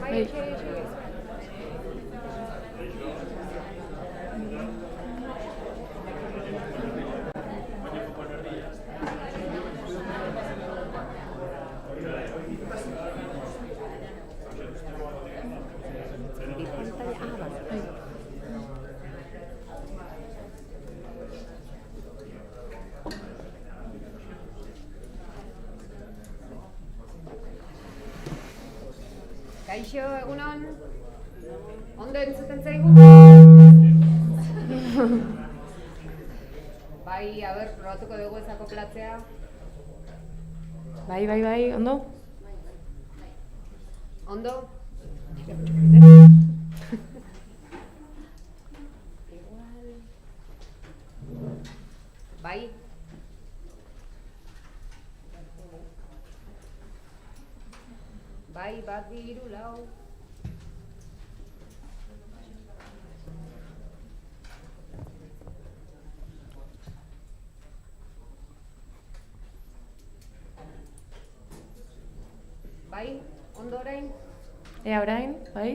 Bai. Kaixo, egunon? Ondo entzuten zaigu? Bai, probatuko dugu ez akoplatzea. Bai, ondo? Ondo? Bai? Bai, bat, bi, hiru, lau. Bai, ondo orain? Ea orain, bai?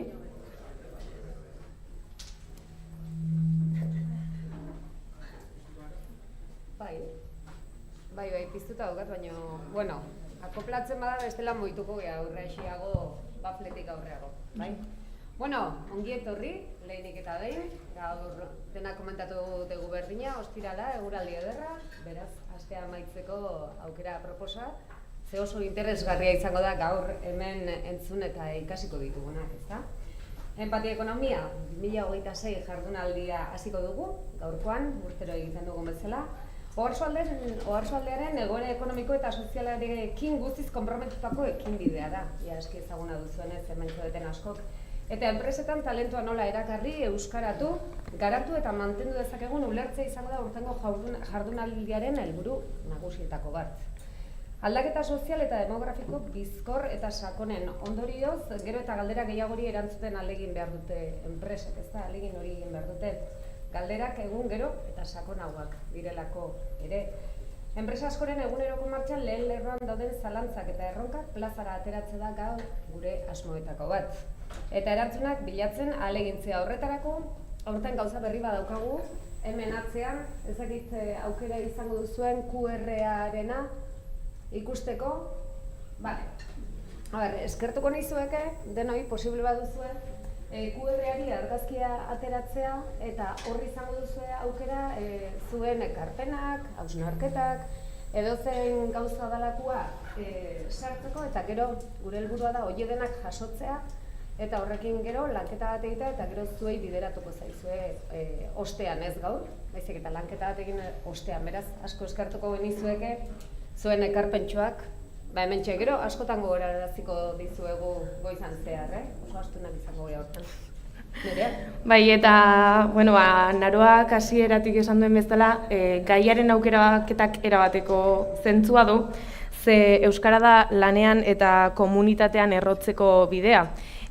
Bai, piztuta daukat, baina, bueno, akoplatzen bada bestela moituko gea aurreaxiago, bafletik aurreago, bai? Bueno, ongi etorri, lehenik eta behin, gaur dena komentatu dugu berdina, ostirala, eguraldi ederra, beraz, astea amaitzeko aukera proposa, ze oso interesgarria izango da gaur hemen entzun eta ikasiko ditugunak, ezta? Empatia ekonomia, 2026 jardunaldia hasiko dugu, gaurkoan, urtero egiten dugun bezala. Oarsoaldearen egoera ekonomiko eta sozialarekin guztiz konprometutako ekinbidea da, ia eski ezaguna duzuenez hemen duten askok. Eta enpresetan talentua nola erakarri, euskaratu, garatu eta mantendu dezakegun ulertzea izango da urtengo jardunaldiaren helburu nagusietako bat. Aldaketa sozial eta demografiko bizkor eta sakonen ondorioz, gero eta galdera gehiagori erantzuten alegin behar dute enpresek, ez da, alegin hori egin behar dute. Galderak egun gero eta sakonagoak direlako ere. Enpresa askoren eguneroko martxan lehen lerroan dauden zalantzak eta erronkak plazara ateratzen da gaur gure asmoetako bat. Eta erantzunak bilatzen ahalegintzea horretarako, aurten gauza berri badaukagu, hemen atzean, ezakit aukera izango duzuen QR-arena ikusteko. Eskertuko nizueke, denoi posible baduzuen, QR-ari argazkia ateratzea eta horri izango duzue aukera zuen ekarpenak, hausnarketak, edozein gauza dalakoa sartzeko eta gero gure helburua da hori denak jasotzea eta horrekin gero lanketa bat egitea eta gero zuei bideratuko zaizue ostean ez gaur, baizik eta lanketa bat egin ostean, beraz asko eskertuko genizueke zuen ekarpentxoak. Hementxe gero, askotan gogoraraziko dizuegu goizan zehar, oso astunak izango gara hortan. Nerea? Bai, eta, naroak hasieratik esan duen bezala, gaiaren aukeraketak erabateko zentzua du, ze euskara da lanean eta komunitatean errotzeko bidea.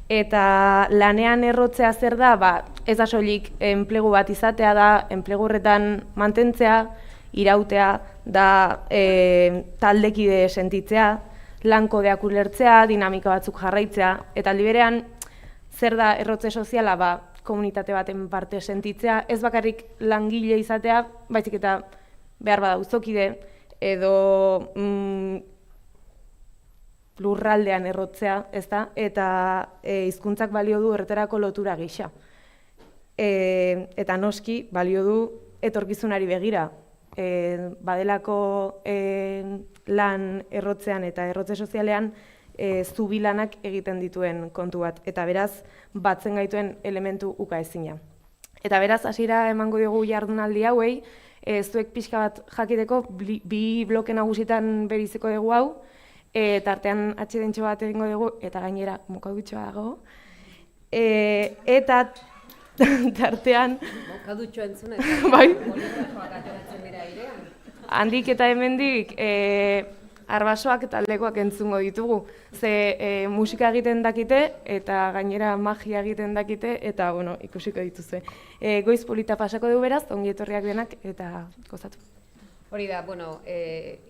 Eta lanean errotzea zer da, ez da soilik enplegu bat izatea da, enplegu horretan mantentzea, irautea, da taldekide sentitzea, lankodeak ulertzea, dinamika batzuk jarraitzea, eta aldi berean zer da errotze soziala, komunitate baten parte sentitzea, ez bakarrik langile izatea, baizik eta behar bada auzokide edo lurraldean errotzea, ezta? Eta hizkuntzak balio du horretarako lotura gisa. Eta noski balio du etorkizunari begira. Badelako lan errotzean eta errotze sozialean zubilanak egiten dituen kontu bat, eta beraz batzen gaituen elementu ukaezina. Eta beraz hasiera emango diogu jardunaldi hauei, zuek pixka bat jakiteko bi bloke nagusitan beriziko dugu hau, tartean atxedentxo bat egingo dugu, eta gainera mokadutxoa dago, eta tartean... Mokadutxoa entzuna, bai. Boligrafoak ateratzen dira airean. Handik eta hemendik arbasoak eta lekoak entzungo ditugu. Ze musika egiten dakite eta gainera magia egiten dakite eta ikusiko dituzue. Goiz polita pasako dugu beraz, ongi etorriak denak eta gozatu. Hori da, bueno,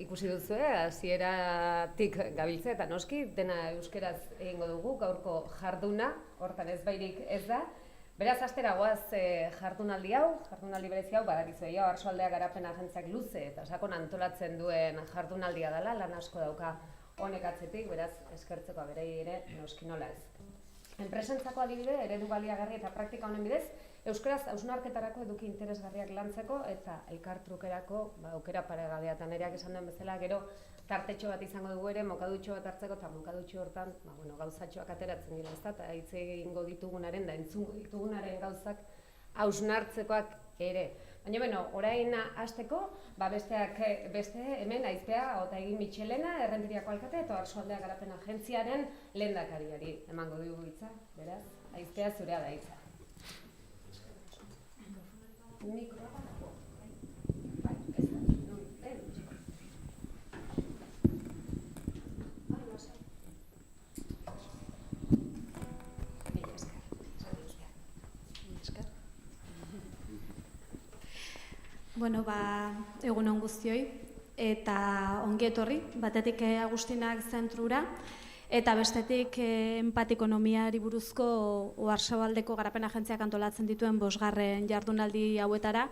ikusi duzu, hasieratik gabiltza eta noski, dena euskeraz egingo dugu, gaurko jarduna, hortan ez bairik ez da. Beraz, hastera goaz jardunaldi berezi hau, badakizu Oarsoaldea Garapen Agentziak luze eta sakon antolatzen duen jardunaldia dela, lan asko dauka honek atzetik, beraz, eskertzeko berei ere noski nola ez. Enpresentzako adibide, eredu baliagarri eta praktika honen bidez, euskaraz hausnarketarako eduki interesgarriak lantzeko eta elkartrukerako aukera paregabea eta nereak esan duen bezala, gero tartetxo bat izango dugu ere, mokadutxo bat hartzeko eta mokadutxo hortan gauzatxoak ateratzen dira, ezta, eta hitz egingo ditugunaren da entzungo ditugunaren gauzak hausnartzekoak ere. Baina, orain hasteko, beste hemen Aizpea Otaegi Mitxelena, Errentiriako alkate eta Oarsoaldea Garapen Agentziaren lehendakariari emango dugu hitza, beraz, Aizpea zurea da hitza. Bueno, egun on guztioi eta ongi etorri, batetik Agustinak zentrura eta bestetik empatikonomiari buruzko Oarsoaldeko Garapen Agentziak antolatzen dituen 5. jardunaldi hauetara.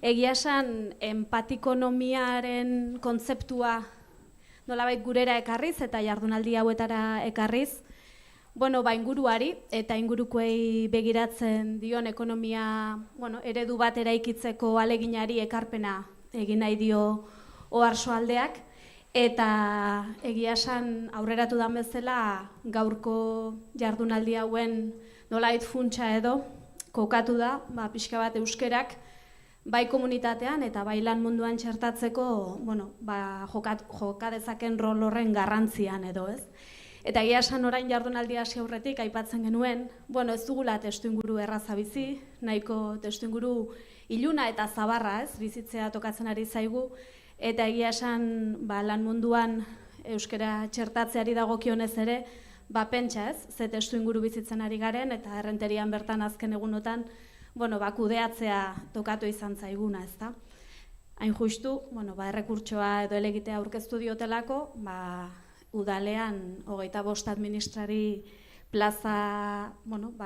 Egia esan, empatikonomiaren kontzeptua nolabait gurera ekarriz eta jardunaldi hauetara ekarriz, inguruari eta ingurukoei begiratzen dion ekonomia eredu bat eraikitzeko aleginari ekarpena egin nahi dio Oarsoaldeak, eta egia esan aurreratu dan bezala gaurko jardunaldi hauen nolait funtsa edo kokatu da, pixka bat euskerak bai komunitatean eta bai lan munduan txertatzeko joka dezaken rol horren garrantzian edo, ez? Eta egia esan orain jardunaldi hasi aurretik aipatzen genuen, ez dugula testuinguru erraza bizi, nahiko testuinguru iluna eta zabarra, ez, bizitzea tokatzen ari zaigu, eta egia esan lan munduan euskara txertatzeari dagokionez ere, pentsa, ez, ze testuinguru bizitzen ari garen, eta Errenterian bertan azken egunotan, kudeatzea tokatu izan zaiguna, ez da. Hain justu, errekurtsoa edo helegitea aurkeztu diotelako, udalean 25 administrari plaza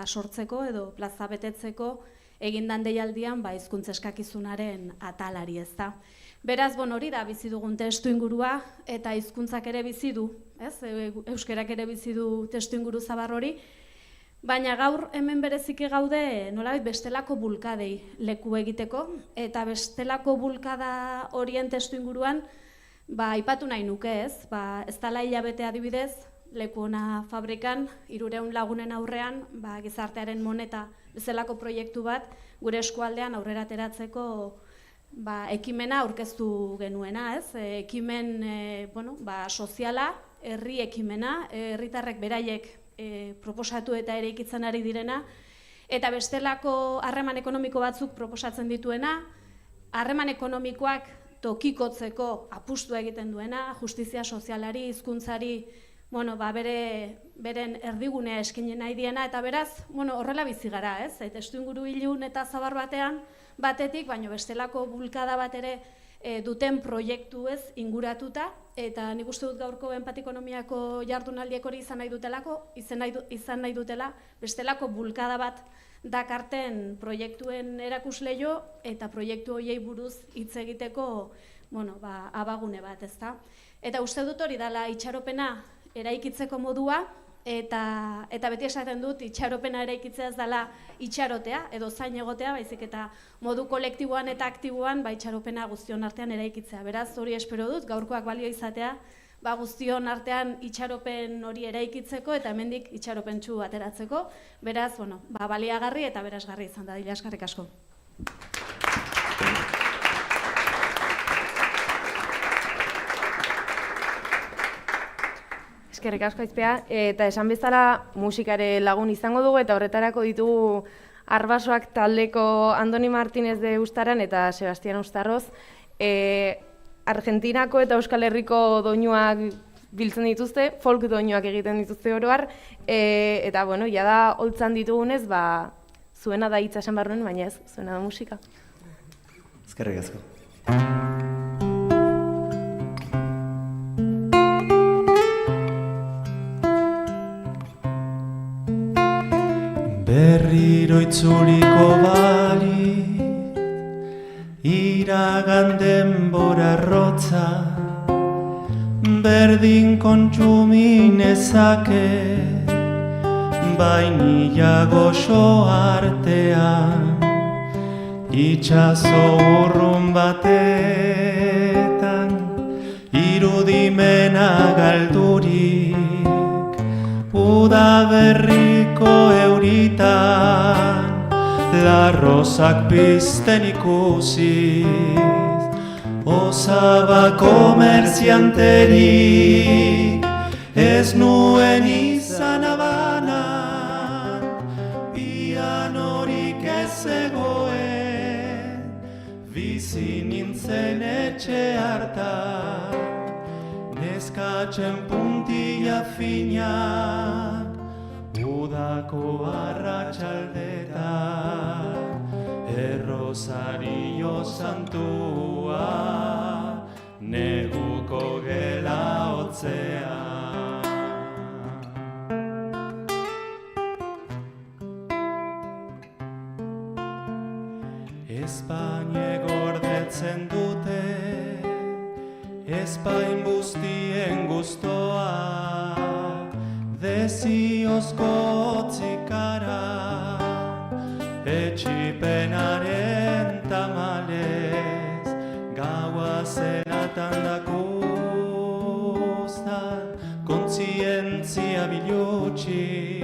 sortzeko edo plaza betetzeko egindan deialdian hizkuntza eskakizunaren atalari, ez da. Beraz, hori da bizi dugun testuingurua eta hizkuntzak ere bizi du, ez? Euskerak ere bizi du testuinguru zabar hori, baina gaur hemen bereziki gaude nolabait bestelako bulkadei leku egiteko, eta bestelako bulkada horien testuinguruan aipatu nahi nuke, ez? Ez dela hilabete adibidez, Leku Ona Fabrikan 300 lagunen aurrean gizartearen moneta bezalako proiektu bat gure eskualdean aurrera ateratzeko ekimena aurkeztu genuena, ez? Ekimen soziala, herri ekimena, herritarrek beraiek proposatu eta eraikitzen ari direna, eta bestelako harreman ekonomiko batzuk proposatzen dituena, harreman ekonomikoak tokikotzeko apustu egiten duena, justizia sozialari, hizkuntzari, beren erdigunea eskaini nahi diena, eta beraz, horrela bizi gara, ez? Testuinguru ilun eta zabar batetik, baina bestelako bulkada bat ere duten proiektu ez inguratuta, eta nik uste dut gaurko empatikonomiako jardunaldiek hori izan nahi dutela, bestelako bulkada bat dakarten proiektuen erakusleio eta proiektu horiei buruz hitz egiteko abagune bat, ezta? Eta uste dut hori dela itxaropena eraikitzeko modua, eta beti esaten dut itxaropena eraikitzea ez dela itxarotea edo zain egotea, baizik eta modu kolektiboan eta aktiboan itxaropena guztion artean eraikitzea. Beraz, hori espero dut, gaurkoak balio izatea, guztion artean itxaropen hori eraikitzeko eta hemendik itxaropentsu ateratzeko. Beraz, baliagarri eta berazgarri izan da, eskerrik asko. Eskerrik asko Aizpea, eta esan bezala musikare lagun izango dugu eta horretarako ditugu Arbasoak taldeko Andoni Martínez de Ustaran eta Sebastián Ustarroz. Argentinako eta Euskal Herriko doinuak biltzen dituzte, folk doinuak egiten dituzte oro har, eta jada holtzan ditugunez, zuena da hitza esan barruen, baina ez, zuena da musika. Eskerrik asko. berriro itzuliko bali, iragan denbora arrotza, berdin kontsuminezake, bainila goxo artean, itxaso urrun batetan, irudimena galdurik, udaberriko euritan, larrozak pizten ikusiz, osaba komerzianterik, ez nuen izan abanan, pianorik ez zegoen, bizi nintzen etxe hartan, neskatzen puntilla finak, udako arratsaldetan, errosario santua, neguko gela hotzean. Espaine gordetzen dute, Espain guztien gustoa, deziozko otzikara, etxipenaren tamalez, gaua zelatan dakuztan, kontzientzia bilutxi,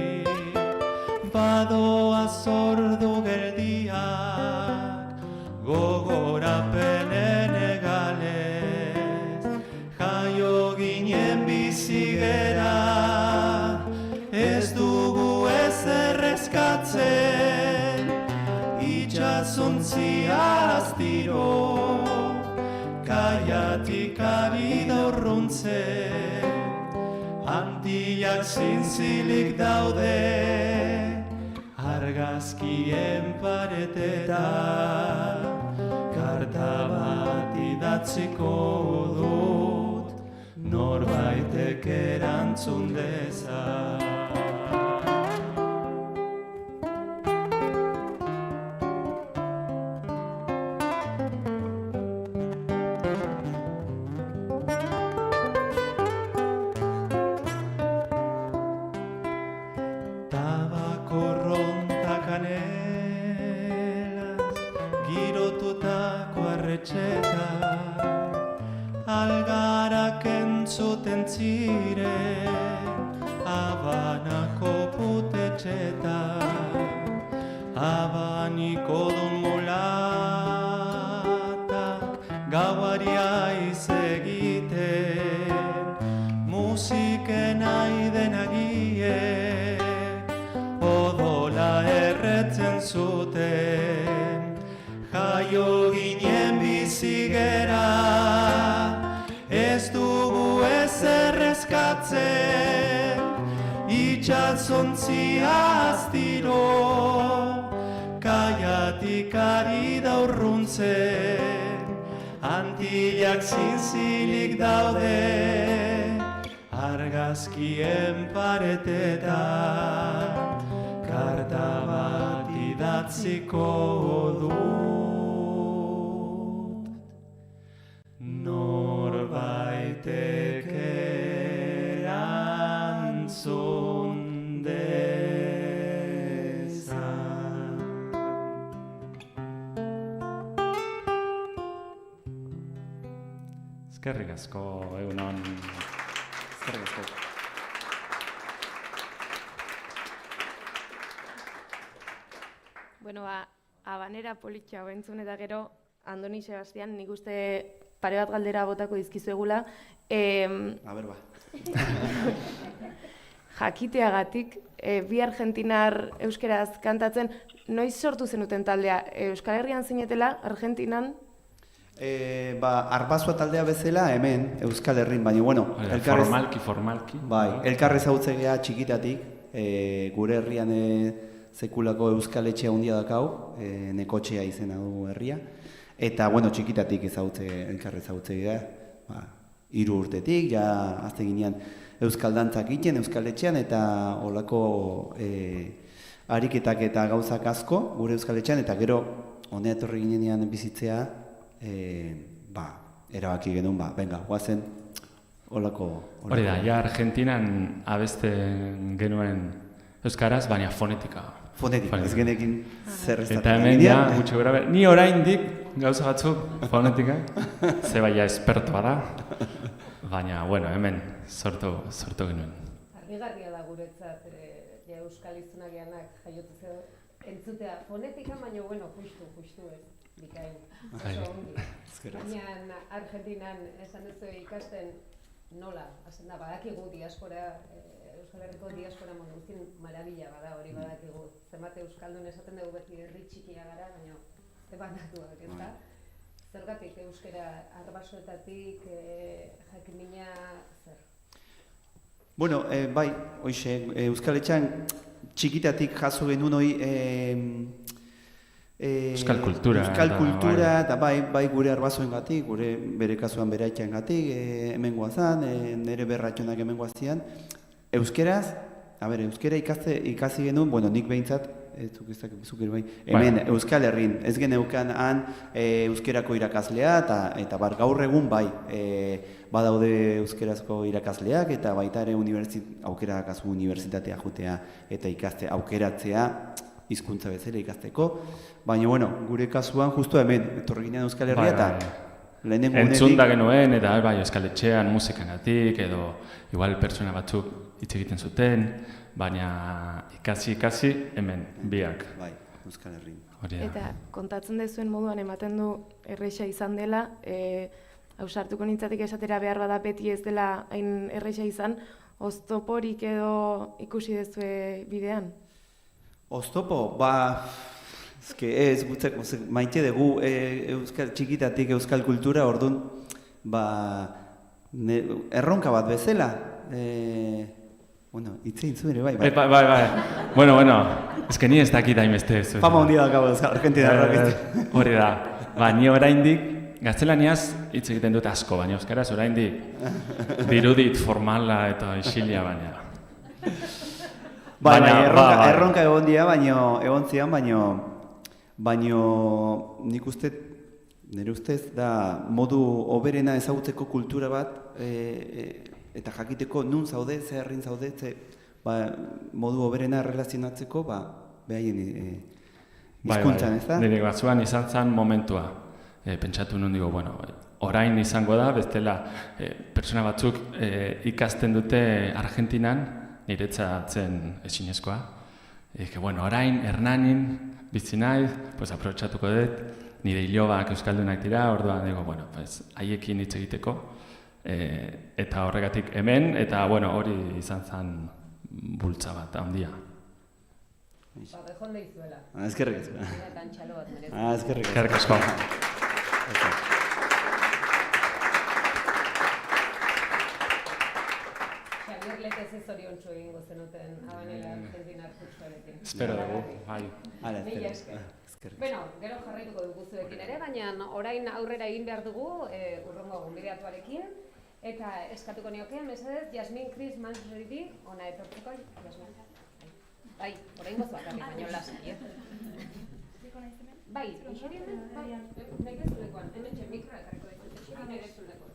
badoa zordu geldiak, gogorapenen egalez, jaio ginen bizigera, ez dugu ezer eskatzen, itxasontzia astiro, kaiatik ari da urruntzen, Antillak zintzilik daude, argazkien paretetan, karta bat idatziko dut, norbaitek erantzun dezan. Girotutako arretxeta, algarak entzuten ziren, Habanako putetxeta, abaniko dun mulatak, gauari aiz egiten, musiken aiden agiek, odola erretzen zuten, jaio ginen bizigera, ez dugu ezer eskatzen, itxasontzia astiro, kaiatik ari da urruntzen, Antillak zintzilik daude, argazkien paretetan, karta bat idatziko dut, norbaitek erantzun dezan. Eskerrik asko, egunon. Eskerrik asko. Bueno, habanera politxau entzun eta gero, Andoni Sebastian, nik uste pare bat galdera botako dizkizuegula. A ber, ba. Jakiteagatik, bi argentinar euskeraz kantatzen, noiz sortu zenuten taldea? Euskal Herrian zinetela, Argentinan? Arbazua taldea bezala hemen, Euskal Herrin, baina, bueno, Formalki. Bai, elkarre zautzegea txikitatik, gure herrian sekulako euskal etxea handia dakau, nekotxea izena du herria, eta, bueno, txikitatik elkarre zautzegea, 3 urtetik, ja, azte ginean euskal dantzak egiten, euskal etxean, eta olako ariketak eta gauzak asko gure Euskal Etxean, eta gero honea etorri ginenean bizitzea, erabaki genuen, venga, guazen, holako. Hori da, ja Argentinan abesten genuen euskaraz, baina fonetika. Fonetika, ez genekin zer ez Eta hemen ja, gutxi gora ni oraindik gauza batzuk fonetika, ze baina espertoa da, baina, bueno, hemen sortu genuen. Argigarria da guretzat, euskal izunagianak jaiotu entzutea fonetika, baina, bueno, justu ez, bikain, oso ongi. Baina Argentinan esan duzu ikasten nola, hasten da, badakigu diaspora, Euskal Herriko diaspora monuzin marabila bada, hori badakigu. Zenbat euskaldun esaten dugu beti herri txikia gara, baina zebanatuak, ez da? Zergatik euskera arbasoetatik, jakimina, zer? Bueno, bai, hoxe, Euskal Etxean txikitatik jaso genuen hori Euskal kultura. Euskal kultura, eta bai gure arbasoengatik, gure bere kasuan bere aitxangatik, hemen guazan, nire berratxonak hemen guazian. Euskeraz, euskera ikasi genuen, bueno, nik behintzat, hemen Euskal Herrin, ez geneukan han euskerako irakaslea, eta gaur egun bai, badaude euskerazko irakasleak, eta baita ere aukerakazu unibertsitatea jutea, eta ikaste aukeratzea, hizkuntza bezala ikasteko, baina, bueno, gure kasuan, justu hemen, etorri ginean Euskal Herria, eta lehenengo honetik... Entzunda genuen, eta bai, Euskal Etxean musikangatik, edo igual pertsona batzuk hitz egiten zuten, baina ikasi hemen biak. Bai, Euskal Herrin. Eta kontatzen dezuen moduan ematen du erresa izan dela, ausartuko nintzatik esatera behar bada beti ez dela hain erresa izan, oztoporik edo ikusi dezue bidean? Oztopo, ez, maite dugu txikitatik euskal kultura, orduan, erronka bat bezala, bueno, itzein zuen ere, bai. Bai. Bueno, ez que ni ez dakit hainbeste. Fama handia dakabo Argentina errakit. Hori da, ni oraindik, gaztelaniaz hitz egiten dut asko, baina euskaraz oraindik dirudit formala eta isilia baina. Erronka egon dira, egon zian, baino nik uste, nire ustez, da modu hoberena ezagutzeko kultura bat, eta jakiteko nun zaude, ze herrin zaude, modu hoberena relazionatzeko, behaien hizkuntzan, ez da? Nire batzuan izan zen momentua. Pentsatu nun digo, bueno, orain izango da, bestela pertsona batzuk ikasten dute Argentinan, niretzatzen ezinezkoa. Bueno, orain, Hernanin, bizi naiz, aprobetxatuko dut, nire ilobak euskaldunak dira, orduan digo, bueno, haiekin hitz egiteko, eta horregatik hemen, eta bueno, hori izan zen bultza bat, handia. Bejonde izuela. Ezkerrik asko. Eta antxalo bat merez. Ezkerrik asko. Ez oriontsu egingo zenuten abanela Argentinar kurtsuarekin. Espero dugu, bai. Mila esker. Bueno, gero jarraituko dugu zuekin ere, baina orain aurrera egin behar dugu urrengo gonbidatuarekin, eta eskatuko nioke, mesedez, Jasmin Chris Mansridi, ona etortzeko, Jasmin. Bai, orain gozu bakarrik, baina lasai, Bai, iseri hemen, nahi bezulekoan, hemen txen mikroa ekarriko dut, iseri nahi bezulekoan.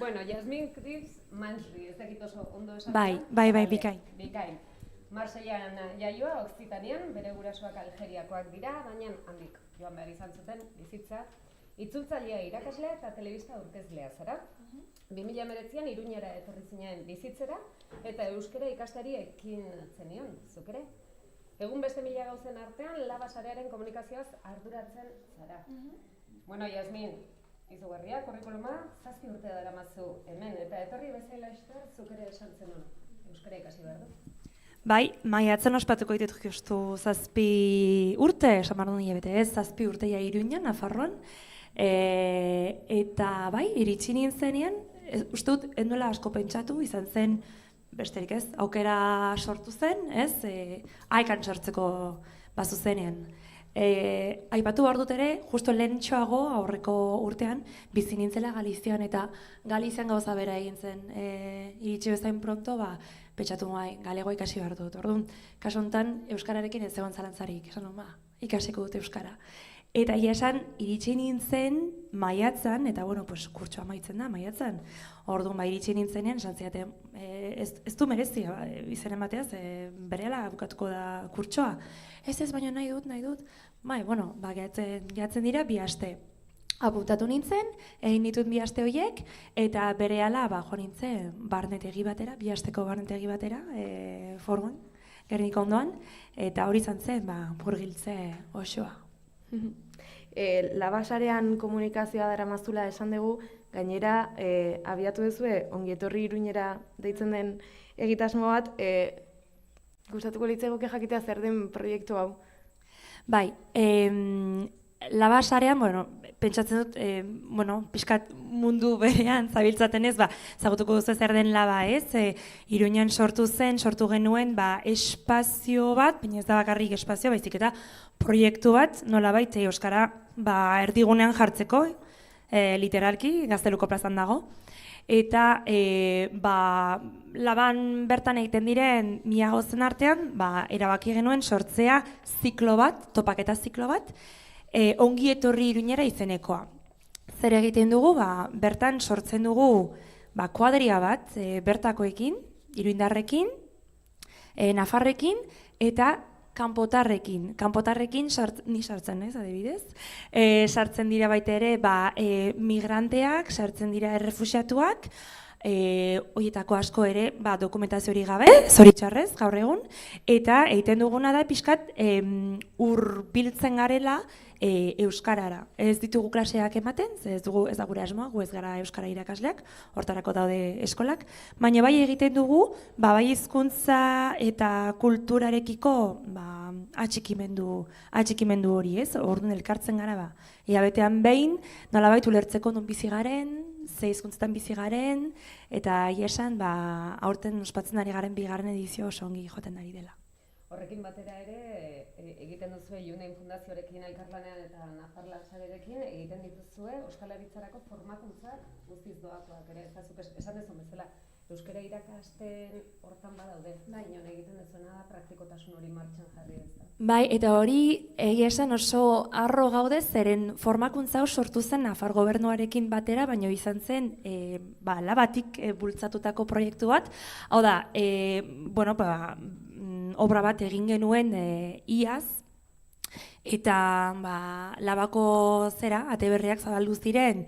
Bueno, Jasmin Chris Mansri, ez dakit oso ondo esan. Bai, bikain. Bikain. Marseillan jaioa, Okzitanian, bere gurasoak Algeriakoak dira, baina handik joan behar izan zuten bizitza. Itzultzailea irakaslea eta telebista aurkezlea zara. 2019an Iruñara etorri zinen bizitzera eta euskara ikastari ekin zenion, zuk ere? Egun beste mila gauzen artean, Labasarearen komunikazioaz arduratzen zara. Bueno, Jasmin, izugarria, kurrikuluma, 7 urte daramazu hemen, eta etorri bezaila ester, zuk ere esan zenun, euskara ikasi behar du? Bai, maiatzen ospatuko ditut justu 7 urte, esan behar duen bete ez, 7 urteia Iruñan, Nafarroan, eta bai, iritsi nintzenean, uste dut, enduela asko pentsatu, izan zen, besterik ez, aukera sortu zen, ez, haikan sortzeko bazu zenean. Aipatu behar dut ere, justo lehentxoago aurreko urtean, bizi nintzela Galizian, eta Galizian gauza bera egin zen. Iritsi bezain pronto, pentsatu galego ikasi behar dut. Orduan, kasu honetan, euskararekin ez egon zalantzarik, esan ikasiko dut euskara. Eta esan, iritsi nintzen maiatzan, eta kurtsoa amaitzen da, maiatzan. Orduan, iritsi nintzenean, esan zidaten, ez du merezi, izen emateaz, berehala bukatuko da kurtsoa. Ez, baina nahi dut. Gehatzen dira 2 aste. Apuntatu nintzen, egin ditut 2 aste horiek, eta berehala jo nintzen barnetegi batera, 2 asteko barnetegi batera, Forgon, Gernika ondoan, eta hori izan zen, burgiltze osoa. Labasarean komunikazioa daramazula esan dugu, gainera abiatu duzue Ongietorri Iruñera deitzen den egitasmo bat, gustatuko litzaiguke jakitea zer den proiektu hau. Bai, Labasarean, pentsatzen dut, pixkat mundu berean zabiltzaten ez, zagutuko duzu zer den Laba ez, Iruñan sortu genuen espazio bat, baina ez da bakarrik espazio, baizik eta proiektu bat, nolabait euskara erdigunean jartzeko, literalki, Gazteluko plazan dago. Eta Laban bertan egiten diren 1000 gauzen artean, erabaki genuen sortzea ziklo bat, topaketa ziklo bat, Ongietorri Iruñera izenekoa. Zer egiten dugu, bertan sortzen dugu kuadria bat, bertakoekin, iruindarrekin, nafarrekin, eta kanpotarrekin. Kanpotarrekin ni sartzen naiz, adibidez. Sartzen dira baita ere migranteak, sartzen dira errefuxiatuak, horietako asko ere dokumentaziorik gabe, zoritxarrez, gaur egun, eta egiten duguna da pixkat hurbiltzen garela euskarara. Ez ditugu klaseak ematen, ez da gure asmoa, gu ez gara euskara irakasleak, hortarako daude eskolak, baina bai egiten dugu, bai hizkuntza eta kulturarekiko atxikimendu hori, ez? Orduan elkartzen gara, hilabetean behin, nolabait ulertzeko non bizi garen, ze hizkuntzetan bizi garen, eta esan, aurten ospatzen ari garen 2. edizio oso ongi joten ari dela. Horrekin batera ere, egiten duzue Iunen Fundazioarekin elkarlanean eta Nafarlan Sarerekin egiten dituzue Euskalaritzarako formakuntzak guztiz doakoak ere, esan dezun bezala, euskara irakasten hortan badaude, inon egiten duzuena da praktikotasun hori martxan jarri ez da. Bai, eta hori egia esan oso harro gaude, zeren formakuntza hau sortu zen Nafar gobernuarekin batera, baina izan zen Labatik bultzatutako proiektu bat. Hau da, obra bat egin genuen iaz, eta Labako ate berriak zabaldu ziren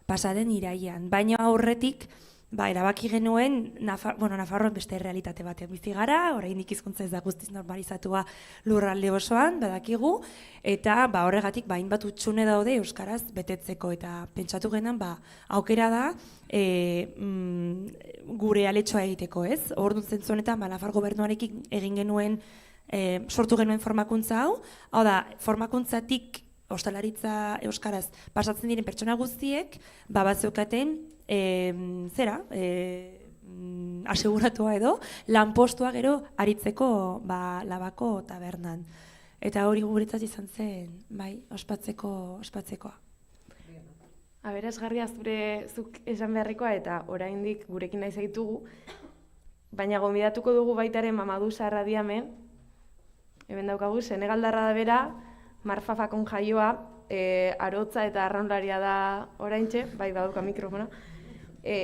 pasaden irailean. Baina aurretik, erabaki genuen, Nafarroan beste realitate batean bizi gara, oraindik hizkuntza ez da guztiz normalizatua lurralde osoan, badakigu, eta horregatik hainbat hutsune daude euskaraz betetzeko, eta pentsatu genuen aukera da gure aletxoa egiteko, ez? Orduan zentzu honetan Nafar gobernuarekin egin genuen, sortu genuen formakuntza hau, hau da, formakuntzatik ostalaritza euskaraz pasatzen diren pertsona guztiek, batzeukaten aseguratua edo, lanpostua gero aritzeko Labako tabernan. Eta hori guretzat izan zen, ospatzekoa. Aberasgarria zuk esan beharrikoa eta oraindik gurekin nahi zaitugu, baina gonbidatuko dugu baitaren Mamadou Sarra Diame, hemen daukagu, Senegaldarra da bera, Marfafakon jaioa, arotza eta arraunlaria da oraintxe, baduka mikrofona.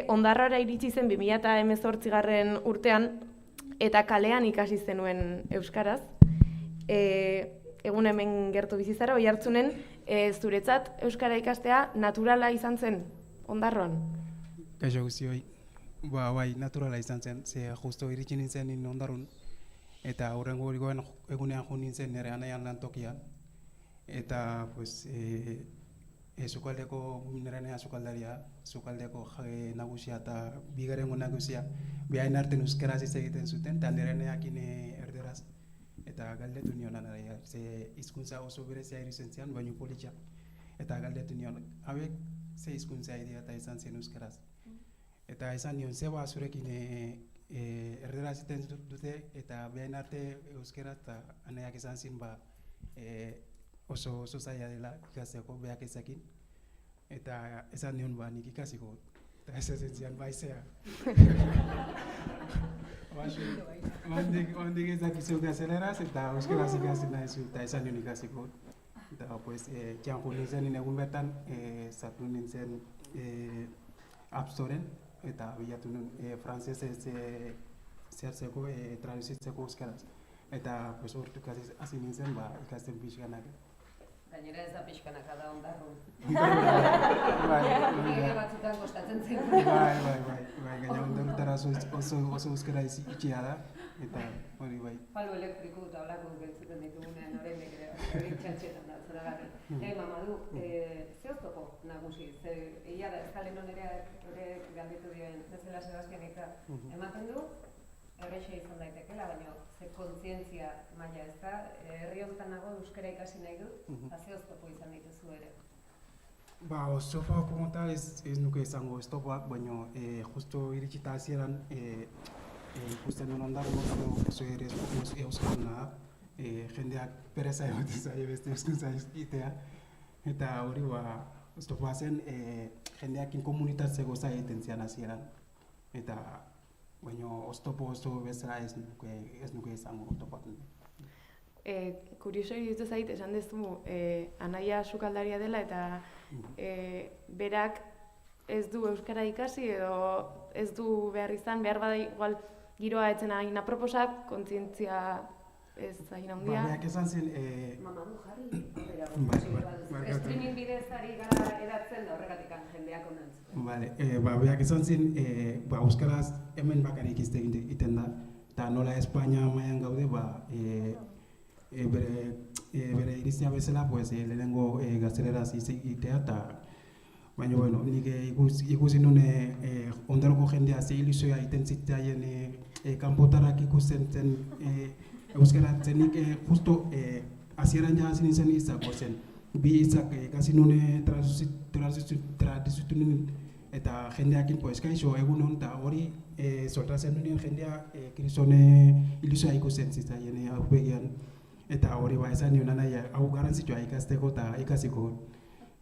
Ondarrara iritsi zen 2018 urtean, eta kalean ikasi zenuen euskaraz. Egun hemen gertu bizizara, Oiartzunen, zuretzat euskara ikastea naturala izan zen Ondarroan? Kaixo guztioi, bai, naturala izan zen, ze justo iritsi nintzen Ondarrun, eta horrengo egunean jo nintzen nire anaian lantokian, eta Sukaldeko nire anea sukaldaria, Sukaldeko nagusia eta bigarrengo nagusia, behain arten euskaraz hitz egiten zuten, eta nire aneakin erderaz. Eta galdetu nion anaia, ze hizkuntza oso berezia iritzen zian, baina politxa. Eta galdetu nion, hauek ze hizkuntza idea eta izan zen euskaraz. Eta izan nion, zeba zurekin erderaz egiten dute, eta behain arte euskara eta anaiak izan zen oso zaila dela ikasteko beak ezakin. Eta esan nion nik ikasiko, eta ez zian baizea. Ondik ezakizu gazeleraz eta euskaraz ikasi nahizu, eta esan nion ikasiko. Eta txanjun nintzen egun bertan, sartu nintzen App Storen, eta bilatu nuen frantzesez zertzeko, traduzitzeko euskaraz. Eta hortuk hasi nintzen ikasten pixkanak. Gainera ez da pixkanaka da ondarrun. Bai, Nire batzutan kostatzen zen. gaina ondarrutara oso euskara itxia da, eta hori bai. Palo elektriku eta olako geltzuten ditugunean oraindik ere txantxetan da, zoragarri. Mamadu, ze oztopo nagusi? Egia da, eskalen ere galditu dien bezala Sebastianika ematen du, erreixa izan daitekela, baina ze kontzientzia maila ez da, herri honetan nago euskara ikasi nahi dut, eta ze oztopo izan dituzu ere. Oztopoak como tal ez nuke izango oztopoak, baina justo iritsita hasieran ikusten duen ondarrun oso ere euskalduna da, jendeak pereza egoten zaie beste euskuntza itea, eta hori oztopoa zen jendeakin komunitatzeko zaie egiten zian hasieran, eta baina oztopo bezala ez nuke izango oztopoak. Kurioso iruditu zait, esan dezu, anaia sukaldaria dela eta berak ez du euskara ikasi edo ez du behar izan, behar bada igual giroa etzen hain aproposak, kontzientzia ez hain handia. Berak esan zen... Mamadu jarri, streaming bidez ari gara edatzen da horregatik jendeak onantzuten. Berak esan zen, euskaraz hemen bakarrik egiten da, eta nola Espainia mailan gaude, bere irizia bezala, lehenengo gazteleraz itea, eta baina, nik ikusi nuen ondaroko jendea ze ilusioa egiten zitzaien kanpotarrak ikusten zen euskara zenik justo hasieran ja hasi nintzen izako zen. Bi izak ikasi nuen traduzitu nuen eta jendeakin kaixo egun hon, eta hori soltatzen nuen jendea krisone ilusioa ikusten zitzaien aurpegian. Eta hori esan nion anaia, hau garrantzitsua ikasteko eta ikasiko.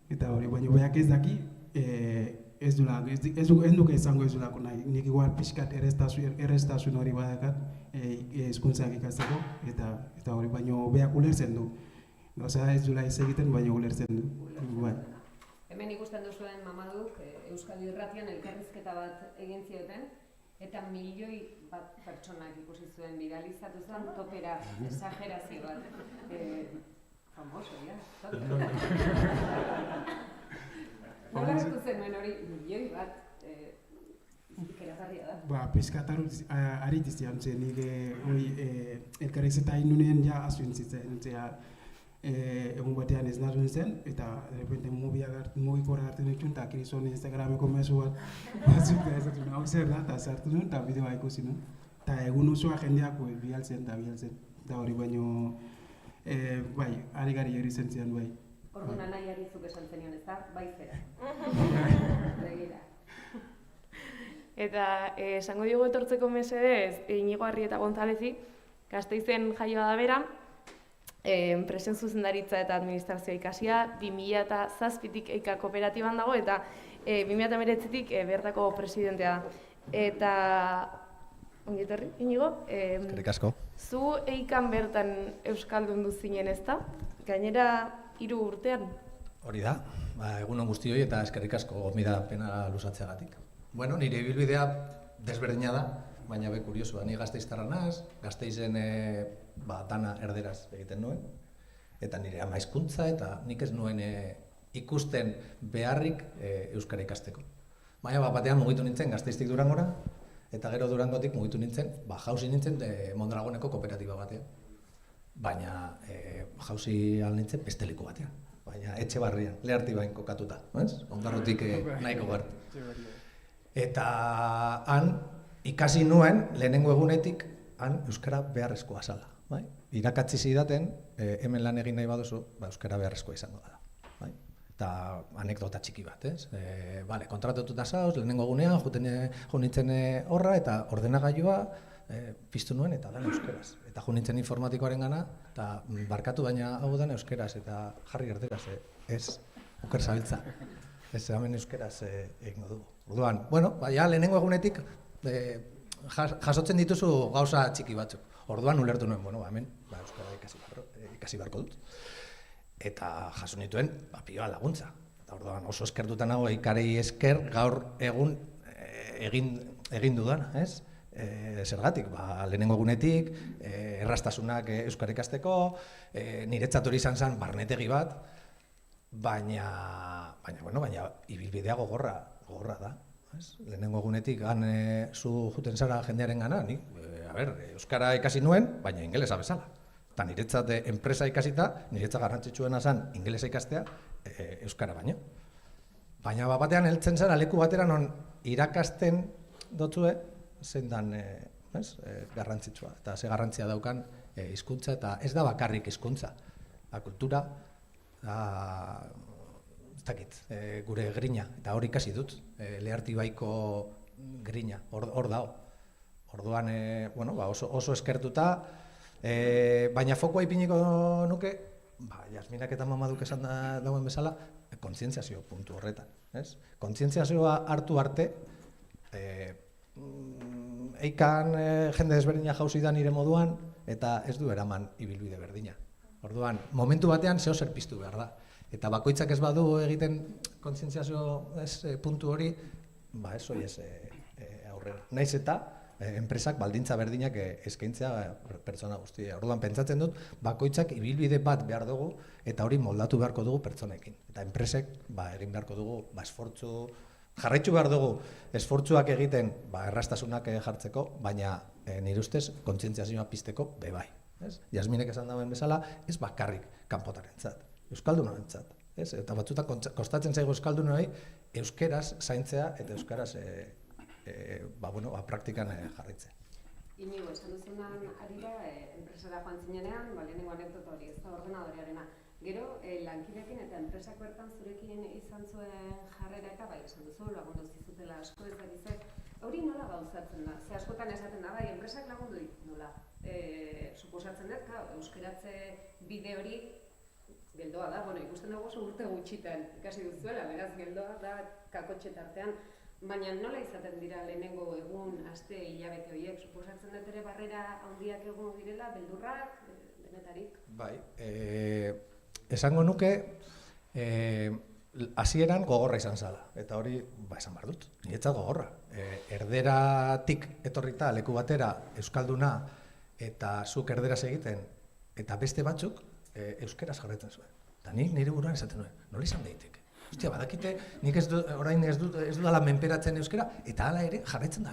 Eta hori, baina beak ez daki, ez nuke izango ez dulako nahi. Nik igual pixkat erreztasun hori badakat hizkuntzak ikasteko, eta hori, baina beak ulertzen du. Gauza ez dula ez egiten, baina ulertzen du. Hemen ikusten duzuen Mamaduk Euskal Irratian elkarrizketa bat egin zioten, eta milioi bat pertsonak ikusi zuen viralizatu zen topera, exagerazio bat. Famoso, ja. Nola hartu zenuen hori milioi bat ikeragarria da? Pizkat aritizian zen, nik elkarrizketa egin nunean ja azuen zitzen, egun batean ez nazuen zen, eta derrepente mugikora hartu nituen, eta Krison Instagrameko mezu bat batzuk ezatun, hau zer da, eta zartu nuen, eta bideoa ikusi nuen. Eta egun osoa jendeak bialtzen, eta hori baino, ari gari hori zen zian, bai. Orduan anaiari zuk esan zenion, ez da, bai zera. Begira. Eta esango diogu etortzeko mesedez, Iñigo Arrieta Gonzalezi, Gasteizen jaioa da bera, enpresen zuzendaritza eta administrazioa ikasia, 2007tik EIKA kooperatiban dago eta 2009tik bertako presidentea. Eta, ongi etorri, Iñigo? Eskerrik asko. Zu EIKan bertan euskaldun duzinen ez da? Gainera 3 urtean? Hori da, egunon guztioi eta eskerrik asko gonbidapena luzatzeagatik. Bueno, nire ibilbidea desberdina da, baina be kuriosoa, ni Gasteiztarra naiz, Gasteizen dana erderaz egiten nuen, eta nire ama hizkuntza eta nik ez nuen ikusten beharrik euskara ikasteko. Baina batean mugitu nintzen Gasteiztik Durangora, eta gero Durangotik mugitu nintzen, jauzi nintzen Mondragoneko kooperatiba batean. Baina jauzi al nintzen beste leku batean, baina Etxebarrian, Lehartibain kokatuta, Ondarrotik nahiko gertu. Eta han ikasi nuen, lehenengo egunetik, han euskara beharrezkoa zala. Irakatsi zidaten, hemen lan egin nahi baduzu, euskara beharrezkoa izango da. Eta anekdota txiki bat, ez? Bale, kontratatuta zauz, lehenengo egunean, jo nintzen horra, eta ordenagailua piztu nuen, eta dan euskeraz. Eta jo nintzen informatikoaren gana, eta barkatu baina hau dan euskeraz, eta jarri erderaz, ez, oker zabiltza. Ez, hemen euskeraz egingo dugu. Orduan, bueno, ja lehenengo egunetik jasotzen dituzu gauza txiki batzuk. Orduan ulertu nuen, bueno, hemen, euskara ikasi beharko dut. Eta jaso nituen, pioa laguntza. Eta orduan oso eskertuta nago Eikarei esker gaur egun egin dudana, ez? Zergatik, lehenengo egunetik, errastasunak euskara ikasteko, niretzat hori izan zen barnetegi bat, baina ibilbidea gogorra da. Lehenengo egunetik zu juten zara jendearen gana, euskara ikasi nuen, baina ingelesa bezala. Eta niretzat enpresa ikasita, niretzat garrantzitsuena zen ingelesa ikastea, euskara baino. Baina batean heltzen zara leku batera non irakasten dotzue, zein dan garrantzitsua. Eta ze garrantzia daukan hizkuntza eta ez da bakarrik hizkuntza. Kultura, ez dakit, gure grina, eta hori ikasi dut, Lehartibaiko grina, hor dago. Orduan, oso eskertuta, baina fokoa ipiniko nuke, Jasminak eta Mamaduk esan dauen bezala, kontzientziazio puntu horretan. Kontzientziazioa hartu arte, eikan jende desberdina jauzi da nire moduan, eta ez du eraman ibilbide berdina. Orduan, momentu batean zeo zer piztu behar da. Eta bakoitzak ez badu egiten kontzientziazio puntu hori, ez hori ez aurrera. Naiz eta, enpresak baldintza berdinak eskaintzea pertsona guztia. Orduan pentsatzen dut, bakoitzak ibilbide bat behar dugu eta hori moldatu beharko dugu pertsonekin. Eta enpresek egin beharko dugu esfortzu, jarraitzu behar dugu esfortzuak egiten errastasunak jartzeko, baina nire ustez kontzientziazioa pizteko bebai. Jasminek esan dauen bezala, ez bakarrik kanpotarentzat, euskaldunarentzat. Eta batzutan kostatzen zaigu euskaldunoi euskeraz zaintzea eta euskaraz praktikan jarritzea. Inigo, esan duzunan arira, enpresara joan zinenean, lehenengo anekdota hori, ez da ordenadorearena. Gero, lankidekin eta enpresak bertan zurekin izan zuen jarrera eta esan duzu, lagundu zizutela asko ez dakize. Hori nola gauzatzen da? Ze askotan esaten da, enpresak lagundu dit nola. Suposatzen dut, euskeratze bide hori geldoa da, ikusten dugu oso urte gutxitan ikasi duzuela, beraz geldoa da kakotxe tartean. Baina nola izaten dira lehenengo egun, aste, hilabete horiek? Suposatzen dut ere barrera handiak egon direla, beldurrak, denetarik? Bai, esango nuke, hasieran gogorra izan zala, eta hori esan behar dut, niretzat gogorra. Erderatik etorrita leku batera euskalduna eta zuk erderaz egiten, eta beste batzuk euskeraz jarretzen zuen. Eta nik nire buruan esaten nuen, nola izan daiteke? Ostia, badakite, nik orain ez dudala menperatzen euskera, eta hala ere jarraitzen da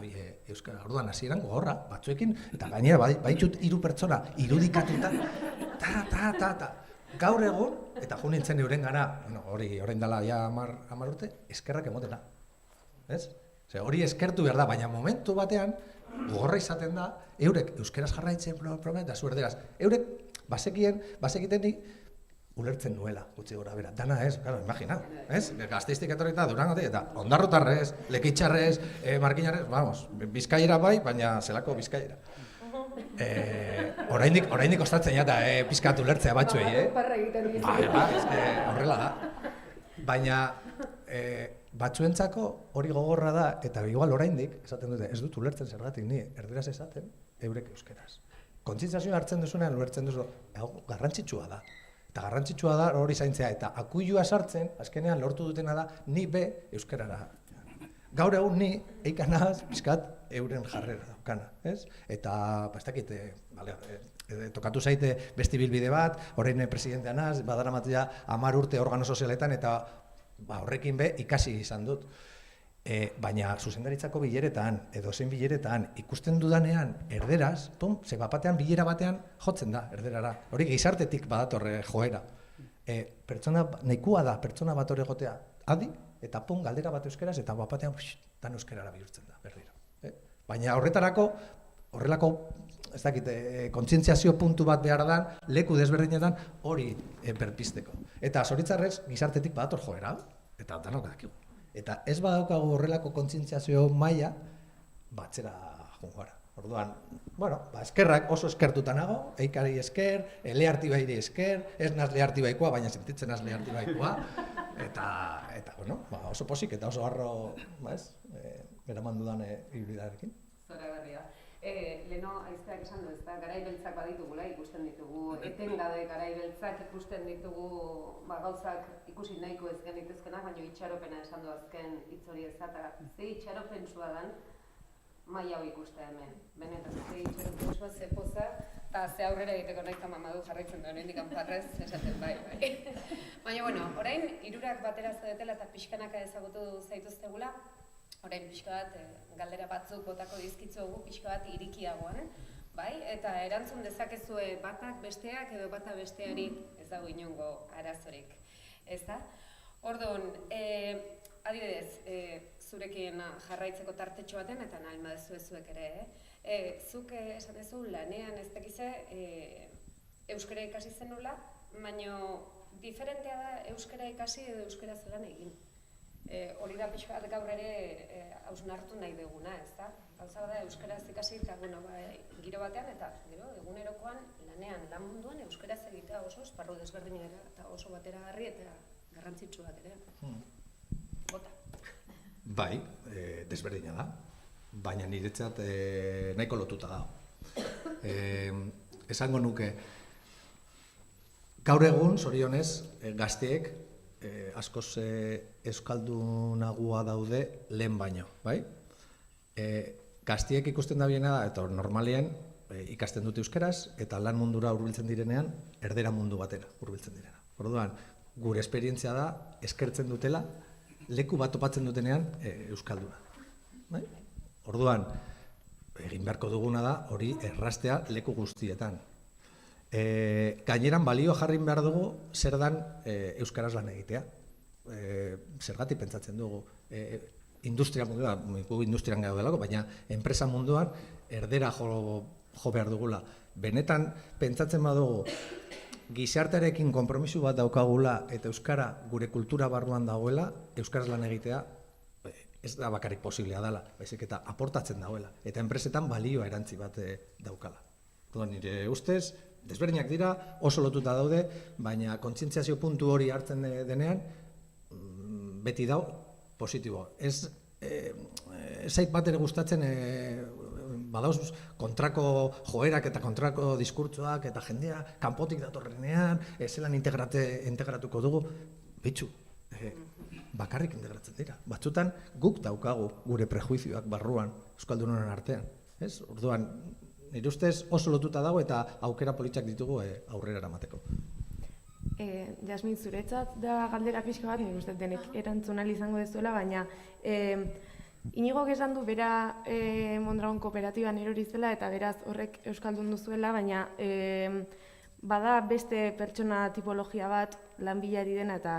euskara. Orduan, hasieran gogorra, batzuekin, eta gainera baitut 3 pertsona irudikatuta, ta. Gaur egun, eta jo nintzen euren gana, hori orain dela ja 10 urte, eskerrak emotena. Hori eskertu behar da, baina momentu batean, gogorra izaten da, eurek euskeraz jarraitzen eta zu erderaz. Eurek bazekiten nik, ulertzen nuela, gutxi gora bera. Dana ez, imagina, Gasteiztik etorrita, Durangotik, eta Ondarrotarrez, Lekeitxarrez, Markinarrez, Bizkaiera bai, baina zelako Bizkaiera. Oraindik kostatzen jata, pizkat ulertzea batzuei, Parra egiten dizu. Horrela da. Baina batzuentzako hori gogorra da, eta igual oraindik, esaten dute, ez dut ulertzen zergatik ni, erderaz esaten, eurek euskeraz. Kontzientziazioa hartzen duzunean, ulertzen duzu, garrantzitsua da. Eta garrantzitsua da hori zaintzea, eta akuilua sartzen, azkenean lortu dutena da, ni be euskerara. Gaur egun ni, eikanaz, pizkat euren jarrera daukana, ez? Eta, ez dakit, tokatu zaite beste ibilbide bat, orain presidentea naz, badaramatzea 10 urte organo sozialetan, eta horrekin be ikasi izan dut. Baina zuzendaritzako bileretan, edo zein bileretan, ikusten dudanean erderaz, ze batean bilera batean jotzen da erderara. Hori gizartetik badatorre joera. Pertsona nahikoa da, pertsona bat hori jotea, adi, eta galdera bat euskeraz, eta batean dan euskerara bihurtzen da, berriro. Baina horretarako horrelako, ez dakit, kontzientziazio puntu bat behar dan, leku desberdinetan hori berpisteko. Eta zoritzarrez, gizartetik badator joera, eta danok dakigu. Eta ez badaukagu horrelako kontzientziazio maila, batzera jungoara. Orduan, bueno, eskerrak oso eskertuta nago, eikari esker, lehartibairi esker, ez naz lehartibaikoa, baina sentitzen naz lehartibaikoa, eta bueno, oso posik eta oso harro, eraman dudan hibridarekin. Zoragarria. Leno, aizteak esan du, ezta, garai beltzak baditugula, ikusten ditugu, etengabe garai beltzak ikusten ditugu, gauzak ikusi nahiko ez genituzkenak, baina itxaropena esan du azken hitz hori ez, eta ze itxaropentsua dan, maila hau ikustea hemen. Benetan, ze itxaropentsua, ze poza, eta ze aurrera egiteko nahi Mamadu jarraitzen duen hendik anparrez, esaten bai. Baina, bueno, orain, hirurak batera zaudetela eta pixkanaka ezagutu zaituztegula, orain pixka bat, galdera batzuk botako dizkitzugu, pixka bat irikiagoan, bai? Eta erantzun dezakezue batak besteak edo bata besteari ez dago inongo arazorik, ez da? Orduan, adibidez, zurekin jarraitzeko tartetxo baten, eta nahi badezu zuek ere, zuk esan dezu lanean ez dakize euskara ikasi zenula, baina diferentea da euskara ikasi edo euskara zelan egin. Hori da pixka bat gaur ere hausnartu nahi duguna, ez da? Gauza da euskaraz ikasi eta giro batean eta gero egunerokoan lanean, lan munduan euskaraz egitea oso esparru desberdinera eta oso bateragarri eta garrantzitsuak ere. Bota. Bai, desberdina da, baina niretzat nahiko lotuta dago. Esango nuke, gaur egun, zorionez, gazteek askoz euskaldunagoa daude lehen baino, bai? Gazteek ikusten da biena da, eta normalean ikasten dute euskeraz, eta lan mundura hurbiltzen direnean, erdera mundu batera hurbiltzen direna. Orduan, gure esperientzia da, eskertzen dutela, leku bat topatzen dutenean euskalduna. Orduan, egin beharko duguna da, hori erraztea leku guztietan. Gaineran balio jarrin behar dugu, zer dan euskaraz lan egitea. Zergatik pentsatzen dugu. Industria munduan, industrian gau delako, baina enpresa munduan erdera jo behar dugula. Benetan pentsatzen badugu, gizartearekin konpromisu bat daukagula eta euskara gure kultura barruan dagoela, euskaraz lan egitea ez da bakarrik posiblea dela, baizik eta aportatzen dagoela. Eta enpresetan balioa erantzi bat daukala. Nire ustez, desberdinak dira, oso lotuta daude, baina kontzientziazio puntu hori hartzen denean, beti dau positibo. Ez zait bat ere gustatzen badauz kontrako joerak eta kontrako diskurtsoak eta jendea kanpotik datorrenean, zelan integratuko dugu, bitxu, bakarrik integratzen dira. Batzutan guk daukagu gure prejuizioak barruan euskaldunen artean. Orduan, nire ustez oso lotuta dago eta aukera politak ditugu aurrera eramateko. Jasmin, zuretzat da galdera pixka bat, nire ustez denek erantzun ahal izango dezuela, baina Inigok esan du bera Mondragon kooperatiban erori zela eta beraz horrek euskaldun duzuela, baina bada beste pertsona tipologia bat lanbilari dena eta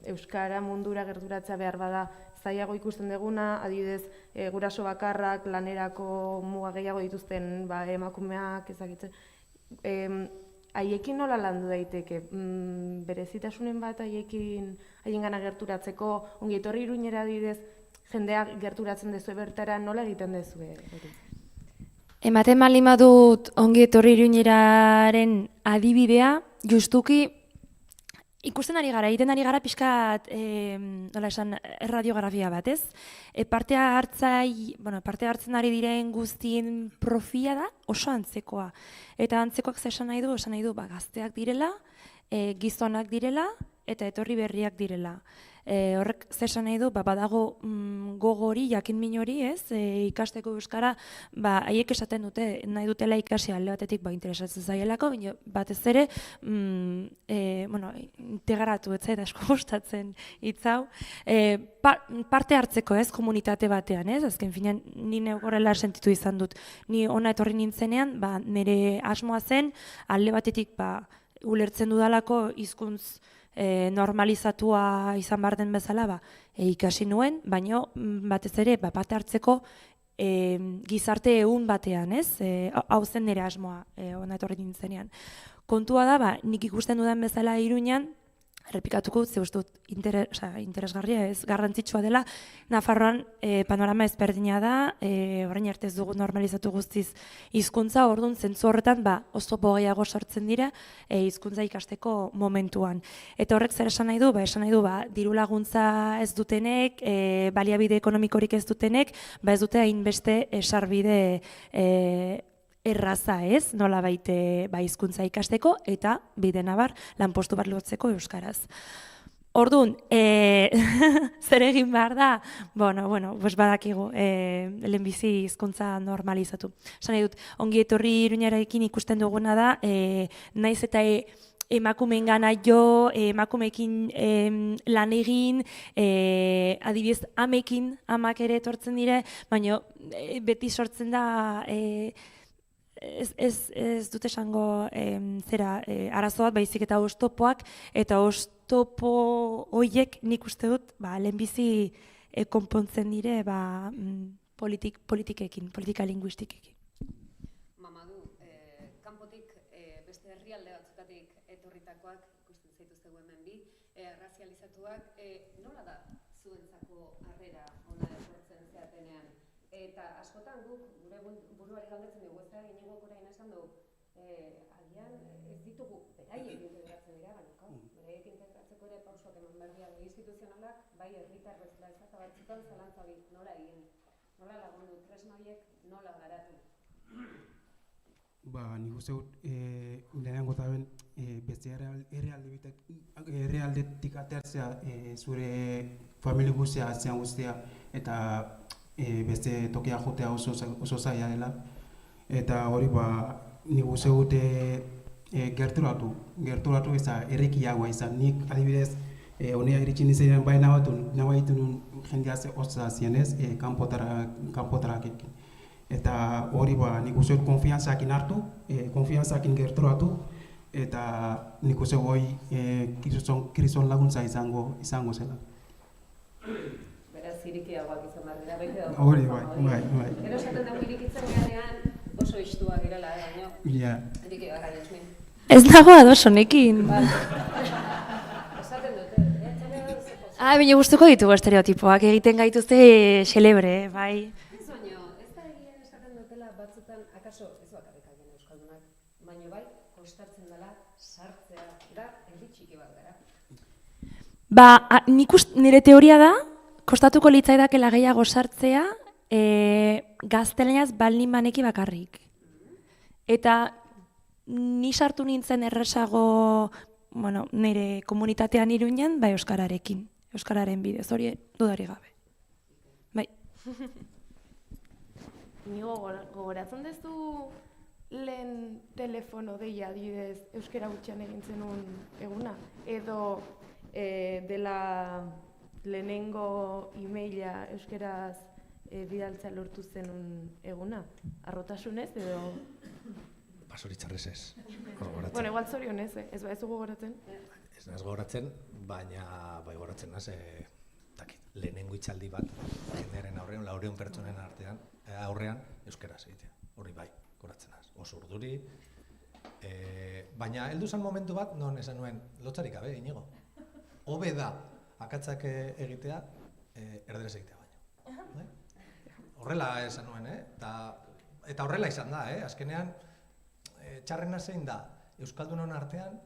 euskara mundura gerturatzea behar bada zailago ikusten deguna, adibidez guraso bakarrak, lanerako muga gehiago dituzten emakumeak ezagitzen. Haiekin nola landu daiteke? Berezitasunen bat haiengana gerturatzeko, ongi etorri Iruñera adibidez, jendea gerturatzen dezue bertara, nola egiten dezue? Ematen baldin badut ongi etorri Iruñeraren adibidea, justuki ikusten ari gara, egiten ari gara pixkat, nola esan, radiografia bat, ez? Parte hartzen ari diren guztien profila da oso antzekoa. Eta antzekoak esan nahi du, gazteak direla, gizonak direla, eta etorri berriak direla. Horrek zesan nahi du, badago gogo hori, jakin min hori, ez? Ikasteko euskara, haiek esaten dute, nahi dutela ikasi alde batetik interesatzen zaielako, batez ere, integratu, eta asko gustatzen hitz hau, parte hartzeko, ez, komunitate batean, ez? Azken finean, ni horrela sentitu izan dut. Ni ona etorri nintzenean, nire asmoa zen, alde batetik, ulertzen dudalako hizkuntz normalizatua izan behar den bezala ikasi nuen, baina batez ere parte hartzeko gizarte egun batean, ez? Hau zen nire asmoa, hona etorri nintzenean. Kontua da, nik ikusten dudan bezala Iruñan, errepikatuko ze uste dut interesgarria, ez garrantzitsua dela, Nafarroan panorama ezberdina da, orain arte ez dugu normalizatu guztiz hizkuntza, orduan zentzu horretan oztopo gehiago sortzen dira hizkuntza ikasteko momentuan. Eta horrek zer esan nahi du? Esan nahi du, diru laguntza ez dutenek, baliabide ekonomikorik ez dutenek, ez dute hainbeste sarbide erraza ez, nola baite hizkuntza ikasteko eta bide nabar lanpostu bat lotzeko euskaraz. Orduan, zer egin behar da? Badakigu, lehenbizi hizkuntza normalizatu. Esan nahi dut, ongi etorri Iruñarekin ikusten duguna da, naiz eta emakumeengana jo, emakumeekin lan egin, adibidez amak ere etortzen dire, baina beti sortzen da ez dut esango arazo bat, baizik eta oztopoak, eta oztopo horiek nik uste dut lehenbizi konpontzen dire politikekin, politika linguistikekin. Mamadu, kanpotik beste herrialde batzutatik etorritakoak, ikusten zaituztegu hemen bi, razializatuak, nola da zuentzako harrera ona etortzen zeatenean? Eta askotan guk gure buruari galdetzen dugu, ez da Iñigok orain esan du, agian ez ditugu beraiek integratzen dira, baina beraiek integratzeko ere pausoak eman behar dira instituzionalak, bai herritar bezala ez eta batzutan zalantzabi nola egin, nola lagundu, tresna horiek nola garatu? Nik uste dut, lehenengo eta ben, beste herrialdetik atertzea zure familia guztia, atzean guztia, eta beste tokia jotea oso zaila dela. Eta hori nik uste dut gerturatu eza errekiagoa izan. Nik adibidez, honea iritsi nintzen bai nabaitu nun jendea oza zienez, kanpotarakekin. Eta hori nik uste dut konfiantzakin hartu, konfiantzakin gerturatu, eta nik uste goi krizon laguntza izango zela. Irikiagoak izan behar dira, baita dago. Hori, bai. Gero esaten dugu irikitzen gehanean oso istua girela, baina irikia gara, Jasmin. Ez dago ados honekin. Esaten dute, Baina gustuko ditugu estereotipoak, egiten gaituzte xelebre, bai. ez baino, ez da egien esaten dutela batzutan, akaso ez bakarrik agien euskaldunak, baina bai, kostartzen dela sartzea, da, herri txiki bat gara. Nire teoria da, kostatuko litzaidakela gehiago sartzea gaztelaniaz baldin baneki bakarrik. Eta ni sartu nintzen errazago nire komunitatean Iruñan, euskararekin, euskararen bidez, hori dudari gabe. Bai. Nigo gogoratzen duzu lehen telefono deia adibidez euskara gutxian egin zenun eguna, edo dela lehenengo emaila euskaraz bidaltzea lortu zenun eguna? Arrotasunez edo? Zoritxarrez ez. Bueno, igual zorionez, ez du gogoratzen? Ez naz gogoratzen, baina bai gogoratzen naz, lehenengo itxaldi bat, jendearen aurrean, 400 pertsonen aurrean, euskaraz egitea. Hori bai, gogoratzen naz. Oso urduri, baina heldu zen momentu bat, non esan nuen, lotzarik gabe, Iñigo. Hobe da, akatzak egitea, erderaz egitea baino. Horrela esan nuen, eta horrela izan da, azkenean, txarrena zein da, Euskaldunon artean,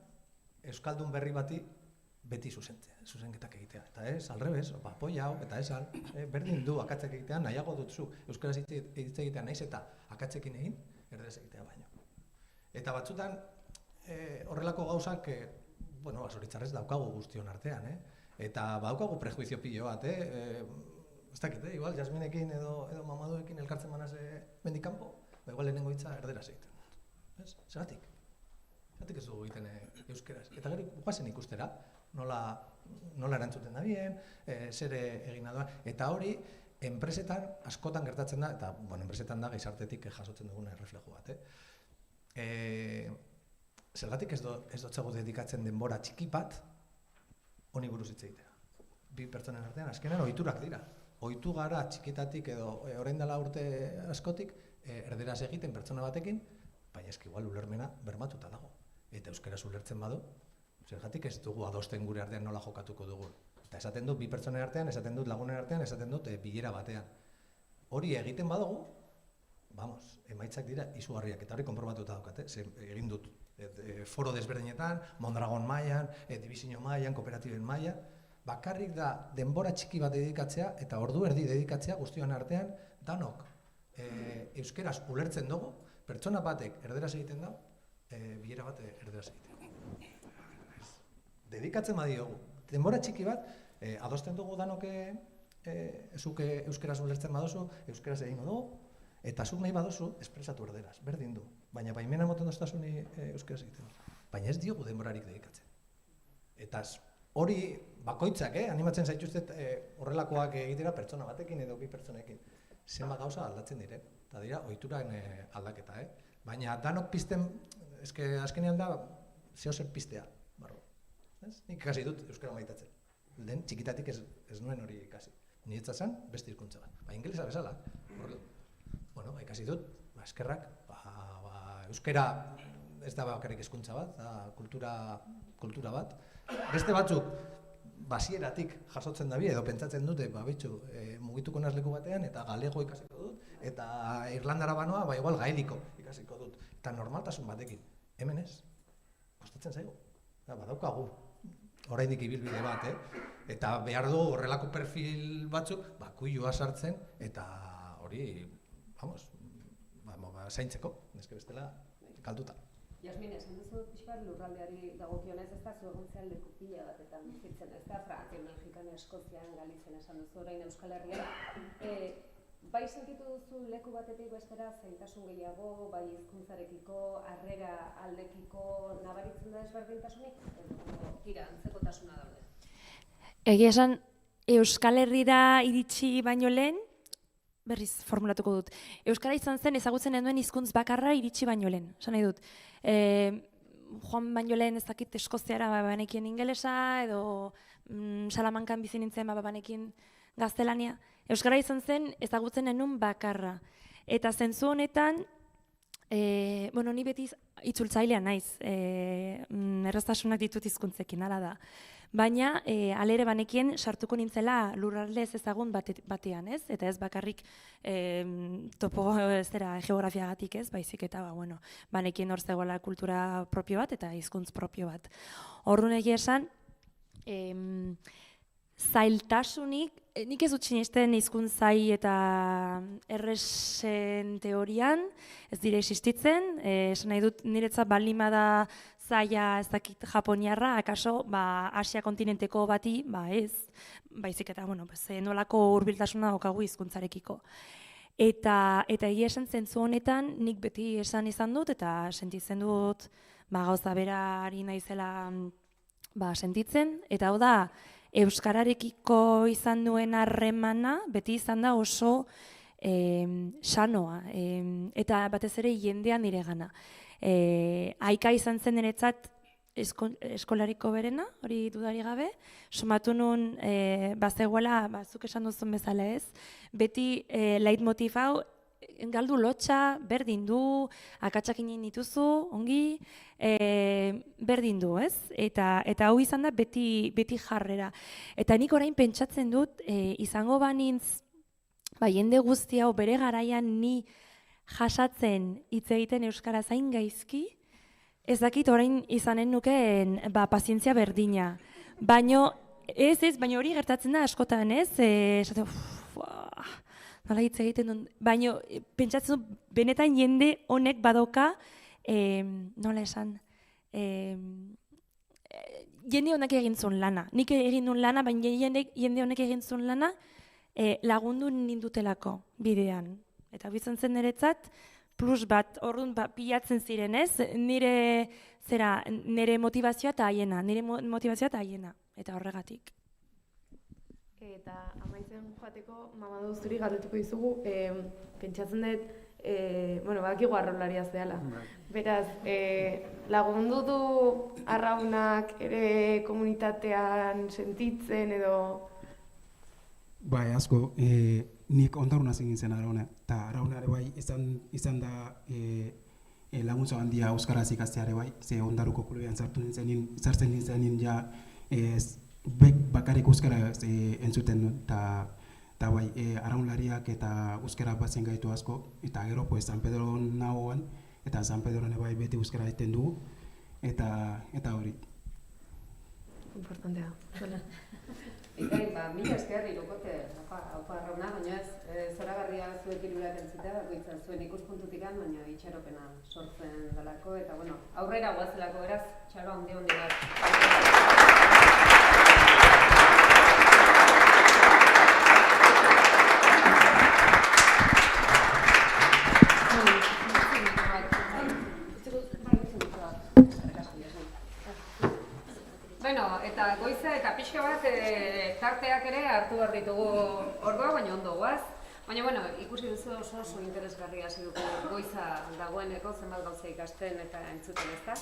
Euskaldun berri bati beti zuzenketak egitea. Eta ez, alrebez, poia hau, eta ez, berdin du akatzak egitea, nahiago dutzu, Euskaraz egitea naiz eta akatzekin egin, erderaz egitea baino. Eta batzutan, horrelako gauzak, zoritxarrez daukagu guztion artean, eta daukagu prejuizio pilo bat, ez dakit, igual, Jasminekin edo Mamaduekin elkartzen manaz mendikampo, igual lehenengo hitza erderaz egiten. Zeratik? Zeratik ez dugu egiten euskeraz. Eta gero guazen ikustera, nola erantzuten da bien, zer egin da. Eta hori, enpresetan askotan gertatzen da, eta enpresetan da gizartetik jasotzen dugun erreflejo bat. Zergatik ez dutzago dedikatzen denbora txiki bat honi buruz hitz egitea. Bi pertsonen artean, azkenean ohiturak dira. ohitu gara txikitatik edo orain dela urte askotik erderaz egiten pertsona batekin, baina eski igual ulermena bermatuta dago. Eta euskaraz ulertzen badu, zergatik ez dugu adosten gure artean nola jokatuko dugun. Eta esaten dut bi pertsonen artean, esaten dut lagunen artean, esaten dut bilera batean. Hori egiten badugu, vamos, emaitzak dira izugarriak, eta hori konprobatuta daukate, egin dut foro desberdinetan, Mondragon mailan, Dibizio mailan, kooperatiben mailan, bakarrik da denbora txiki bat dedikatzea eta ordu erdi dedikatzea guztion artean danok euskeraz ulertzen dugu, pertsona batek erderaz egiten da, bilera bat erderaz egiten. Dedikatzen badiogu. Denbora txiki bat, adosten dugu danok zuk euskeraz ulertzen baduzu, euskeraz egingo dugu, eta zuk nahi baduzu, espresatu erderaz, berdin du. Baina baimena moten doztasuni euskeraz egiten du. Baina ez diogu denborarik dedikatzen. Eta hori bakoitzak, animatzen zaituztet horrelakoak egitera pertsona batekin edo bi pertsonekin. Zenbat gauza aldatzen dire, eta dira ohituran aldaketa. Baina danok pizten, azkenean da, zeo zer piztea. Nik ikasi dut euskara maitatzen. Lehen txikitatik ez nuen hori ikasi. Niretza zen, beste hizkuntza bat. Ingelesa bezala. Bueno, ikasi dut, eskerrak, euskara ez da bakarrik hizkuntza bat, da kultura bat. Beste batzuk, basieratik jasotzen dabi, edo pentsatzen dute, mugituko naz leku batean, eta galego ikasiko dut, eta irlandara banoa, igual gaeliko ikasiko dut. Eta normaltasun batekin. Hemen ez, kostatzen zaigu. Badaukagu, oraindik ibilbide bat, eta behar du horrelako perfil batzuk, kuilua sartzen, eta hori, vamos, zaintzeko, neske bestela, kalduta. Jasmin, esan duzu pixkat lurraldeari dagokionez, ez da zuegontzean leku pila batetan bizitzen, ez da Frantzia, Mexikan, Eskozian, Galizian esan duzu orain Euskal Herrian. Bai sentitu duzu leku batetik bestera zailtasun gehiago, bai hizkuntzarekiko, harrera aldekiko nabaritzen da desberdintasunik? Tira, antzekotasuna daude. Egia esan, Euskal Herrira iritsi baino lehen, berriz formulatuko dut. Euskara izan zen ezagutzen duen hizkuntz bakarra iritsi baino lehen. Esan nahi dut, joan baino lehen ez dakit Eskoziara banekien ingelesa, edo Salamankan bizi nintzen banekin gaztelania. Euskara izan zen ezagutzen denun bakarra. Eta zentzu honetan, ni beti itzultzailea naiz, erraztasunak ditut hizkuntzekin, hala da. Baina, alere banekien sartuko nintzela lurralde ez ezagun batean, ez? Eta ez bakarrik geografiagatik, ez? Baizik eta, banekien hor zegoela kultura propio bat eta hizkuntz propio bat. Orduan egia esan, zailtasunik, nik ez dut sinesten hizkuntzai eta erresen teorian, ez dire existitzen, esan nahi dut niretzat balima da zaila ez dakit japoniarra, akaso Asia kontinenteko bati, ez, baizik eta, nolako hurbiltasuna daukagu hizkuntzarekiko. Eta egia esan zentzu honetan nik beti esan izan dut eta sentitzen dut gauza bera ari naizela sentitzen, eta hau da, euskararekiko izan duen harremana beti izan da oso sanoa, eta batez ere jendean niregana. Aika izan zen niretzat eskolariko berena, hori dudari gabe, somatu nun bazegoela, zuk esan duzun bezala ez, beti leitmotiv hau, galdu lotxa, berdin du, akatsak inen dituzu, ongi, berdin du, ez? Eta hau izan da beti jarrera. Eta nik orain pentsatzen dut, izango banintz, jende guzti hau bere garaian ni jasatzen hitz egiten euskara zain gaizki, ez dakit orain izanen nukeen pazientzia berdina. Baina hori gertatzen da askotan, ez? Esaten, nola hitz egiten dut, baina pentsatzen dut, benetan jende honek badoka, nola esan, jende honek egin zuen lana. Nik egin duen lana, baina jende honek egin zuen lana, lagundu nindutelako bidean. Eta bizan zen niretzat, plus bat, orduan pilatzen ziren, ez? Nire motivazioa eta haiena, eta horregatik. Eta amaitzen joateko, Mamadu zuri galdetuko dizugu, pentsatzen dut, badakigu arraularia zehala. Beraz, lagundu du arraunak ere komunitatean sentitzen edo... Bai, asko, nik ondaruna egin zen Arauna, eta Arauna ere bai izan da laguntza handia euskaraz ikasteare bai, ze ondaruko klubean sartzen nintzen ja bakarrik euskara entzuten dut, eta bai, araunlariak eta euskara batzen gaitu asko, eta gero pues San Pedro nagoan, eta San Pedro ere bai beti euskara egiten dugu, eta hori. Importantea. Ikain, mila esker irukote, haupa arrauna, baina ez zoragarria zuek hirurak entzutea, bakoitza zuen ikuspuntutik baina itxaropena sortzen dalako, eta bueno, aurrera guazelako beraz, txalo handi bat. Bueno, eta goiza eta pixka bat tarteak ere hartu behar ditugu ordua, baina ondo guaz. Baina, bueno, ikusi duzu oso interesgarria hasi dugu goiza dagoeneko zenbat gauza ikasten eta entzuten ezta.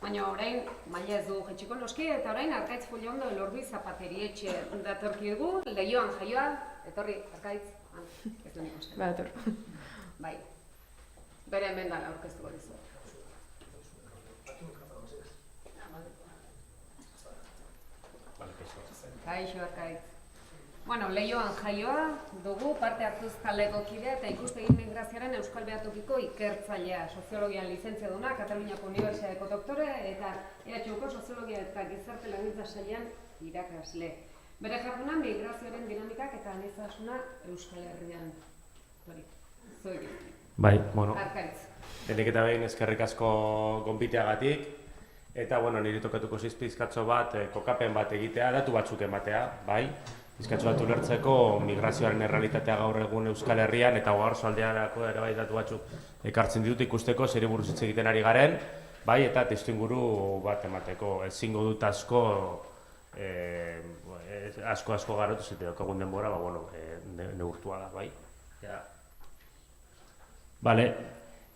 Baina orain, maila ez dugu jetxiko noski, eta orain Arkaitz Fullondo Elordi Zapaterietxe datorki dugu, Leioan jaioa, etorri, Arkaitz, ez du nik uste. Bator. Bai, bere hemen dala aurkeztuko dizu. Kaixo, Arkaitz. Bueno, Leioan jaioa dugu, parte hartuz taldeko kidea eta ikuspegi migrazioaren Euskal Behatokiko ikertzailea, soziologian lizenziaduna, Kataluniako Unibertsitateko doktore eta EHUko soziologia eta gizarte langintza sailean irakasle. Bere jarduna migrazioaren dinamikak eta aniztasuna Euskal Herrian. Hori, zoik. Bai, bueno. Arkaitz. Lehenik eta behin eskerrik asko gonbiteagatik. Eta, bueno, niri tokatuko pizkatxo bat, kokapen bat egitea, datu batzuk ematea, bai? Pizkatxo bat ulertzeko migrazioaren errealitatea gaur egun Euskal Herrian eta Oarso aldearako ere bai datu batzuk ekartzen ditut ikusteko zeri buruz hitz egiten ari garen, bai, eta testuinguru bat emateko. Ezingo dut asko garotu zite daukagun denbora, bueno, neurtua da, bai? Bale.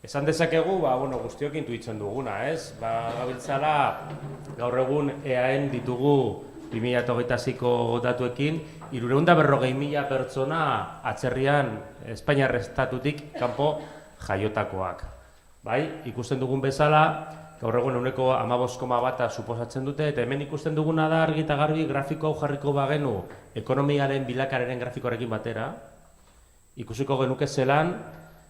Esan dezakegu, bueno, guztiok intuitzen duguna, ez? Gabiltzala, gaur egun EAN ditugu 2026ko datuekin, 340.000 pertsona atzerrian Espainiar estatutik kanpo jaiotakoak. Bai, ikusten dugun bezala, gaur egun 15,1 suposatzen dute, eta hemen ikusten duguna da argi eta garbi grafiko hau jarriko bagenu ekonomiaren bilakaeren grafikoarekin batera, ikusiko genuke zelan,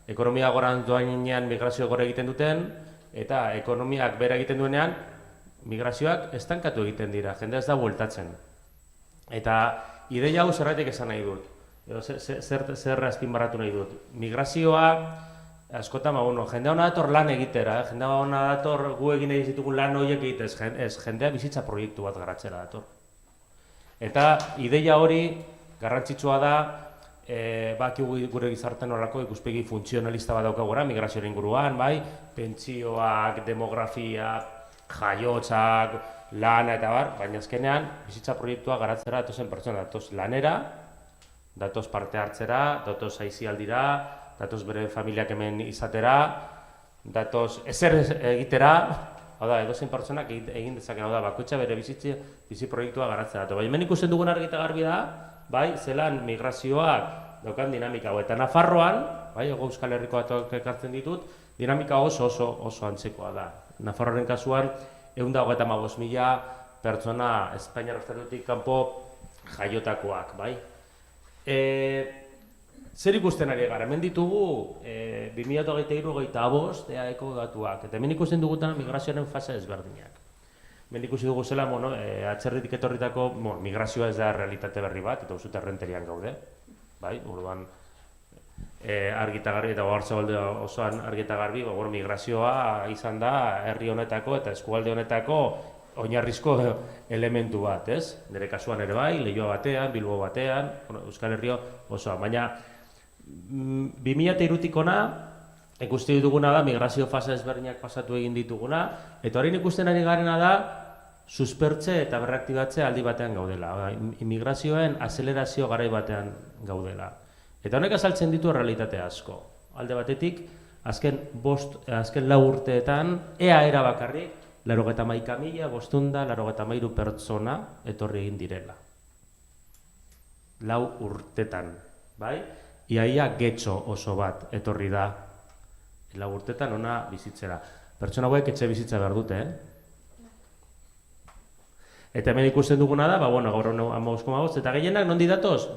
ekonomia goran doainean migrazio gore egiten duten, eta ekonomiak bera egiten duenean, migrazioak estankatu egiten dira, jendea ez da bueltatzen. Eta ideia hau zerratik esan nahi dut, zer azpimarratu nahi dut. Migrazioak, askotan, jendea hona dator lan egitera, jendea hona dator gu egin egin ditugun lan horiek egitez, jendea bizitza proiektu bat garatzera dator. Eta ideia hori garrantzitsua da, gure gizartean horrako ikuspegi funtzionalista bat daukagora, migrazioaren inguruan, bai, pentsioak, demografia, jaiotzak, lana eta bar, baina azkenean bizitza proiektua garatzera datozen pertsona, datoz lanera, datoz parte hartzera, datoz aisialdira, datoz bere familiak hemen izatera, datoz ezer egitera, hau da, edozein pertsonak egin dezaken, hau da, bakoitza bere bizi proiektua garatzera. Baina hemen ikusten dugun argi eta garbi da, bai, zelan migrazioak daukan dinamika hau. Eta Nafarroan, bai, Euskal Herriko batok ekartzen ditut, dinamika oso antzekoa da. Nafarroaren kasuan, 125.000 pertsona Espainiar estatutik kanpo jaiotakoak, bai. Zer ikusten ari gara? Hemen ditugu 2023-2025 EAeko datuak. Eta hemen ikusten dugutan migrazioaren fase ezberdinak. Hemen ikusi dugu zela, atzerritik etorritako migrazioa ez da realitate berri bat, eta uzut errenterian gaude. Bai, orduan argi eta garbi eta Oarsoalde osoan argi eta garbi, migrazioa izan da herri honetako eta eskualde honetako oinarrizko elementu bat, ez? Nire kasuan ere bai, Leioa batean, Bilbo batean, Euskal Herria osoan. Baina 2003-tik hona, ikusten duguna da, migrazio fase ezberdinak pasatu egin dituguna, eta horrein ikusten ari garena da, suspertze eta berraktibatze aldi batean gaudela. Immigrazioen azelerazio garai batean gaudela. Eta honek azaltzen ditu errealitate asko. Alde batetik, azken 4 urteetan, EA bakarrik, 81.583 pertsona etorri egin direla. 4 urtetan, bai? Iaia getxo oso bat etorri da 4 urtetan ona bizitzera. Pertsona hauek etxe bizitza behar dute, Eta hemen ikusten duguna da, bueno, gaur 15,5, eta gehienak nondi datoz?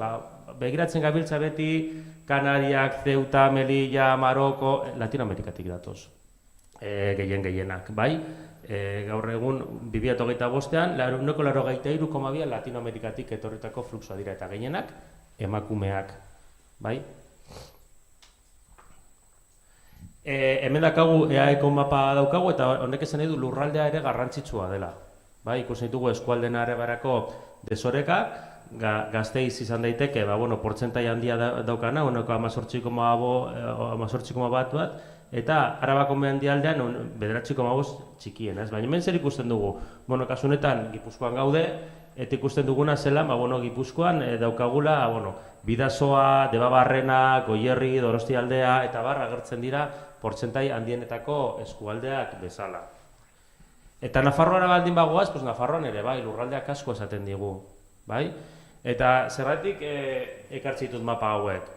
Begiratzen gabiltza beti Kanariak, Ceuta, Melilla, Maroko, Latinoamerikatik datoz. Gehienak, bai? Gaur egun 2025an 93,2 Latinoamerikatik etorritako fluxua dira eta gehienak emakumeak, bai? Hemen daukagu EAEko mapa daukagu eta honek esan nahi du lurraldea ere garrantzitsua dela. Bai, ikusten ditugu eskualden araberako desorekak, Gasteiz izan daiteke, portzentai handia daukana, 18,1 bat, eta Arabako mendialdean 9,5 txikien, ez? Baina hemen zer ikusten dugu? Kasu honetan Gipuzkoan gaude, eta ikusten duguna zela, Gipuzkoan daukagula, Bidasoa, Debabarrena, Goierri, Donostialdea, eta agertzen dira portzentai handienetako eskualdeak bezala. Eta Nafarroara baldin bagoaz, Nafarroan ere, bai, lurraldeak asko esaten digu, bai? Eta zergatik ekartzitut mapa hauek?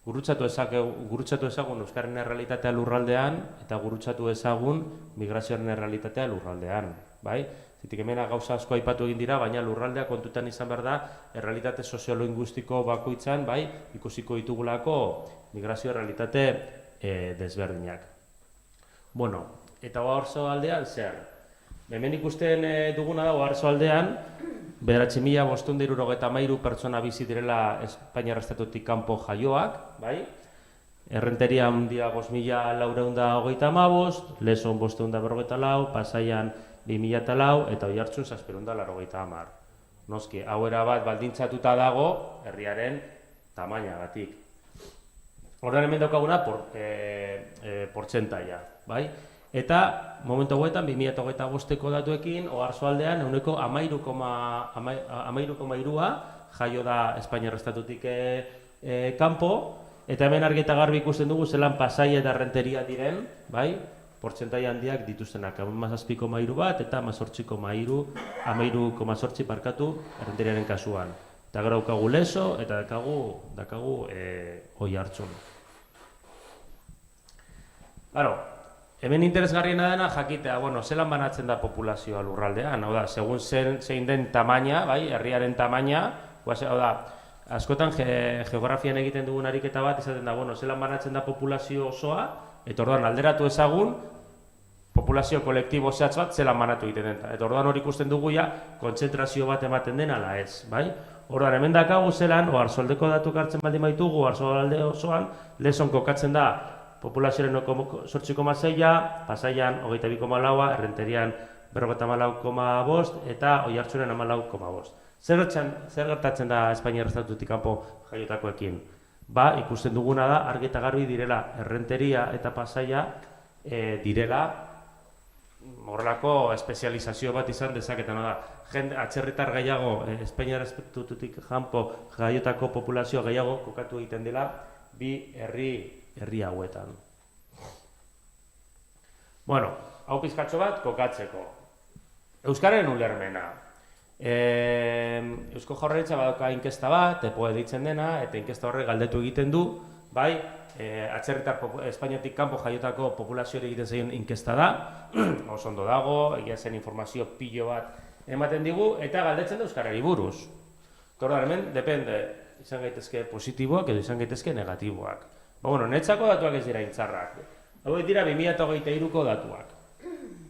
Gurutzatu ezagun euskararen errealitatea lurraldean, eta gurutzatu ezagun migrazioaren errealitatea lurraldean, bai? Zitik hemen gauza asko aipatu egin dira, baina lurraldea kontutan izan behar da, errealitate soziolinguistiko bakoitzan, bai, ikusiko ditugulako migrazio errealitate desberdinak. Bueno, eta oarsoaldean zer? Hemen ikusten duguna da oarsoaldean, 9.573 pertsona bizi direla Espainiar Estatutik kanpo jaioak, bai? Errenteria handia 5.435, Leson 554, Pasaian 2004 eta Oiartzun 780. Noski, hau erabat baldintzatuta dago herriaren tamainagatik. Horren hemen daukaguna portzentaia, bai? Eta momentu hauetan 2025ko datuekin oarsoaldean 13,3 jaio da Espainiar Estatutik kanpo, eta hemen argi eta garbi ikusten dugu zelan Pasaia eta Errenteria diren, bai? Portzentai handiak dituztenak, 17,3 bat eta 18,8 barkatu Errenteriaren kasuan. Eta gero daukagu Leso eta daukagu Oiartzun. Hemen interesgarriena dena jakitea, zelan banatzen da populazioa lurraldean, hau da, segun zein den tamaina, bai, herriaren tamaina, hau da, askotan geografian egiten dugun ariketa bat izaten da, zelan banatzen da populazio osoa, eta orduan alderatu ezagun, populazio kolektibo zehatz bat zelan banatu egiten den, eta orduan hori ikusten dugu ja, kontzentrazio bat ematen den ala ez, bai? Orduan, hemen dakagu zelan, oarsoaldeko datuk hartzen baldin baitugu, oarsoalde osoan, Leson kokatzen da, populazioaren 8,6, Pasaian 22,4, Errenterian 44,5 eta Oiartzunen 14,5. Zer gertatzen da Espainiar Estatutik kanpo jaiotakoekin? Ikusten duguna da, argi eta garbi direla Errenteria eta Pasaia direla horrelako espezializazio bat izan dezaketan da. Atzerritar gehiago, Espainiar Estatutik kanpo jaiotako populazio gehiago kokatu egiten dela bi herri hauetan. Hau pizkatxo bat kokatzeko. Euskararen ulermena. Eusko Jaurlaritza badauka inkesta bat, EPOE deitzen dena, eta inkesta horrek galdetu egiten du, bai, atzerritar Espainiatik kanpo jaiotako populazioari egiten zaien inkesta da, oso ondo dago, egia zen informazio pilo bat ematen digu, eta galdetzen da euskarari buruz. Orduan, hemen, depende, izan gaitezke positiboak edo izan gaitezke negatiboak. Netzako datuak ez dira intzarrak. Hau dira 2023ko datuak.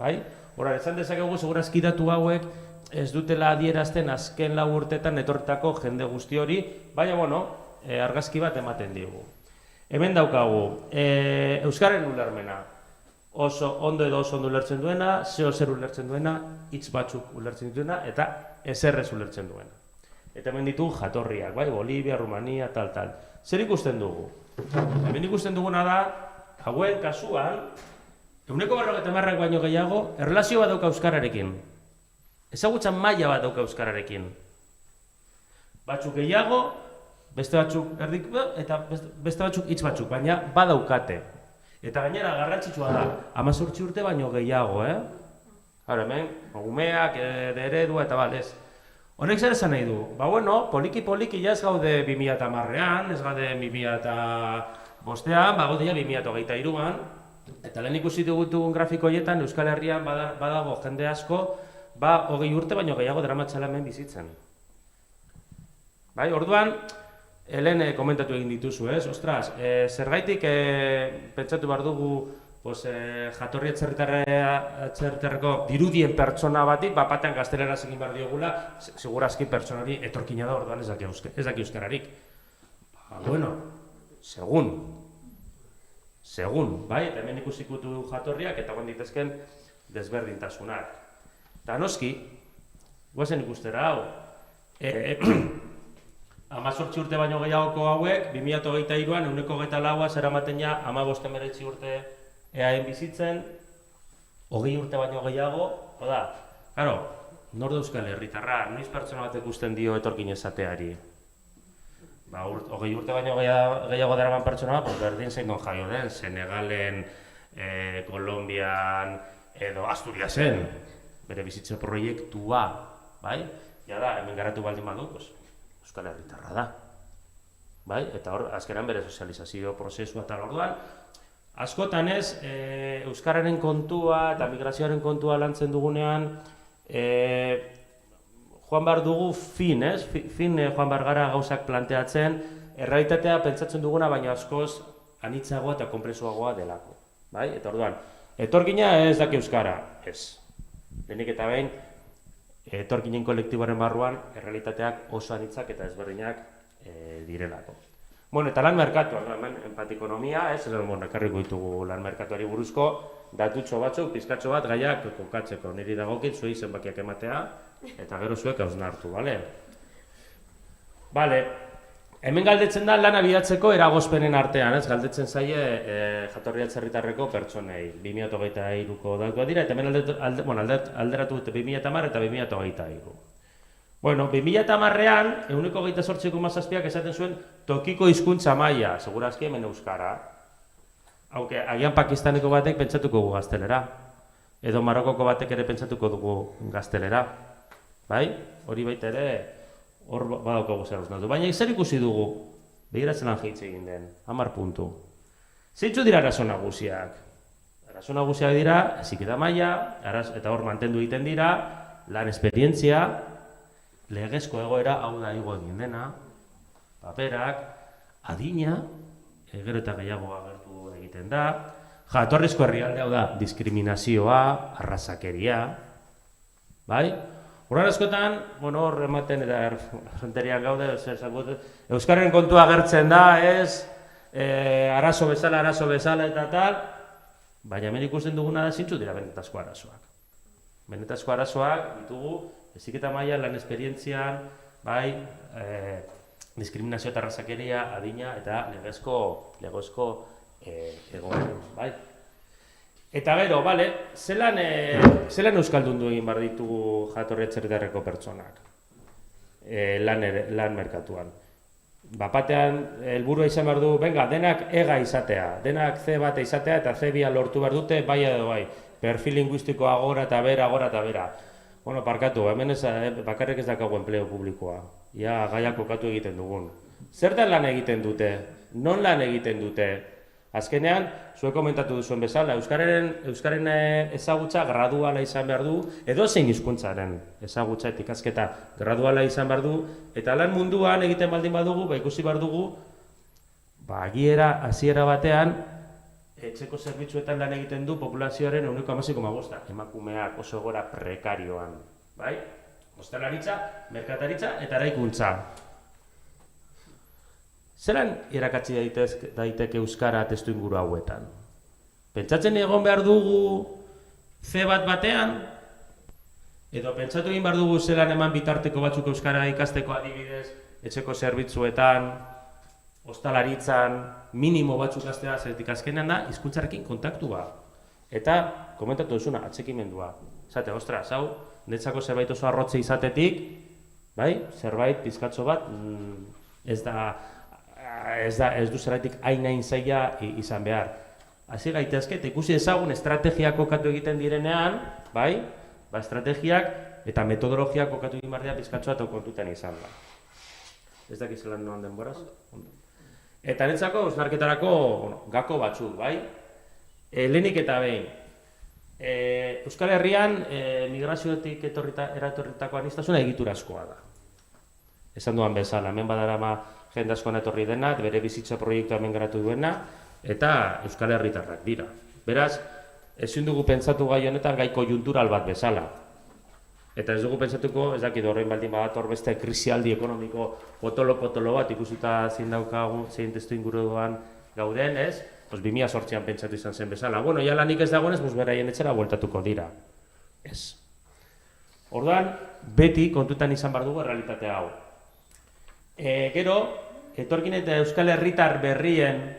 Horren, esan dezakegu segurazki datu hauek ez dutela adierazten azken 4 urtetan etortako jende guzti hori, baina, argazki bat ematen digu. Hemen daukagu, euskararen ulermena. Oso ondo edo oso ondo ulertzen duena, zeo zer ulertzen duena, hitz batzuk ulertzen duena, eta ezerrez ulertzen duena. Eta hemen ditugu jatorriak, Bolivia, Rumania, tal. Zer ikusten dugu? Hemen ikusten duguna da, hauen kasuan, 150 baino gehiago, erlazio bat dauka euskararekin. Ezagutzan maila bat dauka euskararekin. Batzuk gehiago, beste batzuk erdik, eta beste batzuk hitz batzuk, baina badaukate. Eta gainera garrantzitsua da, 18 urte baino gehiago, Hemen, umeak, eredua eta balez. Honek zer esan nahi du? Ba, bueno, poliki-poliki ja ez gaude 2010ean, ez gaude 2005ean, ba, gaude ja 2023an, eta lehen ikusi dugun grafiko horietan Euskal Herrian badago jende asko, ba, 20 urte baino gehiago daramatzala hemen bizitzen. Bai, orduan, lehen komentatu egin dituzu, ez? Ostras, zergaitik pentsatu behar dugu jatorri atzerritarreko dirudien pertsona batik, batean gazteleraz egin behar diogula, segurazki pertsonari etorkina da, orduan ez daki euskararik. Ba, bueno, segun, bai? Eta hemen ikusikutu jatorriak eta guen ditezken desberdintasunak. Eta noski, guazen ikustera hau, 18 urte baino gehiagoko hauek, 2023an 24 zeramaten ja 15-19 urte eaen bizitzen, 20 urte baino gehiago, oda, claro, nor da Euskal Herritarra, noiz pertsona bat ikusten dio etorkin esateari. Ba, 20 urte baino gehiago daraman pertsona bat, berdin zein don jaio den, Senegalen, Kolombian, edo Asturiasen, bere bizitze proiektua, bai? Ja da, hemen garatu baldin badu, Euskal Herritarra da. Bai? Eta hor, azkenan bere sozializazio prozesua eta orduan, askotan ez, Euskararen kontua eta migrazioaren kontua lantzen dugunean, joan behar dugu fin, ez? Fin joan behar gara gauzak planteatzen, errealitatea pentsatzen duguna, baina askoz anitzagoa eta konplexuagoa delako. Bai? Eta orduan, etorkina ez daki Euskara, ez. Lehenik eta behin, etorkinen kolektiboaren barruan, errealitateak oso anitzak eta ezberdinak direlako. Bueno, eta lan merkatuan, hemen empatikonomia, ez ekarriko ditugu lan merkatuari buruzko datutxo batzuk, pizkatxo bat gaiak kokatzeko. Niri dagokit zuei zenbakiak ematea, eta gero zuek hausnartu, bale? Bale, hemen galdetzen da lana bidatzeko eragozpenen artean, ez? Galdetzen zaie jatorri atzerritarreko pertsonei, 2023ko datuak dira, eta hemen alderatu dute 2010 eta 2023. Bueno, 2010ean, 28,7ak esaten zuen tokiko hizkuntza maila, segurazki hemen euskara. Aunque agian Pakistaneko batek pentsatuko dugu gaztelera. Edo Marokoko batek ere pentsatuko dugu gaztelera. Bai? Hori baita ere, hor badaukagu zer hausnatu. Baina zer ikusi dugu? Begiratzen lan jeitze egin den, 10 puntu. Zeintzu dira arazo nagusiak? Arazo nagusiak dira, heziketa maila, eta hor mantendu egiten dira, lan esperientzia, legezko egoera, hau da igo egin dena, paperak, adina, gero eta gehiago agertu egiten da, jatorrizko herrialde, hau da, diskriminazioa, arrazakeria, bai? Horren askotan, hor ematen eta fronterian gaude, Euskararen kontua agertzen da, ez, arazo bezala eta tal, baina hemen ikusten duguna da zintzu dira benetazko arazoak. Benetazko arazoak ditugu, heziketa maila, lan esperientzian, bai, diskriminazio eta arrazakeria, adina eta legezko egoera, bai. Eta gero, bale, zelan euskaldundu egin behar ditugu jatorri atzerritarreko pertsonak lan merkatuan. Bapatean, helburua izan behar du, venga, denak ega izatea, denak C bat izatea eta C bia lortu behar dute, bai edo bai, perfil linguistikoa gora eta bera. Bueno, parkatu, hemen bakarrik ez dakago enpleo publikoa. Ja, gaiak kokatu egiten dugun. Zertan lan egiten dute? Non lan egiten dute? Azkenean, zuek komentatu duzuen bezala, Euskararen ezagutza graduala izan behar du, edo zein hizkuntzaren ezagutza eta ikasketa graduala izan behar du, eta lan munduan egiten baldin badugu, ikusi behar dugu, hasiera batean, etxeko zerbitzuetan lan egiten du populazioaren 16,5, emakumeak oso gora prekarioan, bai? Ostalaritza, merkataritza eta eraikuntza. Zelan irakatsi daiteke euskara testu inguru hauetan? Pentsatzen egon behar dugu C bat batean? Edo pentsatu egin behar dugu zelan eman bitarteko batzuk euskara ikasteko adibidez, etxeko zerbitzuetan, ostalaritzan, minimo batzuk astea zertik azkenean da, hizkuntzarekin kontaktua. Eta, komentatu duzuna, atxekimendua. Zate, ostras, hau, netzako zerbait oso arrotze izatetik, bai, zerbait, pizkatxo bat, ez du zeraitik hain zaila izan behar. Hasi gaitezke, eta ikusi ezagun estrategiak kokatu egiten direnean, bai, estrategiak eta metodologia kokatu egin behar dira pizkatxoa eta kontutan izan da. Ez dakiz lan noan denboraz? Eta netzako, hausnarketarako gako batzuk, bai? Lehenik eta behin. Euskal Herrian migrazioetik eratorritako aniztasuna egiturazkoa da. Esan duan bezala, hemen badarama jende askoan etorri dena, bere bizitza proiektua hemen garatu duena, eta Euskal Herritarrak dira. Beraz, ezin dugu pentsatu gai honetan gai konjuntural bat bezala. Eta ez dugu pentsatuko, ez dakit horrein baldin badator beste krisialdi ekonomiko potolo bat ikusita zein daukagun, zein testu inguruan gauden, ez? 2008an pentsatu izan zen bezala. Bueno, ja lanik ez dagoenez, beraien etxera bueltatuko dira. Ez. Orduan, beti kontutan izan behar dugu errealitatea hau. Gero, etorkin eta Euskal Herritar berrien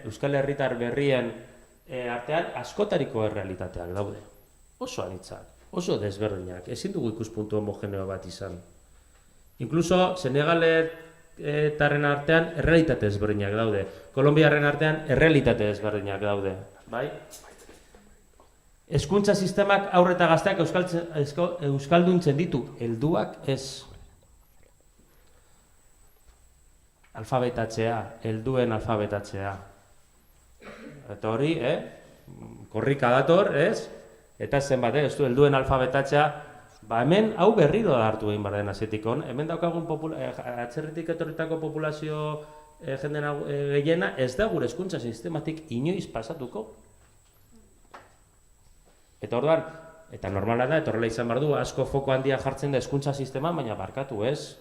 artean askotariko errealitateak daude. Oso anitzak, oso desberdinak, ezin dugu ikuspuntu homogeneo bat izan. Inkluso, Senegaletarren artean errealitate desberdinak daude. Kolonbiarren artean errealitate desberdinak daude. Bai? Hezkuntza sistemak aurre eta gazteak euskalduntzen ditu, helduak ez. Alfabetatzea, helduen alfabetatzea. Eta hori, korrika dator, ez? Eta zenbat, ez du, helduen alfabetatzea, hemen hau berriro da hartu egin behar den azetikon. Hemen daukagun atzerritik etorritako populazio jendena gehiena, ez da gure hezkuntza sistematik inoiz pasatuko. Eta orduan, eta normala da, eta horrela izan behar du, asko foko handia jartzen da hezkuntza sistema, baina barkatu ez.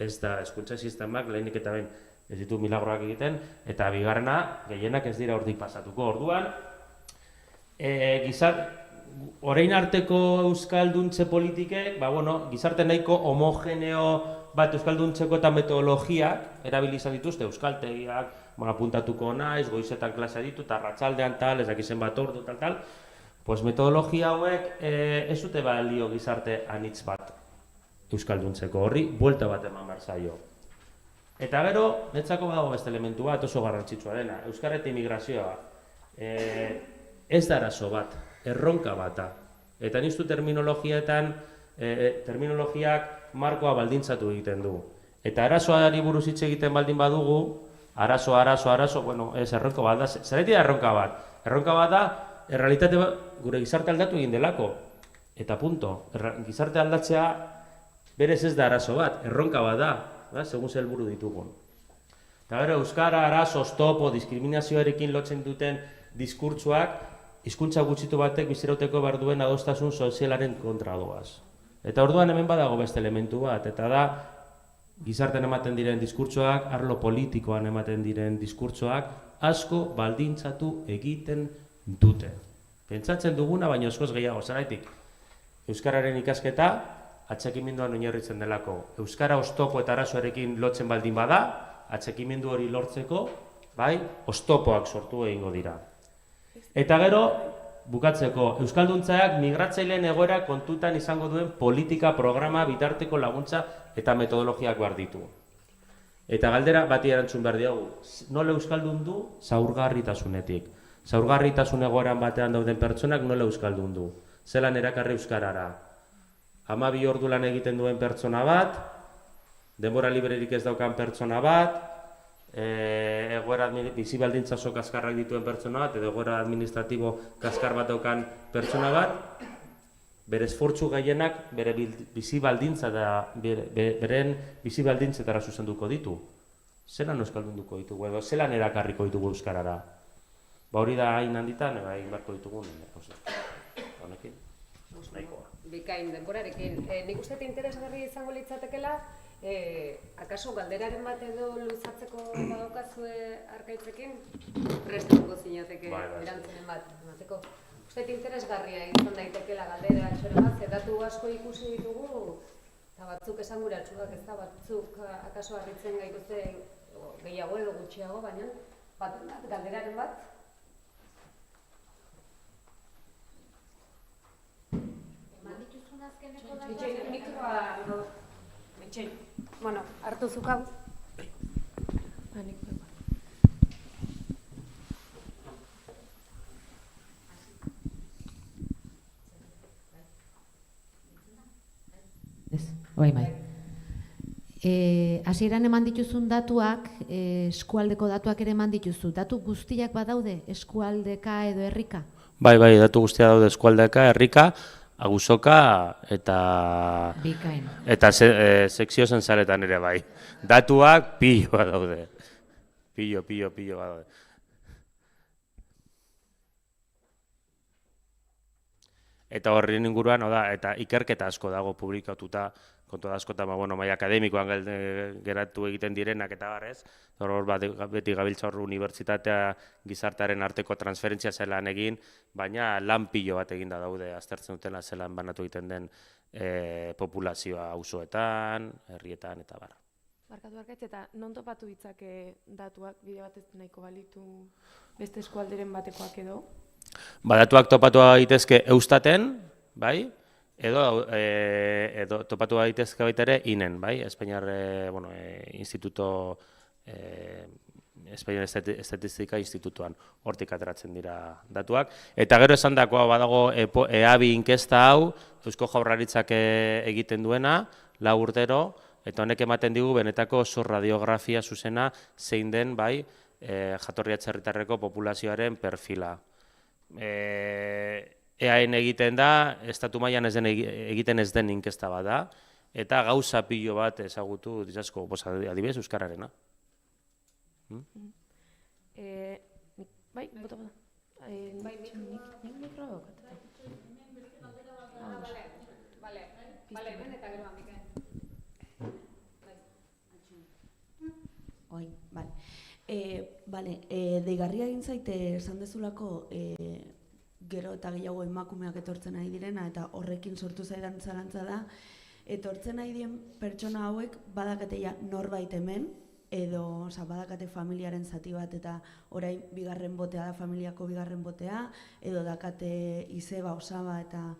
Ez da, hezkuntza sistemak lehenik eta behin ez ditu milagroak egiten, eta bigarrena, gehienak ez dira hortik pasatuko. Orduan, orain arteko euskalduntze politikek, gizarte nahiko homogeneo bat euskalduntzeko eta metodologiak erabili izan dituzte, euskaltegiak, apuntatuko naiz, goizetan klasea ditu, eta arratsaldean tal, ez dakizen bat ordu, tal, pues metodologia hauek ez dute balio gizarte anitz bat euskalduntzeko, horri buelta bat eman behar zaio. Eta gero, netzako badago beste elementu bat oso garrantzitsua dena, euskara eta immigrazioa. Ez da arazo bat, erronka bata. Eta niztu terminologiak markoa baldintzatu egiten du. Eta arazoari buruz hitz egiten baldin badugu, arazo, ez erronka bat da, zerretik da erronka bat? Erronka bat da, errealitate gure gizarte aldatu egin delako. Eta punto, gizarte aldatzea berez ez da arazo bat, erronka bat da, segun ze helburu ditugun. Eta gero, euskara, arazo, oztopo, diskriminazioarekin lotzen duten diskurtsoak, hizkuntza gutxitu batek bizirauteko behar duen adostasun sozialaren kontra doaz. Eta orduan hemen badago beste elementu bat, eta da, gizartean ematen diren diskurtsoak, arlo politikoan ematen diren diskurtsoak, asko baldintzatu egiten dute. Pentsatzen duguna, baina askoz gehiago, zergatik. Euskararen ikasketa, atxekimenduan oinarritzen delako. Euskara oztopo eta arazoarekin lotzen baldin bada, atxekimendu hori lortzeko, oztopoak sortu egingo dira. Eta gero, bukatzeko, euskalduntzeak migratzaileen egoera kontutan izango duen politika, programa, bitarteko laguntza eta metodologiak behar ditu. Eta galdera bati erantzun behar diogu, nola euskaldun du zaurgarritasunetik. Zaurgarritasun egoeran batean dauden pertsonak nola euskaldun du. Zelan erakarri euskarara. 12 ordu lan egiten duen pertsona bat, denbora librerik ez daukan pertsona bat, egoera bizi-baldintza oso kaskarrak dituen pertsona bat, edo egoera administratibo kaskar bat daukan pertsona bat, bere esfortzu gehienak bere beren bizi-baldintzetara zuzenduko ditu. Zelan euskaldunduko ditugu, edo zelan erakarriko ditugu euskarara. Hori da hain handitan, egin beharko ditugun, honekin, nahikoa. Bikain denborarekin. Nik uste interesgarri izango litzatekela, akaso galderaren bat edo luzatzeko badaukazue arkaitzekin, prestatuko zinateke erantzunen bat emateko. Uste interesgarria izan daitekela galdera etxero bat, datu asko ikusi ditugu, eta batzuk esanguratsuak ez da, batzuk akaso harritzen gaituzte gehiago edo gutxiago, baina galderaren bat. Bueno, hartu zuk hau. Bai. Hasieran eman dituzun datuak, eskualdeko datuak ere eman dituzu. Datu guztiak badaude, eskualdeka edo herrika? Bai, datu guztia daude eskualdeka, herrika, agusoka eta Bikain. Eta sekzio zentzaletan ere bai. Datuak piloa daude. Pilo daude. Eta horren inguruan, eta ikerketa asko dago publikatuta, kontu da askotan, maila akademikoan geratu egiten direnak eta barrez, hor beti gabiltza hor unibertsitatea gizartearen arteko transferentzia zelan egin, baina lan pilo bat eginda daude, aztertzen dutela zelan banatu egiten den populazioa auzoetan, herrietan eta barra. Barkatu, eta non topatu ditzake datuak bide batez nahiko balitu beste eskualderen batekoak edo? Datuak topatu daitezke Eustaten, bai? Edo topatu daitezke baita ere INEN, bai? Espainiar Instituto Espainiar Estatistika Institutuan hortik ateratzen dira datuak. Eta gero esan dakoa badago EABI inkesta hau, Eusko Jaurlaritzak egiten duena, 4 urtero, eta honek ematen digu benetako oso radiografia zuzena zein den, bai, jatorri atzerritarreko populazioaren perfila. EAN egiten da, estatu mailan egiten ez den inkesta bat da, eta gauza pilo bat ezagutu ditzasko, adibidez, euskararena. Bai, bota. Nik mikroa daukateta. Bale, ben eta gero Mikel. Oi, bale. Deigarria egin zaite esan dezulako gero eta gehiago emakumeak etortzen ari direna eta horrekin sortu zaidan zalantza da, etortzen ari diren pertsona hauek badakateia norbait hemen, edo badakate familiaren zati bat eta orain bigarren botea da familiako bigarren botea, edo dakate izeba, osaba eta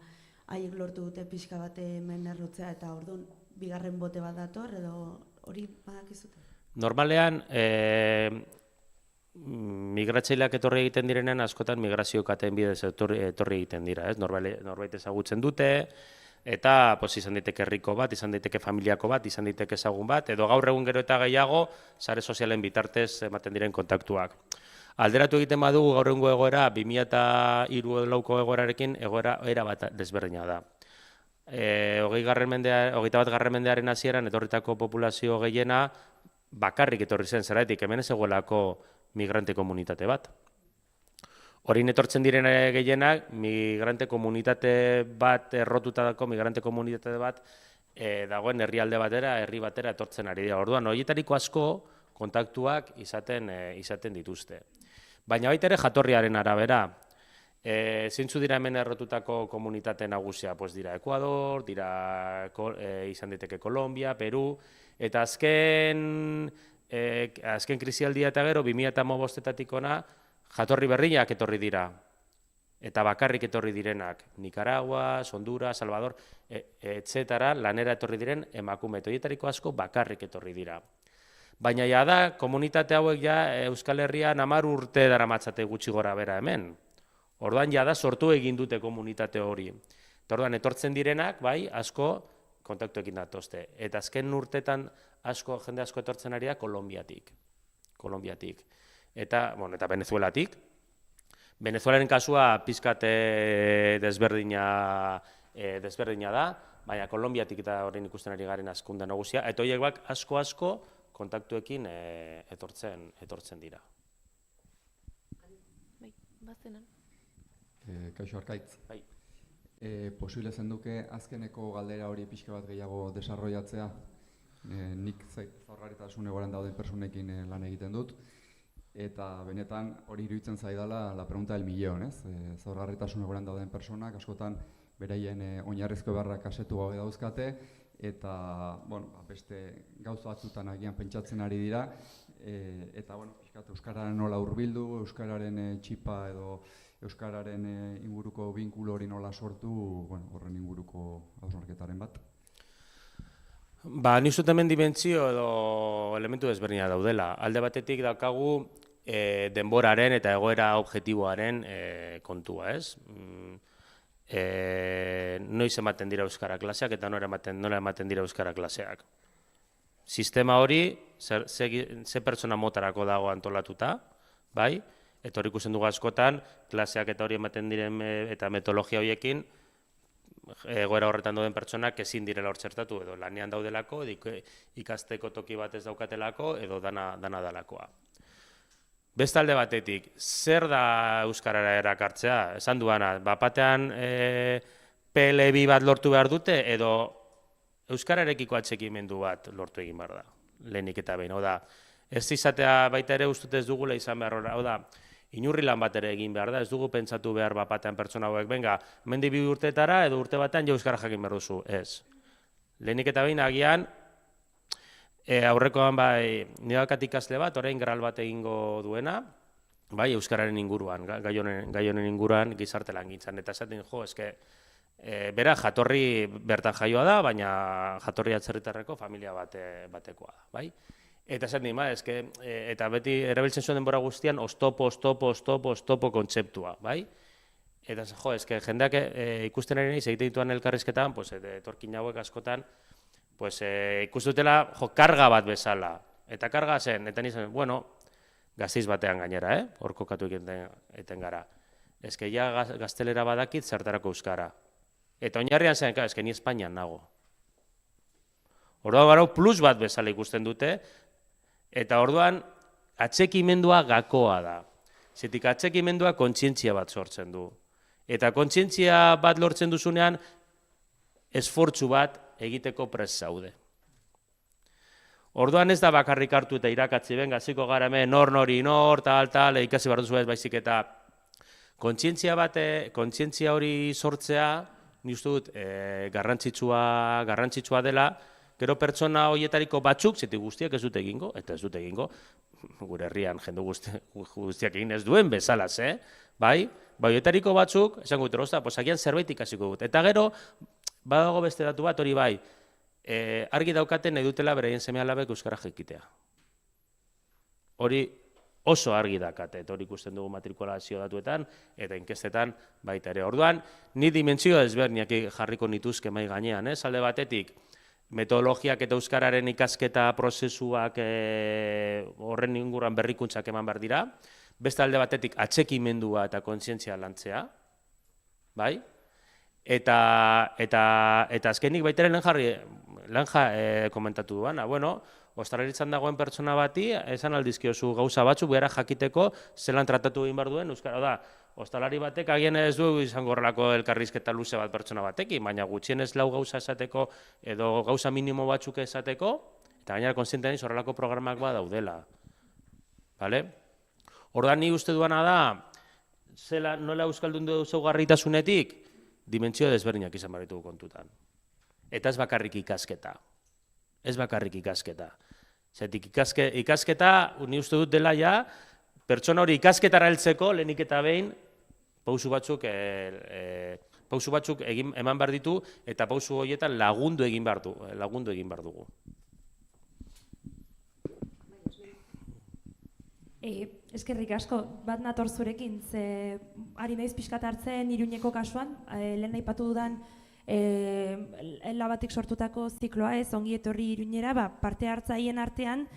haiek lortu dute pixka bat hemen errotzea eta orduan bigarren bote bat dator edo hori badakizute? Normalean, migratzaileak etorri egiten direnean askotan migrazio kateen bidez etorri egiten dira, ez? Norbait ezagutzen dute, eta izan daiteke herriko bat, izan daiteke familiako bat, izan daiteke ezagun bat, edo gaur egun gero eta gehiago, sare sozialen bitartez ematen diren kontaktuak. Alderatu egiten badugu gaur egungo egoera, 2003ko egoerarekin egoera erabat desberdina da. 21. mendearen hasieran etorritako populazio gehiena bakarrik etorri zen, zergatik hemen ez zegoelako migrante komunitate bat. Horin etortzen diren gehienak, migrante komunitate bat, errotutako migrante komunitate bat, dagoen herrialde batera, herri batera etortzen ari dira. Orduan, horietariko asko kontaktuak izaten dituzte. Baina baita ere jatorriaren arabera, zeintzu dira hemen errotutako komunitate nagusia, dira Ekuador, dira izan daiteke Kolombia, Peru, eta azken krisialdia eta gero, 2015-etatik ona, jatorri berriak etorri dira, eta bakarrik etorri direnak, Nicaragua, Honduras, Salvador, etc. lanera etorri diren emakume, horietariko asko bakarrik etorri dira. Baina ja da, komunitate hauek ja Euskal Herrian 10 urte daramatzate gutxi gora bera hemen. Orduan ja da sortu egin dute komunitate hori. Orduan etortzen direnak, bai, asko kontaktuekin datozte. Eta azken urtetan jende asko etortzen ari da Kolonbiatik. Eta Venezuelatik. Venezuelaren kasua pizkat desberdina da, baina Kolonbiatik eta horrein ikusten ari garen askunde nagusia, eta horiek bak asko kontaktuekin etortzen dira. Bai, bazenan. Kaixo Arkaitz. Posible zenduke azkeneko galdera hori pixka bat gehiago desarrollatzea. Nik zaurgarritasun egoeran dauden personekin lan egiten dut. Eta benetan hori iruditzen zaidala la pregunta del millón, ez? Zaurgarritasun egoeran dauden personak askotan beraien oinarrizko beharrak asetu gabe dauzkate eta beste gauza batzutan agian pentsatzen ari dira eta pixkat euskararen nola hurbildu, euskararen txipa edo euskararen inguruko binkulo hori nola sortu, horren inguruko hausnarketaren bat. Nik uste hemen dimentsio edo elementu desberdina daudela. Alde batetik daukagu denboraren eta egoera objektiboaren kontua, ez? noiz ematen dira euskara klaseak eta nola ematen dira euskara klaseak. Sistema hori, ze pertsona motarako dago antolatuta, bai? Eta hori ikusten dugu askotan, klaseak eta hori ematen diren eta metodologia horiekin, egoera horretan duen pertsonak ezin direla hor txertatu, edo lanean daudelako, ikasteko toki bat ez daukatelako, edo dana dalakoa. Bestalde batetik, zer da euskarara erakartzea? Esan duana, bapatean PL2 bat lortu behar dute, edo euskararekiko atxekimendu bat lortu egin behar da, lehenik eta behin. Oda, ez izatea baita ere ustut ez dugula izan behar hori. Oda, inurri lan bat ere egin behar da, ez dugu pentsatu behar bapatean pertsona hauek, benga, mendi 2 urteetara edo urte batean jo euskara jakin behar duzu, ez. Lehenik eta behin agian, aurrekoan bai, nirekat ikasle bat, orain gral bat egingo duena, bai, euskararen inguruan, gai honen inguruan gizarte langintzan, eta esaten jo, eske, bera jatorri bertan jaioa da, baina jatorri atzerritarreko familia batekoa da, bai? Eta esan dima, eta beti erabiltzen zuen denbora guztian oztopo kontzeptua, bai? Eta jo, jendeak ikusten ari nahiz egiten dituan elkarrizketan, etorkin hauek askotan, ikustutela karga bat bezala. Eta karga zen, eta nizan, bueno, Gasteiz batean gainera, hor kokatu egiten gara. Ja gaztelera badakit zertarako euskara. Eta oinarrian zen, ni Espainian nago. Orduan gara plus bat bezala ikusten dute, eta orduan atxekimendua gakoa da. Zetik atxekimendua kontzientzia bat sortzen du. Eta kontzientzia bat lortzen duzunean, esfortzu bat egiteko prest zaude. Orduan ez da bakarrik hartu eta irakatzi ben, gaziko gara hemen nor, tal, ikasi behar duzu ez baizik eta kontzientzia hori sortzea, ni uste dut garrantzitsua dela, gero pertsona horietariko batzuk, zetik guztiak ez dute egingo, eta ez dute egingo, gure herrian jende guztiak egin ez duen bezala, bai? Horietariko batzuk, esango dut, agian zerbait ikasiko dut. Eta gero, badago beste datu bat, hori bai, argi daukaten nahi dutela beraien seme-alabek euskara jakitea. Hori oso argi dakate, eta hori ikusten dugu matrikulazio datuetan, eta inkestetan baita ere. Orduan, ni dimentsio ezberdinak jarriko nituzke mai gainean, alde batetik, metodologiak eta euskararen ikasketa prozesuak horren inguruan berrikuntzak eman behar dira, beste alde batetik atxekimendua eta kontzientzia lantzea, bai? Eta azkenik baita ere lanja komentatu duana, bueno, ostalaritzan dagoen pertsona bati, esan aldizkiozu gauza batzuk behar jakiteko zelan tratatu egin behar duen euskara. Da, ostalari batek agian ez du izango horrelako elkarrizketa luze bat pertsona batekin, baina gutxienez 4 gauza esateko edo gauza minimo batzuk esateko, eta gainera kontzientean horrelako programak bat daudela. Ordan ni uste duana da, nola euskaldun du zaugarritasunetik, dimentsio desberdinak izan behar ditugu kontutan. Eta ez bakarrik ikasketa. Ez bakarrik ikasketa. Zetik ikasketa, ni uste dut dela ja, pertsona hori ikasketara heltzeko, lehenik eta behin, pausu batzuk eman behar ditu, eta pausu horietan lagundu egin behar dugu. Eskerrik asko, bat nator zurekin, ze ari naiz pixkat hartzen Iruñeko kasuan, lehen aipatu dudan labatik sortutako zikloa ez, ongi etorri Iruñera, parte hartzaien artean,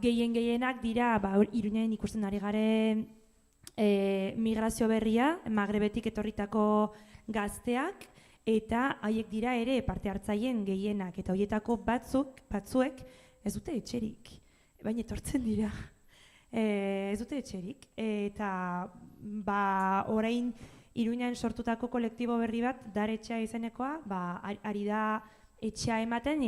gehienak dira, Iruñaen ikusten ari garen migrazio berria, Magrebetik etorritako gazteak, eta haiek dira ere parte hartzaien gehienak, eta horietako batzuek ez dute etxerik. Baina etortzen dira, ez dute etxerik, eta orain Iruñan sortutako kolektibo berri bat, Daretxea izenekoa, ari da etxea ematen,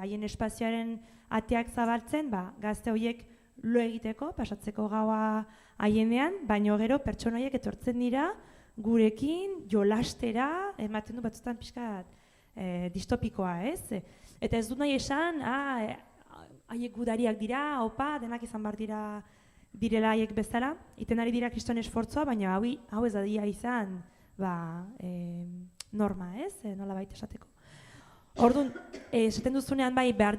haien espazioaren ateak zabaltzen, gazte horiek lo egiteko, pasatzeko gaua haienean, baina gero pertsona horiek etortzen dira, gurekin, jolastera, ematen du batzutan pixkat distopikoa, ez? Eta ez dut nahi esan, haiek gudariak dira, opa, denak izan behar direla haiek bezala, iten ari dira kriston esfortzua, baina hau ez da dia izan norma, ez? Nola baita esateko. Orduan, esaten duzunean behar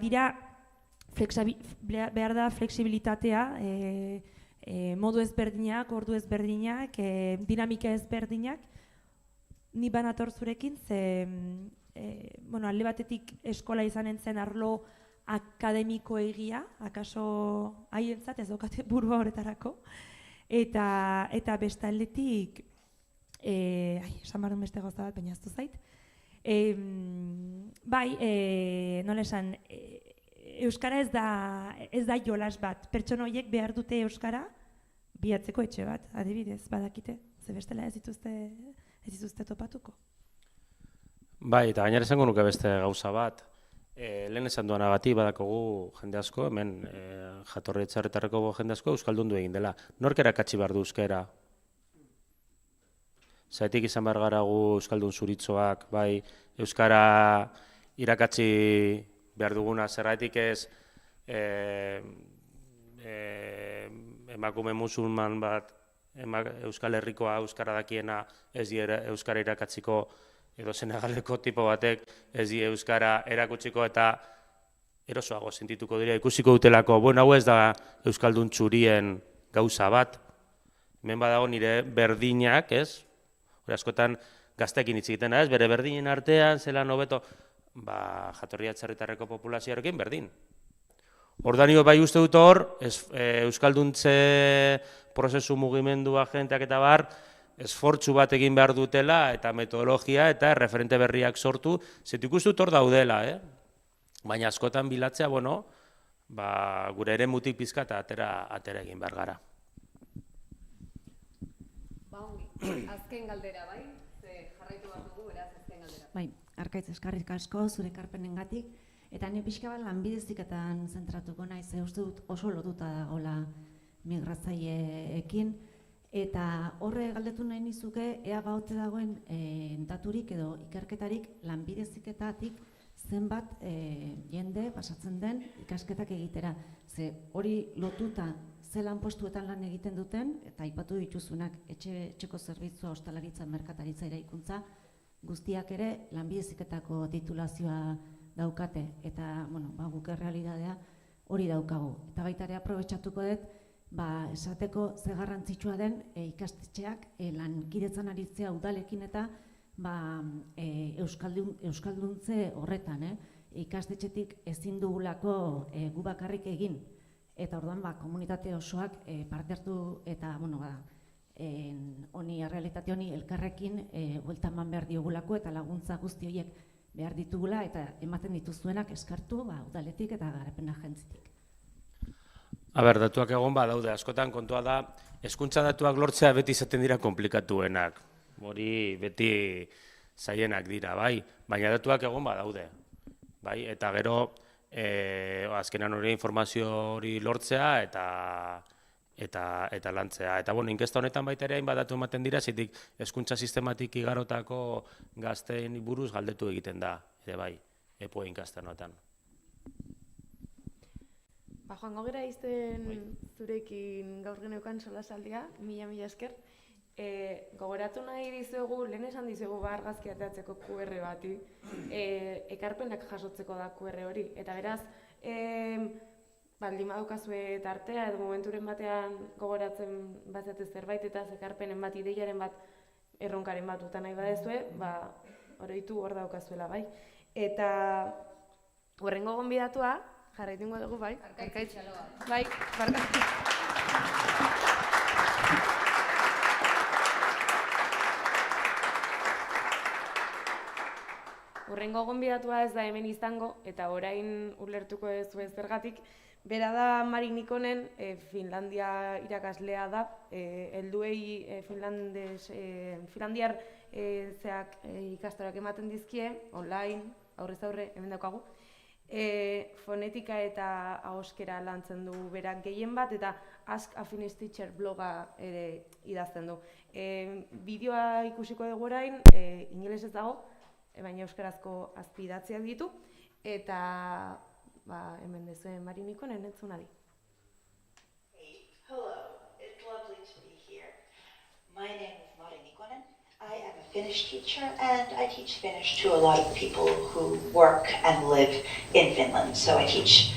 da flexibilitatea modu ezberdinak, ordu ezberdinak, dinamika ezberdinak, ni banator zurekin, ze alde batetik eskola izanen zen arlo akademiko egia, akaso haientzat ez daukate burua horretarako, eta beste aldetik, esan barun beste gauza bat, baina ez du zait, nola esan, Euskara ez da jolas bat, pertsona horiek behar dute Euskara bilatzeko etxe bat, adibidez, badakite, ze bestela ez dituzte topatuko. Bai, eta gainera esango nuke beste gauza bat. Lehen esan duanagatik badakogu jende asko, hemen jatorri etxarretarreko jende asko euskaldundu egin dela. Nork erakatsi behar du euskara? Zaitik izan behar gara gu euskaldun zuritzoak, bai, euskara irakatsi behar duguna, zergatik ez emakume musulman bat, Euskal Herrikoa euskara dakiena ez di euskara irakatziko, edo Senegaleko tipo batek ez di euskara erakutsiko eta erosoago sentituko dira ikusiko dutelako, bueno, hau ez da euskaldun txurien gauza bat, hemen badago nire berdinak, ez? Hori askotan gaztekin hitz egiten ez, bere berdinen artean, zelan hobeto, jatorri atzerritarreko populazioarekin berdin. Ordanio bai uste dut hor, euskalduntze prozesu mugimendua jenteak eta bar, esfortzu bat egin behar dutela eta metodologia eta referente berriak sortu, zetu ikustu hor daudela, baina askotan bilatzea, gure ere mutik pizka eta atera egin behar gara. Azken galdera, bai? Jarraitu behar dugu, beraz, azken galdera. Bai, Arkaitz, eskerrik asko zure ekarpenengatik, eta ni pixka bat lanbide heziketan zentratuko naiz, uste dut oso lotuta dagoela migratzaileekin, eta horre galdetu nahi nizuke ea baute dagoen daturik edo ikerketarik lanbide heziketatik zenbat jende pasatzen den ikasketak egitera. Ze hori lotuta zelan postuetan lan egiten duten, eta aipatu dituzunak etxeko zerbitzua, ostalaritza, merkataritza, eraikuntza, guztiak ere lanbide heziketako titulazioa daukate, eta guk errealitatea hori daukagu. Eta baita ere aprobetxatuko dut, esateko ze garrantzitsua den ikastetxeak lankidetzan aritzea udalekin eta euskalduntze horretan. Ikastetxetik ezin dugulako gu bakarrik egin. Eta orduan komunitate osoak parte hartu eta honi errealitate honi elkarrekin buelta eman behar diogulako eta laguntza guzti horiek behar ditugula eta ematen dituzuenak eskartu udaletik eta garapen agentzitik. Datuak egon daude, askotan kontua da, hezkuntza datuak lortzea beti izaten dira komplikatuenak. Hori beti zaienak dira, bai, baina datuak egon daude. Eta gero, azkenan hori informazio hori lortzea eta lantzea. Eta inkesta honetan baita ere hainbat datu ematen dira, zitik hezkuntza sistematik igarotako gazteen buruz galdetu egiten da, ere bai, epoe inkasta honetan. Joango gara izten zurekin gaur geneukan solasaldia, mila esker. Gogoratu nahi dizuegu, lehen esan dizuegu argazki ateatzeko QR bati, ekarpenak jasotzeko da QR hori. Eta beraz, baldin badukazue tartea edo momenturen batean gogoratzen bazate zerbait eta ekarpenen bat, ideiaren bat, erronkaren bat utan nahi badezue, oroitu hor daukazuela, bai. Eta horrengo gonbidatua, jarraitungo dugu, bai? Arkaitz Txaloa. Bai, barkatu. Horrengo gonbidatua ez da hemen izango, eta orain ulertuko ez zergatik, bera da Mari Nikonen, Finlandia irakaslea da, helduei finlandiar ikastaroak ematen dizkie, online, aurrez aurre, hemen daukagu, fonetika eta ahoskera lantzen du berak gehien bat, eta Ask a Finnish Teacher bloga ere idazten du. Bideoa ikusiko dugu orain, ingelesez dago, baina euskarazko azpi idatziak ditu, eta hemen dezuen Mari Nikonen entzunadi. Hello, it's lovely to be here. My name is Mari Nikonen. I am a Finnish teacher and I teach Finnish to a lot of people who work and live in Finland. So I teach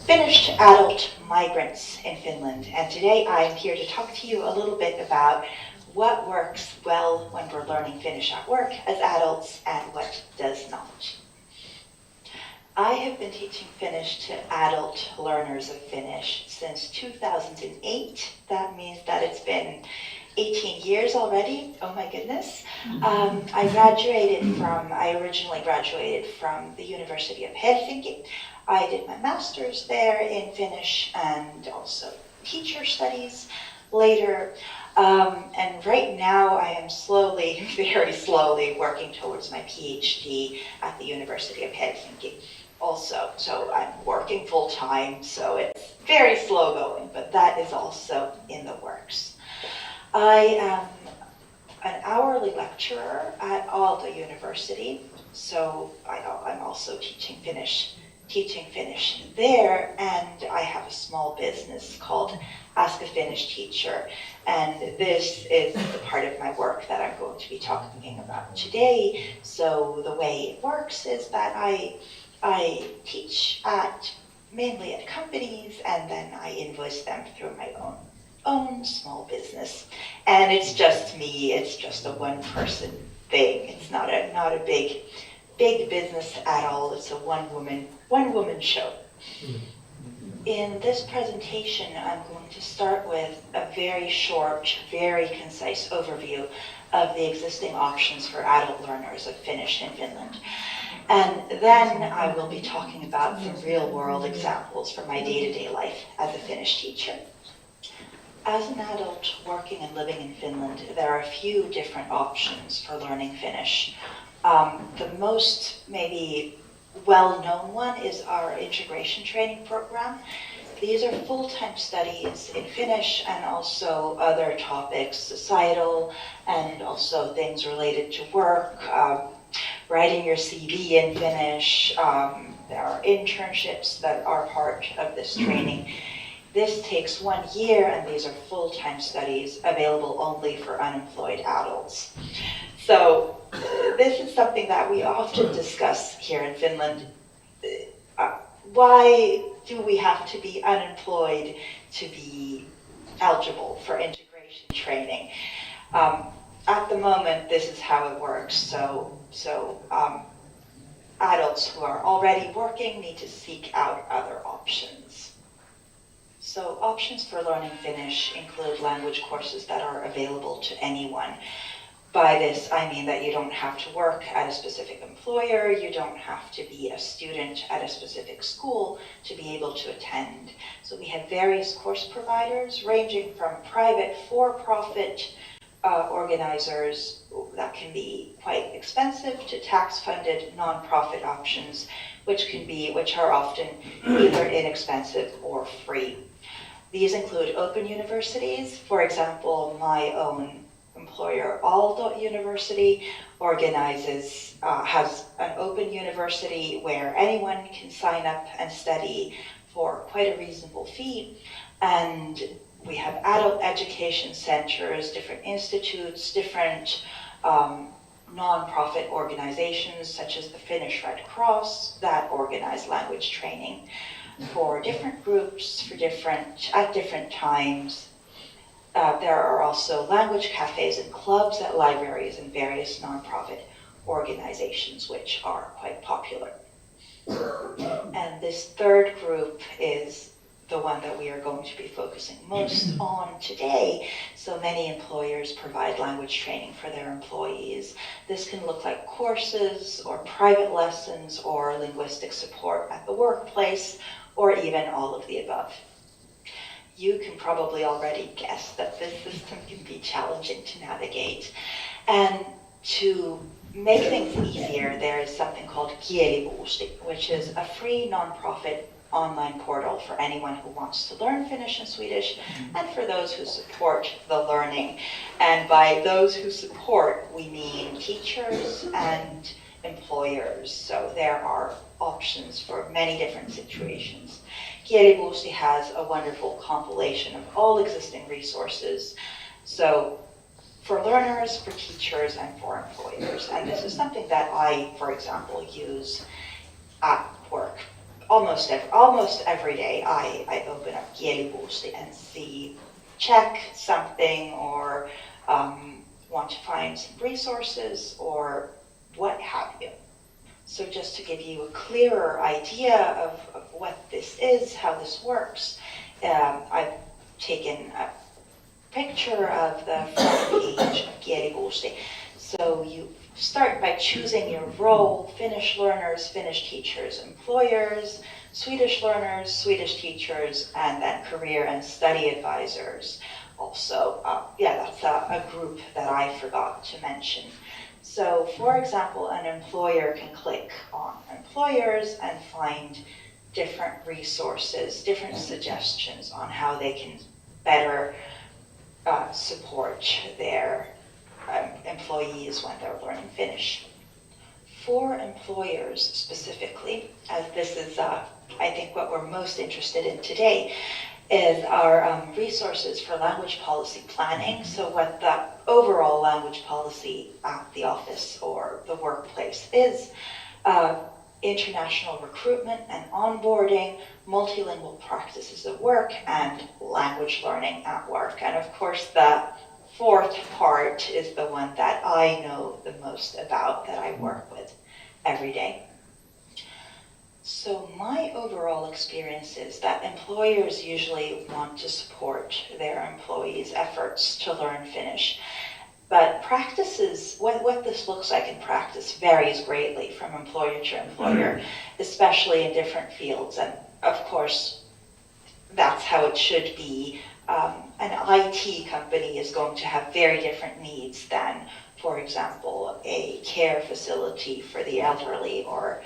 Finnish to adult migrants in Finland. And today I'm here to talk to you a little bit about what works well when we're learning Finnish at work as adults and what does not. I have been teaching Finnish to adult learners of Finnish since 2008. That means that it's been 18 years already. Oh my goodness. I originally graduated from the University of Helsinki. I did my master's there in Finnish and also teacher studies later. And right now I am slowly, very slowly working towards my PhD at the University of Helsinki also. So I'm working full time, so it's very slow going, but that is also in the works. I am an hourly lecturer at Aalto University, so I'm also teaching Finnish there, and I have a small business called Ask a Finnish Teacher, and this is the part of my work that I'm going to be talking about today. So the way it works is that I teach mainly at companies, and then I invoice them through my own small business. And it's just me, it's just a one-person thing. It's not a big business at all. It's a one-woman show. In this presentation, I'm going to start with a very short, very concise overview of the existing options for adult learners of Finnish in Finland. And then I will be talking about some real-world examples from my day-to-day life as a Finnish teacher. As an adult working and living in Finland, there are a few different options for learning Finnish. The most maybe well-known one is our integration training program. These are full-time studies in Finnish and also other topics, societal, and also things related to work, writing your CV in Finnish. There are internships that are part of this training. This takes 1 year, and these are full-time studies available only for unemployed adults. So this is something that we often discuss here in Finland. Why do we have to be unemployed to be eligible for integration training? At the moment, this is how it works. So adults who are already working need to seek out other options. So options for learning Finnish include language courses that are available to anyone. By this, I mean that you don't have to work at a specific employer, you don't have to be a student at a specific school to be able to attend. So we have various course providers ranging from private for-profit organizers that can be quite expensive to tax-funded non-profit options, which are often either inexpensive or free. These include open universities. For example, my own employer, Aalto University, has an open university where anyone can sign up and study for quite a reasonable fee. And we have adult education centers, different institutes, different non-profit organizations such as the Finnish Red Cross that organize language training for different groups at different times. There are also language cafes and clubs at libraries and various nonprofit organizations which are quite popular. And this third group is the one that we are going to be focusing most on today. So many employers provide language training for their employees. This can look like courses or private lessons or linguistic support at the workplace, or even all of the above. You can probably already guess that this system can be challenging to navigate. And to make things easier, there is something called Kieliboosti, which is a free nonprofit online portal for anyone who wants to learn Finnish and Swedish, and for those who support the learning. And by those who support, we mean teachers and employers. So there are options for many different situations. Kieliboosti has a wonderful compilation of all existing resources. So for learners, for teachers, and for employers. And this is something that I, for example, use at work almost every day I open up Kielipuusti and check something or want to find some resources or what have you. So just to give you a clearer idea of what this is, how this works, I've taken a picture of the front page of Kielipuusti. So you start by choosing your role: Finnish learners, Finnish teachers, employers, Swedish learners, Swedish teachers, and then career and study advisors. Also, that's a group that I forgot to mention. So, for example, an employer can click on employers and find different resources, different suggestions on how they can better support their employees when they're learning Finnish. For employers specifically, as this is, I think, what we're most interested in today, is our resources for language policy planning. So what the overall language policy at the office or the workplace is, international recruitment and onboarding, multilingual practices at work, and language learning at work. And of course, the fourth part is the one that I know the most about, that I work with every day. So my overall experience is that employers usually want to support their employees' efforts to learn Finnish. But practices, what this looks like in practice varies greatly from employer to employer, especially in different fields. And of course, that's how it should be. An IT company is going to have very different needs than, for example, a care facility for the elderly or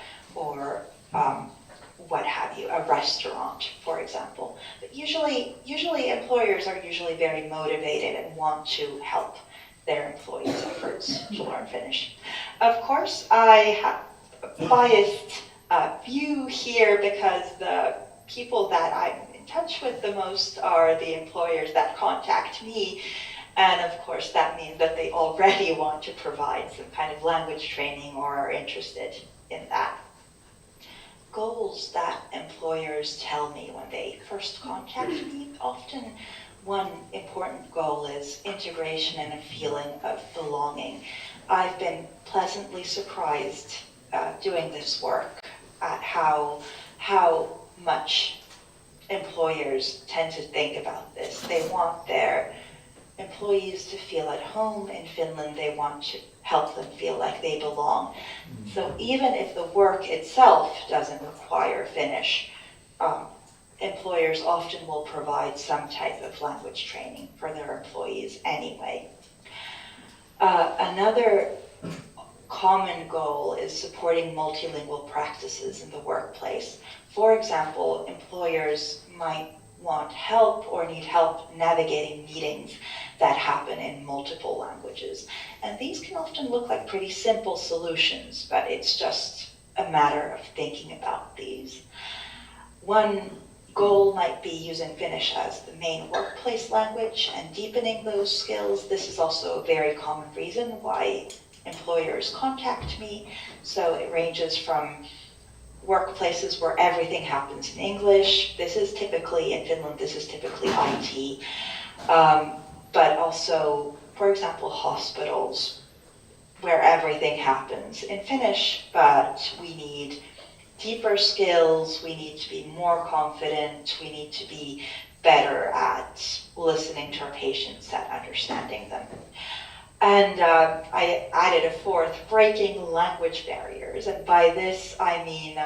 what have you, a restaurant, for example. But usually employers are usually very motivated and want to help their employees' efforts to learn Finnish. Of course, I have a biased view here because the people that I'm in touch with the most are the employers that contact me. And of course, that means that they already want to provide some kind of language training or are interested in that. Goals that employers tell me when they first contact me, often one important goal is integration and a feeling of belonging. I've been pleasantly surprised doing this work at how much employers tend to think about this. They want their employees to feel at home in Finland. They want to help them feel like they belong. So even if the work itself doesn't require Finnish, employers often will provide some type of language training for their employees anyway. Another common goal is supporting multilingual practices in the workplace. For example, employers might want help or need help navigating meetings that happen in multiple languages. And these can often look like pretty simple solutions, but it's just a matter of thinking about these. One goal might be using Finnish as the main workplace language and deepening those skills. This is also a very common reason why employers contact me. So it ranges from workplaces where everything happens in English. This is typically, in Finland, this is typically IT. But also, for example, hospitals where everything happens in Finnish, but we need deeper skills, we need to be more confident, we need to be better at listening to our patients and understanding them. And I added a fourth, breaking language barriers. And by this, I mean,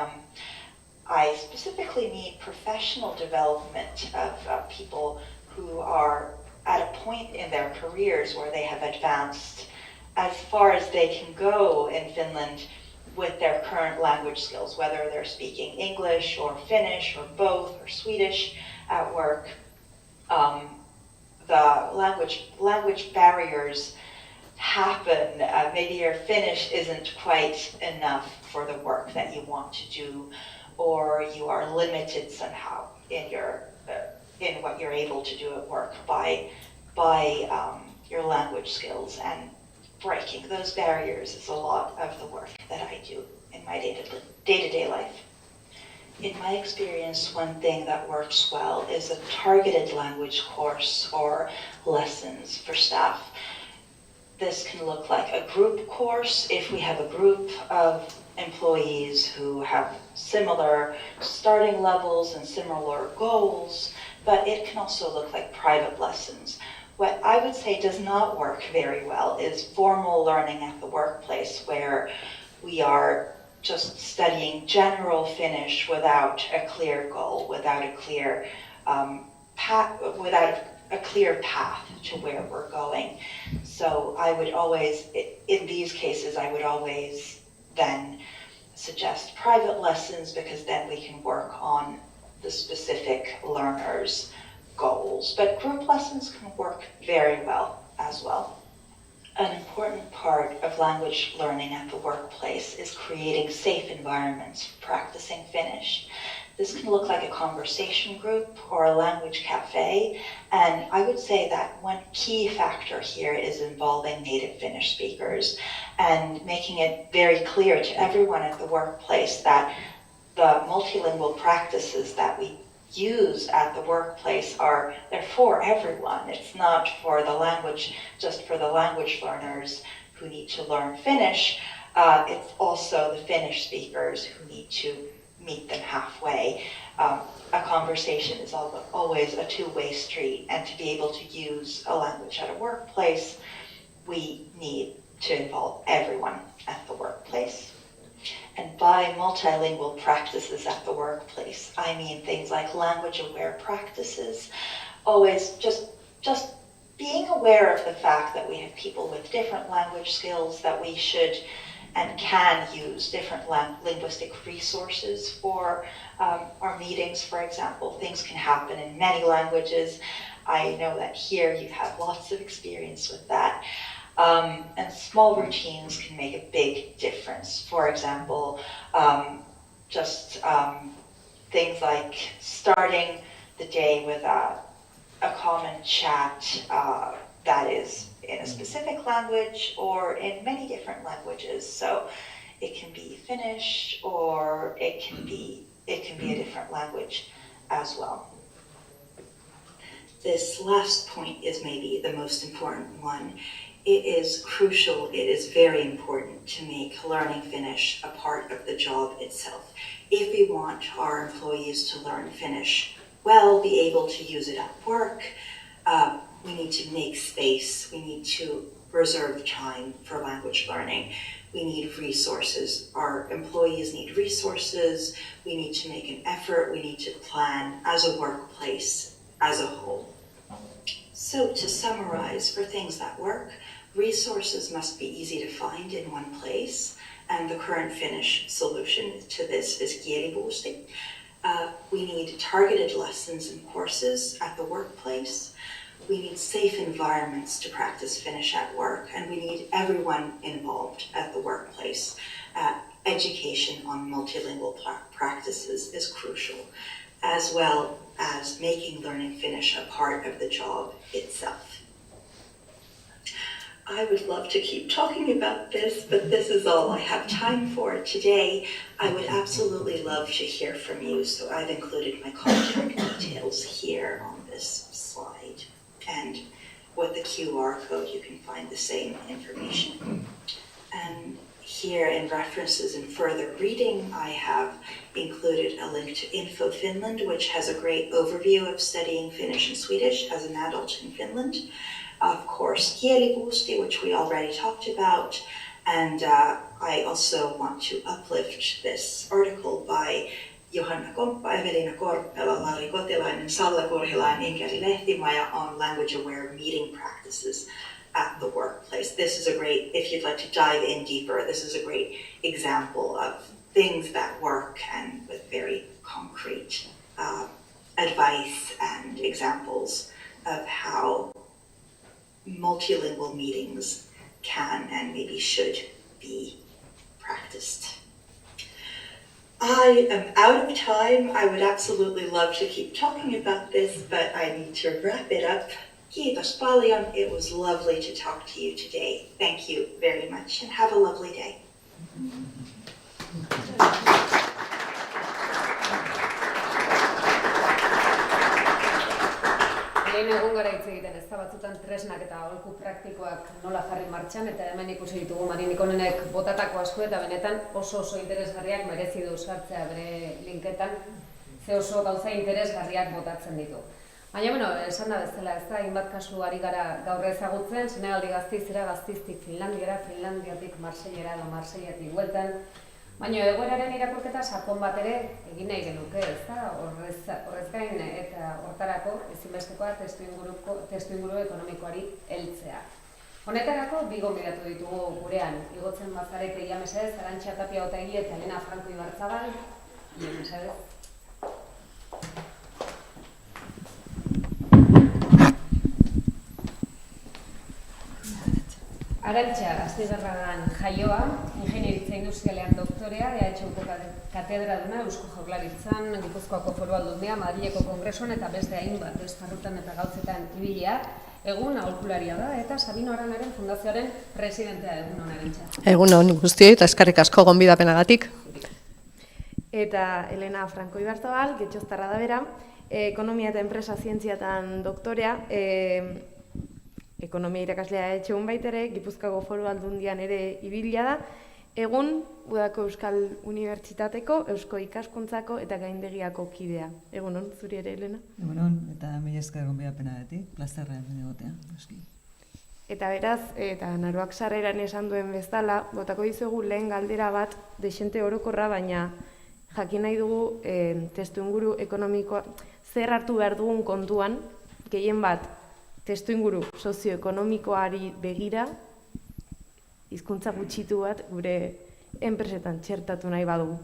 I specifically mean professional development of people who are at a point in their careers where they have advanced as far as they can go in Finland with their current language skills, whether they're speaking English or Finnish or both or Swedish at work. The language barriers happen. Maybe your Finnish isn't quite enough for the work that you want to do, or you are limited somehow in what you're able to do at work by your language skills. And breaking those barriers is a lot of the work that I do in my day-to-day life. in my experience, one thing that works well is a targeted language course or lessons for staff. This can look like a group course if we have a group of employees who have similar starting levels and similar goals, but it can also look like private lessons. What I would say does not work very well is formal learning at the workplace, where we are just studying general Finnish without a clear goal, without a clear path to where we're going. So I would always, in these cases, I would always then suggest private lessons, because then we can work on the specific learner's goals. But group lessons can work very well as well. An important part of language learning at the workplace is creating safe environments for practicing Finnish. This can look like a conversation group or a language cafe, and I would say that one key factor here is involving native Finnish speakers and making it very clear to everyone at the workplace that the multilingual practices that we use at the workplace they're for everyone. It's not for the language, just for the language learners who need to learn Finnish. It's also the Finnish speakers who need to meet them halfway. A conversation is always a two-way street, and to be able to use a language at a workplace, we need to involve everyone at the workplace. And by multilingual practices at the workplace, I mean things like language-aware practices, always just being aware of the fact that we have people with different language skills, that we should and can use different linguistic resources for our meetings, for example. Things can happen in many languages. I know that here you have lots of experience with that. And small routines can make a big difference. For example, things like starting the day with a common chat that is in a specific language or in many different languages. So it can be Finnish, or it can be a different language as well. This last point is maybe the most important one. It is crucial, it is very important to make learning Finnish a part of the job itself. If we want our employees to learn Finnish well, be able to use it at work, we need to make space, we need to reserve time for language learning. We need resources. Our employees need resources. We need to make an effort. We need to plan as a workplace as a whole. So to summarize, for things that work, resources must be easy to find in one place, and the current Finnish solution to this is Kielibuusti. We need targeted lessons and courses at the workplace. We need safe environments to practice Finnish at work, and we need everyone involved at the workplace. Education on multilingual practices is crucial, as well as making learning Finnish a part of the job itself. I would love to keep talking about this, but this is all I have time for today. I would absolutely love to hear from you, so I've included my contact details here on this slide. And with the QR code, you can find the same information. And here in references and further reading, I have included a link to Info Finland, which has a great overview of studying Finnish and Swedish as an adult in Finland. Of course, Kielibuusti, which we already talked about. And I also want to uplift this article by Johanna Komppa, Evelina Korpela, Lari Kotilainen, Salla Kurhilainen, Inkeri Lehtimaja on language-aware meeting practices at the workplace. This is a great, if you'd like to dive in deeper, this is a great example of things that work and with very concrete advice and examples of how multilingual meetings can and maybe should be practiced. I am out of time. I would absolutely love to keep talking about this, but I need to wrap it up. Kiitos paljon. It was lovely to talk to you today. Thank you very much, and have a lovely day. Orain egun gara hitz egiten, ez da batzutan tresnak eta aholku praktikoak nola jarri martxan, eta hemen ikusi ditugu Marinik Onenek botatako asko eta benetan oso interesgarriak merezi du sartzea bere linketan, ze oso gauza interesgarriak botatzen ditu. Baina, bueno, esan da bezala, ez da, hainbat kasu ari gara gaur ezagutzen, Senegaldik Gasteizera, Gasteiztik Finlandiara, Finlandiatik Marsellera edo Marsellatik bueltan, baina egoeraren irakurketa sakon bat ere egin nahi genuke, ez da, horrez gain eta hortarako ezinbestekoa testuinguru ekonomikoari heltzea. Honetarako bi gonbidatu ditugu gurean, igotzen bazarete ia mesedez, Arantxa Tapia Otegi eta Elena Franco Ibarzabal, ia mesedez. Arantxa Astigarragan jaioa, ingenieritza industrialean doktorea, EHUko katedraduna Eusko Jaurlaritzan, Gipuzkoako Foru Aldundia, Madrileko Kongresuan eta beste hainbat esparrutan eta gauzetan ibilia, egun aholkularia da eta Sabino Aranaren Fundazioaren presidentea. Egun hon, Arantxa. Egun hon guztioi eta eskerrik asko gonbidapenagatik. Eta Elena Franco Ibarzabal, getxoztarra da bera, ekonomia eta enpresa zientziatan doktorea, ekonomia irakaslea etxegun baitere, Gipuzkoako Foru Aldundian ere ibilia da, egun Udako Euskal Unibertsitateko, Eusko Ikaskuntzako eta Gaindegiako kidea. Egunon, zuri ere, Elena? Egunon, eta mila esker gonbidapenagatik, plazerra egotea. Eta beraz, eta Naruak sarreran esan duen bezala, botako dizuegu lehen galdera bat, desente orokorra, baina jakin nahi dugu testuinguru ekonomikoa, zer hartu behar dugun kontuan, gehien bat, testuinguru sozioekonomikoari begira, hizkuntza gutxitu bat gure enpresetan txertatu nahi badugu.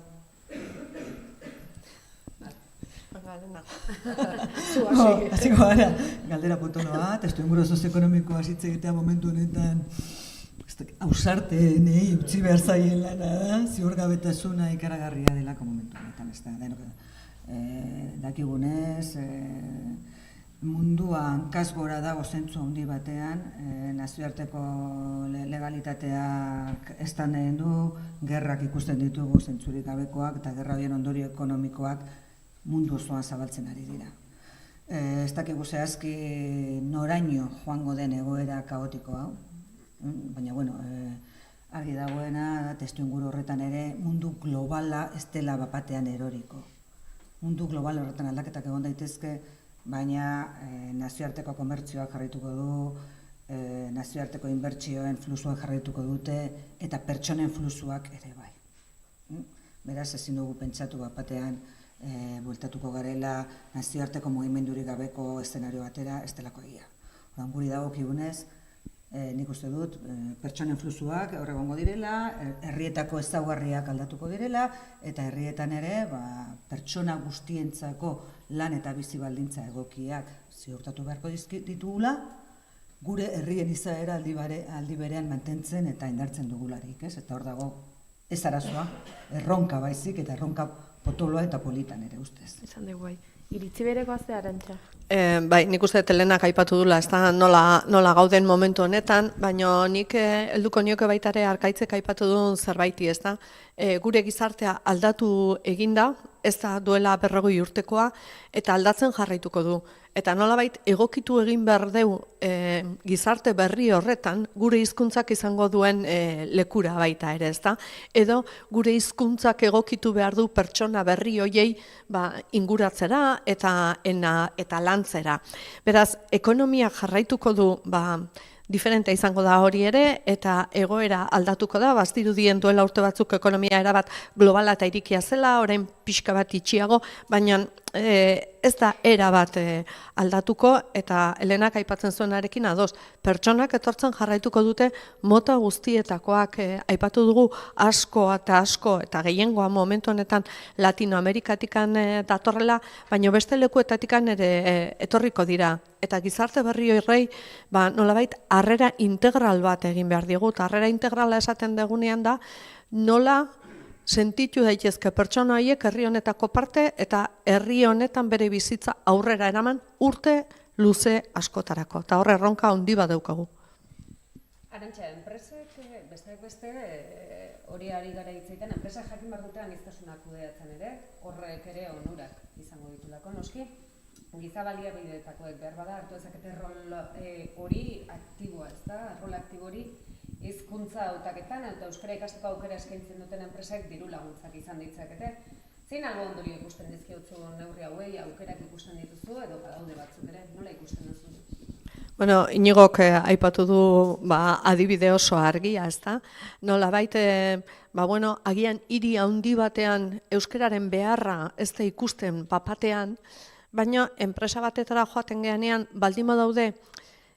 Hasiko gara, galdera potonoa, testuinguru sozioekonomikoa hitz egitea momentu honetan ausarte nahi utzi behar zaien lana da, ziurgabetasuna ikaragarria delako momentu honetan, ez da, dakigunez, mundua hankasgora dago zentzu handi batean, nazioarteko legalitateak estanen du, gerrak ikusten ditugu zentzurik gabekoak eta gerra horien ondorio ekonomikoak mundu osoan zabaltzen ari dira. Ez dakigu zehazki noraino joango den egoera kaotiko hau, baina bueno, argi dagoena testuinguru horretan ere mundu globala ez dela bapatean eroriko. Mundu global horretan aldaketak egon daitezke, baina nazioarteko komertzioak jarraituko du, nazioarteko inbertsioen fluxuak jarraituko dute, eta pertsonen fluxuak ere bai. Beraz, ezin dugu pentsatu batean bueltatuko garela nazioarteko mugimendurik gabeko eszenario batera, ez delako egia. Oran guri dagokigunez, nik uste dut, pertsonen fluxuak hor egongo direla, herrietako ezaugarriak aldatuko direla, eta herrietan ere pertsona guztientzako lan eta bizi baldintza egokiak ziurtatu beharko ditugula, gure herrien izaera aldi berean mantentzen eta indartzen dugularik, ez? Eta hor dago ez arazoa, erronka baizik eta erronka potoloa eta politan ere ustez. Esan dugu bai. Iritzi berekoa ze, Arantxa? Bai, nik uste Elenak aipatu dula, ez da nola gauden momentu honetan, baina nik helduko nioke baitare Arkaitzek aipatu duen zerbaiti, ez da? Gure gizartea aldatu eginda, ez da duela 40 urtekoa, eta aldatzen jarraituko du. Eta nolabait egokitu egin behar deu gizarte berri horretan, gure hizkuntzak izango duen lekura baita ere, ez da? Edo gure hizkuntzak egokitu behar du pertsona berri hoiei inguratzera eta lantzera. Beraz, ekonomia jarraituko du diferente izango da hori ere, eta egoera aldatuko da, bazdirudien duela urte batzuk ekonomia erabat globala eta irikia zela, orain pixka bat itxiago, baina ez da erabat aldatuko, eta Elenak aipatzen zuenarekin ados, pertsonak etortzen jarraituko dute mota guztietakoak, aipatu dugu asko eta gehiengoa momentu honetan Latinoamerikatikan datorrela, baina beste lekuetatikan ere etorriko dira. Eta gizarte berri horrei nolabait harrera integral bat egin behar digu. Harrera integrala esaten dugunean da nola sentitu daitezke pertsona horiek herri honetako parte eta herri honetan bere bizitza aurrera eraman urte luze askotarako. Eta horre erronka handi bat daukagu. Arantxa, enpresek besteak beste hori ari gara hitzeiten, enpresak jakin behar dute aniztasunak kudeatzen ere, horrek ere onurak izango ditulako, noski? giza baliabideetakoek behar bada hartu dezakete rol hori aktiboa, ezta? Rol aktibo hori hizkuntza hautaketan eta euskara ikasteko aukera eskaintzen duten enpresak diru laguntzak izan ditzakete. Zein albo ondorio ikusten dizkiotzu neurri hauei, aukerak ikusten dituzu edo badaude batzuk ere, nola ikusten duzu? Bueno, Inigok aipatu du adibide oso argia, ezta? Nolabait, agian hiri handi batean euskararen beharra ez da ikusten papatean, baina enpresa batetara joaten geanean baldin badaude,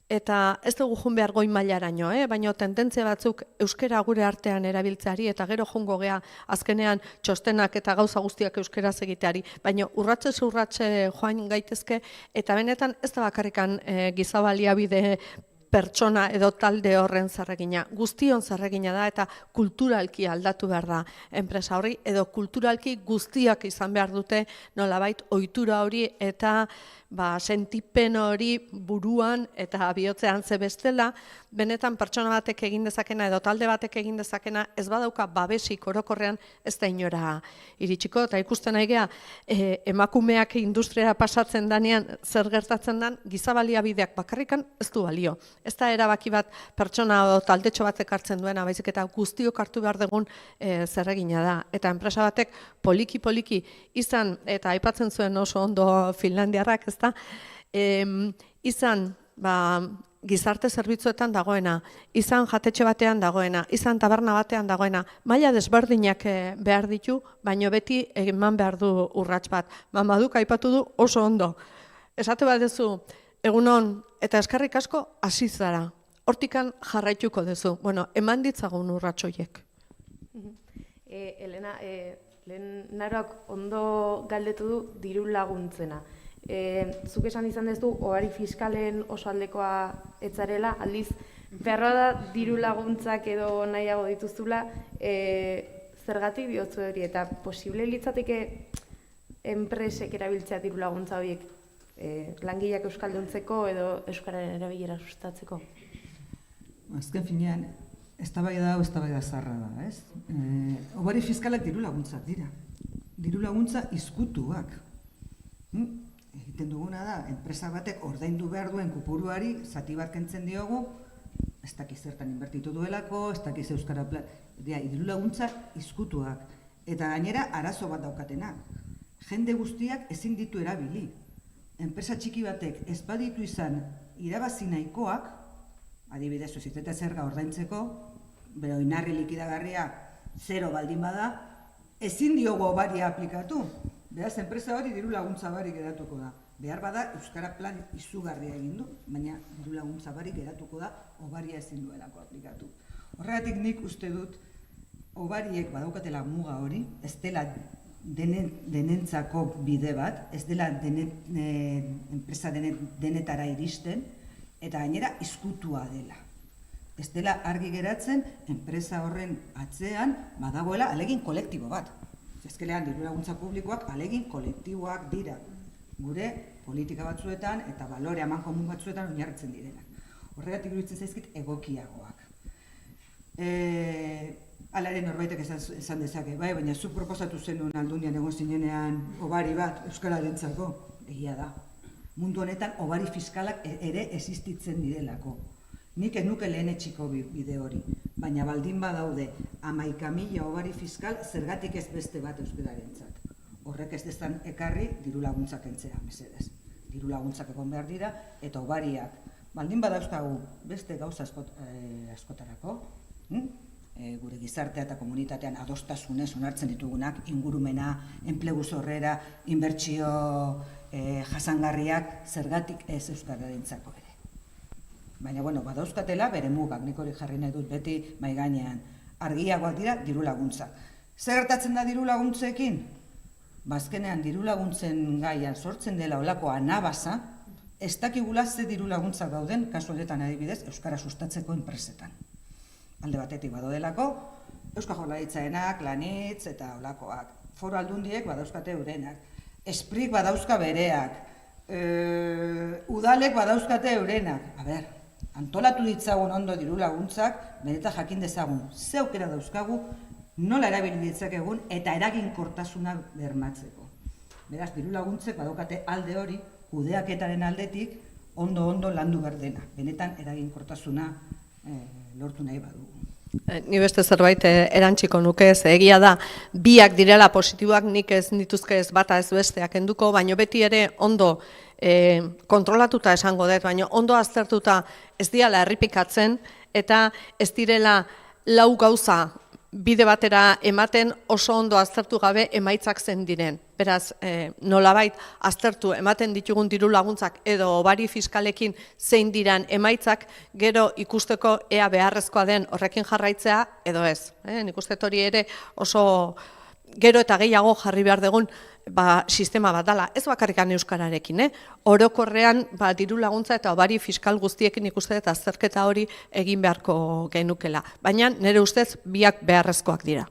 eta ez dugu joan behar goi mailaraino, baina tendentzia batzuk euskara gure artean erabiltzeari eta gero jongo gea azkenean txostenak eta gauza guztiak euskaraz egiteari, baina urratsez urratse joan gaitezke eta benetan ez da bakarrikan giza baliabide pertsona edo talde horren zerregina. Guztion zerregina da eta kulturalki aldatu behar da enpresa horri edo kulturalki guztiak izan behar dute nolabait ohitura hori eta sentipen hori buruan eta bihotzean ze bestela, benetan pertsona batek egin dezakena edo talde batek egin dezakena ez badauka babesik orokorrean ez da inora iritsiko eta ikusten nahi gea emakumeak industriara pasatzen danean zer gertatzen den giza baliabideak bakarrikan ez du balio. Ez da erabaki bat pertsona edo taldetxo batek hartzen duena, baizik eta guztiok hartu behar dugun zerregina da. Eta enpresa batek poliki izan, eta aipatzen zuen oso ondo Finlandiarrak, ezta, izan gizarte zerbitzuetan dagoena, izan jatetxe batean dagoena, izan taberna batean dagoena, maila desberdinak behar ditu, baino beti eman behar du urrats bat. Mamaduk aipatu du oso ondo. Esate bat duzu, egunon eta eskerrik asko hasi zara. Hortikan jarraituko duzu. Bueno, eman ditzagun urratsoiek. Elena, lehen Naroak ondo galdetu du diru laguntzena. Zuk esan izan duzu, ohari fiskalen oso aldekoa etzarela, aldiz, beharra da diru laguntzak edo nahiago dituzula, zergatik diotzu hori, eta posible litzateke enpresek erabiltzea diru laguntza horiek langileak euskalduntzeko edo euskararen erabilera sustatzeko? Azken finean, eztabaida hau eztabaida zaharra da, ez? Ohari fiskalak diru laguntzak dira. Diru laguntza izkutuak. Egiten duguna da, enpresa batek ordaindu behar duen kupuruari zati bat kentzen diogu, ez dakiz zertan inbertitu duelako, ez dakiz euskara diru laguntza izkutuak. Eta gainera arazo bat daukatenak. Jende guztiak ezin ditu erabili. Enpresa txiki batek ez baditu izan irabazi nahikoak, adibidez, soziete zerga ordaintzeko, bere oinarri likidagarria 0 baldin bada, ezin diogu obaria aplikatu. Beraz, enpresa hori diru laguntza barik geratuko da. Behar bada, euskara plan izugarria egin du, baina diru laguntza barik geratuko da, obaria ezin duelako aplikatu. Horregatik nik uste dut, obariek badaukatela muga hori, ez dela denentzako bide bat, ez dela enpresa denetara iristen, eta gainera izkutua dela. Ez dela argi geratzen, enpresa horren atzean badagoela alegin kolektibo bat. Ezkelean diru laguntza publikoak alegin kolektiboak dira, gure politika batzuetan eta balore amankomun batzuetan oinarritzen direnak. Horregatik iruditzen zaizkit egokiagoak. Alaren norbaitek esan dezake, baina zuk proposatu zenuen Aldundian egon zinenean obari bat euskararentzako, egia da. Mundu honetan obari fiskalak ere existitzen direlako. Nik ez nuke lehen etxiko bide hori, baina baldin badaude 11.000 obari fiskal zergatik ez beste bat euskararentzat. Horrek ez dezan ekarri diru laguntzak entzea, mesedez. Diru laguntzak egon behar dira eta obariak baldin badauzkagu beste gauza askotarako, gure gizartea eta komunitatean adostasunez onartzen ditugunak, ingurumena, enplegu sorrera, inbertsio jasangarriak zergatik ez euskararentzako ere. Baina, badauzkatela bere mugak, nik hori jarri nahi dut beti mai gainean. Argiagoak dira diru laguntzak. Zer gertatzen da diru laguntzekin? Azkenean diru laguntzen gaian sortzen dela olako anabasa, ez dakigula ze diru laguntzak dauden, kasu honetan adibidez, euskara sustatzeko enpresetan. Alde batetik badodelako, Eusko Jaurlaritzarenak, Lanitz eta olakoak. Foru Aldundiek badauzkate eurenak. Esprik badauzka bereak. Udalek badauzkate eurenak. Antolatu ditzagun ondo diru laguntzak, benetan jakin dezagun, ze aukera dauzkagu, nola erabili ditzakegun eta eraginkortasuna bermatzeko. Beraz, diru laguntzek badaukate alde hori, kudeaketaren aldetik ondo landu behar dena. Benetan eraginkortasuna lortu nahi badugu. Ni beste zerbait erantziko nuke, ze egia da, biak direla positiboak, nik ez nituzke ez bata ez besteak enduko, baina beti ere ondo kontrolatuta esango dut, baina ondo aztertuta ez diala errepikatzen, eta ez direla lau gauza bide batera ematen oso ondo aztertu gabe emaitzak zen diren. Beraz, nolabait aztertu ematen ditugun diru laguntzak edo obari fiskalekin zein diran emaitzak, gero ikusteko ea beharrezkoa den horrekin jarraitzea edo ez. Nik uste hori ere oso gero eta gehiago jarri behar dugun sistema bat dela, ez bakarrikan euskararekin, orokorrean diru laguntza eta obari fiskal guztiekin ikuste eta azterketa hori egin beharko genukela. Baina nire ustez biak beharrezkoak dira.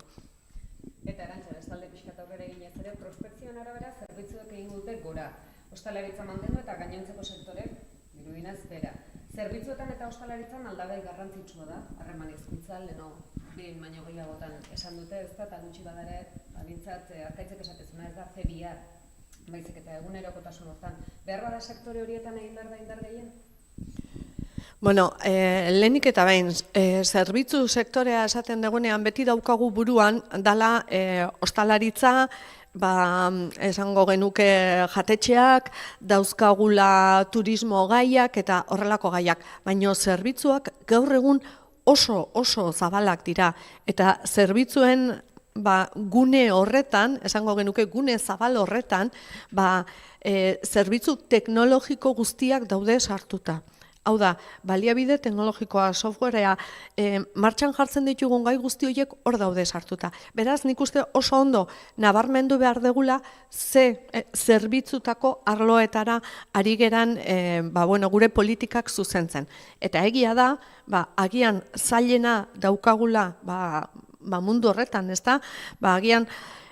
Eta erantza, bestalde pixkat aurrera eginez ere, prospekzioan arabera zerbitzuek egin dute gora. Ostalaritza mantendu eta gainontzeko sektorek dirudienez bera. Zerbitzuetan eta ostalaritzan aldagai garrantzitsua da, harreman hizkuntza, leno behin baino gehiagotan esan dute, ez da, eta gutxi badare, alintzat, arkaitzek esatezuna ez da, C2R, baizik eta egunerokotasun hortan. Behar bada sektore horietan egin behar da indar gehien? Bueno, lehenik eta behin, zerbitzu sektorea esaten dugunean beti daukagu buruan, dala ostalaritza, esango genuke jatetxeak, dauzkagula turismo gaiak eta horrelako gaiak, baina zerbitzuak gaur egun oso zabalak dira, eta zerbitzuen gune horretan, esango genuke gune zabal horretan, zerbitzu teknologiko guztiak daude sartuta. Hau da, baliabide teknologikoa, softwarea, martxan jartzen ditugun gai guzti horiek hor daude sartuta. Beraz, nik uste oso ondo nabarmendu behar degula zerbitzutako arloetara ari geran gure politikak zuzentzen. Eta egia da, agian zailena daukagula mundu horretan, ez da? Agian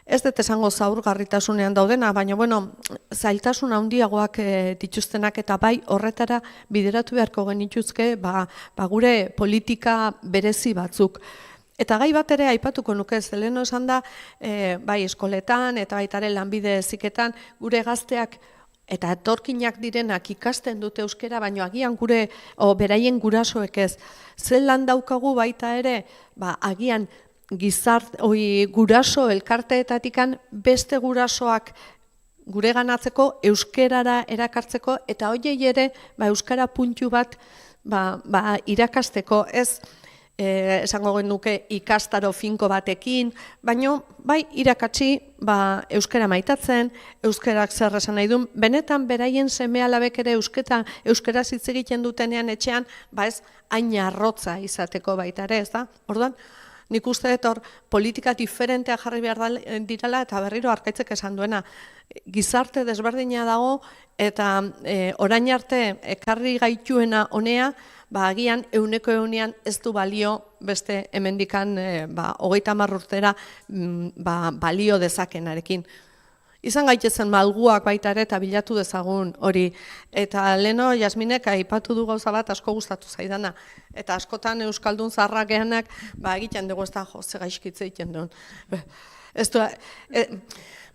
ez dut esango zaurgarritasunean daudena, baina zailtasun handiagoak dituztenak eta bai horretara bideratu beharko genituzke gure politika berezi batzuk. Eta gai bat ere aipatuko nuke, zeleno esan da, bai eskoletan eta baitare lanbide heziketan gure gazteak eta etorkinak direnak ikasten dute euskera, baina agian beraien gurasoek ez. Zelan daukagu baita ere, agian guraso elkarteetatikan beste gurasoak gure ganatzeko, euskerara erakartzeko, eta hoiei ere euskara puntu bat irakasteko, ez esango genuke ikastaro finko batekin, baina bai irakatsi euskara maitatzen, euskarak zer esan nahi duen, benetan beraien seme-alabek ere euskaraz hitz egiten dutenean etxean, ez hain arrotza izateko baita ere, ez da? Orduan, nik uste dut hor politika diferentea jarri behar direla eta berriro arkaitzek esan duena. Gizarte desberdina dago eta orain arte ekarri gaituena honea, agian 100% ez du balio beste hemendikan 30 urtera balio dezakenarekin. Izan gaitezen malguak baita ere eta bilatu dezagun hori. Eta leno Jasminek aipatu du gauza bat asko gustatu zaidana. Eta askotan euskaldun zaharrak gehanak egiten dugu ez da ze gaizkitze egiten duen.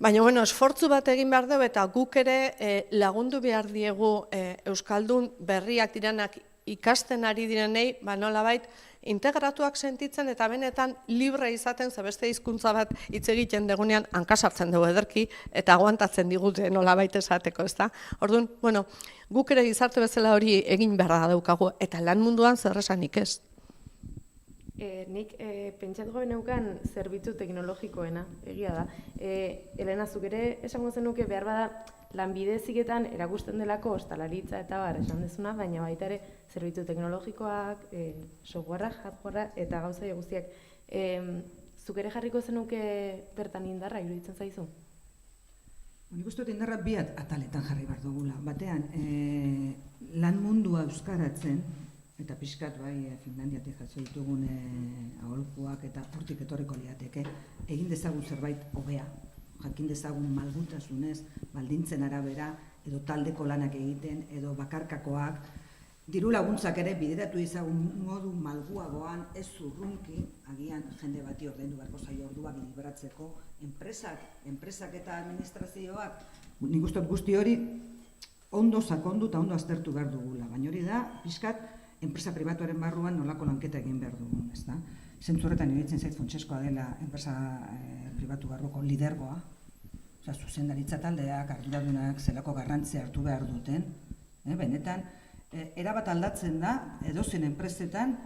Baina, esfortzu bat egin behar dugu eta guk ere lagundu behar diegu euskaldun berriak direnak ikasten ari direnei, nolabait, integratuak sentitzen eta benetan libre izaten beste hizkuntza bat hitz egiten degunean hankasartzen dugu ederki eta aguantatzen digute nolabait esateko, ezta? Orduan, guk ere gizarte bezala hori egin beharra daukagu eta lan munduan zer esanik ez. Nik pentsatu gabe neukan zerbitzu teknologikoena, egia da. Elena, zuk ere esango zenuke behar bada lanbide heziketan erakusten delako ostalaritza eta esan dezuna, baina baita ere zerbitzu teknologikoak, softwarea, hardwarea eta gauza guztiak. Zuk ere jarriko zenuke bertan indarra iruditzen zaizu? Nik uste dut indarra bi ataletan jarri behar dugula. Batean, lan mundua euskaratzen, eta pixkat Finlandiatik jaso ditugun aholkuak eta hortik etorriko liateke, egin dezagun zerbait hobea. Jakin dezagun malgutasunez, baldintzen arabera, edo taldeko lanak egiten, edo bakarkakoak, diru laguntzak ere bideratu izagun modu malguagoan, ez zurrunki, agian jende bati ordaindu beharko zaio orduak libratzeko, enpresak eta administrazioak, nik uste dut guzti hori ondo sakondu eta ondo aztertu behar dugula, baina hori da, pixkat, enpresa pribatuaren barruan nolako lanketa egin behar dugun, ez da? Zentzu horretan iruditzen zait Fontsezkoa dela enpresa pribatu barruko lidergoa, zuzendaritza taldeak, arduradunak zelako garrantzia hartu behar duten, benetan, erabat aldatzen da, edozen enpresetan,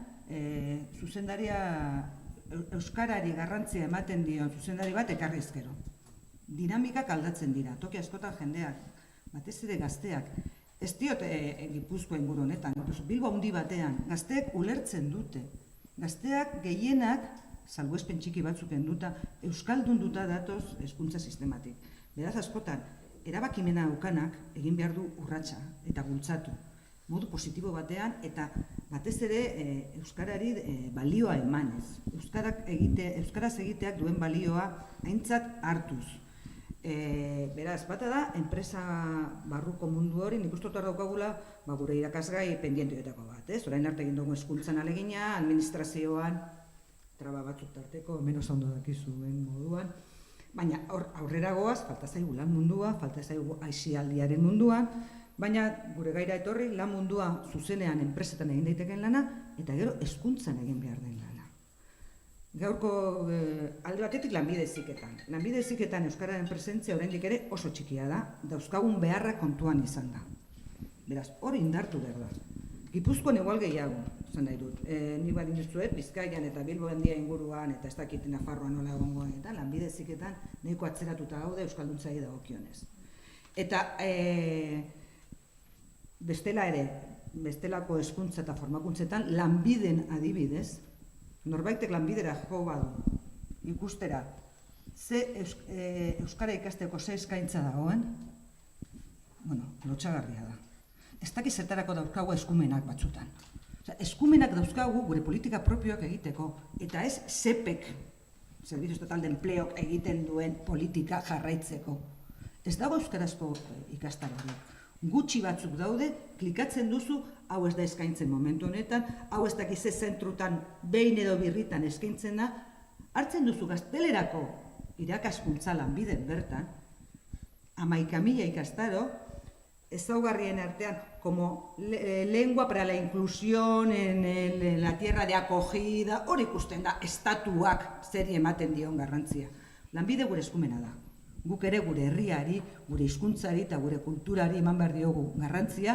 zuzendaria, euskarari garrantzia ematen dion zuzendari bat ekarriz gero. Dinamikak aldatzen dira, toki askotan jendeak, batez ere gazteak, ez diot Gipuzkoa inguru honetan, Bilbo handi batean, gazteek ulertzen dute. Gazteak gehienak, salbuespen txiki batzuk enduta, euskaldun duta datoz hezkuntza sistematik. Beraz askotan, erabakimena daukanak egin behar du urratsa eta bultzatu. Modu positibo batean eta batez ere euskarari balioa emanez. Euskaraz egiteak duen balioa aintzat hartuz. Beraz, bata da, enpresa barruko mundu hori, nik uste hor daukagula gure irakasgai pendienteetako bat. Orain arte egin dugu hezkuntzan alegina, administrazioan, traba batzuk tarteko, menos ondo dakizuen moduan, baina aurrera goaz, falta zaigu lan mundua, falta zaigu aisialdiaren munduan, baina gure gaira etorri lan mundua zuzenean enpresetan egin daiteken lana, eta gero hezkuntzan egin behar den lana. Gaurko alde batetik lanbide heziketan. Lanbide heziketan euskararen presentzia oraindik ere oso txikia da, dauzkagun beharra kontuan izan da. Beraz, hori indartu behar da. Gipuzkoan igual gehiago, zan nahi dut. Ni badin dizuet, Bizkaian eta Bilbo handia inguruan, eta ez dakit Nafarroan nola egongoan, eta lanbide heziketan nahiko atzeratuta gaude euskalduntzai dagokionez. Eta bestela ere, bestelako hezkuntza eta formakuntzetan, lanbiden adibidez, norbaitek lanbidera jo badu, ikustera, ze euskara ikasteko ze eskaintza dagoen, lotxagarria da. Ez dakiz zertarako dauzkagu eskumenak batzutan. Eskumenak dauzkagu gure politika propioak egiteko, eta ez SEPek, Servicios Total de Empleok egiten duen politika jarraitzeko. Ez dago euskarazko ikastarorik. Gutxi batzuk daude, klikatzen duzu, hau ez da eskaintzen momentu honetan, hau ez dakiz ez zentrutan behin edo birritan eskaintzen da, hartzen duzu gaztelerako irakaskuntza lanbiden bertan, 11.000 ikastaro, ezaugarrien artean, como lengua para la inclusión en la tierra de acogida, hori ikusten da, estatuak zeri ematen dion garrantzia. Lanbide gure eskumena da. Guk ere gure herriari, gure hizkuntzari eta gure kulturari eman behar diogu garrantzia,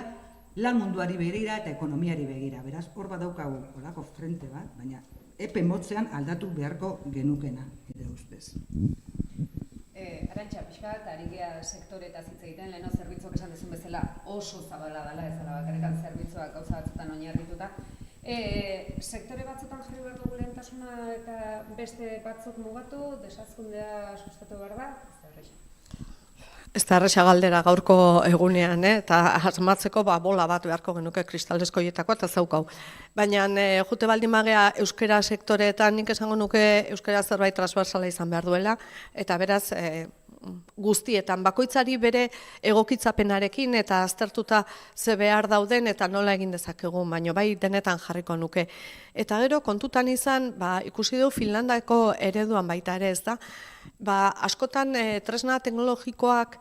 lan munduari begira eta ekonomiari begira. Beraz, hor badaukagu horako frente bat, baina epe motzean aldatu beharko genukena, ere ustez. Arantxa, pixka bat, ari gea sektoretaz hitz egiten, leheno zerbitzuak esan dezun bezala oso zabala dela, ez dela bakarrikan zerbitzuak gauza batzutan oinarrituta. Sektore batzutan jarri behar dugu lehentasuna eta beste batzuk mugatu, desazkundea sustatu behar da? Ez da erresa galdera gaurko egunean, eta asmatzeko bola bat beharko genuke kristalezko hietako eta zaukau. Baina jute baldin magea euskara sektoreetan nik esango nuke euskara zerbait transversala izan behar duela, eta beraz guztietan bakoitzari bere egokitzapenarekin eta aztertuta ze behar dauden eta nola egin dezakegu, baina bai denetan jarriko nuke. Eta gero kontutan izan, ikusi du Finlandako ereduan baita ere, ez da? Askotan tresna teknologikoak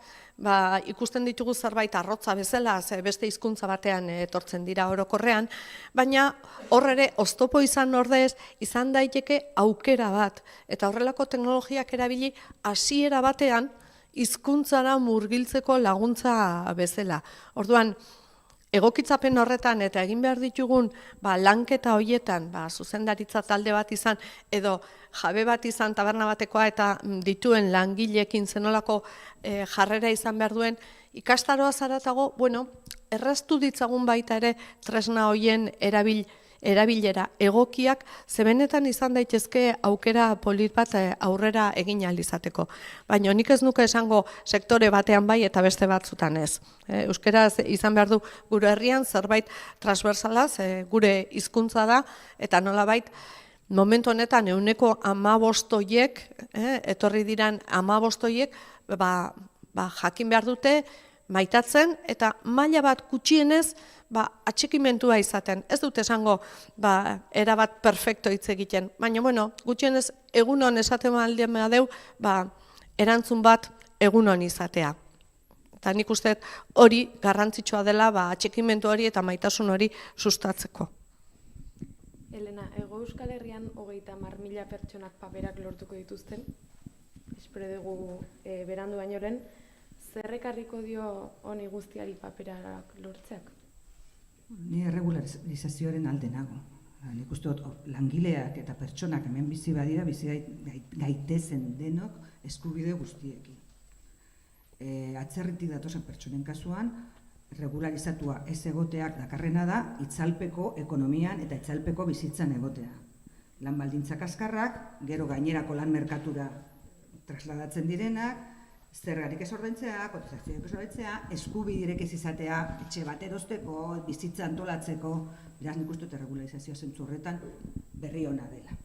ikusten ditugu zerbait arrotza bezala, beste hizkuntza batean etortzen dira orokorrean, baina hor ere oztopo izan ordez izan daiteke aukera bat, eta horrelako teknologiak erabili hasiera batean hizkuntzara murgiltzeko laguntza bezala. Orduan, egokitzapen horretan eta egin behar ditugun lanketa horietan, zuzendaritza talde bat izan, edo jabe bat izan taberna batekoa eta dituen langileekin zenolako jarrera izan behar duen, ikastaroa zaratago, erraztu ditzagun baita ere tresna horien erabilera egokiak, zebenetan izan daitezke aukera polit bat aurrera egin ahal izateko. Baina nik ez nuke esango sektore batean bai eta beste batzutan ez. Euskaraz izan behar du gure herrian zerbait transversalaz, gure hizkuntza da, eta nolabait momentu honetan 15 horiek, etorri diran 15 horiek, jakin behar dute, maitatzen, eta maila bat gutxienez, atxikimentua izaten. Ez dut esango, erabat perfecto hitz egiten, baina, gutxienez, egunon esaten baldin badeu, erantzun bat egunon izatea. Eta nik uste hori garrantzitsua dela atxikimendu hori eta maitasun hori sustatzeko. Elena, Hego Euskal Herrian 30.000 pertsonak paperak lortuko dituzten, espero dugu berandu baino lehen, zer ekarriko dio honi guztiari paperak lortzeak? Ni erregularizazioaren alde nago. Nik uste dut langileak eta pertsonak hemen bizi badira, bizi gaitezen denok eskubide guztiekin. Atzerritik datozen pertsonen kasuan, regularizatua ez egoteak dakarrena da, itzalpeko ekonomian eta itzalpeko bizitzan egotea. Lan baldintzak azkarrak, gero gainerako lan merkatura trasladatzen direnak, zergarik ez ordaintzea, kotizazioak ez ordaintzea, eskubidirek ez izatea, etxe bat erosteko, bizitza antolatzeko, beraz nik uste dut erregularizazioa zentzu horretan berri ona dela.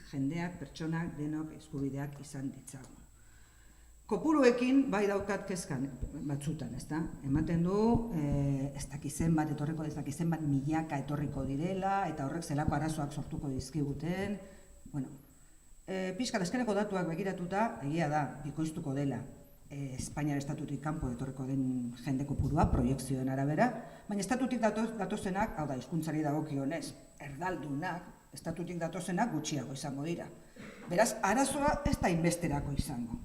Jendeak, pertsonak, denok eskubideak izan ditzagun. Kopuruekin bai daukat kezkan batzutan, ezta? Ematen du, ez dakizen bat etorriko, ez dakizen bat milaka etorriko direla, eta horrek zelako arazoak sortuko dizkiguten. Bueno, pixka azkeneko datuak begiratuta, egia da, bikoiztuko dela Espainiar estatutik kanpo etorriko den jende kopurua, proiekzioen arabera, baina estatutik datozenak, hau da, hizkuntzari dagokionez, erdaldunak, estatutik datozenak gutxiago izango dira. Beraz, arazoa ez da inbesterako izango.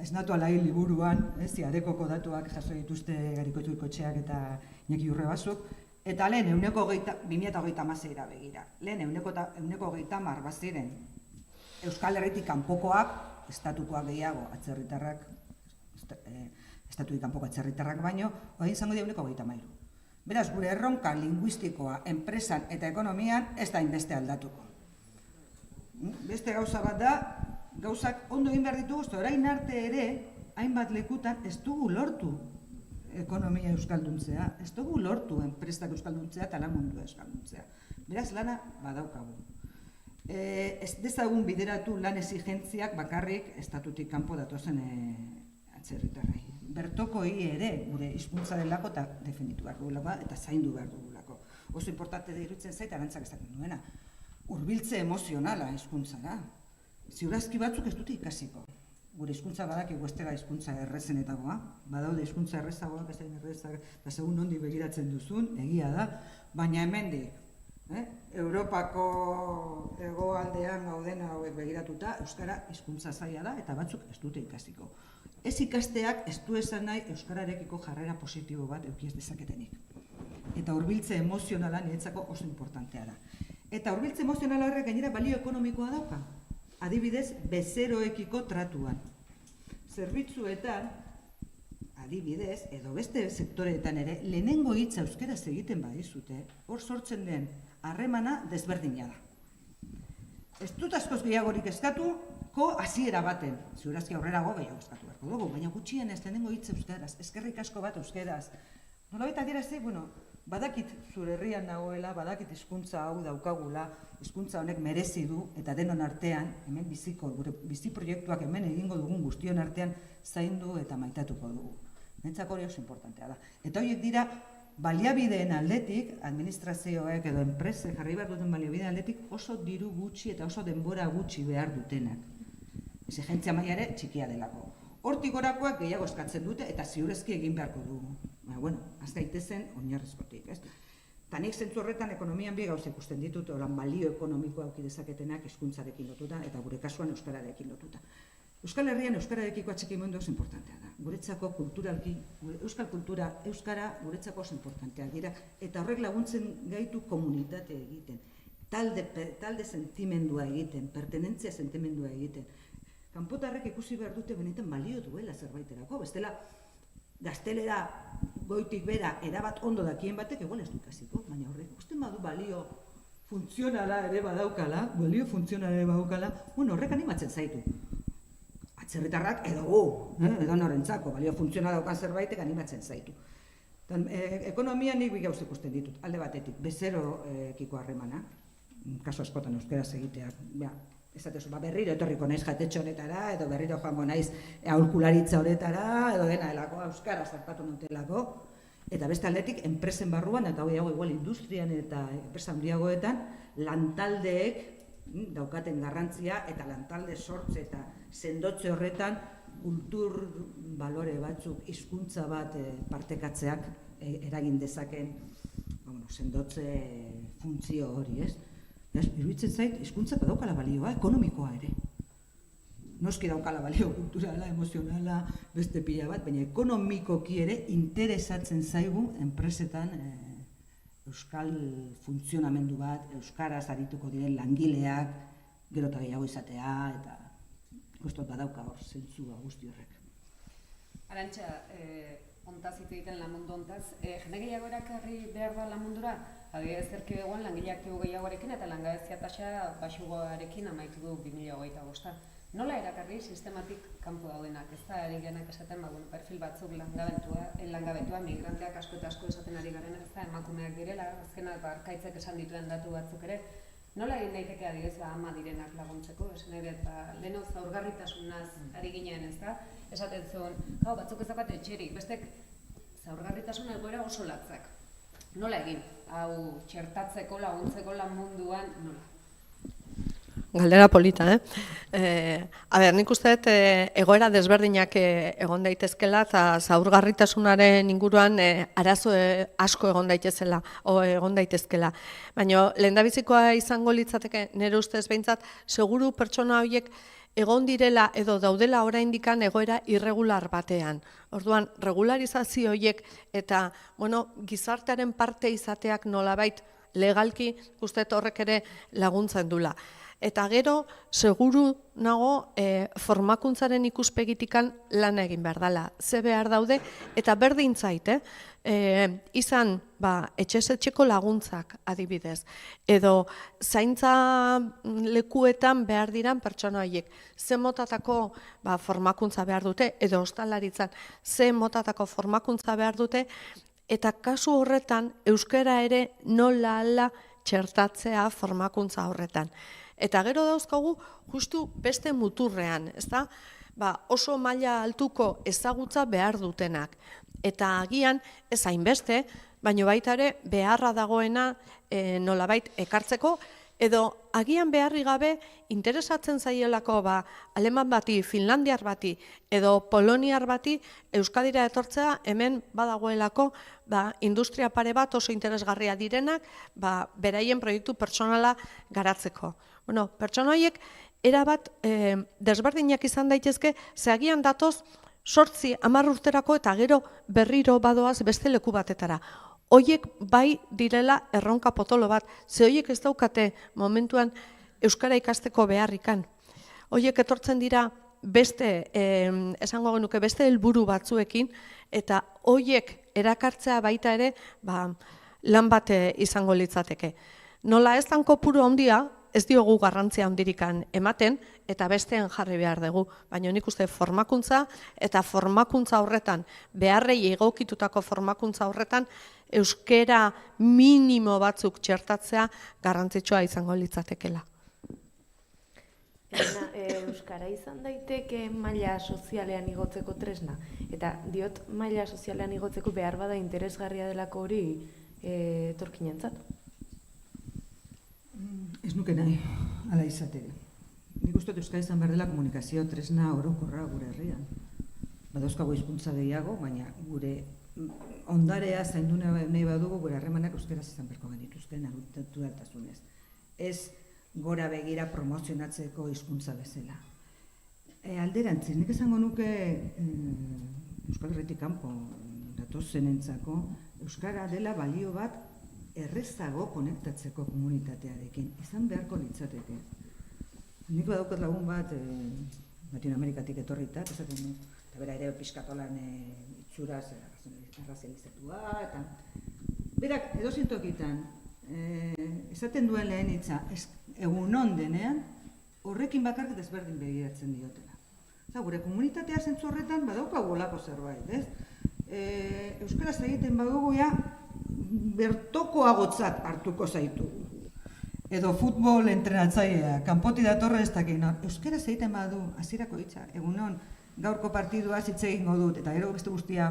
Ez natu alain liburuan, ziarekoko datuak jaso dituzte Garikotu Ikotxeak eta Iñaki Urrebasuk, eta lehen 2030 begira. Lehen 2030 baziren Euskal Herritik kanpokoak, estatukoak gehiago atzerritarrak, estatutik kanpoko atzerritarrak baino, hori izango dira 2030. Beraz, gure erronka linguistikoa, enpresan eta ekonomian ez da inbeste aldatuko. Beste gauza bat da, gauzak ondo egin behar ditugu, orain arte ere, hainbat lekutan ez dugu lortu ekonomia euskalduntzea, ez dugu lortu enpresak euskalduntzea eta lan mundua euskalduntzea. Beraz, lana badaukagu. Ez dezagun bideratu lan exigentziak bakarrik estatutik kanpo datozen atzerritarrei. Bertokoi ere gure hizkuntza delako eta defenditu behar dugulako eta zaindu behar dugulako. Oso importante iruditzen zait Arantzak esaten duena. Hurbiltze emozionala hizkuntzara. Ziurazki batzuk ez dute ikasiko. Gure hizkuntza badakigu ez dela hizkuntza errezenetagoa, badaude hizkuntza errezagoak, ez da errezak, eta segun nondi begiratzen duzun, egia da, baina hemendik, Europako hegoaldean gauden hauek begiratuta, euskara hizkuntza zaila da eta batzuk ez dute ikasiko. Ez ikasteak ez du esan nahi euskararekiko jarrera positibo bat eduki ez dezaketenik. Eta hurbiltze emozionala niretzako oso importantea da. Eta hurbiltze emozionala horrek gainera balio ekonomikoa dauka. Adibidez, bezeroekiko tratuan. Zerbitzuetan, adibidez, edo beste sektoreetan ere, lehenengo hitza euskaraz egiten badizute, hor sortzen den harremana desberdina da. Ez dut askoz gehiagorik eskatuko hasiera baten, ziurazki aurrerago gehiago eskatu beharko dugu, baina gutxien ez lehenengo hitza euskaraz, eskerrik asko bat euskaraz. Nolabait adierazi, badakit zure herrian nagoela, badakit hizkuntza hau daukagula, hizkuntza honek merezi du, eta denon artean, hemen biziko, gure bizi proiektuak hemen egingo dugun guztion artean zaindu eta maitatuko dugu. Netzako hori oso importantea da. Eta horiek dira, baliabideen aldetik, administrazioek edo enpresek jarri behar duten baliabideen aldetik oso diru gutxi eta oso denbora gutxi behar dutenak. Exigentzia maila ere txikia delako. Hortik gorakoak gehiago eskatzen dute eta ziurezki egin beharko dugu. Bueno, az gaitezen oinarrizkotik, ez? Eta nik zentzu horretan ekonomian bi gauza ikusten ditut, oran balio ekonomikoa auki dezaketenak hizkuntzarekin lotuta eta gure kasuan euskararekin lotuta. Euskal Herrian euskararekiko atxikimendu oso importantea da. Guretzako kulturalki, euskal kultura, euskara guretzako oso importantea dira eta horrek laguntzen gaitu komunitate egiten, talde sentimendua egiten, pertenentzia sentimendua egiten. Kanpotarrek ikusi behar dute benetan balio duela zerbaiterako, bestela gaztelera goitik bera erabat ondo dakien batek egon ez du ikasiko, baina horrek usten badu balio funtzionala ere badaukala, horrek animatzen zaitu. Atzerritarrak edo gu, edo norentzako, balio funtzionala daukan zerbaitek animatzen zaitu. Ekonomia nik bi gauz ikusten ditut, alde batetik, bezeroekiko harremana, kasu askotan euskaraz egiteak, esatezu, berriro etorriko naiz jatetxe honetara, edo berriro joango naiz aholkularitza honetara, edo dena delako, euskaraz hartatu nutelako, eta beste aldetik, enpresen barruan, eta hori dago igual industrian eta enpresa handiagoetan, lantaldeek daukaten garrantzia, eta lantalde sortze eta sendotze horretan, kultur balore batzuk, hizkuntza bat partekatzeak eragin dezakeen sendotze funtzio hori, ez? Iruditzen zait, hizkuntza badaukala balioa, ekonomikoa ere. Noski daukala balio kulturala, emozionala, beste pila bat, baina ekonomikoki ere interesatzen zaigu enpresetan euskal funtzionamendu bat, euskaraz arituko diren langileak, gero eta gehiago izatea, eta ikustot badauka hor, zentzua guzti horrek. Arantxa, ontaz hitz egiten lan mundu ontaz, jende gehiago erakarri behar da lan mundura? Adibidez erkidegoan langile aktibo gehiagoarekin eta langabezia tasa baxuarekin amaitu du 2025. Nola erakarri sistematik kanpo daudenak? Ez da ari genak esaten, perfil batzuk langabetua, migranteak asko eta asko esaten ari garen, ez da emakumeak direla, azkenak arkaitzek esan dituen datu batzuk ere. Nola egin daiteke adibidez ama direnak laguntzeko? Esan ere, leheno zaurgarritasunaz ari ginen, ez da? Esaten zuen, batzuk ez daukate etxerik, bestek zaurgarritasun egoera oso latzak. Nola egin? Hau txertatzeko, laguntzeko lan munduan, nola? Galdera polita, nik uste dut egoera desberdinak egon daitezkela eta zaurgarritasunaren inguruan arazo asko egon daitezkela. Baina lehendabizikoa izango litzateke nire ustez behintzat, seguru pertsona horiek egon direla edo daudela oraindikan egoera irregular batean. Orduan, regularizazio horiek eta gizartearen parte izateak nolabait legalki uste horrek ere laguntzen dula. Eta gero, seguru nago formakuntzaren ikuspegitikan lan egin behar dela. Ze behar daude, eta berdin zait, izan etxez-etxeko laguntzak adibidez, edo zaintza lekuetan behar diran pertsona horiek. Ze motatako formakuntza behar dute, edo ostalaritzan, ze motatako formakuntza behar dute, eta kasu horretan euskara ere nola ala txertatzea formakuntza horretan. Eta gero dauzkagu justu beste muturrean, ezta? Oso maila altuko ezagutza behar dutenak. Eta agian ez hainbeste, baina baita ere beharra dagoena nolabait ekartzeko, edo agian beharri gabe interesatzen zaielako aleman bati, finlandiar bati, edo poloniar bati Euskadira etortzea hemen badagoelako industria pare bat oso interesgarria direnak beraien proiektu pertsonala garatzeko. Pertsona horiek erabat desberdinak izan daitezke, ze agian datoz 8-10 urterako eta gero berriro badoaz beste leku batetara. Hoiek bai direla erronka potolo bat, ze hoiek ez daukate momentuan euskara ikasteko beharrikan. Hoiek etortzen dira beste, esango genuke, beste helburu batzuekin, eta hoiek erakartzea baita ere lan bat izango litzateke. Nola ez dan kopuru handia, ez diogu garrantzia handirikan ematen, eta besteen jarri behar dugu. Baina nik uste formakuntza, eta formakuntza horretan, beharrei egokitutako formakuntza horretan, euskera minimo batzuk txertatzea garrantzitsua izango litzatekela. Euskara izan daiteke maila sozialean igotzeko tresna, eta diot maila sozialean igotzeko behar bada interesgarria delako hori etorkinentzat. Ez nuke nahi, ala izatera. Nik uste euskara izan behar dela komunikazio tresna orokorra gure herrian. Badauzkago hizkuntza gehiago, baina gure ondarea zaindu nahi badugu gure harremanak euskaraz izan beharko genituzten naturaltasunez. Ez gora begira promozionatzeko hizkuntza bezala. Alderantziz, nik esango nuke Euskal Herritik kanpo datozenentzako euskara dela balio bat errezago konektatzeko komunitatearekin. Izan beharko litzateke. Nik badaukat lagun bat Latinoamerikatik etorritak, esaten du, eta bera ere pixkatolan itxuraz arrazializatua, eta berak edozintokitan esaten duen lehen hitza, egunon denean, horrekin bakarrik desberdin begiratzen diotela. Gure komunitatea zentzu horretan badaukagu olako zerbait, ez? Euskaraz egiten badugu ja bertokoagotzat hartuko zaitugu. Edo futbol entrenatzailea, kanpoti datorra ez dakit, euskaraz egiten badu, hasierako hitza, egunon, gaurko partidua hitz egingo dut, eta gero beste guztia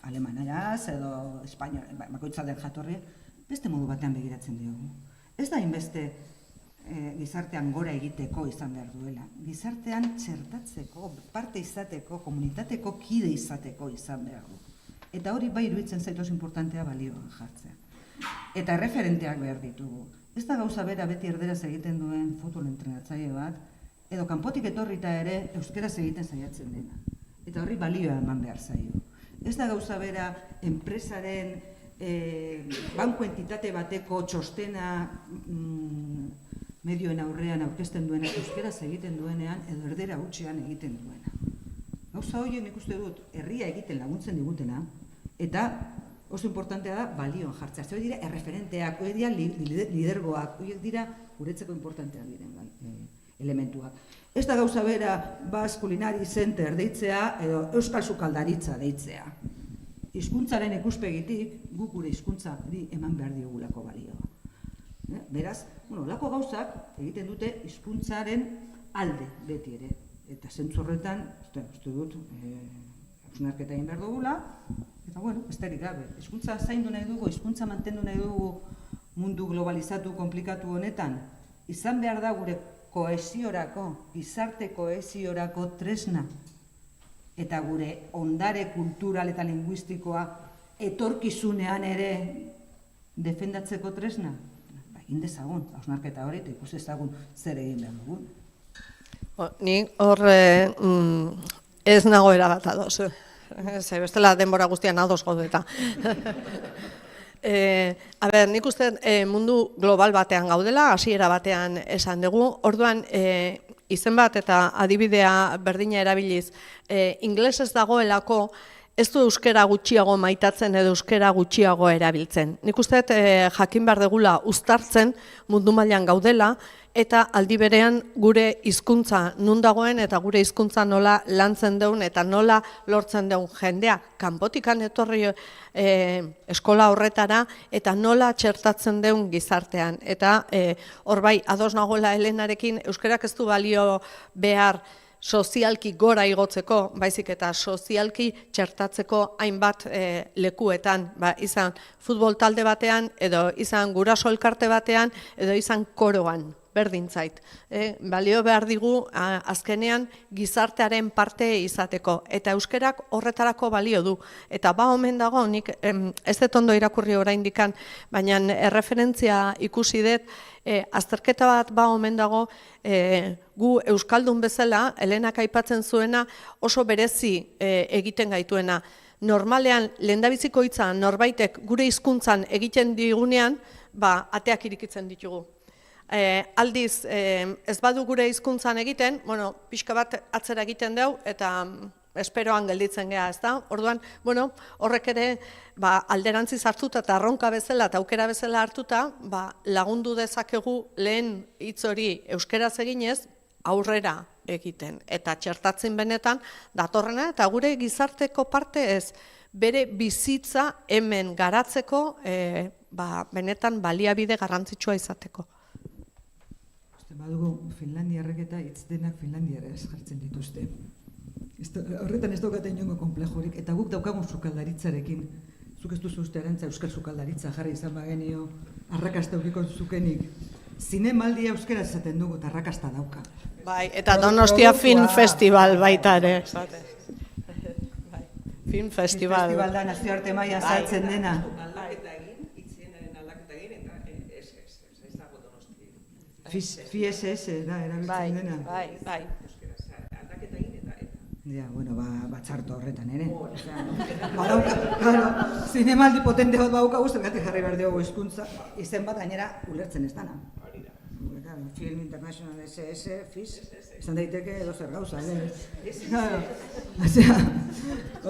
alemaneraz edo espainol, bakoitza den jatorri, beste modu batean begiratzen diogu. Ez da inbeste gizartean gora egiteko izan behar duela. Gizartean txertatzeko, parte izateko, komunitateko kide izateko izan behar du. Eta hori bai iruditzen zait oso importantea balioan jartzea. Eta referenteak behar ditugu. Ez da gauza bera beti erderaz egiten duen futbol entrenatzaile bat, edo kanpotik etorrita ere euskaraz egiten saiatzen dena. Eta horri balioa eman behar zaio. Ez da gauza bera enpresaren banku entitate bateko txostena medioen aurrean aurkezten duena, euskaraz egiten duenean edo erdera hutsean egiten duena. Gauza horiek nik uste dut herria egiten laguntzen digutena, eta oso importantea da balioan jartzea. Zer dira erreferenteak, horiek dira lidergoak, horiek dira guretzeko importanteak diren elementuak. Ez da gauza bera Basque Culinary Center deitzea edo Euskal Sukaldaritza deitzea. Hizkuntzaren ikuspegitik guk gure hizkuntzari eman behar diogulako balioa. Beraz, lako gauzak egiten dute hizkuntzaren alde beti ere. Eta zentzu horretan, uste dut, hausnarketa egin behar dugula, eta besterik gabe. Hizkuntza zaindu nahi dugu, hizkuntza mantendu nahi dugu mundu globalizatu, komplikatu honetan, izan behar da gure kohesiorako, gizarte kohesiorako tresna, eta gure ondare kultural eta linguistikoa etorkizunean ere defendatzeko tresna. Egin dezagun, hausnarketa hori, eta ikusi ezagun zer egin behar dugun. Ni hor ez nago erabat ados. Bestela denbora guztian ados gaudeta. Nik uste mundu global batean gaudela, hasiera batean esan dugu. Orduan, izen bat eta adibidea berdina erabiliz, ingelesez dagoelako, ez du euskera gutxiago maitatzen edo euskera gutxiago erabiltzen. Nik uste jakin behar degula uztartzen mundu mailan gaudela, eta aldi berean gure hizkuntza nun dagoen eta gure hizkuntza nola lantzen deun eta nola lortzen deun jendea kanpotikan etorri eskola horretara eta nola txertatzen deun gizartean. Eta hor bai, ados nagoela Helenarekin, euskarak ez du balio behar sozialki gora igotzeko, baizik eta sozialki txertatzeko hainbat lekuetan, izan futbol talde batean, edo izan guraso elkarte batean, edo izan koroan, berdintzait. Balio behar digu azkenean gizartearen parte izateko, eta euskerak horretarako balio du. Eta omen dago, nik ez dut ondo irakurri oraindikan, baina erreferentzia ikusi dut, azterketa bat omen dago, gu euskaldun bezala, Helenak aipatzen zuena, oso berezi egiten gaituena. Normalean, lehendabiziko hitza norbaitek gure hizkuntzan egiten digunean, ateak irikitzen ditugu. Aldiz, ez badu gure hizkuntzan egiten, pixka bat atzera egiten dugu, eta esperoan gelditzen geha, ez da? Orduan, horrek ere alderantziz hartuta eta arronka bezala eta aukera bezala hartuta, lagundu dezakegu lehen hitz hori euskeraz eginez, aurrera egiten. Eta txertatzen benetan, datorrena, eta gure gizarteko parte ez, bere bizitza hemen garatzeko, benetan baliabide garrantzitsua izateko. Badugu Finlandiarrek eta hitz denak Finlandiaraz jartzen dituzte. Horretan ez daukaten inongo konplejorik, eta guk daukagun sukaldaritzarekin, zuk ez duzu uste arantza euskal sukaldaritza jarri izan bagenio, arrakasta eukiko zukenik. Zinemaldia euskera esaten dugu, eta arrakasta dauka. Bai, eta Donostia Film Festival baita ere. Film Festival. Festival da, nazioarte maila saltzen dena. FISS da, erabiltzen dena. Bai. Ja, txarto horretan ere. Zinemaldi potente bat baukagu, zergatik jarri behar dugu hizkuntza, izen bat gainera ulertzen ez dana. Film International SS, FIS, izan daiteke edo zer gauza,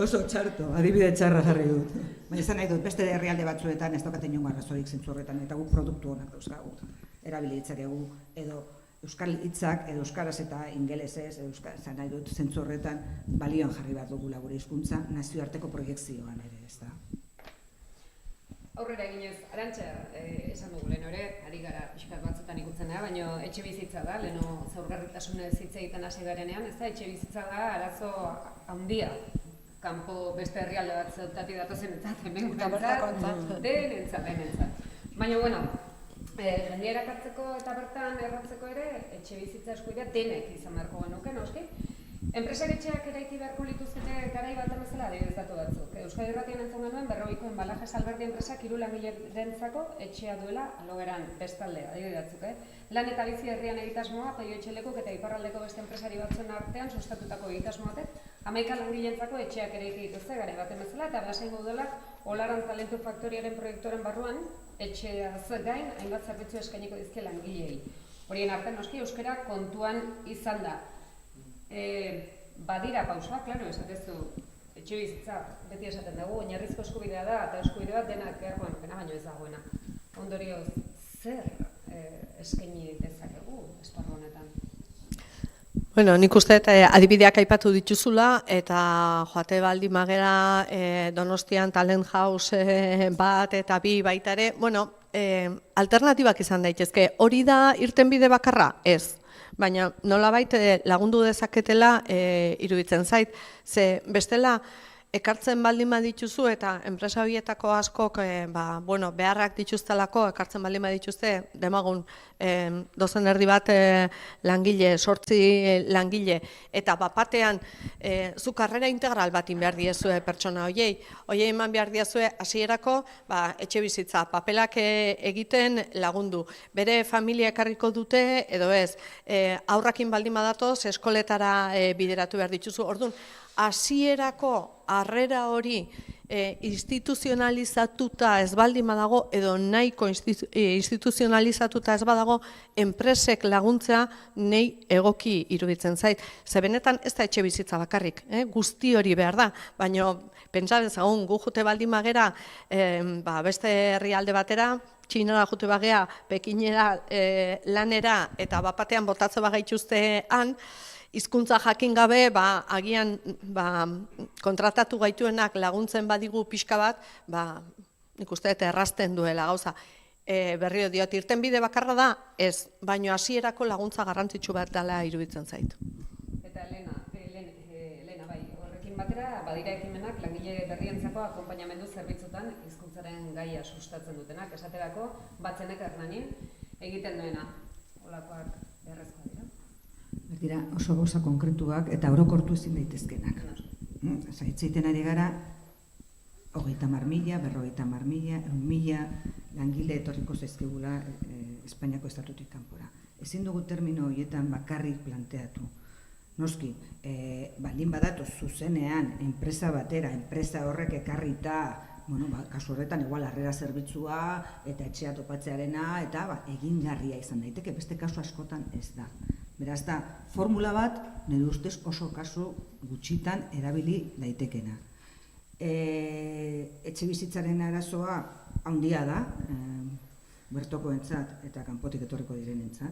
oso txarto, adibide txarra jarri dut. Baina izan nahi dut, beste herrialde batzuetan ez daukaten jongo arrazorik zentzu horretan, eta guk produktu honak dauzkagu. Erabili ditzakegu, edo euskal hitzak, edo euskaraz eta ingelesez, izan nahi dut zentzu horretan balioan jarri behar dugula gure hizkuntza nazioarteko proiektzioan ere, ez da. Aurrera eginez, Arantxa, esan dugu lehen ere, ari gara pixkat batzutan ikutzen da, baina etxe bizitza da, leheno zaurgarritasunez hitz egiten hasi garenean, ez da, etxe bizitza da arazo handia. Kanpo beste herrialde bat datozen entzat, hemen gurentzat, denentzat. Baina, Jendea erakartzeko eta bertan erratzeko ere, etxe bizitza eskubidea denek izan beharko genuke, noski? Enpresaretxeak eraiki beharko lituzkete garai bat bezala adibidez datu batzuk. Euskadi Irratian entzun genuen 40ko Embalajes Alberdi enpresak 3 langilerentzako etxea duela alogeran bestalde, adibidez batzuk. Lan eta bizi herrian egitasmoa, Peio Etxelekuk eta iparraldeko beste enpresari batzuen artean sustatutako egitasmoatek 11 langileentzako etxeak eraiki dituzte garai baten bezala eta Beasaingo udalak Olaran Talentu Faktoriaren proiektuaren barruan etxeaz gain hainbat zerbitzu eskainiko dizkie langileei. Horien artean noski euskara kontuan izan da. Badira pausoa, klaro, esatezu etxe bizitza, beti esaten dugu, oinarrizko eskubidea da eta eskubide bat denak beharko genukena baino ez dagoena. Ondorioz, zer eskaini dezakegu esparru honetan? Bueno, nik uste adibideak aipatu dituzula eta joate baldin magera Donostian Talent House bat eta bi baita ere, bueno, alternatibak izan daitezke. Hori da irtenbide bakarra? Ez. Baina nolabait lagundu dezaketela iruditzen zait. Ze bestela ekartzen baldin badituzu eta enpresa horietako askok beharrak dituztelako ekartzen baldin badituzte demagun dozen erdi bat langile, 8 langile eta bapatean zu karrera integral batin behar diezue pertsona horiei eman behar diezue hasierako etxe bizitza, papelak egiten lagundu, bere familia ekarriko dute edo ez, aurrakin baldin badatoz eskoletara bideratu behar dituzu, orduan hasierako harrera hori instituzionalizatuta ez baldin badago edo nahiko instituzionalizatuta ez badago enpresek laguntzea nei egoki iruditzen zait. Ze benetan ez da etxe bizitza bakarrik, guzti hori behar da, baina pentsa dezagun gu jute baldin magera beste herrialde batera, Txinara jute bagea, Pekinera lanera eta bapatean botatze bagaituzte han, hizkuntza jakin gabe, agian kontratatu gaituenak laguntzen badigu pixka bat, nik uste eta errazten duela gauza. Berriro diot, irtenbide bakarra da, ez, baino hasierako laguntza garrantzitsu bat dela iruditzen zait. Eta Elena, bai, horrekin batera, badira ekimenak langile berrientzako akonpainamendu zerbitzutan hizkuntzaren gaia sustatzen dutenak, esaterako batzenek Hernanin egiten duena, olakoak beharrezkoa dira. Dira oso gauza konkretuak eta orokortu ezin daitezkenak. Zaitzeiten ari gara, 30.000, 50.000, 1.000 langile etorriko zaizkigula Espainiako estatutik kanpora. Ezin dugu termino horietan bakarrik planteatu. Noski, baldin badatu zuzenean enpresa batera, enpresa horrek ekarrita, kasu horretan igual harrera zerbitzua eta etxea topatzearena eta egingarria izan daiteke, beste kasu askotan ez da. Beraz da, formula bat, nire ustez oso kasu gutxitan erabili daitekena. Etxe bizitzaren arazoa handia da, bertokoentzat eta kanpotik etorriko direnentzat.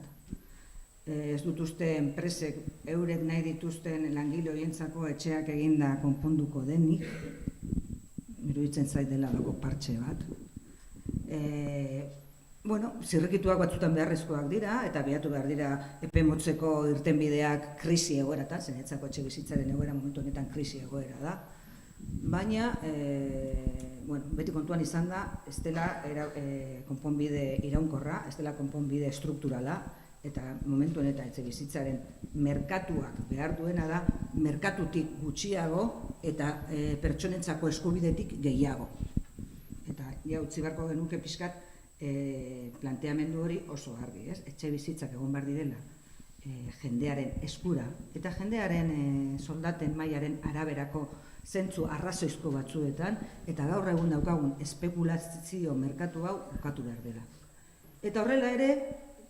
Ez dut uste enpresek eurek nahi dituzten langile horientzako etxeak eginda konponduko denik, iruditzen zait dela lako partxe bat. Zirrikituak batzutan beharrezkoak dira, eta behatu behar dira epe motzeko irtenbideak krisi egoeratan, zenetzako etxe bizitzaren egoera momentu honetan krisi egoera da. Baina, beti kontuan izan da, ez dela konponbide iraunkorra, ez dela konponbide strukturala, eta momentu honetan etxe bizitzaren merkatuak behar duena da, merkatutik gutxiago eta pertsonentzako eskubidetik gehiago. Eta utzi beharko genuke pixkat, planteamendu hori oso argi, etxe bizitzak egon behar direla jendearen eskura eta jendearen soldaten mailaren araberako zentzu arrazoizko batzuetan eta gaur egun daukagun espekulazio merkatu hau bukatu behar dela. Eta horrela ere,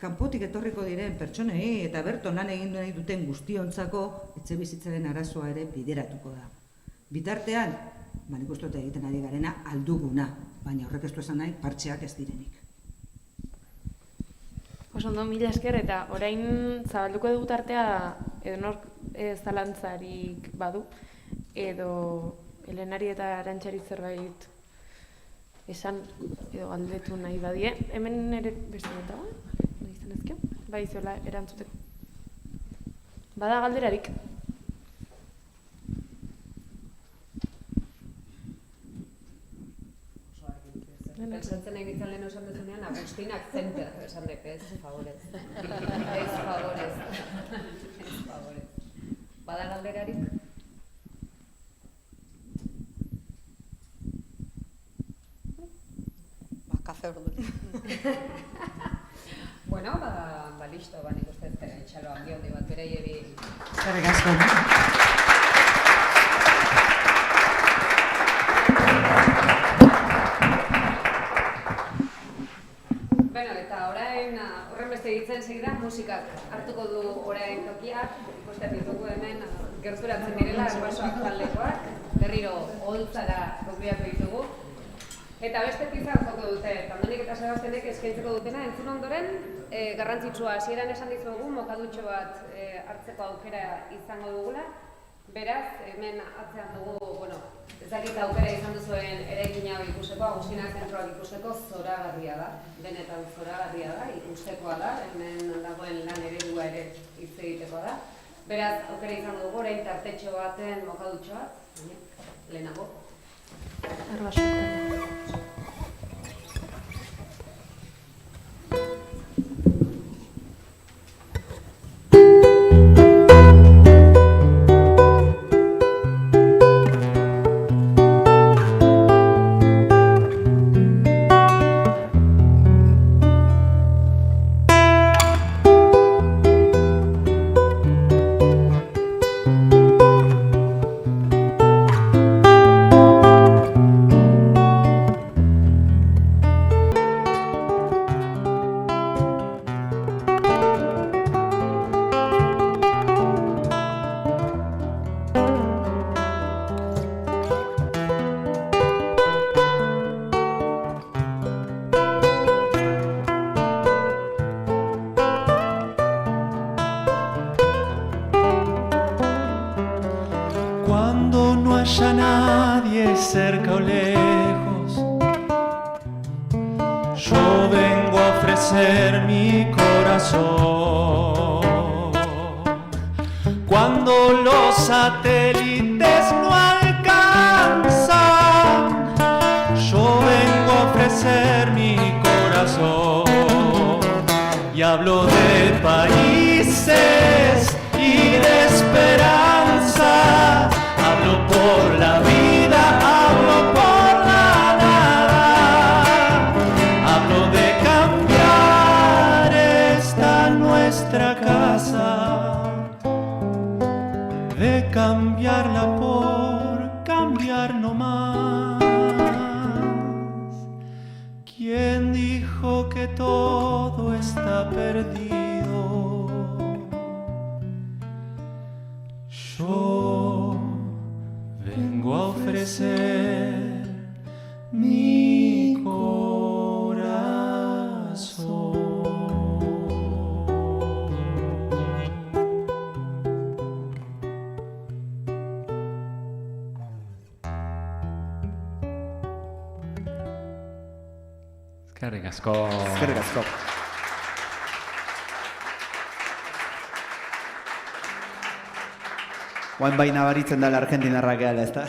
kanpotik etorriko diren pertsonei eta berton lan egin nahi duten guztiontzako etxe bizitzaren arazoa ere bideratuko da. Bitartean, nik uste dut egiten ari garena alduguna, baina horrek ez du esan nahi partxeak ez direnik. Ondo, mila esker eta orain zabalduko dugu tartea edonork zalantzarik badu edo Elenari eta Arantxari zerbait esan edo galdetu nahi badie. Hemen ere beste dago, nahi izan ezkio, bai zola erantzuteko. Bada galderarik? Pentsatzen nahi ditzen lehen esan dezunean, Agustinak center esan dek, ez favorez. Ez favorez. Ez favorez. Bada galderarik? Kafe ordu. Bueno, ba listo, nik uste txalo handi bat bere hiebi. Eskerrik asko. Bueno, eta orain horren beste ditzen segida musikak hartuko du orain tokiak, ikusten ditugu hemen gerturatzen direla erbasoak taldekoak, berriro oholtzara gonbidatu ditugu. Eta beste pizan joko dute, Tandonik eta Sebastianek eskaintzeko dutena, entzun ondoren, garrantzitsua hasieran esan dizuegu, mokadutxo bat hartzeko aukera izango dugula. Beraz, hemen atzean dugu, bueno, ez dakit aukera izan duzuen eraikin hau ikuseko, Agustina zentroak ikusteko zoragarria da. Benetan zoragarria da, ikustekoa da, hemen dagoen lan eredua ere hitz egitekoa da. Beraz, aukera izango dugu, orain tartetxo baten mokadutxo bat, lehenago. Cuando no haya nadie cerca o lejos, yo vengo a ofrecer mi corazón. Cuando los satélites no alcanzan, yo vengo a ofrecer mi corazón. Y hablo de países y de esperanza. Hablo por la vida, hablo por la nada. Hablo de cambiar esta nuestra casa, de cambiarla por cambiar no más. ¿Quién dijo que todo está perdido? Yo vengo a ofrecer mi corazón. Eskerrik asko. Eskerrik asko. Oain baina baritzen dela argentinarrak gehala, ezta?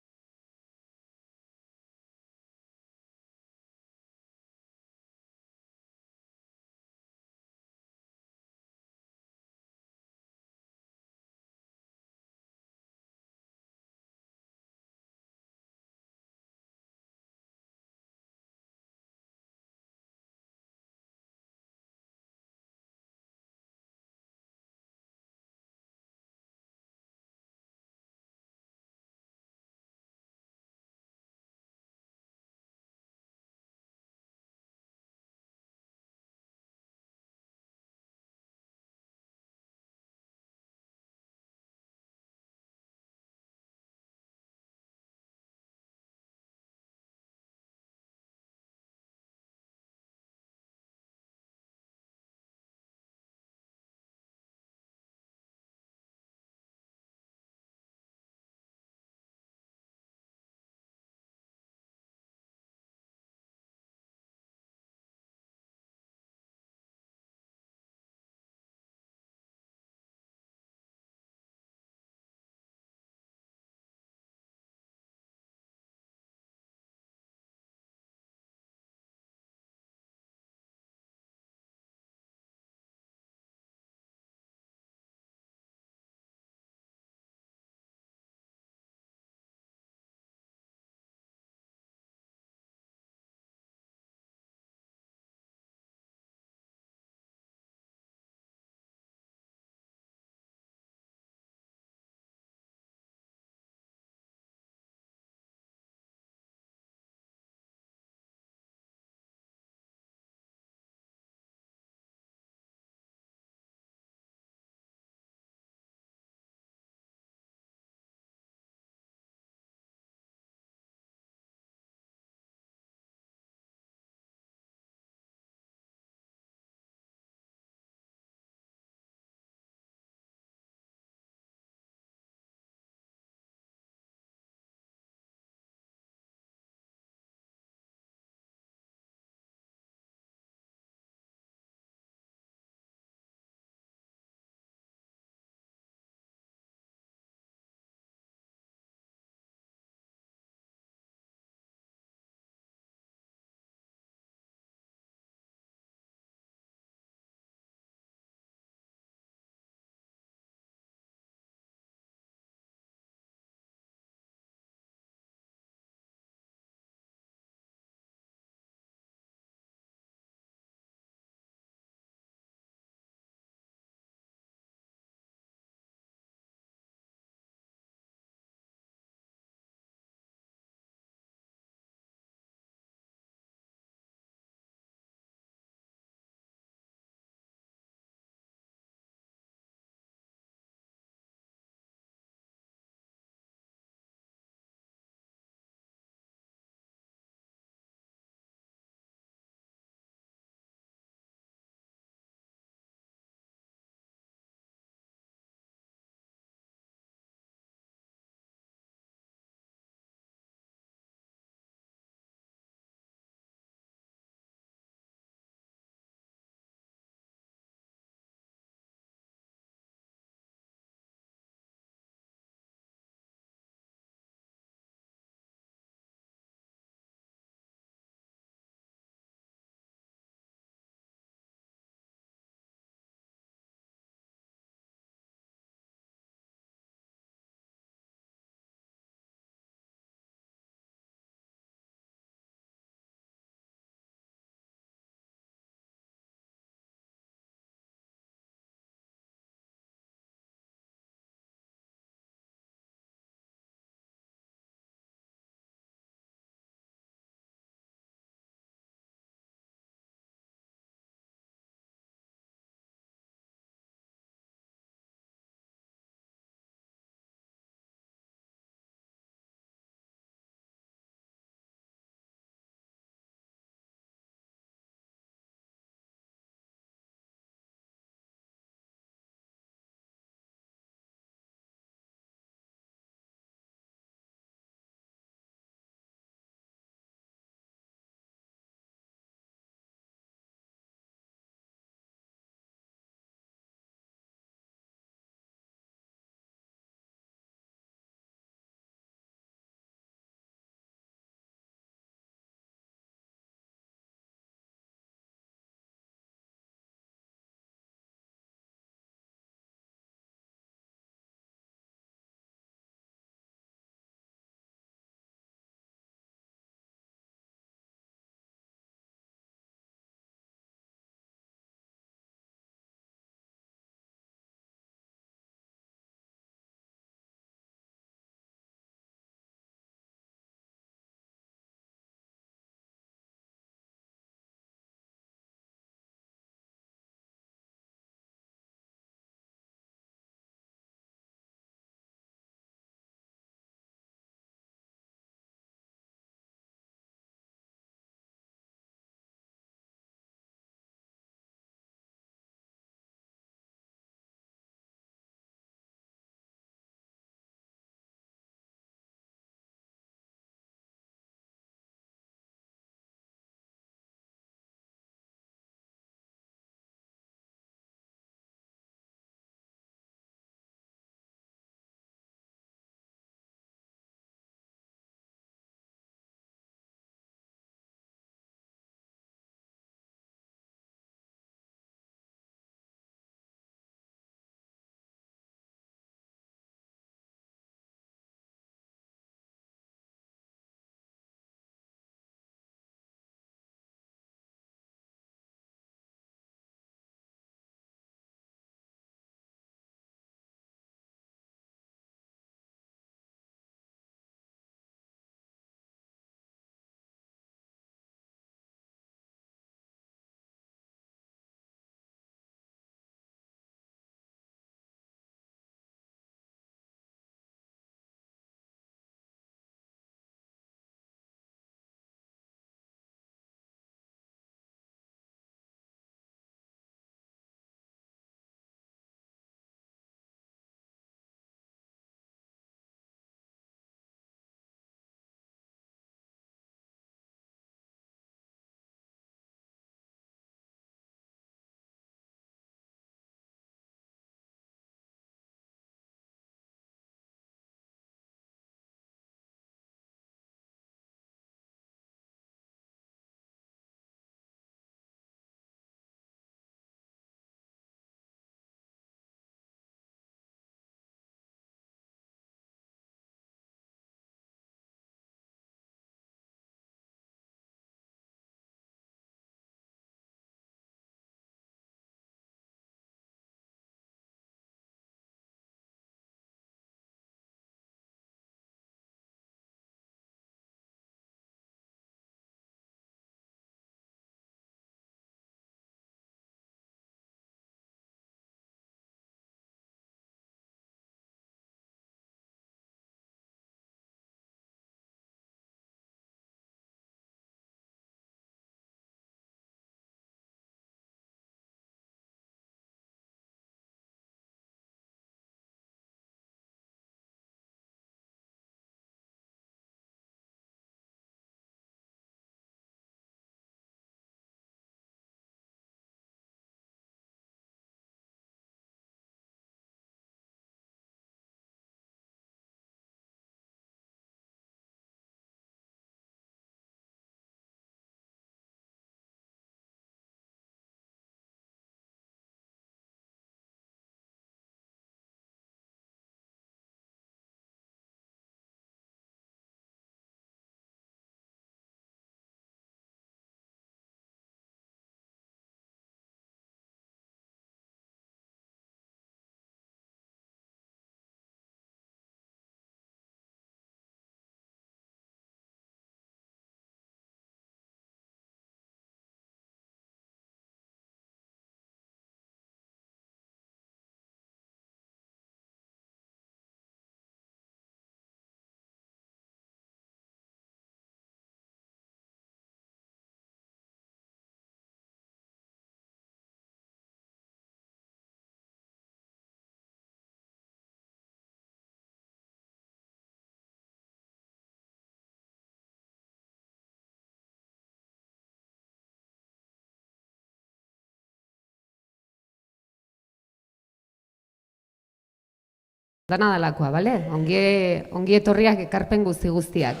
Dana dalakoa, bale? Ongi etorriak ekarpen guztiak.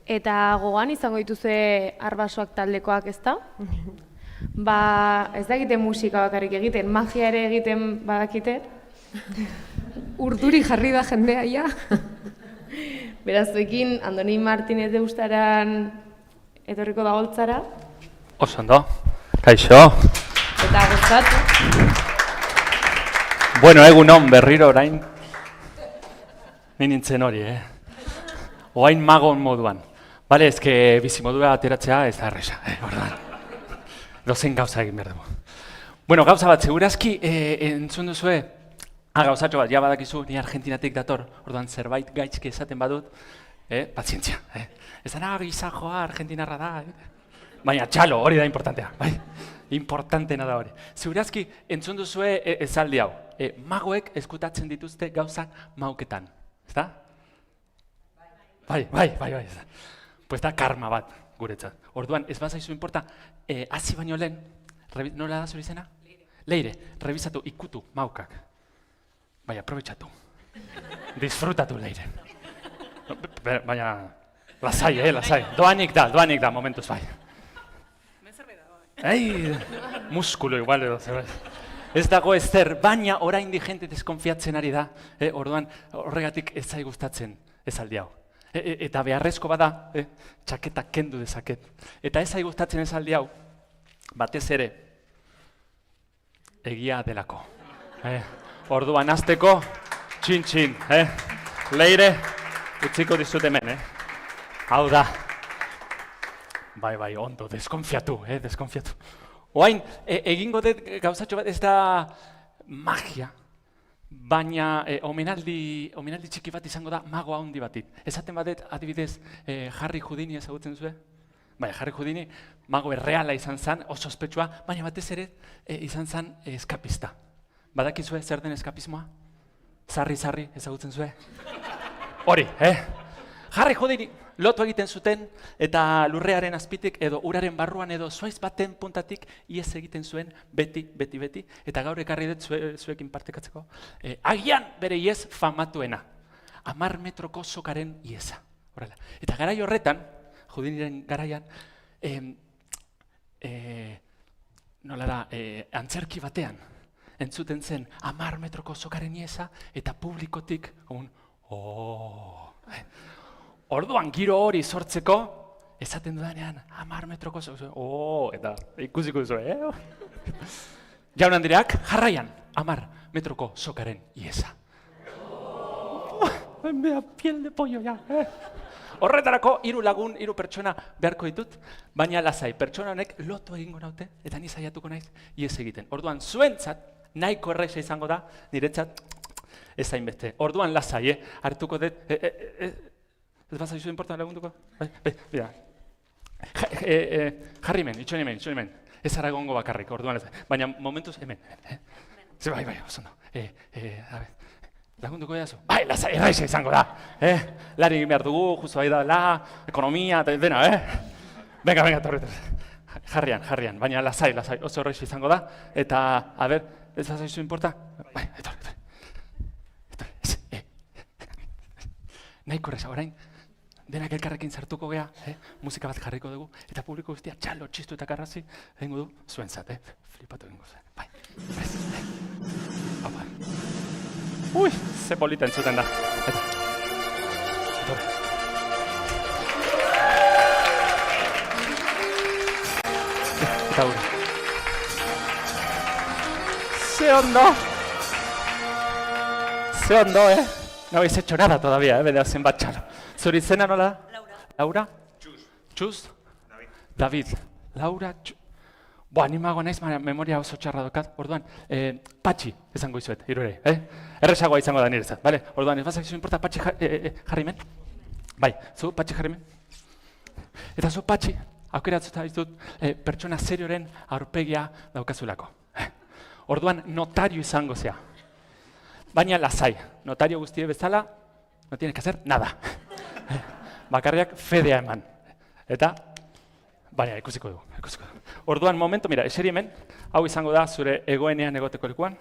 Eta gogoan izango dituzue arbasoak taldekoak, ezta? Ba, ez da egiten musika bakarrik egiten, magia ere egiten badakite. Urduri jarri da jendea, ja. Beraz, zuekin Andoni Martinez de Ustaran etorriko da holtzara. Oso ondo, kaixo. Eta gustatu. Bueno, egunon berriro orain. Ni nintzen hori, Oain magon moduan. Bale, ezke bizimodua ateratzea ez da erresa, ordan. Dozen gauza egin behar dugu. Bueno, gauza bat, segurazki entzun duzue, gauzatxo bat, ja badakizu, ni Argentinatik dator, orduan zerbait gaizki esaten badut, pazientzia. Ez da gizajoa Argentinarra da, baina txalo, hori da importantea, bai? Importantena da hori. Segurazki entzun duzue esaldi hau, magoek eskutatzen dituzte gauzak mauketan, ezta? Bai. Pues da karma bat guretzat. Orduan, ez bazaizu inporta, hasi baino lehen, nola da zure izena? Leire, revisatu, ikutu, maukak. Bai, aprobetxatu. Disfrutatu, Leire. Baina, lasai. Doanik da, momentuz, bai. Ei, muskulu igual edo zerbait. Ez dago ezer, baina oraindik jente deskonfiatzen ari da. Orduan, horregatik ez zai gustatzen esaldi hau. Eta beharrezko bada, txaketa kendu dezaket. Eta ez zai gustatzen esaldi hau, batez ere, egia delako. Orduan, hasteko, txin, Leire, utziko dizut hemen, Hau da. Bai, ondo, deskonfiatu. Oain, egingo dut gauzatxo bat ez da magia, baina omenaldi txiki bat izango da mago handi batit. Esaten badet, adibidez, Harry Houdini ezagutzen zuen? Bai, Harry Houdini mago erreala izan zen, oso ospetsua, baina batez ere izan zen eskapista. Badakizue zer den eskapismoa? Sarri ezagutzen zuen? Hori, Harry Houdini lotu egiten zuten eta lurrearen azpitik edo uraren barruan edo zuaiz baten puntatik ihes egiten zuen beti, eta gaur ekarri dut zuekin partekatzeko. Agian bere ihes famatuena, 10 metroko sokaren ihesa. Eta garai horretan, Houdiniren garaian, nola da, antzerki batean, entzuten zen 10 metroko sokaren ihesa eta publikotik Orduan giro hori sortzeko, esaten dudanean, 10 metroko eta ikusiko duzu, Jaun Andreak, jarraian, 10 metroko sokaren ihesa. Mea piel de pollo, ja. Horretarako, 3 lagun, 3 pertsona beharko ditut, baina lasai, pertsona honek lotu egingo naute, eta ni saiatuko naiz ihes egiten. Orduan, zuentzat, nahiko erraixa izango da, niretzat, ez hainbeste. Orduan, lasai, hartuko dut, ez bazaizu inportan lagunduko? Bida. Jarri hemen, itxoin hemen. Ez ara egongo bakarrik, orduan lasai. Baina, momentuz, hemen. Bai, oso no. Lagunduko edazu? Bai, lasai, erraixa izango da. Lari egin behar dugu, justu bai da, ekonomia, eta dena, Venga, torretu. Jarrian, baina lasai, oso erraixa izango da. Eta, ez bazaizu inporta? Bai, etorri. Nahiko erresa, orain, denak elkarrekin sartuko gea, musika bat jarriko dugu, eta publiko guztia txalo, txistu eta karrazi, egingo du zuentzat, flipatu egingo zuen. Bai, Opa. Ui, ze polita entzuten da. Eta hori. Ze ondo, No habéis hecho nada todavía, bede hacen bat txalo. Zure izena nola? Laura? Txuz? David. Laura, animago naiz, memoria oso txarra dokat. Orduan, Patxi esango izuet, irure, Erresagoa izango da niretzat, bale? Orduan, ez bazakizu inporta Patxi jarri men? Bai, zu Patxi jarri men? Eta zu Patxi, aukeratzuta ditut, pertsona serioren aurpegia daukazulako. Orduan, notario izango zea. Baina lasai, notario guztie bezala, no tienes que hacer nada. Bakarriak fedea eman. Eta, baina ikusiko dugu. Orduan, momentu, mira, eseri hemen, hau izango da zure egoenean egoteko lekuan.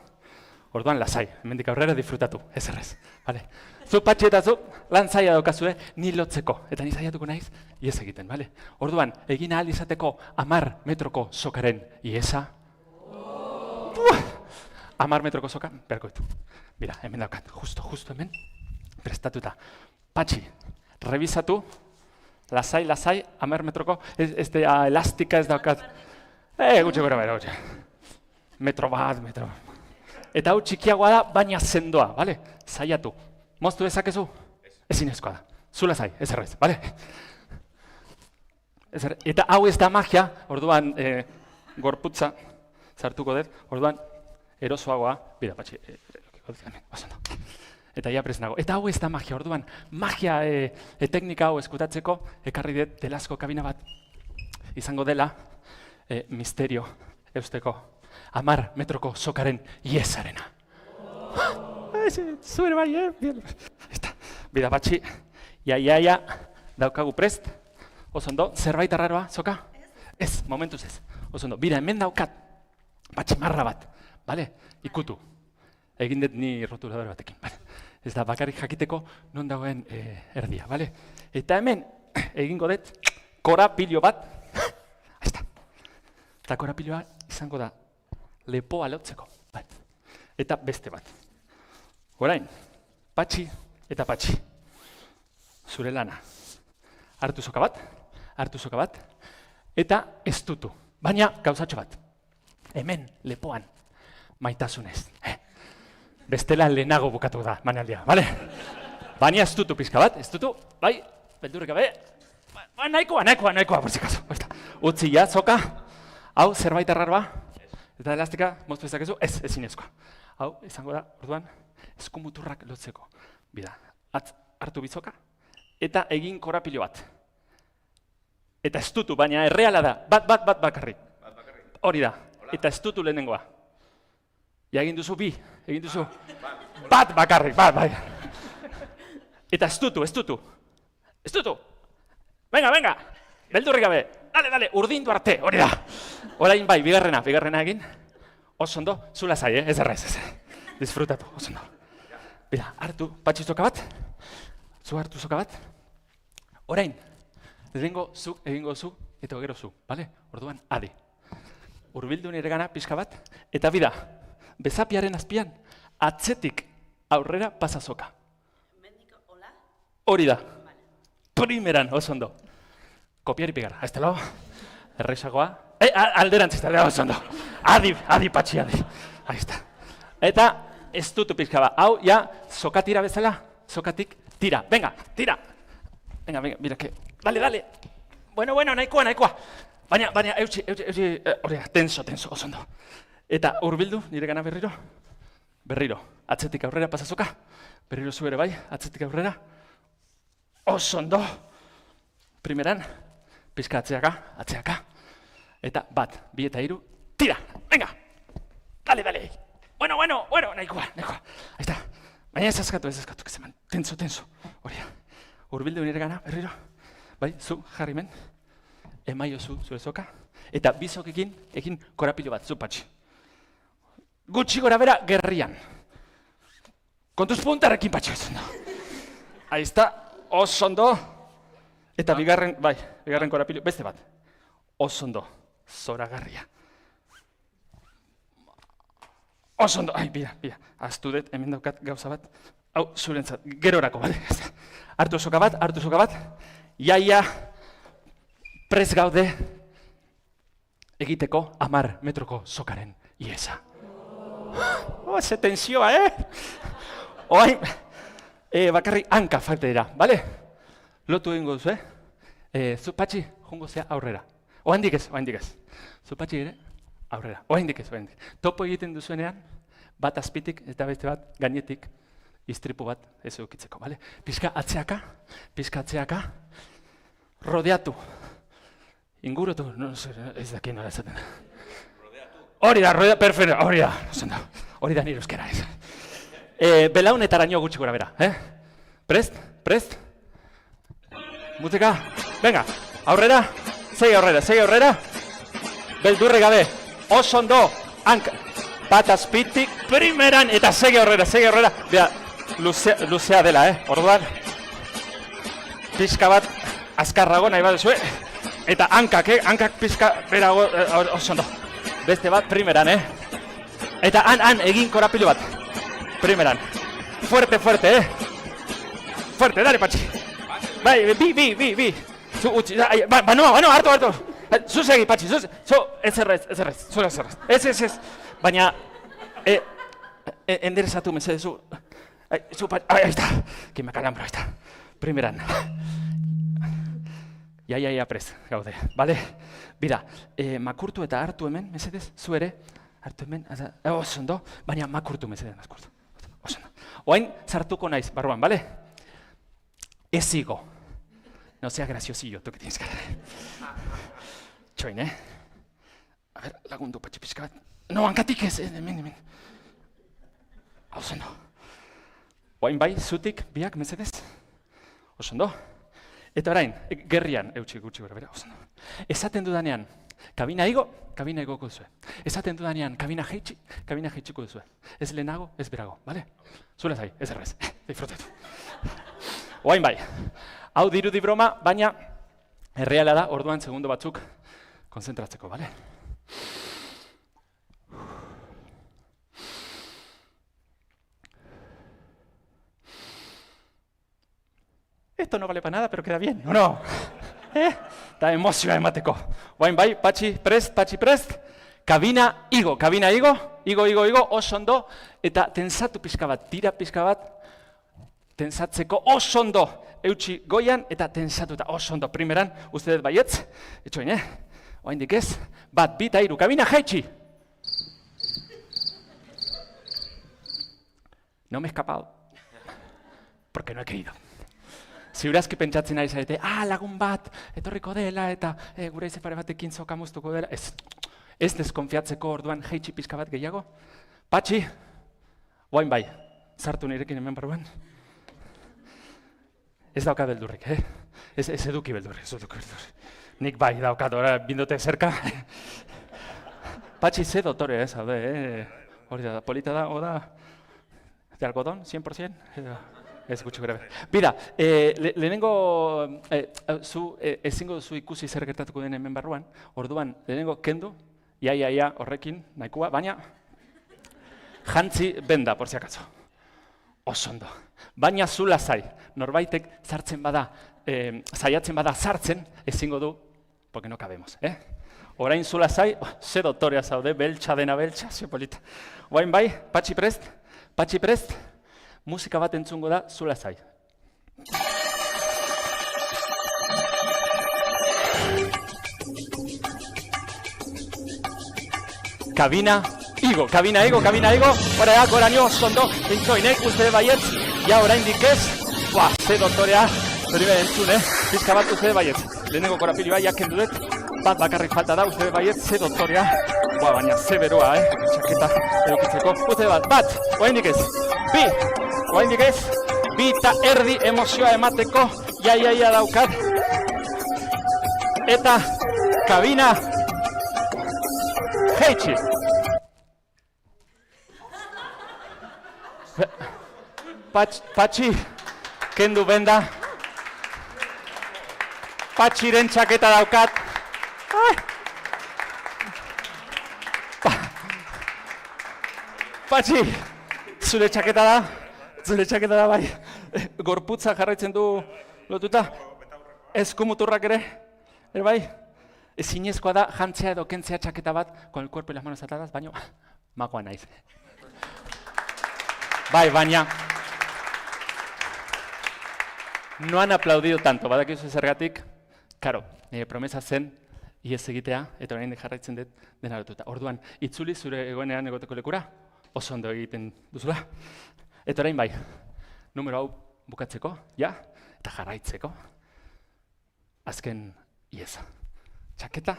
Orduan lasai, hemendik aurrera disfrutatu, ez errez. Vale? Zu Patxi eta zu lan zaila daukazue ni lotzeko, eta ni saiatuko naiz ihes egiten, bale? Orduan, egin ahal izateko 10 metroko sokaren ihesa. 10 metroko soka, beharko ditu. Mira, hemen daukat, justo hemen, prestatuta. Patxi, revisatu, lasai, 10 metroko, ez da elastika ez daukat. Gutxi gora bera, gutxi. Metro bat. Eta hau txikiagoa da, baina sendoa, bale? Saiatu. Moztu dezakezu? Ezinezkoa da. Zu lasai, ez errez, bale? Eta hau ez da magia, orduan gorputza sartuko dut, orduan erosoagoa, bida, Patxi, eta ja prest nago. Eta hau ez da magia, orduan magia teknika hau eskutatzeko, ekarri dut delazko kabina bat izango dela, misterio eusteko 10 metroko sokaren iesarena. Zure bai, bida, Patxi, ja, daukagu prest, oso ondo, zerbait arraroa, soka? Ez, momentuz ez, oso ondo. Bida, hemen daukat, Patxi marra bat, bale? Ikutu. Egin dut ni rotuladore batekin, bale? Ez da, bakarrik jakiteko non dagoen erdia, bale? Eta hemen, egingo dut, korapilo bat, eta korapiloa izango da lepoa lotzeko, eta beste bat. Orain, Patxi eta Patxi, zure lana. Hartu soka bat, eta estutu, baina gauzatxo bat. Hemen, lepoan, maitasunez. Bestela lehenago bukatu da, manaldia, bale? Baina estutu pizka bat, estutu, bai, beldurrik gabe, nahikoa, por si caso. Utzi ja, soka, hau zerbait arraroa, eta elastika moztu ezakezu, ezinezkoa. Hau, izango da, orduan, eskumuturrak lotzeko. Bida, hartu bizoka, eta egin korapilo bat. Eta estutu, baina erreala da, bat bakarrik. Hori da, eta estutu lehenengoa. Ja egin duzu bi, bat bakarrik, bai. Eta estutu. Venga, beldurrik gabe, dale, urdindu arte, hori da. Orain bai, bigarrena egin. Oso ondo, zula zai, ez errez, disfrutatu, oso ondo. Bida, hartu Patxi soka bat, zu hartu soka bat. Orain, lehenengo zu, egingo zu, eta gero zu, bale? Orduan, adi. Hurbildu nire gana pixka bat, eta bida, bezapiaren azpian, atzetik aurrera pasa soka. Hori da. Primeran, oso ondo. Kopiari pigarra, ez telo, errexagoa. Alderantziz, oso ondo. Adi, Patxi, adi. Ahizta. Eta ez dutu pixka bat. Hau, ja, soka tira bezala, sokatik tira. Venga, tira. Venga, mira, que... Dale. Bueno, nahikoa. Baina, eutxi, hori, tenso, oso ondo. Eta hurbildu, nire gana berriro. Atzetik aurrera pasa soka. Berriro zu ere bai, atzetik aurrera. Oso ondo. Primeran, pizka atzeaka. Eta bat, 2 eta 3, tira, venga. Dale. Bueno, nahikoa. Ahizta. Baina ez askatu, que zeman, tenso. Hori, hurbildu nire gana, berriro. Bai, zu, jarri men. Emaio zure soka. Eta bizokekin, egin korapilo bat, zu Patxi. Gutxi gora bera, gerrian. Kontuz puntarrekin Patxi, oso ondo. Ahizta, oso ondo. Eta bigarren korapilo, beste bat. Oso ondo, zoragarria. Oso ondo, bida, aztu dut, hemen daukat gauza bat. Hau, zurentzat, gerorako, bale? Hartu soka bat. Iaia, prez gaude, egiteko 10 metroko sokaren iesa. Ze tensioa, Oain, bakarrik hanka falta dira, bale? Lotu egingo duzu, zu Patxi, jungo zea aurrera. Oaindik ez. Zu Patxi ere, aurrera. Oaindik ez. Topo egiten duzuenean, bat azpitik eta beste bat gainetik istripu bat ez eukitzeko, bale? Pizka atzeaka, rodeatu. Ingurutu, ez daki nola esaten. Hori da, perfecto, hori da nire euskera ez. Belaunetaraino gutxi gora bera, Prest? Musika, venga, segi aurrera. Beldurri gabe, oso ondo, hanka. bat azpitik, primeran, eta segi horrera. Bea, luzea dela, orduan. Pixka bat, azkarrago nahi bat zuen. Eta hankak pixka berago, oso ondo. Beste bat, primeran, Eta han, egin korapilu bat. Primeran. Fuerte, Fuerte, dale, Patxi. Bai, bi. Zu utzi, no, hartu. Zu segi, Patxi, ez errez. Ez. Baina, enderezatu mesedez, zu, Patxi, ahí está. Que me calambro, ahí está. Primeran. Ja, prez, gaude, bale? Bira, makurtu eta hartu hemen, mesedez, zu ere, hartu hemen, oso ondo, baina makurtu mesedez, makurtu. Oso ondo. Oain, sartuko naiz, barruan, bale? Ez higo. No sea graciosillo, tú que tienes cara. Txoin, A ver, lagundu patxi pixka bat. No, hankatik ez, hemen. Oso ondo. Oain bai, zutik, biak, mesedez. Oso ondo. Eta orain, gerrian, eutxik gutxi gora, bera, oso ondo. Esaten dudanean, kabina igoko duzue. Esaten dudanean, kabina jaitsiko duzue. Ez lehenago, ez berago, bale? Zula zai, ez errez, disfrutetu. Oain bai, hau dirudi broma, baina erreala da, orduan segundo batzuk konzentratzeko, bale? Esto no vale para nada, pero queda bien, ¿o no? Da emozioa emateko. Oain bai, patxi prest, kabina igo, igo, oso ondo, eta tensatu pixka bat, tira pixka bat, tensatzeko oso ondo, eutxi goian eta tensatuta oso ondo. Primeran, ustedes baietz, etxoin, oain dikez, bat, bita, iru, kabina jaitxi. No me he escapado, porque no he querido. Ziurazki pentsatzen ari zarete, lagun bat, etorriko dela, eta gure ize pare batekin zokamuztuko dela. Ez deskonfiatzeko orduan jaitxi pixka bat gehiago. Patxi, oain bai, sartu nirekin hemen barruan. Ez dauka beldurrik, Ez eduki beldurrik, Nik bai daukat, bindote zerka. Patxi, ze dotore, zaude, hori da, polita da, de algodón, 100%? Ez gutxi gure. Bira, lehenengo, ezingo duzu ikusi zer gertatuko den hemen barruan, orduan, lehenengo kendu, ia, horrekin, nahikoa, baina, jantzi benda, por si acaso. Oso ondo. Baina zu lasai, norbaitek sartzen bada, saiatzen bada sartzen, ezingo du, porque no cabemos, Orain zu lasai, ze doktorea zaude, beltxa dena beltxa, ze polita. Orain bai, patxi prest, musika bat entzungo da, zu lasai. Kabina igo, goraino, ondo, entzoinek, uste baietz, ja orain dikez, ze doktorea, zori behar entzun, pizka bat uste baietz. Lehenengo korapili bai, jaken dudet, bat bakarrik falta da, uste baietz, ze doktorea, baina ze beroa, txaketa edukitzeko, uste bat, orain dikez, orain dikez, bi eta erdi emozioa emateko, ia daukat, eta kabina jaitsi. Patxi, kendu benda. Patxiren txaketa daukat. Patxi, zure txaketa da bai. Gorputza jarraitzen du lotuta. Eskumuturrak ere bai. Ezinezkoa da jantzea edo kentzea txaketa bat con el cuerpo y las manos atadas, baina magoa naiz. Bai, baina no han aplaudido tanto, badakizu zergatik, karo, promesa zen iez egitea, eta orain jarraitzen dut dena lotuta. Orduan, itzuli zure egoenean egoteko lekura, oso ondo egiten duzula. Eta orain bai, numero hau bukatzeko, eta jarraitzeko, azken ieza. Txaketa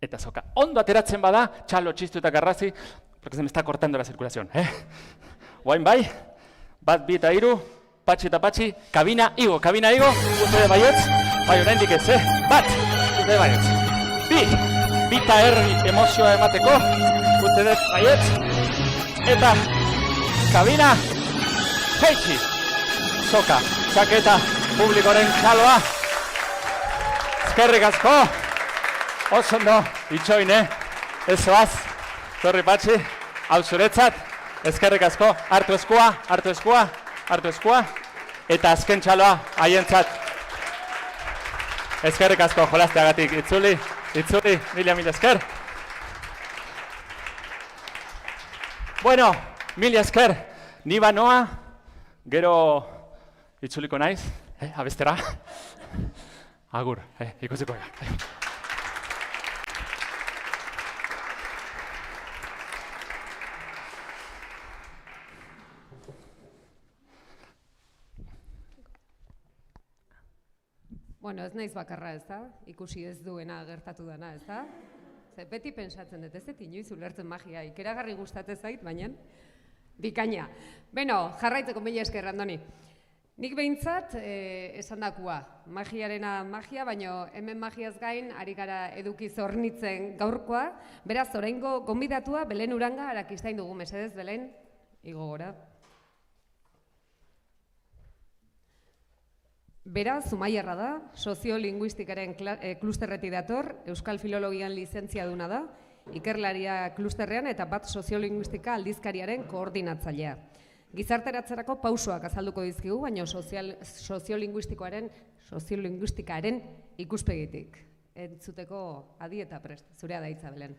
eta soka. Ondo ateratzen bada, txalo, txistu eta garrazi, porque se me está cortando la circulación. Oain bai, bat, bi eta iru, patxi eta patxi, kabina igo, uste baietz, bai orain dikez, bat, uste baietz. Bi eta erdi emozioa emateko, uste baietz, eta kabina jeitsi. Soka, txaketa publikoren txaloa. Eskerrik asko. Oso ondo, itxoine, ez zoaz, torri patxi, hau zuretzat, eskerrik asko, hartu eskua, hartu eskua, hartu eskua, eta azken txaloa haientzat. Eskerrik asko, jolasteagatik, itzuli, mila esker. Bueno, mila esker, ni banoa, gero itzuliko naiz, abestera. Agur, ikusiko gara. Bueno, ez naiz bakarra, ez da? Ikusi ez duena gertatu dana, ez da? Ze beti pentsatzen dut, ez dut inoiz ulertzen magia, ikeragarri gustatzen zait, baina bikaina. Beno, jarraitzeko mila esker, Andoni. Nik behintzat esandakua, magiarena magia, baina hemen magiaz gain ari gara eduki zornitzen gaurkoa. Beraz, oraingo gonbidatua Belen Uranga arakistain dugu, mesedez, Belen, igo gora. Beraz, Zumaiarra da, soziolinguistikaren klusterretik dator, Euskal Filologian lizentziaduna da, ikerlaria klusterrean eta bat soziolinguistika aldizkariaren koordinatzailea. Gizarteratzerako pausoak azalduko dizkigu, baina soziolinguistikaren ikuspegitik. Entzuteko adi eta prest, zurea da hitza, Belen.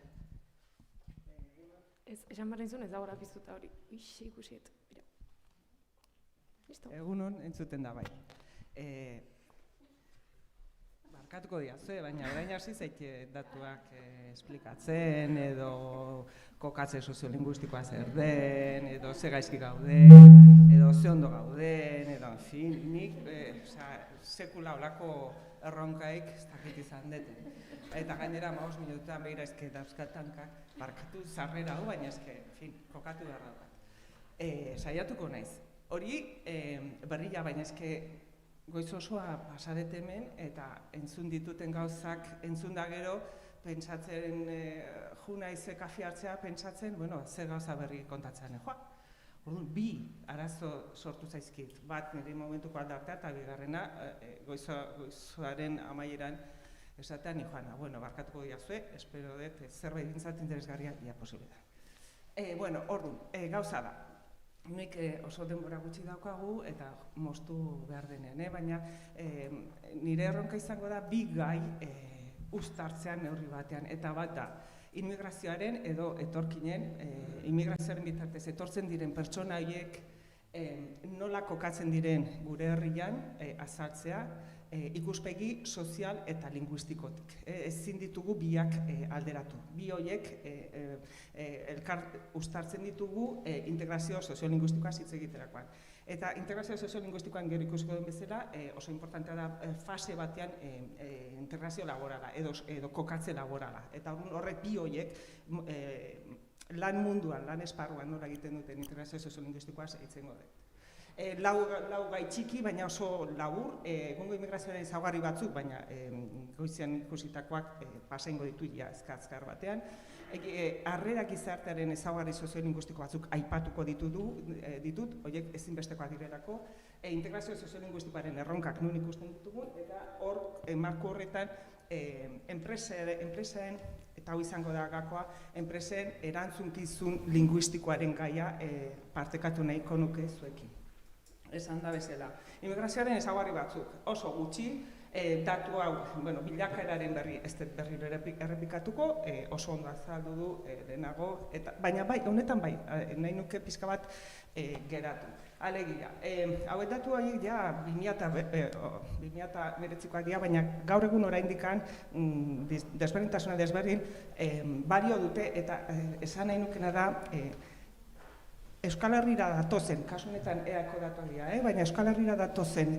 Esan barren zuen ez da gora piztuta hori. Ikusiet. Egunon entzuten da bai. Barkatuko diazue, baina orain hasi zaite datuak esplikatzen edo kokatze soziolinguistikoa zer den, edo ze gaizki gauden, edo ze ondo gauden, edo en fin, nik sekula olako erronkaik ez dakit izan deten. Eta gainera 15 minututan behira eske dauzkatankak barkatu zarrera hau, baina eske, en fin, kokatu behar daukat. Saiatuko naiz. Hori berria, baina eske goiz osoa pasadet hemen eta entzun dituten gauzak entzun da gero, pentsatzen junaize kafe hartzea, pentsatzen, bueno, ze gauza berri kontatzen, joa. Orduan, bi arazo sortu zaizkit. Bat nire momentuko aldartea eta bigarrena goizoaren amaieran esatean joana. Bueno, barkatuko diazue, espero dut zerbait bintzat interesgarria ia posible da. Bueno, orduan, gauza da. Nik oso denbora gutxi daukagu eta moztu behar denean, baina nire erronka izango da bi gai uztartzean neurri batean. Eta bat da, immigrazioaren edo etorkinen, immigrazioaren bitartez etortzen diren pertsona horiek nola kokatzen diren gure herrian azaltzea, ikuspegi sozial eta linguistikotik. Ezin ditugu biak alderatu. Bi horiek elkar uztartzen ditugu integrazio soziolinguistikoa hitz egiterakoan. Eta integrazio soziolinguistikoan gero ikusiko den bezala oso importantea da fase batean integrazio laborala edo kokatze laborala. Eta horrek bi horiek lan munduan, lan esparruan nola egiten duten integrazio soziolinguistikoa hitzengo dut. Lau gai txiki, baina oso labur, egungo immigrazioaren ezaugarri batzuk, baina goizean ikusitakoak pasaingo ditu azkar batean. Harrera gizartearen ezaugarri soziolinguistiko batzuk aipatuko ditut, horiek ezinbestekoak direlako, integrazio soziolinguistikoaren erronkak nun ikusten ditugun, eta hor, marko horretan, enpresen, eta hau izango da gakoa, enpresen erantzunkizun linguistikoaren gaia partekatu nahiko nuke zuekin. Esan da bezala. Immigrazioaren ezaugarri batzuk oso gutxi, datu hau, bilakaeraren berri ez dut berriro errepikatuko, oso ondo azaldu du lehenago, baina bai, honetan bai, nahi nuke pixka bat geratu. Alegia, hauet datu horiek ja 2009koak dira, baina gaur egun oraindikan desberdintasuna desberdin balio dute eta esan nahi nukena da Euskal Herrira datozen, kasu honetan EAko datuak dira, baina Euskal Herrira datozen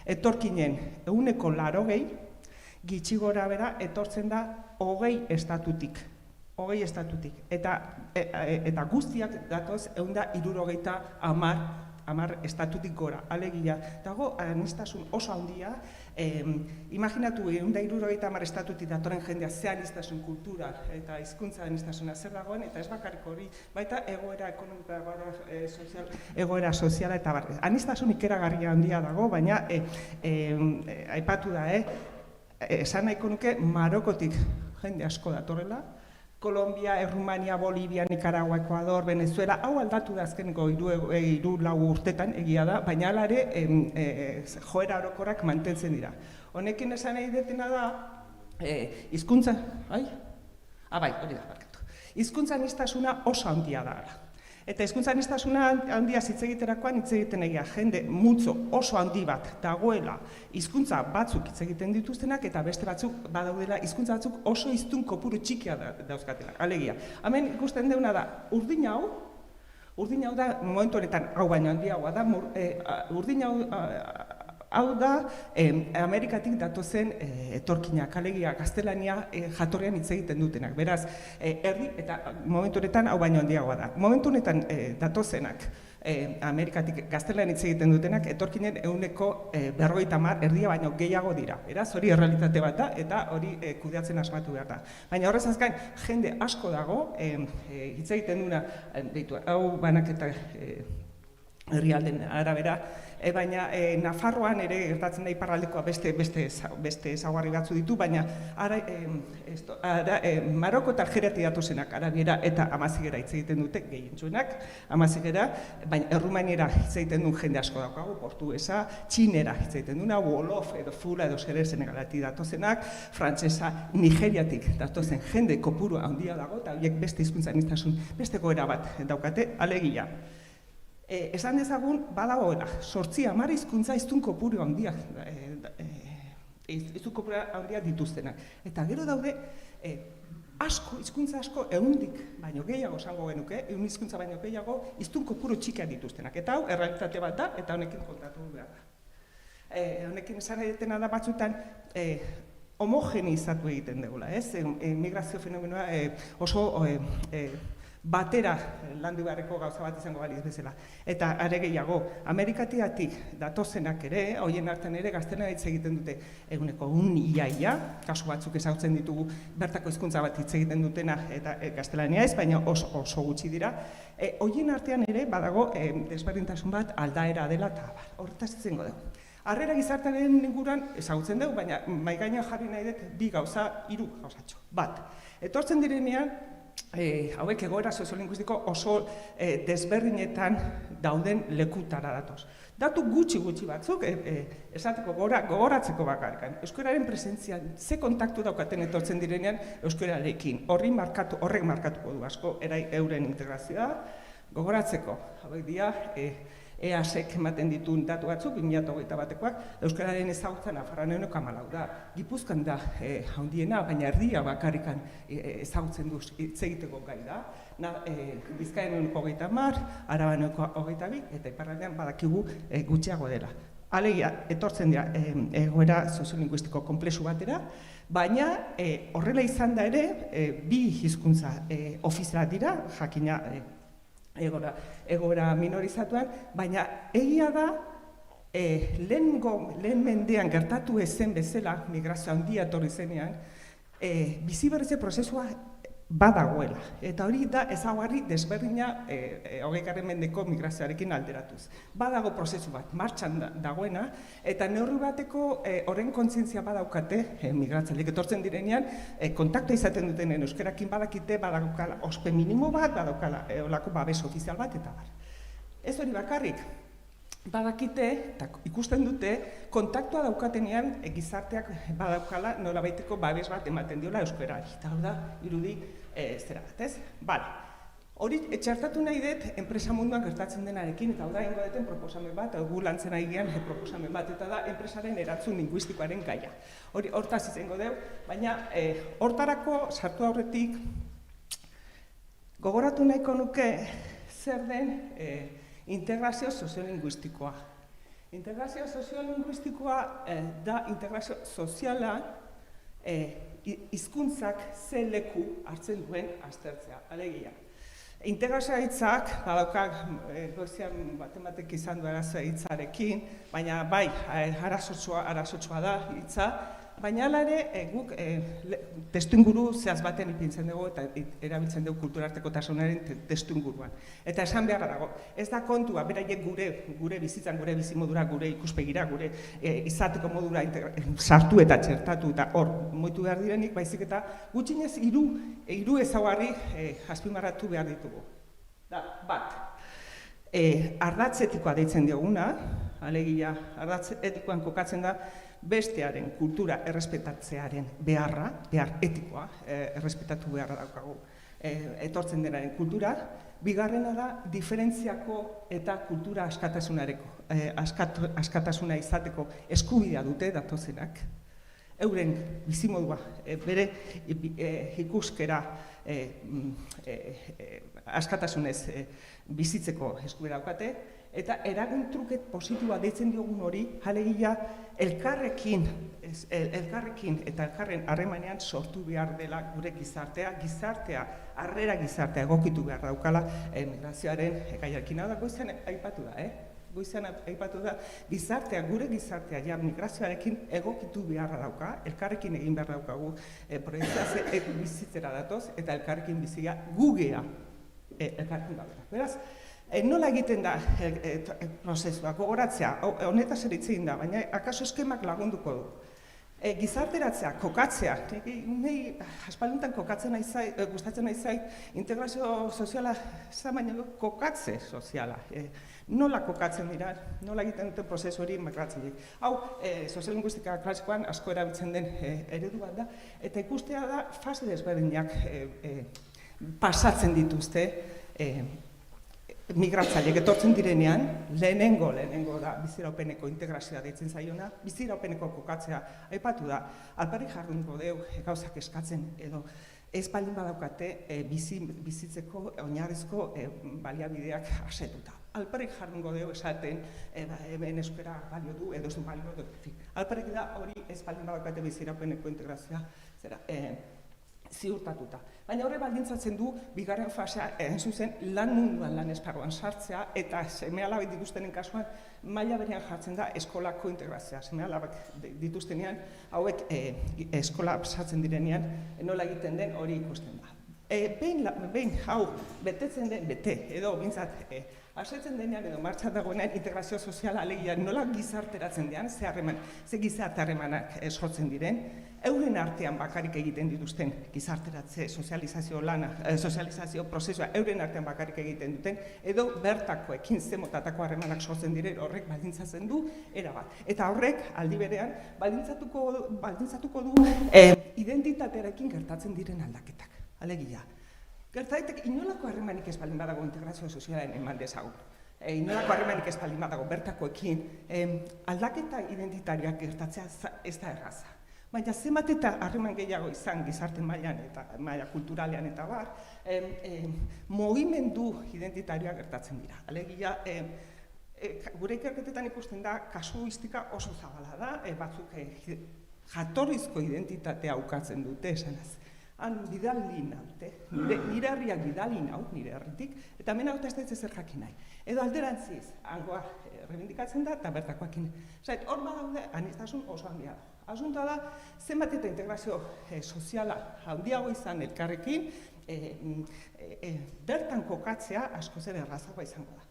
etorkinen 80% gitxi gora bera etortzen da 20 estatutik. Eta guztiak datoz 170 10 estatutik gora, alegia. Dago aniztasun oso handia, imaginatu 170 estatutik datorren jendea ze aniztasun kultura eta hizkuntza aniztasuna zer dagoen, eta ez bakarrik hori, baita egoera ekonomikoa, egoera soziala eta bar. Aniztasun ikeragarria handia dago, baina aipatu da, esan nahiko nuke Marokotik jende asko datorrela, Kolombia, Errumania, Bolivia, Nicaragua, Ecuador, Venezuela, hau aldatu da azkeneko 3-4 urtetan egia da, baina hala ere joera orokorrak mantentzen dira. Honekin esan nahi detena da, hizkuntza, bai, hori da, barkatu. Hizkuntza aniztasuna oso handia da. Eta hizkuntza aniztasuna handia hitz egiterakoan hitz egiten egia jende multzo oso handi bat dagoela hizkuntza batzuk hitz egiten dituztenak eta beste batzuk badaudela hizkuntza batzuk oso hiztun kopuru txikia dauzkatenak. Alegia, hemen ikusten deuna da urdin hau da momentu honetan hau baino handiagoa da, urdin hau da Amerikatik datozen etorkinak, alegia gaztelania jatorrean hitz egiten dutenak. Beraz, erdi eta momentu honetan hau baino handiagoa da. Momentu honetan datozenak Amerikatik gaztelanian hitz egiten dutenak etorkinen 50% erdia baino gehiago dira. Beraz, hori errealitate bat da eta hori kudeatzen asmatu behar da. Baina horrez azkain, jende asko dago hitz egiten duna, hau banaketa herrialden arabera, baina Nafarroan ere gertatzen da iparraldekoa beste ezaugarri batzu ditu, baina Maroko eta Algeriatik datozenak arabiera eta amazigera hitz egiten dute gehientsuenak, amazigera, baina Errumaniera hitz egiten duen jende asko daukagu, portuguesa, txinera hitz egiten duna, wolof edo fula edo zer Senegalatik datozenak, frantsesa, Nigeriatik datozen jende kopuru handia dago, eta horiek beste hizkuntza aniztasun beste goera bat daukate, alegia. Esan dezagun, badagoela, 8-10 hizkuntza hiztun kopuru handiak dituztenak. Eta gero daude, hizkuntza asko 100-dik baino gehiago esango genuke, 100 hizkuntza baino gehiago hiztun kopuru txikiak dituztenak. Eta hau, errealitate bat da, eta honekin kontatu behar da. Honekin esan edetena da batzutan, homogenizatu egiten dugula, ez? Migrazio fenomenoa oso batera landu beharreko gauza bat izango baliz bezala. Eta are gehiago, Amerikatiatik datozenak ere, hoien hartan ere gaztelania hitz egiten dute eguneko iaia, kasu batzuk ezagutzen ditugu bertako hizkuntza bat hitz egiten dutena eta gaztelania ez, baina oso gutxi dira. Hoien artean ere badago desberdintasun bat aldaera dela eta horretaz izango dugu. Harrera gizartearen inguruan ezagutzen dugu, baina mahai gainean jarri nahi dut 2 gauza, 3 gauzatxo. Bat, etortzen direnean, hauek egoera soziolinguistiko oso desberdinetan dauden lekutara datoz. Datu gutxi batzuk, esateko gogoratzeko bakarkan. Euskararen presentzian, ze kontaktu daukaten etortzen direnean euskararekin. Horrek markatuko du asko, euren integrazioa, gogoratzeko. Hauek dira, EASek ematen dituen datu batzuk, 2021koak, euskararen ezagutza Nafarroan 14 da. Gipuzkoan da handiena, baina erdia bakarrikan ezagutzen du hitz egiteko gai da. Bizkaian 30, Araban 22, eta iparraldean badakigu gutxiago dela. Alegia, etortzen dira egoera soziolinguistiko konplexu batera, baina horrela izan da ere, 2 hizkuntza ofizialak dira, jakina egoera minorizatuan, baina egia da lehen mendean gertatu ezen bezala, migrazio handia etorri zenean, biziberritze prozesua badagoela. Eta hori da ezaugarri desberdina 20. mendeko migrazioarekin alderatuz. Badago prozesu bat, martxan dagoena, eta neurri bateko horren kontzientzia badaukate migratzaileek etortzen direnean, kontaktua izaten dutenen euskarakin badakite, badaukala ospe minimo bat, badaukala olako babes ofizial bat, eta bar. Ez hori bakarrik, badakite, eta ikusten dute, kontaktua daukatenean gizarteak badaukala nolabaiteko babes bat ematen diola euskarari. Eta hor da, irudi zera bat, ez? Bale, hori txertatu nahi dut enpresa munduan gertatzen denarekin, eta hor da ingo duten proposamen bat, gu lantzen ari gean proposamen bat, eta da enpresaren erantzun linguistikoaren gaia. Hortaz izango deu, baina hortarako sartu aurretik gogoratu nahiko nuke zer den integrazio soziolinguistikoa. Integrazio soziolinguistikoa da integrazio soziala hizkuntzak ze leku hartzen duen aztertzea, alegia. Integrazioa hitzak, badaukak, goizean batek izan du arazoa hitzarekin, baina bai, arazotsua da hitza, baina hala ere guk testuinguru zehaz baten ipintzen dugu eta erabiltzen dugu kulturartekotasunaren testuinguruan. Eta esan beharra dago, ez da kontua, beraiek gure bizitzan, gure bizimodura, gure ikuspegira, gure izateko modura sartu eta txertatu eta hor moitu behar direnik, baizik eta gutxinez hiru ezaugarri azpimarratu behar ditugu. Bat, ardatz etikoa deitzen dioguna, alegia ardatz etikoan kokatzen da bestearen kultura errespetatzearen behar etikoa errespetatu beharra daukagu etortzen denaren kultura. Bigarrena da diferentziako eta kultura askatasuna izateko eskubidea dute datozenak. Euren bizimodua, bere ikuskera askatasunez bizitzeko eskubidea daukate, eta eragin truket positiboa deitzen diogun hori, alegia elkarrekin eta elkarren harremanean sortu behar dela gure gizartea, harrera gizartea egokitu behar daukala migrazioaren gaiarekin. Hau da, goizean aipatu da, Goizean aipatu da, gure gizartea ja migrazioarekin egokitu beharra dauka, elkarrekin egin behar daukagu proiektzia bizitzera datoz, eta elkarrekin bizia gugea elkarrekin gaudera. Beraz, nola egiten da prozesua, gogoratzea, honetaz ere hitz egin da, baina akaso eskemak lagunduko du. Gizarteratzea, kokatzea, nahi aspalduntan gustatzen nahi zait, integrazio soziala, baina kokatze soziala. Nola kokatzen dira, nola egiten duten prozesu hori migratzaileek. Hau, soziolinguistika klasikoan asko erabiltzen den eredu bat da, eta ikustea da fase desberdinak pasatzen dituzte migratzaileek etortzen direnean, lehenengo da biziraupeneko integrazioa deitzen zaiona, biziraupeneko kokatzea aipatu da, alperrik jardungo deu gauzak eskatzen edo ez baldin badaukate bizitzeko oinarrizko baliabideak asetuta. Alperrik jardungo deu esaten hemen euskara balio du edo ez du balio du. Alperrik da hori ez baldin badaukate biziraupeneko integrazioa ziurtatuta. Baina horre baldintzatzen du, bigarren fasea, zuzen, lan munduan, lan esparruan sartzea, eta seme-alabak dituztenen kasuan, maila berean jartzen da eskolako integrazioa. Seme-alabak dituztenean, hauek eskola sartzen direnean, nola egiten den hori ikusten da. Behin hau betetzen den, edo bintzat, asetzen denean edo martxan dagoenean integrazio soziala alegia nola gizarteratzen dean, ze gizarte harremanak sortzen diren, euren artean bakarik egiten dituzten gizarteratze sozializazio prozesua euren artean bakarik egiten duten, edo bertakoekin zemotatako harremanak sortzen diren horrek baldintzatzen du erabat. Eta horrek aldi berean baldintzatuko du identitatearekin gertatzen diren aldaketak. Alegia, gertaitek inolako harremanik ez baldin badago integrazio sozialaren eman dezagun. Inolako harremanik ez baldin badago bertakoekin, aldaketa identitarioak gertatzea ez da erraza. Baina zenbat eta harreman gehiago izan gizarte mailan eta maila kulturalean eta bar, mugimendu identitarioak gertatzen dira. Alegia, gure ikerketetan ikusten da, kasuistika oso zabala da, batzuk jatorrizko identitatea ukatzen dute, esanaz. Han bidali naute, nire herriak bidali nau, nire herritik, eta hemen hau ez da zer jakin nahi. Edo alderantziz, hangoa rebindikatzen da, eta bertakoakin. Hor badaude, aniztasun oso handia da. Asuntoa da, zenbat eta integrazio soziala handiago izan elkarrekin, bertan kokatzea asko zer errazagoa izango da.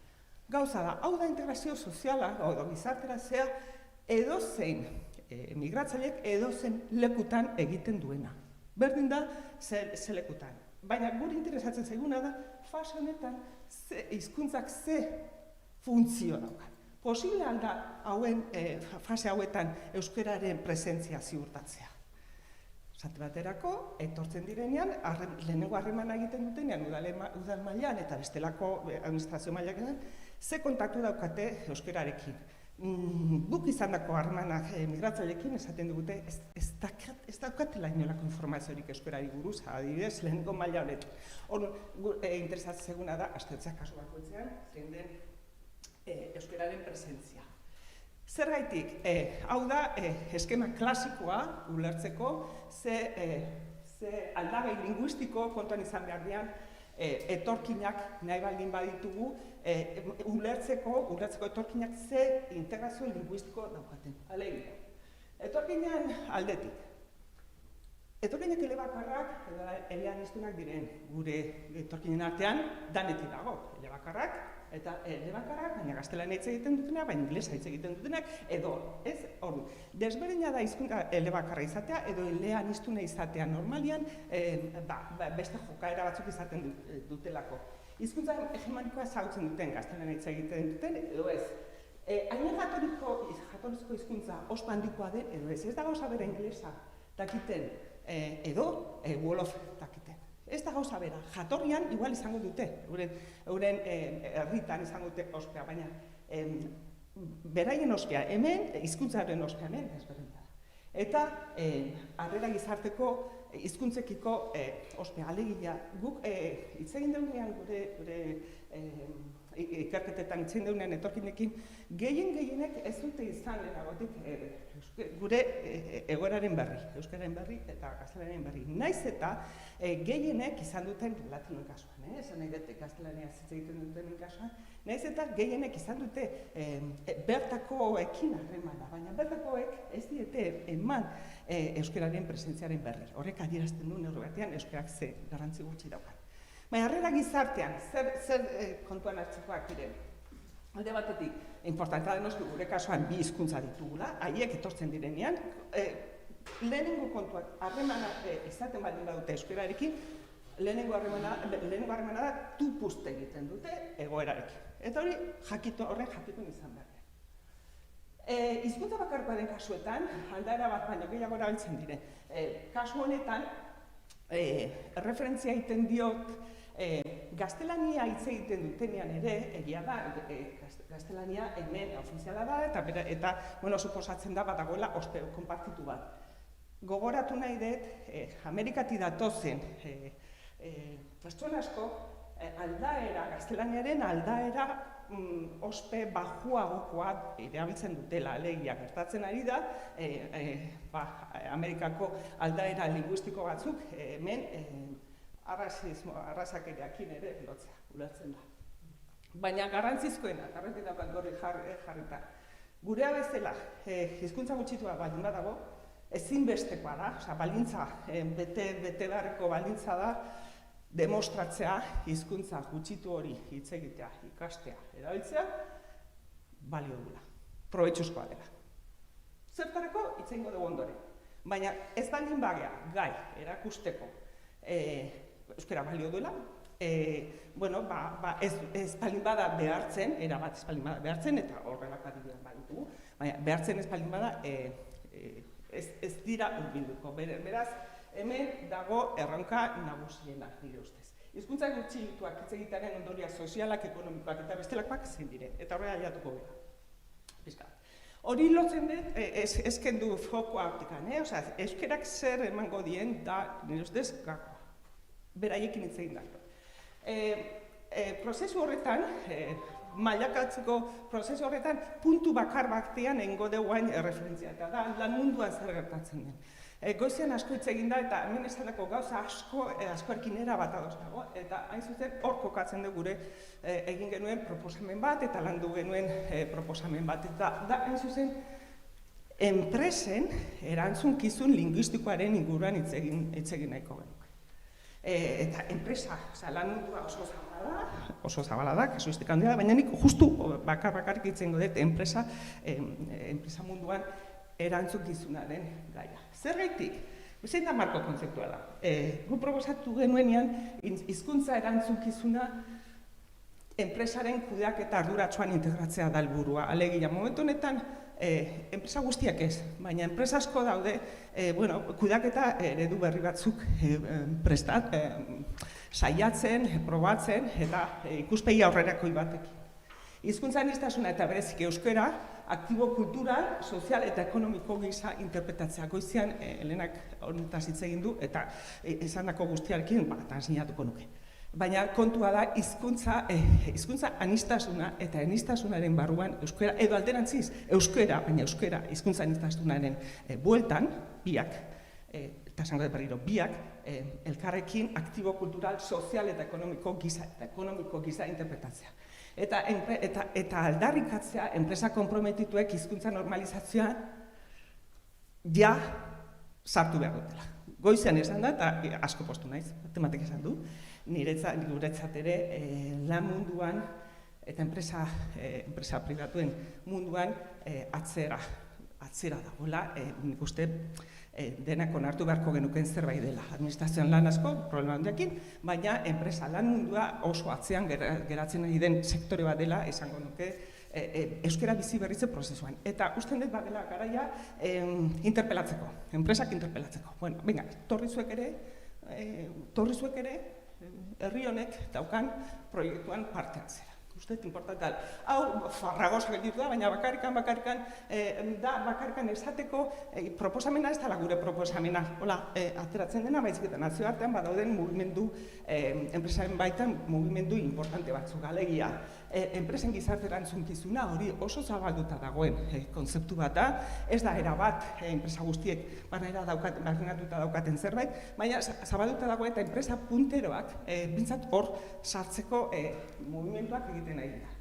Gauza da, hau da integrazio soziala, edo gizarteratzea, edozein migratzaileek edozein lekutan egiten duena. Berdin da, ze lekutan. Baina guri interesatzen zaiguna da, fase honetan, hizkuntzak ze funtzio daukan. Posible alda fase hauetan euskararen presentzia ziurtatzea. Zate baterako, etortzen direnean, lehenengo harremana egiten dutenean, udal mailan eta bestelako administrazio mailaketan, ze kontaktu daukate euskararekin. Guk izandako harremanak migratzaileekin esaten digute ez daukatela inolako informaziorik euskarari buruz, adibidez, lehenengo maila honetan. Hor, interesatzen zeguna da, aztertzea kasu bakoitzean, zein den euskararen presentzia. Zergaitik, hau da, eskema klasikoa ulertzeko, ze aldagai linguistiko kontuan izan behar dian, etorkinak nahi baldin baditugu, ulertzeko etorkinak ze integrazio linguistiko daukaten. Alegia, etorkinan aldetik. Etorkinak elebakarrak edo eleaniztunak diren gure etorkinen artean danetik dago. Elebakarrak eta elebakarrak, baina gaztelania hitz egiten dutenak, baina inglesa hitz egiten dutenak, edo ez, ordu. Desberdina da hizkuntza elebakarra izatea edo eleaniztuna izatea normalian beste jokaera batzuk izaten dutelako. Hizkuntza hegemonikoa ezagutzen duten gaztelania hitz egiten duten edo ez. Haien jatorrizko hizkuntza ospa handikoa den edo ez. Ez da gauza bera inglesa dakiten edo wolof dakiten. Ez da gauza bera, jatorrian igual izango dute, euren herritan izango dute ospea, baina beraien ospea hemen, hizkuntzaren ospea hemen, ezberdina da. Eta harrera gizarteko hizkuntzekiko ospea, alegia, guk hitz egin deunean gure ikerketetan hitz egin deunean etorkinekin, gehienek ez dute izan lehenagotik gure egoeraren berri, euskararen berri eta gaztelaniaren berri. Naiz eta gehienek izan duten latinoen kasuan, esan nahi dute gaztelania hitz egiten duten kasuan, naiz eta gehienek izan dute bertakoekin harremana, baina bertakoek ez diete eman euskararen presentziaren berri. Horrek adierazten du neurri batean euskarak ze garrantzi gutxi daukan. Baina harrera gizartean, zer kontuan hartzekoak diren? Alde batetik, importantea da noski gure kasuan bi hizkuntza ditugula, haiek etortzen direnean, lehenengo kontuak harremana izaten baldin badute euskararekin, lehenengo harremana da tupust egiten dute egoerarekin. Eta hori horren jakitun izan behar. Hizkuntza bakarkoa den kasuetan, aldaera bat baino gehiago erabiltzen dire. Kasu honetan, referentzia egiten diot, gaztelania hitz egiten dutenean ere, egia da, gaztelania hemen ofiziala da, eta suposatzen da badagoela ospe konpartitu bat. Gogoratu nahi dut, Amerikati datozen pertsona asko, aldaera, gaztelaniaren aldaera ospe bajuagokoa erabiltzen dutela, alegia gertatzen ari da, Amerikako aldaera linguistiko batzuk hemen arrazakeriakin ere lotzea, ulertzen da. Baina garrantzizkoena, garrantzit daukat gorri jarrita, gurea bezala hizkuntza gutxitua baldin badago, ezinbestekoa da, baldintza, bete beharreko baldintza da, demostratzea hizkuntza gutxitu hori hitz egitea, ikastea, erabiltzea, balio duela, probetxuzkoa dela. Zertarako hitz egingo dugu ondoren, baina ez baldin bagea gai erakusteko euskara balio duela, ez baldin bada behartzen, erabat ez baldin bada behartzen, eta horrelak adibideak baditugu, baina behartzen ez baldin bada ez dira urbilduko. Beraz, hemen dago erronka nagusiena, nire ustez. Hizkuntza gutxituak hitz egitearen ondoria sozialak, ekonomikoak eta bestelakoak zein diren, eta horrela jatuko gara. Hori lotzen dut, ez kendu fokoa optikan, euskerak zer emango dien da, nire ustez, gakoa. Beraiekin hitz egin dago. Prozesu horretan, mailakatzeko prozesu horretan, puntu bakar batean egingo duguain erreferentzia, eta da lan munduan zer gertatzen den. Goizean asko hitz egin da, eta hemen esaneko gauza askoekin erabat ados dago, eta hain zuzen hor kokatzen dugu gure egin genuen proposamen bat, eta landu genuen proposamen bat, eta da hain zuzen enpresen erantzunkizun linguistikoaren inguruan hitz egin nahiko genuke. Eta enpresa, lan mundua oso zabala da, kasuistik handia da, baina nik justu bakarrik hitz egingo dut enpresa munduan erantzunkizunaren gaia. Zergaitik, zein da marko kontzeptua da. Gu proposatu genuenean hizkuntza erantzunkizuna enpresaren kudeaketa arduratsuan integratzea da helburua. Alegia, momentu honetan enpresa guztiak ez, baina enpresa asko daude kudeaketa eredu berri batzuk prestat, saiatzen, probatzen eta ikuspegi aurrerakoi batekin. Hizkuntza aniztasuna eta berezik euskara, aktibo kultural, sozial eta ekonomiko gisa interpretatzea. Goizean, Helenak honetaz hitz egin du, eta esandako guztiarekin, eta sinatuko nuke. Baina kontua da, hizkuntza aniztasuna eta aniztasunaren barruan euskara, edo alderantziz, euskara, baina euskara hizkuntza aniztasunaren bueltan, biak, eta esango dut berriro, biak elkarrekin aktibo kultural, sozial eta ekonomiko gisa interpretatzea. Eta aldarrikatzea, enpresa konprometituek hizkuntza normalizazioa ja sartu behar dutela. Goizean esan da, eta asko postu naiz, matematik esan du, guretzat ere lan munduan eta enpresa pribatuen munduan atzera dagoela, nik uste denak onartu beharko genuken zerbait dela. Administrazioan lan asko, problema handiakin, baina enpresa lan mundua oso atzean geratzen ari den sektore bat dela, esango nuke, euskara bizi berritze prozesuan. Eta usten dut badela garaia interpelatzeko, enpresak interpelatzeko. Bueno, venga, torri zuek ere, herri honek daukan proiektuan parte hartzera. Uste dut importantal. Hau, farragoz gelditu da, baina bakarrikan esateko proposamena ez dela gure proposamena. Hola, ateratzen dena, baizik eta nazioartean badauden mugimendu, enpresaren baitan mugimendu importante batzuk, alegia. Enpresen gizarte erantzunkizuna hori oso zabalduta dagoen konzeptu bat da, ez da erabat enpresa guztiek barneratuta daukaten zerbait, baina zabalduta dago eta enpresa punteroak bintzat hor sartzeko mugimenduak egiten ari da.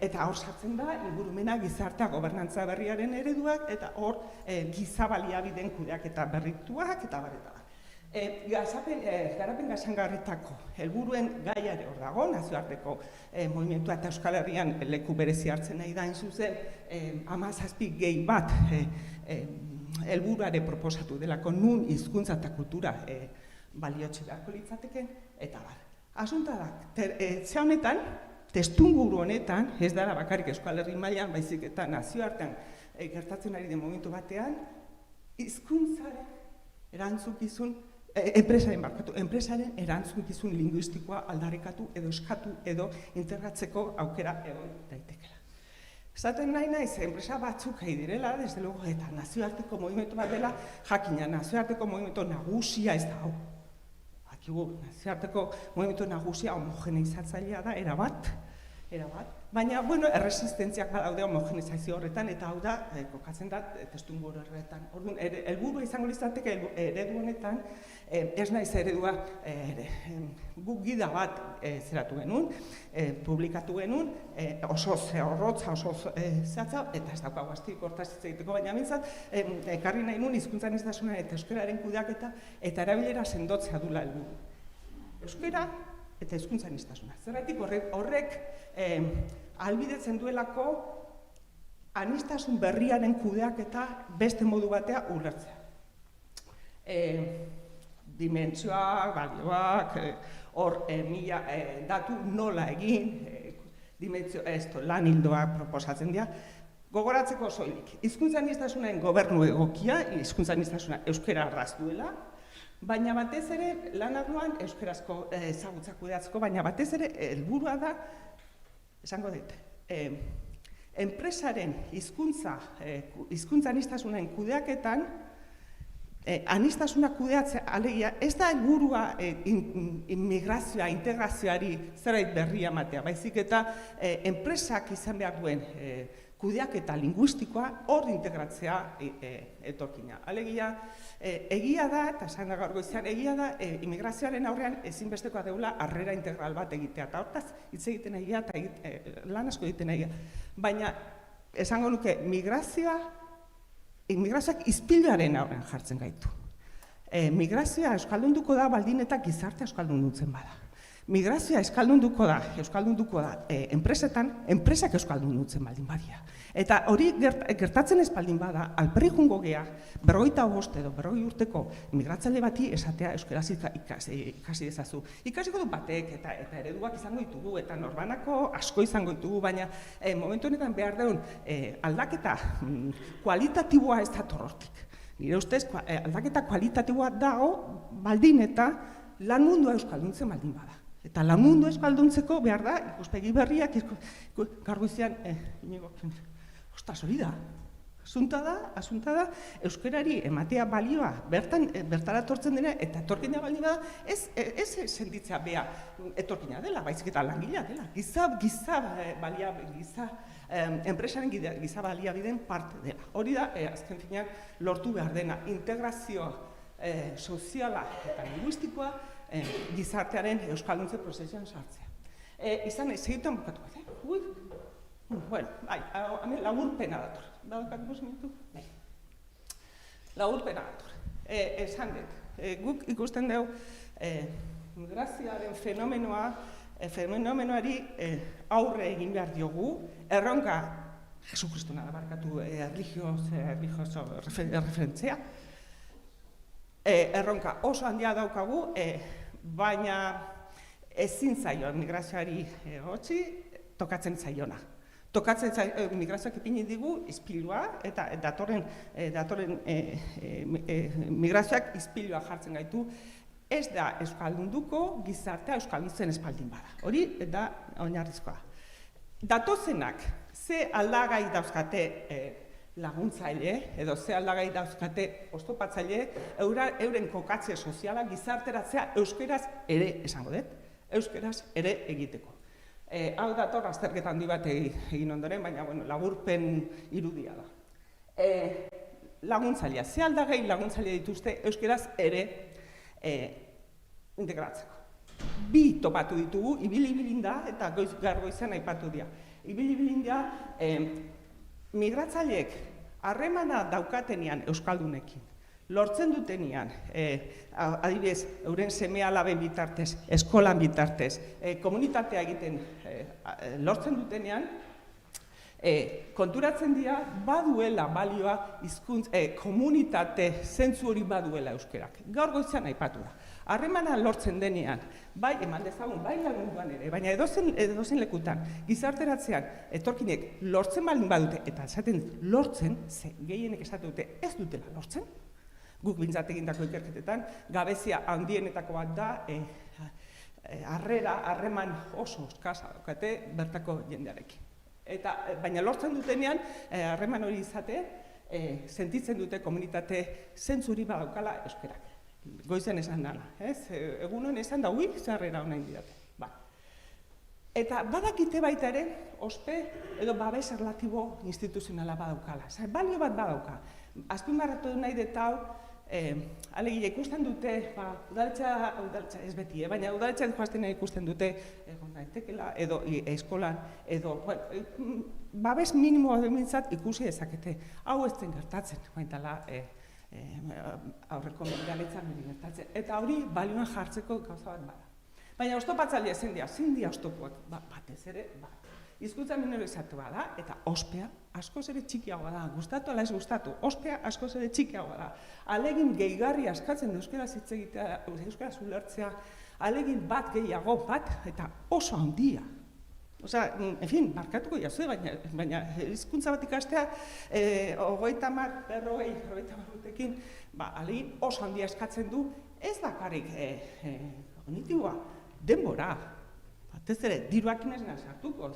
Eta hor sartzen da, ingurumena, gizartea, gobernantza berriaren ereduak, eta hor giza baliabideen kudeaketa berrituak eta barreta. Garapen jasangarritako helburuen gaiare hor dago, nazioarteko mugimentua eta Euskal Herrian leku berezi hartzen nahi da, zuzen 17 gehi bat helburuare proposatu delako nun hizkuntza eta kultura baliotxe beharko litzateken, eta bar. Asunta da, ze honetan, testunguru honetan, ez dara bakarrik Euskal Herri mailan, baizik eta nazioartean gertatzen ari den momentu batean, hizkuntzaren erantzukizun, enpresaren erantzukizun linguistikoa aldarrikatu edo eskatu edo integratzeko aukera egon daitekela. Esaten nahi naiz, enpresa batzuk nahi direla, desde luego, eta nazioarteko mugimendu bat dela, jakina, nazioarteko mugimendu nagusia ez da hau. Nazioarteko mugimendu nagusia homogeneizatzailea da, erabat, baina, bueno, erresistentziak badaude homogeneizazio horretan, eta hau da, kokatzen da, testuinguru horretan. Orduan, helburua izango litzateke eredu honetan, ez naiz eredua, guk gida bat zeratu genuen, publikatu genuen, oso zehorrotza, oso zehatza, eta ez daukagu aztik hortaz egiteko, baina mintzat, ekarri nahi nuen hizkuntza aniztasuna eta euskararen kudeaketa eta erabilera sendotzea dula helburu. Euskara eta hizkuntza aniztasuna. Zergatik horrek ahalbidetzen duelako anistasun berriaren kudeaketa beste modu batea ulertzea. Dimentsioak, balioak, hor datu nola egin, lan hildoak proposatzen dira, gogoratzeko soilik. Hizkuntza aniztasunaren gobernu egokia, hizkuntza aniztasuna euskara arraz duela, baina batez ere lan arloan euskarazko ezagutzak kudeatzeko, baina batez ere helburua da, esango dut, enpresaren hizkuntza aniztasunaren kudeaketan, anistasuna kudeatzea, alegia, ez da helburua immigrazioa, integrazioari zerbait berria ematea, baizik eta enpresak izan behar duen kudeaketa linguistikoa hor integratzea etorkina. Alegia, egia da, eta esan da gaur goizean, egia da, immigrazioaren aurrean ezinbestekoa deula harrera integral bat egitea, eta hortaz hitz egiten egia eta lan asko egiten egia. Baina, esango nuke, migrazioak izpiluaren aurrean jartzen gaitu. Migrazioa euskaldunduko da baldin eta gizartea euskaldundutzen bada. Migrazioa euskaldunduko da enpresetan, enpresak euskaldundutzen baldin badia. Eta hori gertatzen ez baldin bada, alperri jungo gea, 25 edo 40 urteko migratzaile bati esatea euskaraz ikasi dezazu. Ikasiko du batek eta ereduak izango ditugu, eta norbanako asko izango ditugu, baina momentu honetan behar deun aldaketa kualitatiboa ez da torrotik. Nire ustez, aldaketa kualitatiboa dago baldin eta lan mundua euskalduntzen baldin bada. Eta lan mundu euskalduntzeko behar da, ikuspegi berriak, garguizean, ostras, hori da. Asunta da, euskarari ematea balioa, bertara etortzen dena, eta etorkina baldin bada, ez senditzea bea etorkina dela, baizik eta langilea dela. Enpresaren giza baliabideen parte dela. Hori da, azken finean, lortu behar dena, integrazioa soziala eta linguistikoa gizartearen euskalduntze prozesuan sartzea. Izan ez egiten bukatu bat, bueno, hemen laburpena dator. Badakat 5 minutu? Laburpena dator. Esan dut, guk ikusten dugu migrazioaren fenomenoari aurre egin behar diogu, erronka, Jesu Kristuna da barkatu erlijioso referentzia, erronka oso handia daukagu, baina ezin zaio migrazioari egotzi, tokatzen zaiona. Migrazioak ipini digu izpilua, eta datorren migrazioak izpilua jartzen gaitu, ez da euskaldunduko gizartea euskalduntzen espaldin bada. Hori da oinarrizkoa. Datozenak, ze aldagai dauzkate laguntzaile, edo ze aldagai dauzkate oztopatzaile, euren kokatze soziala gizarteratzea euskeraz ere, esango dut, euskeraz ere egiteko. Hau dator azterketa handi bat egin ondoren, baina laburpen irudia da. Laguntzailea, ze aldagai laguntzailea dituzte euskeraz ere integratzeko. 2 topatu ditugu, ibili-bilinda eta goizean aipatu dira. Ibili-bilinda, migratzaileek harremana daukatenean euskaldunekin, lortzen dutenean, adibidez, euren seme-alaben bitartez, eskolan bitartez, komunitatea egiten lortzen dutenean, konturatzen dira baduela balioa komunitate zentzu hori baduela euskerak. Gaur goizean aipatu da. Harremana lortzen denean, bai eman dezagun, bai lagunduan ere, baina edozen lekutan, gizarteratzean, etorkinek lortzen baldin badute, eta esaten lortzen, gehienek esate dute ez dutela lortzen, guk bintzat egindako ikerketetan, gabezia handienetako bat da, harreman oso eskasa daukate bertako jendearekin. Baina lortzen dutenean, harreman hori izate, sentitzen dute komunitate zentzuri badaukala euskerak. Goizen esan dala, egunon esan da, zarrera honain didate. Eta badakite baita ere, ospe edo babes relatibo instituzionala badaukala. Balio bat badauka. Azpimarratu nahi dut hau, alegia ikusten dute, udaletxea ez beti, baina udaletxean joazten ikusten dute, egon daitekela, edo eskolan, edo, babes minimo mintzat ikusi dezakete. Hau ez zen gertatzen, baintala, aurreko galetzan gertatzen. Eta hori balioan jartzeko gauza bat bada. Baina oztopatzailea zein dira oztopoak batez ere, hizkuntza minorizatua da, eta ospea askoz ere txikiagoa da. Gustatu ala ez gustatu, ospea askoz ere txikiagoa da. Alegin gehigarri askatzen euskaraz hitz egitea, euskaraz ulertzea, alegin bat gehiago bat, eta oso handia. Osea, en fin, markatuko jazue, baina hizkuntza bat ikastea, 40 urtekin, alegin oso handia eskatzen du, ez bakarrik kognitiboa, denbora. Batez ere, diruakin ez nahi sartuko,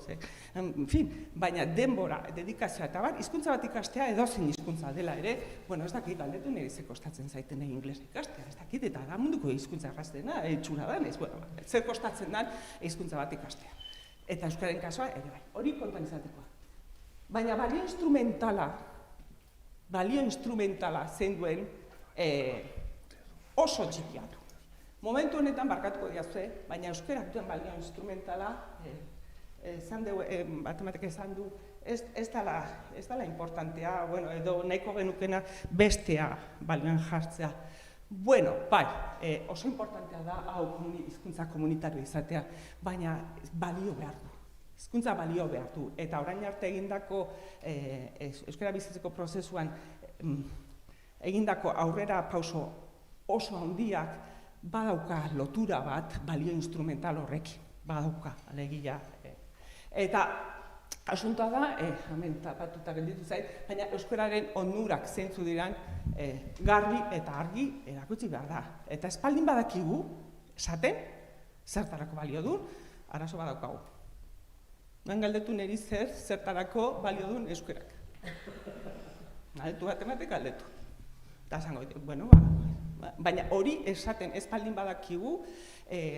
en fin, baina denbora, dedikazioa eta bar, hizkuntza bat ikastea edozein hizkuntza dela ere, ez dakit galdetu nire ze kostatzen zaiten inglesa ikastea, ez dakit, eta da munduko hizkuntza erraztena, txura danez, zer kostatzen den hizkuntza bat ikastea. Eta euskaren kasua ere bai, hori kontuan izatekoa. Baina balio instrumentala zein duen oso txikia du. Momentu honetan barkatuko diazue, baina euskarak duen balio instrumentala, matematika esan du, ez dela importantea, edo nahiko genukena bestea balioan jartzea. Bai, oso importantea da hau hizkuntza komunitario izatea, baina balio behar du. Hizkuntza balio behar du. Eta orain arte egindako euskara bizitzeko prozesuan egindako aurrera pauso oso handiak badauka lotura bat balio instrumental horrekin. Badauka, alegia. Eta asuntoa da, hemen tapatuta gelditu zait, baina euskararen onurak zeintzu diran garbi eta argi erakutsi behar da. Eta espaldin badakigu, esaten, zertarako balio du, arazo badaukagu. Nan galdetu niri zertarako balio duen euskarak. Galdetu bat ematek galdetu. Eta esango ditu, baina hori esaten espaldin badakigu,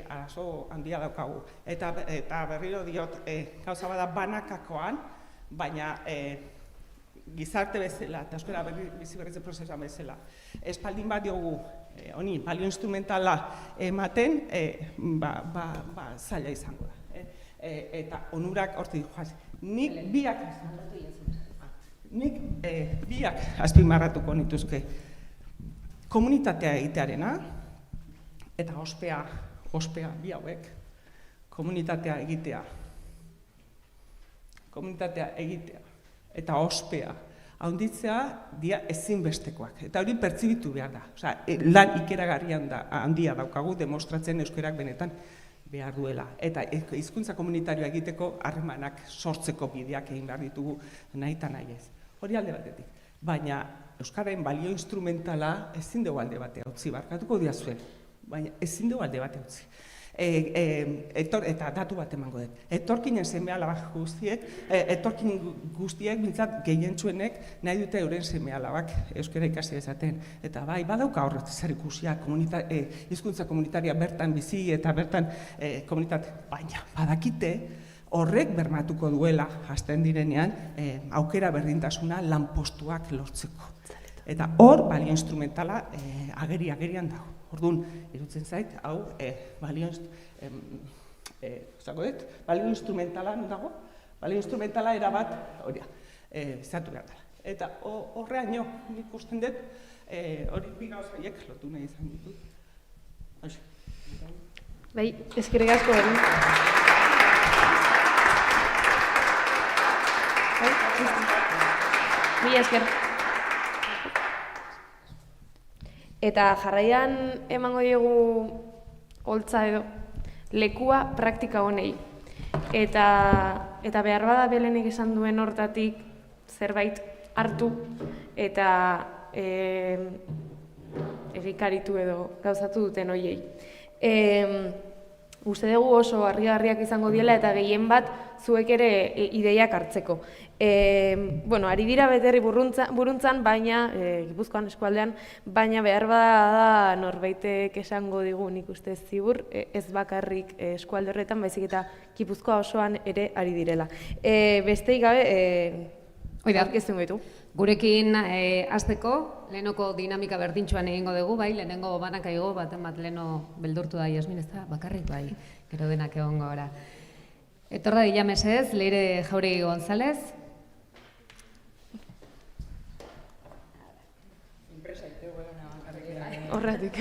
arazo handia daukagu. Eta berriro diot, gauza bada banakakoan, baina gizarte bezala, eta euskara bizi berritze prozesuan bezala, espaldin bat diogu honi balio instrumentala ematen, zaila izango da. Eta onurak hortik joaz. Nik biak azpimarratuko nituzke. Komunitatea egitearena, eta ospea bi hauek, komunitatea egitea, eta ospea, handitzea dia ezinbestekoak. Eta hori pertsibitu behar da. Lan ikeragarrian handia daukagu demostratzen euskarak benetan behar duela. Eta hizkuntza komunitarioa egiteko harremanak sortzeko bideak egin behar ditugu nahi eta nahi ez. Hori alde batetik. Baina euskaren balio instrumentala ezin dugu alde batea utzi, barkatuko diazuen, baina ezin dugu alde batea utzi. Eta datu bat emango dut. Etorkinen seme-alaba guztiek, bintzat gehientsuenek nahi dute euren seme-alabak euskara ikasi dezaten. Eta bai, badauka horret zer ikusia, hizkuntza komunitaria bertan bizi eta bertan komunitate, baina badakite horrek bermatuko duela, hasten direnean, aukera berdintasuna lanpostuak lortzeko. Eta hor, balio instrumentala agerian dago. Orduan, irutzen zait, hau, balio instrumentala dago, balio instrumentala erabat, hori, zatu behar dela. Eta horreaino, nik usten dut, hori biga osaiek lotu nahi izan ditut. Bai, eskerrik asko hori. Mila esker. Eta jarraian emango diegu holtza edo lekua praktika honei. Eta behar bada Belenek esan duen hortatik zerbait hartu eta egikaritu edo gauzatu duten hoiei. Uste dugu oso harrigarriak izango diela eta gehien bat zuek ere ideiak hartzeko. Ari dira beterri buruntzan, baina, Gipuzkoan eskualdean, baina behar da norbaitek esango digu nik uste zibur, ez bakarrik eskualde horretan, baizik eta Gipuzkoa osoan ere ari direla. Besteik gabe, aurkezten gaitu. Gurekin hasteko, lehenoko dinamika berdintxoan egingo dugu, bai, lehenengo banaka igo, baten bat leheno beldurtu da Jasmin, ez da, bakarrik bai, gero denak egongo gara. Etorra dila mesez, Leire Jauregi González. Horratik.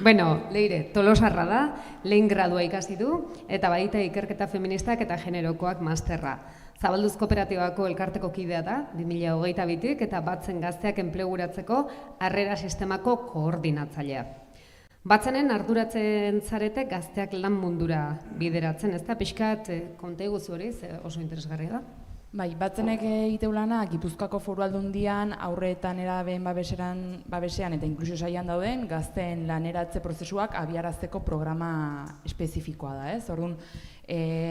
Bueno, Leire, tolosarra da, lehen gradua ikasi du, eta baita ikerketa feministak eta generokoak masterra. Zabalduz Kooperatibako elkarteko kidea da, 2022tik, eta Batzen gazteak enpleguratzeko harrera sistemako koordinatzailea. Batzenen arduratzen zarete gazteak lan mundura bideratzen, ez da? Pixkat, konta iguzu hori, oso interesgarria da? Bai, Batzenek egiteu lana Gipuzkoako Foru Aldundian aurretan eraben babesean eta inklusio saian dauden gazteen laneratze prozesuak abiarazteko programa espezifikoa da, ez? Orduan,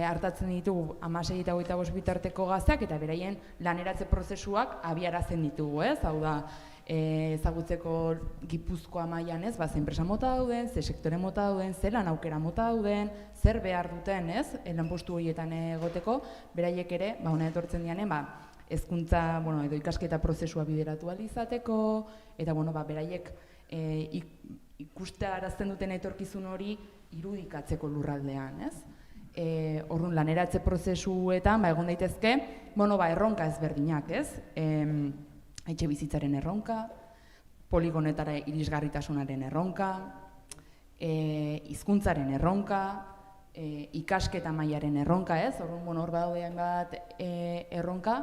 hartatzen ditugu 16 eta 25 bitarteko gazteak eta beraien laneratze prozesuak abiarazten ditugu, ez? Hau da, ezagutzeko Gipuzkoa mailan, ez? Ze enpresa mota dauden, ze sektore mota dauden, ze lan aukera mota dauden, zer behar duten, ez? Lanpostu horietan egoteko, beraiek ere, hona etortzen dianen, hezkuntza, edo ikasketa prozesua bideratu ahal izateko, eta beraiek ikustarazten duten etorkizun hori irudikatzeko lurraldean, ez? Orduan, laneratze prozesuetan, egon daitezke, erronka ezberdinak, ez? Etxe bizitzaren erronka, poligonetara irisgarritasunaren erronka, hizkuntzaren erronka, ikasketa mailaren erronka, ez? Orduan, hor badaudean bat erronka,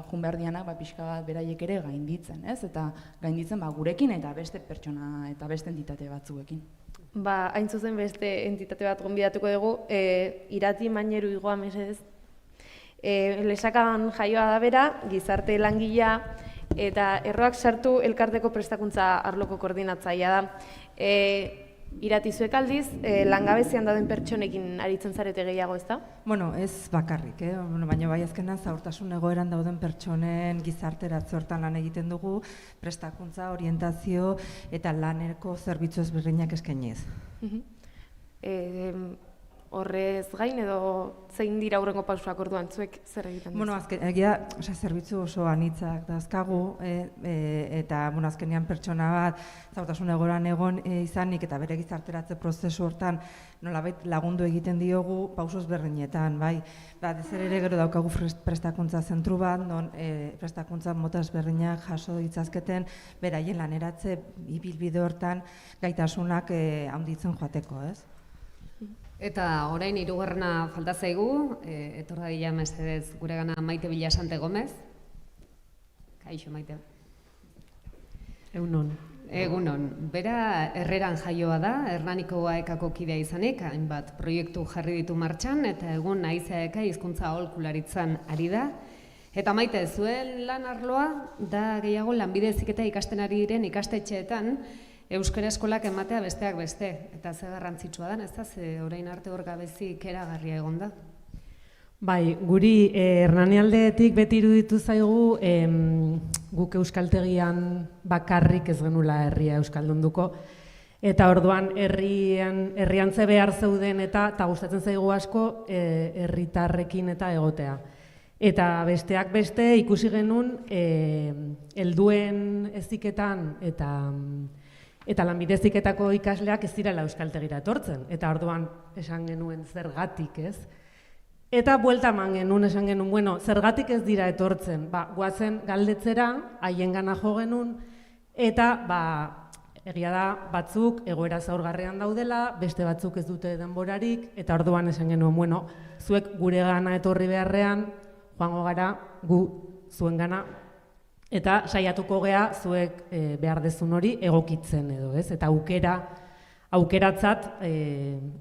jun behar dianak pixka bat beraiek ere gainditzen, ez? Eta gainditzen gurekin eta beste pertsona eta beste entitate batzuekin. Hain zuzen beste entitate bat gonbidatuko dugu, Irati Maineru Igoa mesedez. Lesakaban jaioa da bera, gizarte langilea, eta erroak sartu elkarteko prestakuntza arloko koordinatzailea da. Irati zuek aldiz, langabezian dauden pertsonekin aritzen zarete gehiago, ez da? Bueno, ez bakarrik, baina bai azkenan zaurtasun egoeran dauden pertsonen gizarteratze hortan lan egiten dugu, prestakuntza, orientazio eta laneko zerbitzu ezberdinak eskainiz. horrez gain edo zein dira aurrengo pausoak orduan zuek zer egiten duzu? Bueno, egia, zerbitzu oso anitzak dauzkagu, eta azkenean pertsona bat zaurtasun egoeran egon izanik eta bere gizarteratze prozesu hortan nolabait lagundu egiten diogu pausoz berdinetan, bai. Batez ere gero daukagu prestakuntza zentru bat, non prestakuntza mota ezberdinak jaso ditzazketen beraien laneratze ibilbide hortan gaitasunak handitzen joateko, ez? Eta orain hirugarrena falta zaigu, etor dadila mesedez guregana Maite Vilasante Gomez. Kaixo Maite. Egunon. Bera Herreran jaioa da, Hernaniko AEKako kidea izanik, hainbat proiektu jarri ditu martxan, eta egun AEK hizkuntza aholkularitzan ari da. Eta Maite, zuen lan arloa da gehiago lanbide heziketa ikasten ari diren ikastetxeetan euskara eskolak ematea besteak beste. Eta ze garrantzitsua da, ez da, ze orain arte hor gabezik eragarria egon da. Bai, guri Hernanialdetik beti iruditu zaigu guk euskaltegian bakarrik ez genula herria euskaldunduko. Eta orduan herrian ze behar zeuden eta gustatzen zaigu asko herritarrekin eta egotea. Eta besteak beste ikusi genuen helduen heziketan eta lanbide heziketako ikasleak ez direla euskaltegira etortzen. Eta orduan esan genuen zergatik, ez? Eta buelta eman genuen, esan genuen, bueno, zergatik ez dira etortzen, goazen galdetzera, haiengana jo genuen, eta egia da batzuk egoera zaurgarrian daudela, beste batzuk ez dute denborarik, eta orduan esan genuen, bueno, zuek gure gana etorri beharrean, joango gara gu zuen gana, eta saiatuko gea zuek behar dezun hori egokitzen edo, ez? Eta aukeratzat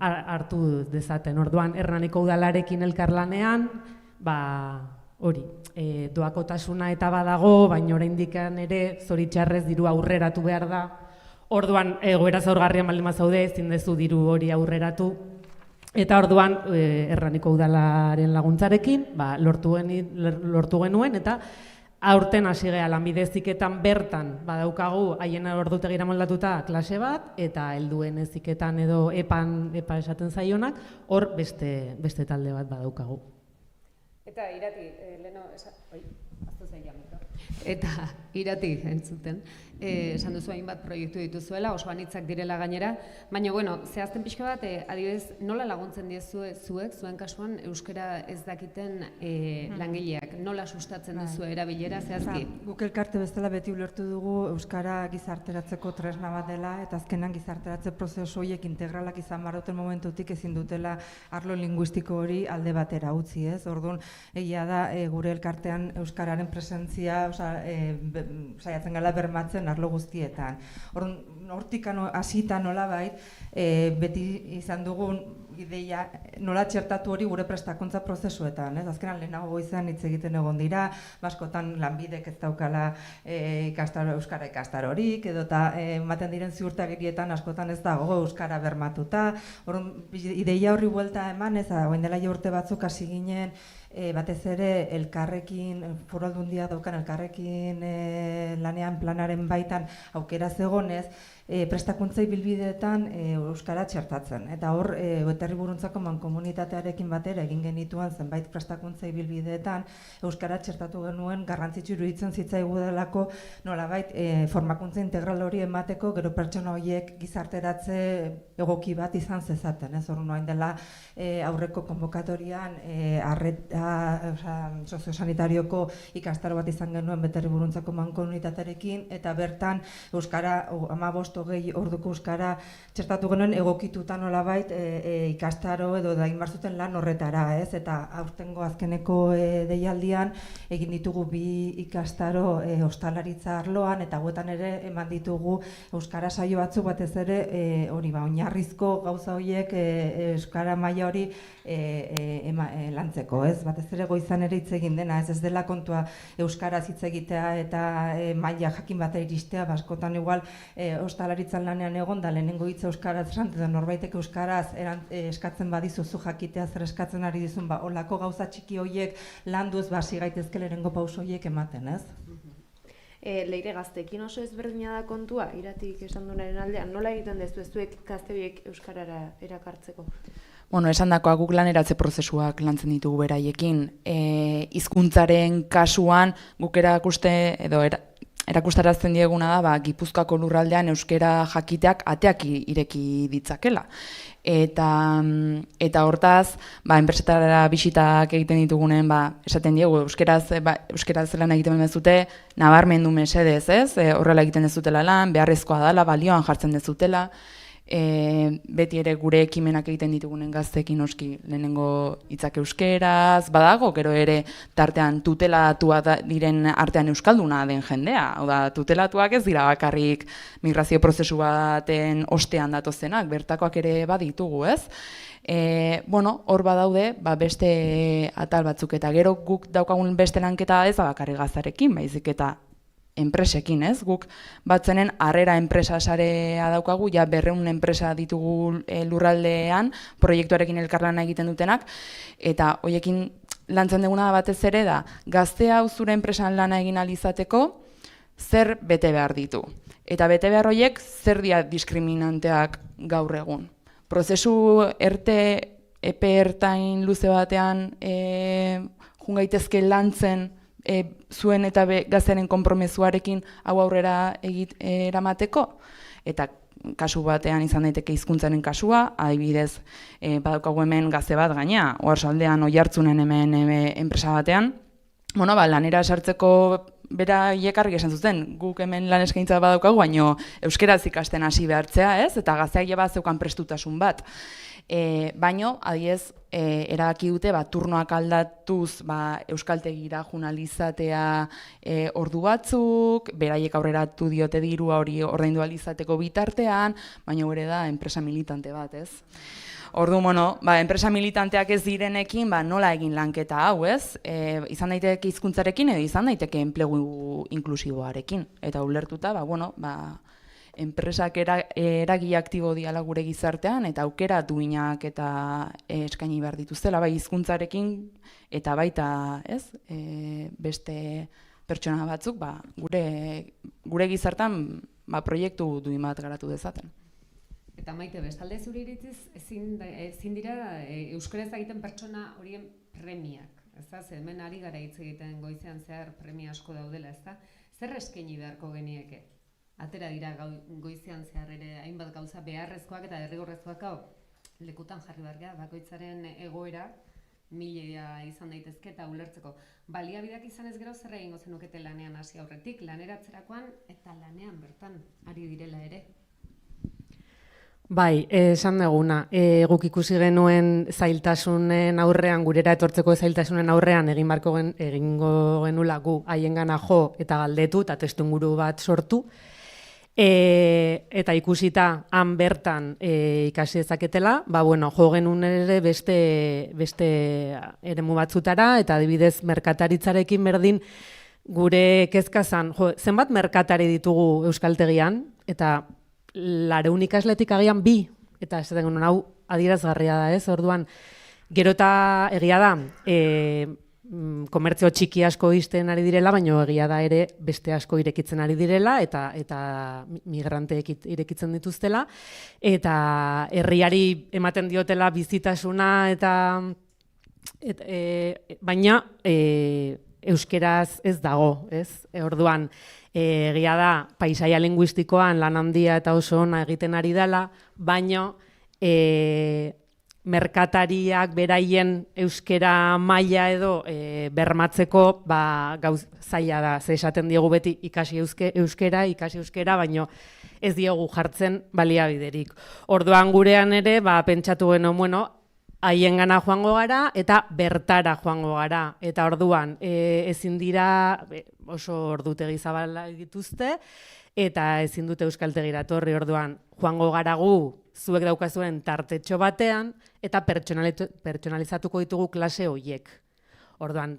hartu dezaten. Orduan, Hernaniko udalarekin elkarlanean, hori, doakotasuna eta badago, baina oraindik ere zoritxarrez diru aurreratu behar da. Orduan, egoera zaurgarrian baldin bazaude, ezin dezu diru hori aurreratu. Eta orduan, Hernaniko udalaren laguntzarekin, lortu genuen, eta aurten hasi gea lanbide heziketan bertan badaukagu haien ordutegira moldatuta klase bat, eta helduen heziketan edo EPA esaten zaionak, hor beste talde bat badaukagu. Eta Irati entzuten, esan duzu hainbat proiektu dituzuela, oso anitzak direla gainera, baina, zehazten pixka bat, adibidez, nola laguntzen diezue zuek, zuen kasuan, euskara ez dakiten langileak, nola sustatzen duzu erabilera, zehazki? Guk elkarte bezala beti ulertu dugu euskara gizarteratzeko tresna bat dela, eta azkenan gizarteratze prozesu horiek integralak izan baruten momentutik ezin dutela arlo linguistiko hori alde batera utzi, ez? Orduan, egia da, gure elkartean euskararen presentzia, saiatzen gala bermatzen arlo guztietan. Hortik hasita nolabait, beti izan dugun ideia nola txertatu hori gure prestakuntza prozesuetan. Azkenan lehenago goizean hitz egiten egon dira, askotan lanbidek ez daukala euskara ikastarorik, edota ematen diren ziurtagirietan askotan ez dago euskara bermatuta. Ideia horri buelta eman, orain dela urte batzuk hasi ginen, batez ere elkarrekin, Foru Aldundia daukan elkarrekin lanean planaren baitan aukera zegonez, prestakuntza ibilbideetan euskara txertatzen. Eta hor, Herri Buruntzako mankomunitatearekin batera egin genituen zenbait prestakuntza ibilbideetan euskara txertatu genuen garrantzitsu iruditzen zitzaigu delako nolabait formakuntza integral hori emateko gero pertsona horiek gizarteratze egoki bat izan zezaten. Hor noain dela aurreko konbokatorian soziosanitarioko ikastaro bat izan genuen Herri Buruntzako mankomunitatearekin eta bertan euskara 15-20 orduko euskara txertatu genuen egokituta nolabait ikastaro edo da inbarzuten lan horretara, ez? Eta aurtengo azkeneko deialdian egin ditugu 2 ikastaro ostalaritza arloan eta hauetan ere eman ditugu euskara saio batzuk batez ere hori oinarrizko gauza horiek euskara maila hori lantzeko, ez? Batez ere goizan ere hitz egin dena, ez dela kontua euskaraz hitz egitea eta maila jakin batera iristea, askotan igual ostalaritzan lanean egon da lehenengo hitza euskaraz esan, edo norbaitek euskaraz eskatzen badizuzu jakitea zer eskatzen ari dizun, holako gauza txiki horiek landuz hasi gaitezke lehenengo pauso horiek ematen, ez? Leire, gazteekin oso ezberdina da kontua, Iratik esan duenaren aldean, nola egiten dezu zuek gazte horiek euskarara erakartzeko? Bueno, esandakoa guk laneratze prozesuak lantzen ditugu beraiekin. Hizkuntzaren kasuan guk erakustarazten dieguna da, Gipuzkoako lurraldean euskera jakiteak ateak ireki ditzakela. Eta hortaz, enpresetara bisitak egiten ditugunen, esaten diegu, euskaraz lan egiten bezute, nabarmendu mesedez, ez? Horrela egiten dezutela lan, beharrezkoa dela, balioan jartzen dezutela, beti ere gure ekimenak egiten ditugunen gazteekin oski lehenengo hitzak euskeraz, badago, gero ere tartean tutelatua diren artean euskalduna den jendea. Hau da, tutelatuak ez dira bakarrik migrazio prozesu baten ostean datozenak, bertakoak ere baditugu, ez? Hor badaude, beste atal batzuk, eta gero guk daukagun beste lanketa ez da bakarrik gaztarekin, baizik eta enpresekin, ez? Guk batzenen harrera enpresa sarea daukagu, 200 enpresa ditugu lurraldean, proiektuarekin elkarlana egiten dutenak, eta hoiekin lantzen duguna batez ere da, gaztea hau zure enpresan lana egin ahal izateko, zer bete behar ditu. Eta bete behar horiek zer dira diskriminanteak gaur egun. Prozesu epe ertain luze batean jungaitezke lantzen zuen eta gazteren konpromezuarekin hau aurrera eramateko, eta kasu batean izan daiteke hizkuntzaren kasua, adibidez badaukagu hemen gazte bat gaina, Oarsoaldean Oiartzunen hemen enpresa batean, lanera sartzeko beraiek argi esan zuten, guk hemen lan eskaintza badaukagu, baino euskeraz ikasten hasi behartzea, ez? Eta gazteak zeukan prestutasun bat. Baino, adiez, erabaki dute turnoak aldatuz euskaltegira junalizatea ordu batzuk, beraiek aurreratu diote dirua hori ordaindu alizateko bitartean, baina hori da enpresa militante bat, ez? Ordu, enpresa militanteak ez direnekin, nola egin lanketa hau, ez? Izan daiteke hizkuntzarekin edo izan daiteke enplegu inklusiboarekin. Eta ulertuta, enpresak eragile aktibo diala gure gizartean, eta aukera duinak eta eskaini behar dituztela, hizkuntzarekin, eta baita, ez? Beste pertsona batzuk, gure gizartean proiektu duin bat garatu dezaten. Eta Maite, bestalde zure iritziz, ezin dira euskaraz egiten pertsona horien premiak, ezta? Hemen ari gara hitz egiten goizean zehar premia asko daudela, ezta? Zer eskaini beharko genieke? Atera dira goizean zehar ere hainbat gauza beharrezkoak eta derrigorrezkoak lekutan jarri behar gara, bakoitzaren egoera milea izan daitezke eta ulertzeko. Baliabideak izan ez gero zer egingo zenukete lanean hasi aurretik, laneratzerakoan eta lanean bertan ari direla ere. Bai, esan duguna, guk ikusi genuen zailtasunen aurrean, gurera etortzeko zailtasunen aurrean egingo genula gu haiengana jo eta galdetu eta testuinguru bat sortu. Eta ikusita han bertan ikasi dezaketela, jo genuen ere beste eremu batzutara, eta adibidez merkataritzarekin berdin gure kezkazan, zenbat merkatari ditugu euskaltegian, eta 200 ikasletik agian 2, eta ez den hau adierazgarria da, ez? Orduan, gero eta egia da, komertzio txiki asko ixten ari direla, baina egia da ere beste asko irekitzen ari direla, eta migranteek irekitzen dituztela, eta herriari ematen diotela bizitasuna, baina euskeraz ez dago, ez? Orduan, egia da, paisaia linguistikoan lan handia eta oso ona egiten ari dela, baina merkatariak beraien euskera maila edo bermatzeko zaila da, ze esaten diegu beti ikasi euskera, baina ez diogu jartzen baliabiderik. Orduan gurean ere, pentsatu genuen, haiengana joango gara eta bertara joango gara. Eta orduan, ezin dira oso ordutegi zabala dituzte, eta ezin dute euskaltegira etorri. Orduan, joango gara gu, zuek daukazuen tartetxo batean, eta pertsonalizatuko ditugu klase horiek. Orduan,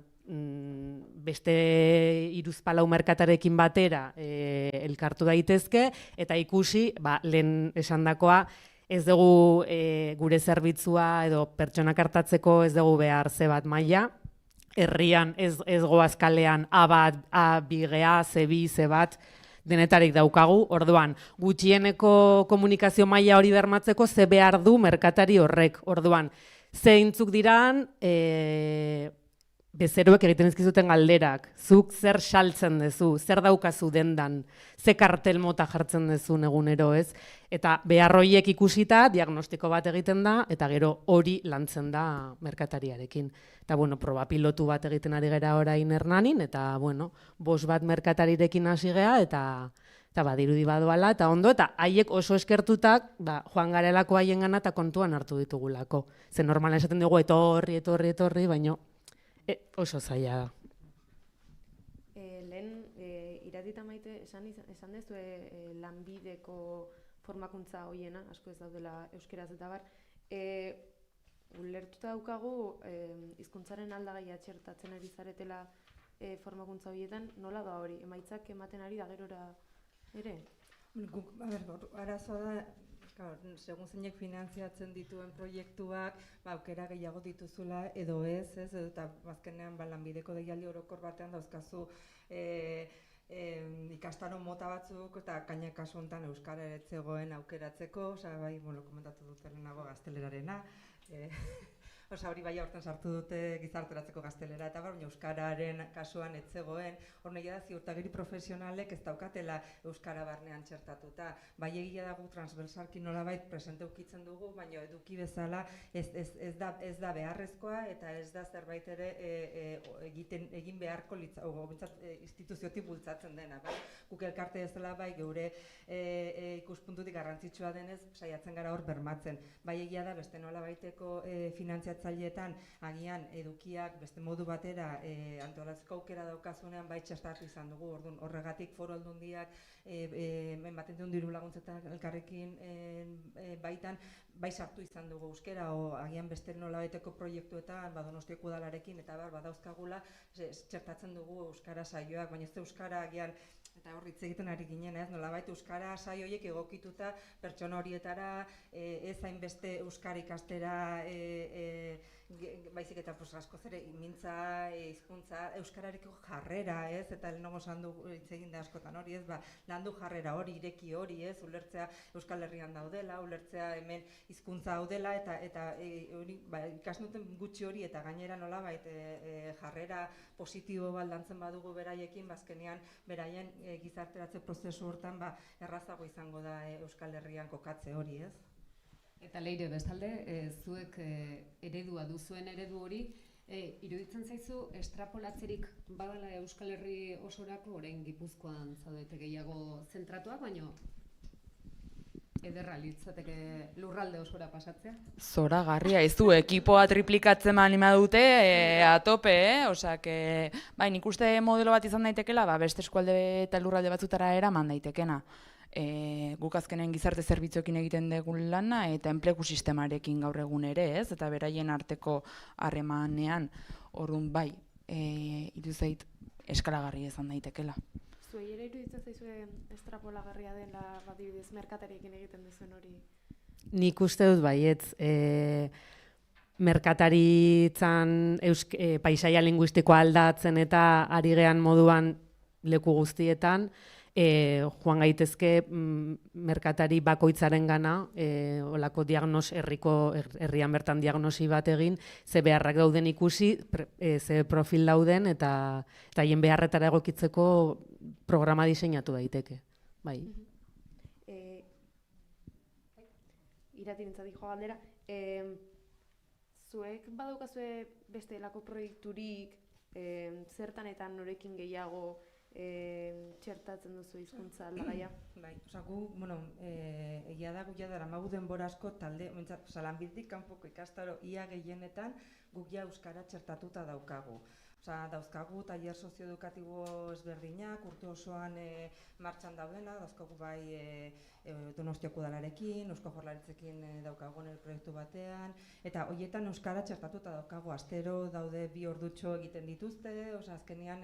beste 3-4 merkatarekin batera elkartu daitezke, eta ikusi, lehen esandakoa, ez dugu gure zerbitzua edo pertsonak hartatzeko ez dugu behar ze bat maila. Herrian ez goaz kalean A bat, A, B, A, C, B, C bat, denetarik daukagu, orduan, gutxieneko komunikazio maila hori bermatzeko ze behar du merkatari horrek, orduan, zeintzuk diran, bezeroek egiten ezkizuten galderak, zuk zer saltzen duzu, zer daukazu dendan, ze kartel mota jartzen duzu egunero, ez? Eta behar horiek ikusita, diagnostiko bat egiten da, eta gero hori lantzen da merkatariarekin. Eta, bueno, proba pilotu bat egiten ari gera orain Hernanin, eta, bueno, 5 bat merkatarirekin hasi gea, eta badirudi badoala, eta ondo, eta haiek oso eskertutak, joan garelako haien gana eta kontuan hartu ditugulako. Ze normalan esaten dugu etorri, baino oso zaila da. Lehen, Iratita Maite, esan dezu lanbideko formakuntza hoiena, asko ez daudela euskeraz eta bar, ulertuta daukagu hizkuntzaren aldagaia txertatzen ari zaretela formakuntza horietan, nola da hori? Emaitzak ematen ari da gerora ere? Arazoa da, segun zeinek finantziatzen dituen proiektuak, aukera gehiago dituzula edo ez, eta azkenean lanbideko deialdi orokor batean dauzkazu ikastaro mota batzuk eta gaina kasu honetan euskara ere zegoen aukeratzeko, bai, komentatu dut lehenago gaztelerarena, hori bai aurten sartu dute gizarteratzeko gaztelera eta baina euskararen kasuan ez zegoen, hor nahi da ziurtagiri profesionalek ez daukatela euskara barnean txertatuta. Bai egia dago transversalki nolabait presente ukitzen dugu, baina eduki bezala ez da beharrezkoa eta ez da zerbait ere egin beharko instituziotik bultzatzen dena. Guk elkarte bezala bai geure ikuspuntutik garrantzitsua denez saiatzen gara hor bermatzen. Bai egia da beste nolabaiteko finantziatzaileetan agian edukiak beste modu batera antolatzeko aukera daukazunean bai txertatu izan dugu, orduan horregatik Foru Aldundiak ematen duen diru laguntzetan elkarrekin baitan bai sartu izan dugu euskera o agian beste nolabaiteko proiektuetan Donostiako udalarekin eta badauzkagula txertatzen dugu euskara saioak, baina ez euskara agian eta hor hitz egiten ari ginen, nolabait euskara saio horiek egokituta pertsona horietara ez hainbeste euskara ikastera baizik eta askoz ere mintza, hizkuntza, euskararekiko jarrera, eta lehenago esan du hitz egin da askotan hori, landu jarrera hori, ireki hori, ulertzea Euskal Herrian daudela, ulertzea hemen hizkuntza daudela eta ikasnuten gutxi hori eta gainera nolabait jarrera positibo bat lantzen badugu beraiekin, bazkenean beraien gizarteratze prozesu hortan errazago izango da Euskal Herrian kokatze hori, ez? Eta Leire, bestalde, zuek eredua duzuen eredu hori, iruditzen zaizu estrapolatzerik badala Euskal Herri osorako, orain Gipuzkoan zaudete gehiago zentratuak, baina ederra litzateke lurralde osora pasatzea? Zoragarria, ez du, ekipoa triplikatzen anima dute, a tope, osea, bai, nik uste modelo bat izan daitekela, beste eskualde eta lurralde batzutara eraman daitekena. Guk azkenen gizarte zerbitzuekin egiten dugun lana eta enplegu sistemarekin gaur egun ere, ez? Eta beraien arteko harremanean, orduan bai, iruzait eskalagarri izan daitekela. Zuei ere iruditzen zaizue estrapolagarria dela badibidez merkatariekin egiten duzuen hori? Nik uste dut baietz, merkataritzan paisaia linguistikoa aldatzen eta ari gean moduan leku guztietan, joan gaitezke merkatari bakoitzaren gana, olako herrian bertan diagnosi bat egin, ze beharrak dauden ikusi, ze profil dauden, eta haien beharretara egokitzeko programa diseinatu daiteke. Bai. Iratinentzat dijo galdera, zuek badaukazue beste lako proiekturik, zertan eta norekin gehiago txertatzen duzu hizkuntza aldagaia? Bai, gu, egia da guk daramagu denbora asko talde, lanbidetik kanpoko ikastaro ia gehienetan guk euskara txertatuta daukagu. Dauzkagu tailer sozioedukatibo ezberdinak, urte osoan martxan daudena, dauzkagu bai Donostiako udalarekin, Eusko Jaurlaritzekin daukagun proiektu batean, eta horietan euskara txertatuta daukagu, astero daude 2 ordutxo egiten dituzte, azkenean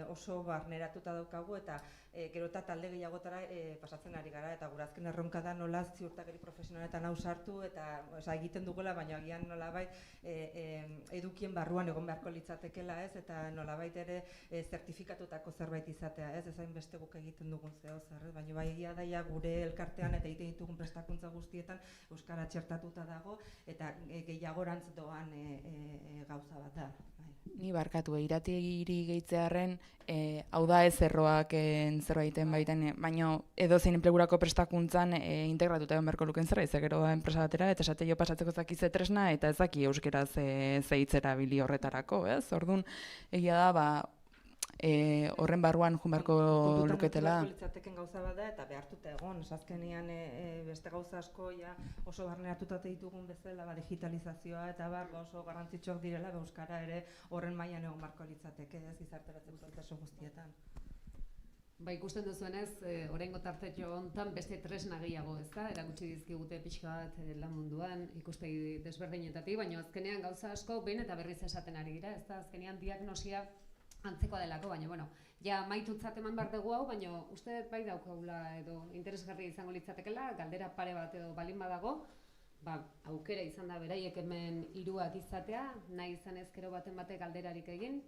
oso barneratuta daukagu eta gero eta talde gehiagotara pasatzen ari gara eta gure azken erronka da nola ziurtagiri profesionaletan ausartu eta egiten dugula, baina agian nolabait edukien barruan egon beharko litzateke litzatekela, ez, eta nolabait ere zertifikatutako zerbait izatea, ez, ezain beste guk egiten dugun zeo zer, baina bai egia daia gure elkartean eta egiten ditugun prestakuntza guztietan euskara txertatuta dago eta gehiagorantz doan gauza bat da. Ni barkatu, iratiri gehitzearen, hau da ez erroaken zerbaiten baiten, baina edozein enplegurako prestakuntzan integratuta egon beharko luken zerbait, ze gero enpresa batera, eta esate jo pasatzeko zakize tresna, eta ezaki euskeraz zeitzera bili horretarako, ez? Orduan, egia da, horren barruan joan beharko luketela. Kontutan litzateken gauza bat da, eta behartuta egon, azkenean beste gauza asko oso barneratuta ditugun bezala, digitalizazioa eta oso garrantzitsuak direla, euskara ere horren mailan egon beharko litzateke, ez gizarteratzen prozesu guztietan. Ba, ikusten duzuenez, oraingo tartetxo hontan beste tresna gehiago, ez da? Erakutsi dizkigute pixka bat lan munduan, ikuspegi desberdinetatik, baina azkenean gauza asko behin eta berriz esaten ari dira, ez da? Azkenean diagnosia antzekoa delako, baina, bueno, ja maitutzat eman behar dugu hau, baina uste bai daukagula edo interesgarri izango litzatekela, galdera pare bat edo balin badago, aukera izan da beraiek hemen hiruak izatea, nahi izan ezkero baten bate galderarik egin.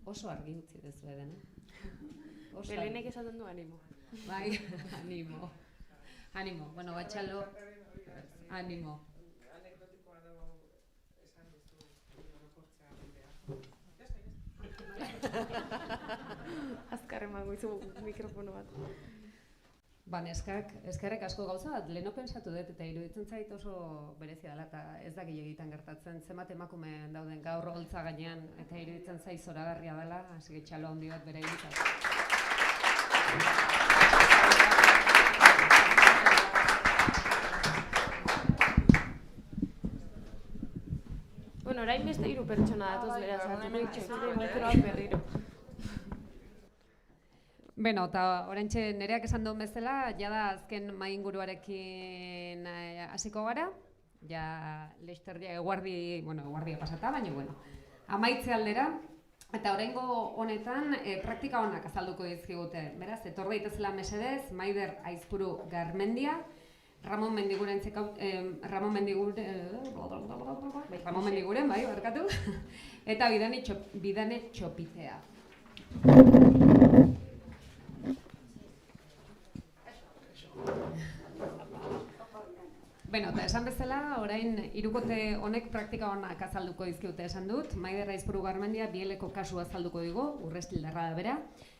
Oso argi utzi dezu eden, Belenek esaten du animo. Bai, animo. Animo, bueno, batxalo, animo. Anekdotikoa da esan duzu orokortzea bidea. Azkar emango izu mikrofono bat. Ba, eskerrek asko gauza bat, leheno pensatu dut eta iruditzen zait oso berezia dela eta ez da gehiagitan gertatzen. Zenbat emakume dauden gaur holtza gainean eta iruditzen zait zoragarria dela, hasi txalo handi bat bere egitea. Bueno, orain beste 3 pertsona datoz beraz, mikroa berriro. Beno, eta oraintxe nereak esan duen bezala, jada azken mainguruarekin hasiko gara, ja leizterdia eguardia pasata, baina bueno, amaitze aldera, eta oraingo honetan praktika honak azalduko dizkigute. Beraz, etor daitezela mesedez, Maider Aizpuru Garmendia, Ramon Mendiguren, bai, barkatu, eta Bidane Txopitzea. Beno, eta esan bezala, orain hirukote honek praktika honak azalduko dizkigute esan dut. Maider Aizpuru Garmendia Bieleko kasu azalduko digu, Urrestildarra da bera.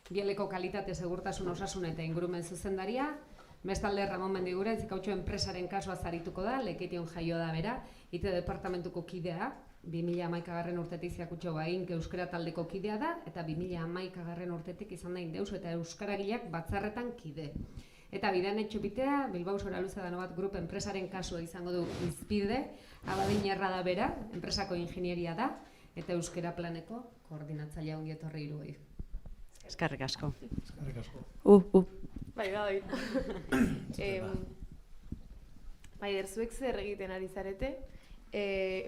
Bieleko kalitate segurtasun osasun eta ingurumen zuzendaria. Bestalde Ramon Mendiguren Zikautxo enpresaren kasua zarituko da, Lekeition jaio da bera. IT departamentuko kidea, 2011 urtetik Zikutxo Gaink euskara taldeko kidea da, eta 2011 urtetik izan da Indeus eta euskaragileak batzarretan kide. Eta Bidane Txopitea, Bilbao Soraluza Danobat Group enpresaren kasua izango du izpide, Abadiñerra da bera, enpresako ingenieria da, eta euskara planeko koordinatzailea ongi etorri hiruei. Eskerrik asko. Eskerrik asko. Bai, Maider, zuek zer egiten ari zarete,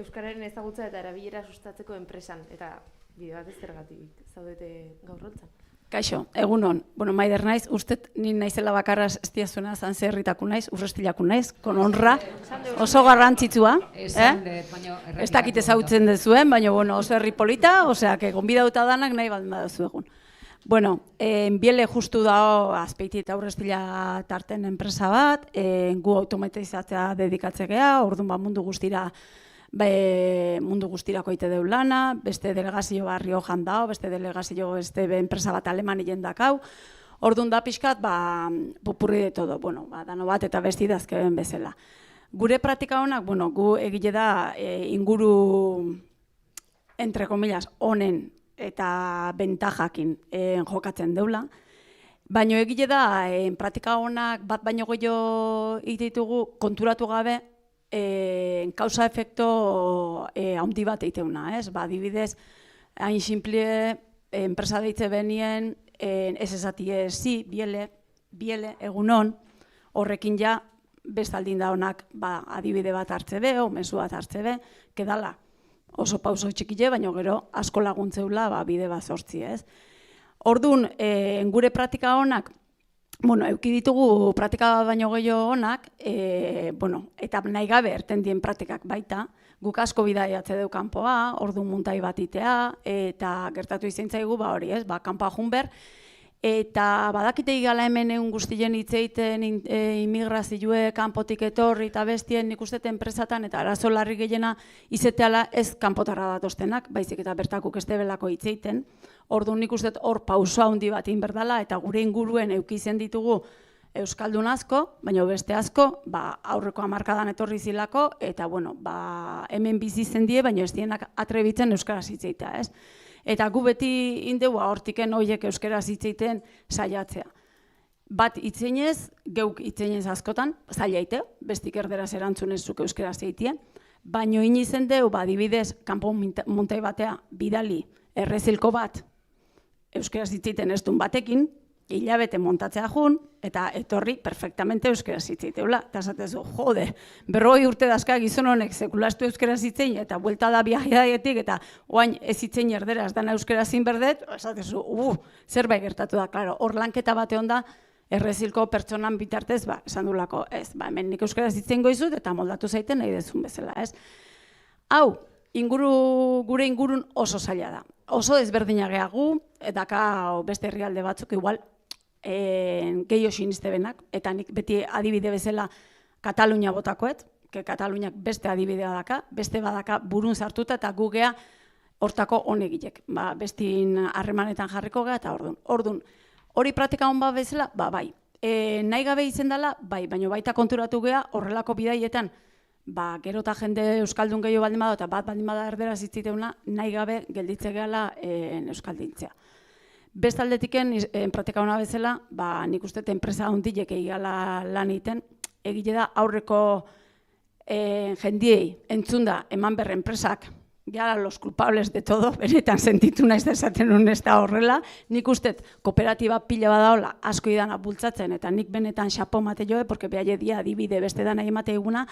euskararen ezagutza eta erabilera sustatzeko enpresan, eta bide batez zergatik zaudete gaur holtzan. Kaixo, egunon. Bueno, Maider naiz, ustet ni naizela bakarra ez diazuena zanzerritaku naiz, urrestilaku naiz, kon honra, oso garrantzitsua. Ez dakit ezagutzen dezuen, baina bueno, oso herri polita, osea, que gonbidatuta danak nahi baldin baduzu egun. Bueno, Biele justu dago Azpeiti eta Urrestila tarten enpresa bat, gu automatizatzea dedikatzea, orduan mundu guztirako ite deu lana, beste delegazio Riojan dao, beste delegazio enpresa bat Alemani jendakau, orduan da pixkat, popurri de todo, bueno, dano bat eta besti dazkeben bezala. Gure praktika honak, bueno, gu egile da inguru, entre comillas, honen eta bentajakin jokatzen deula, baina egile da, praktika honak bat baino gehiago egiteitugu konturatu gabe, kausa efekto handi bat egiteuna, ez? Adibidez, hain simple enpresa deitze benien, ez esatie zi, biele, egunon, horrekin ja, bestaldin da honak adibide bat hartze be, o mezu bat hartze be, kedala. Oso pauso txikile, baina gero asko laguntzeula bide bat sortzi, ez? Orduan, gure praktika honak Eduki ditugu praktika baino gehiago onak, eta nahi gabe erten dien praktikak baita, guk asko bidaiatze deu kanpoa, ordu muntai bat itea, eta gertatu izan zaigu, hori ez, kanpoa junber, eta badakite igala hemen egun guztien hitzeiten immigrazioe kanpotik etorri eta bestien nik uste enpresatan eta arazo larri gehiena izeteala ez kanpotarra datostenak, baizik eta bertakuk ez debelako hitzeiten. Orduan nik uste hor pauso handi bat inberdala eta gure inguruen eukizen ditugu euskaldun asko, baina beste asko, aurreko hamarkadan etorri zilako, eta hemen bizi zen die, baina ez dienak atrebitzen euskaraz hitzeitea, ez? Eta gu beti indegu hortiken horiek euskaraz hitzeiten saiatzea. Bat hitzeinez, geuk hitzeinez askotan, zailaite, bestik erderaz erantzunez zuk euskaraz hitzeitien, baina inizen deu, adibidez, kanpo muntai batea, bidali, errezilko bat, euskaraz hitzeiten ez duen batekin, hilabete montatzea jun, eta etorri perfectamente euskaraz hitzeiteula. Eta esatezu, jode, 40 urte dazka gizon honek sekulastu euskaraz hitzein, eta buelta da viajedaietik, eta oain ez hitzein erderaz dana euskaraz inberdet, esatezu, zerbait gertatu da, klaro, hor lanketa bate onda, errezilko pertsonan bitartez, esan dulako, ez, hemen nik euskaraz hitzein goizut, eta moldatu zaiten nahi dezun bezala, ez. Hau, gure ingurun oso zaila da. Oso ezberdina gehagu, eta beste herrialde batzuk igual, gehiago siniste benak, eta nik beti adibide bezala Katalunia botakoet, Kataluniak beste adibidea daka, beste badaka burun sartuta eta gu gea hortako honegilek. Bestin harremanetan jarriko gea eta orduan. Hori praktika hon bat bezala, bai. Nahi gabe izen dela, bai, baina baita konturatu gea horrelako bidaietan, gero eta jende euskaldun gehiago baldin bada eta bat baldin bada erderaz hitziteuna, nahi gabe gelditze gehala euskaldintzea. Bestaldetiken, praktika hona bezala, nik uste enpresa hondiek egala lan egiten, egile da aurreko jendiei entzunda eman berre enpresak, gara los culpables de todo, benetan sentitu naiz desaten un ez da horrela, nik uste kooperatiba pila badaola asko idana bultzatzen, eta nik benetan xapo mate joe, porque behaie dia adibide beste da nahi emate eguna,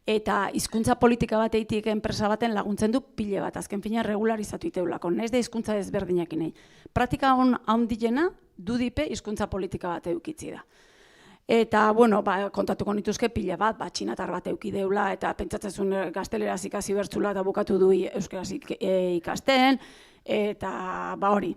eta hizkuntza politika bat eitik enpresa baten laguntzen du pile bat, azken fina regularizatu iteulako, naiz da hizkuntza ezberdinak inei. Praktika handiena dudipe hizkuntza politika bat eukitzi da. Eta, kontatuko nituzke pile bat, txinatar bat eukideula, eta pentsatzezun gazteleraz ikasi bertzula eta bukatu du euskaraz ikasten, eta hori.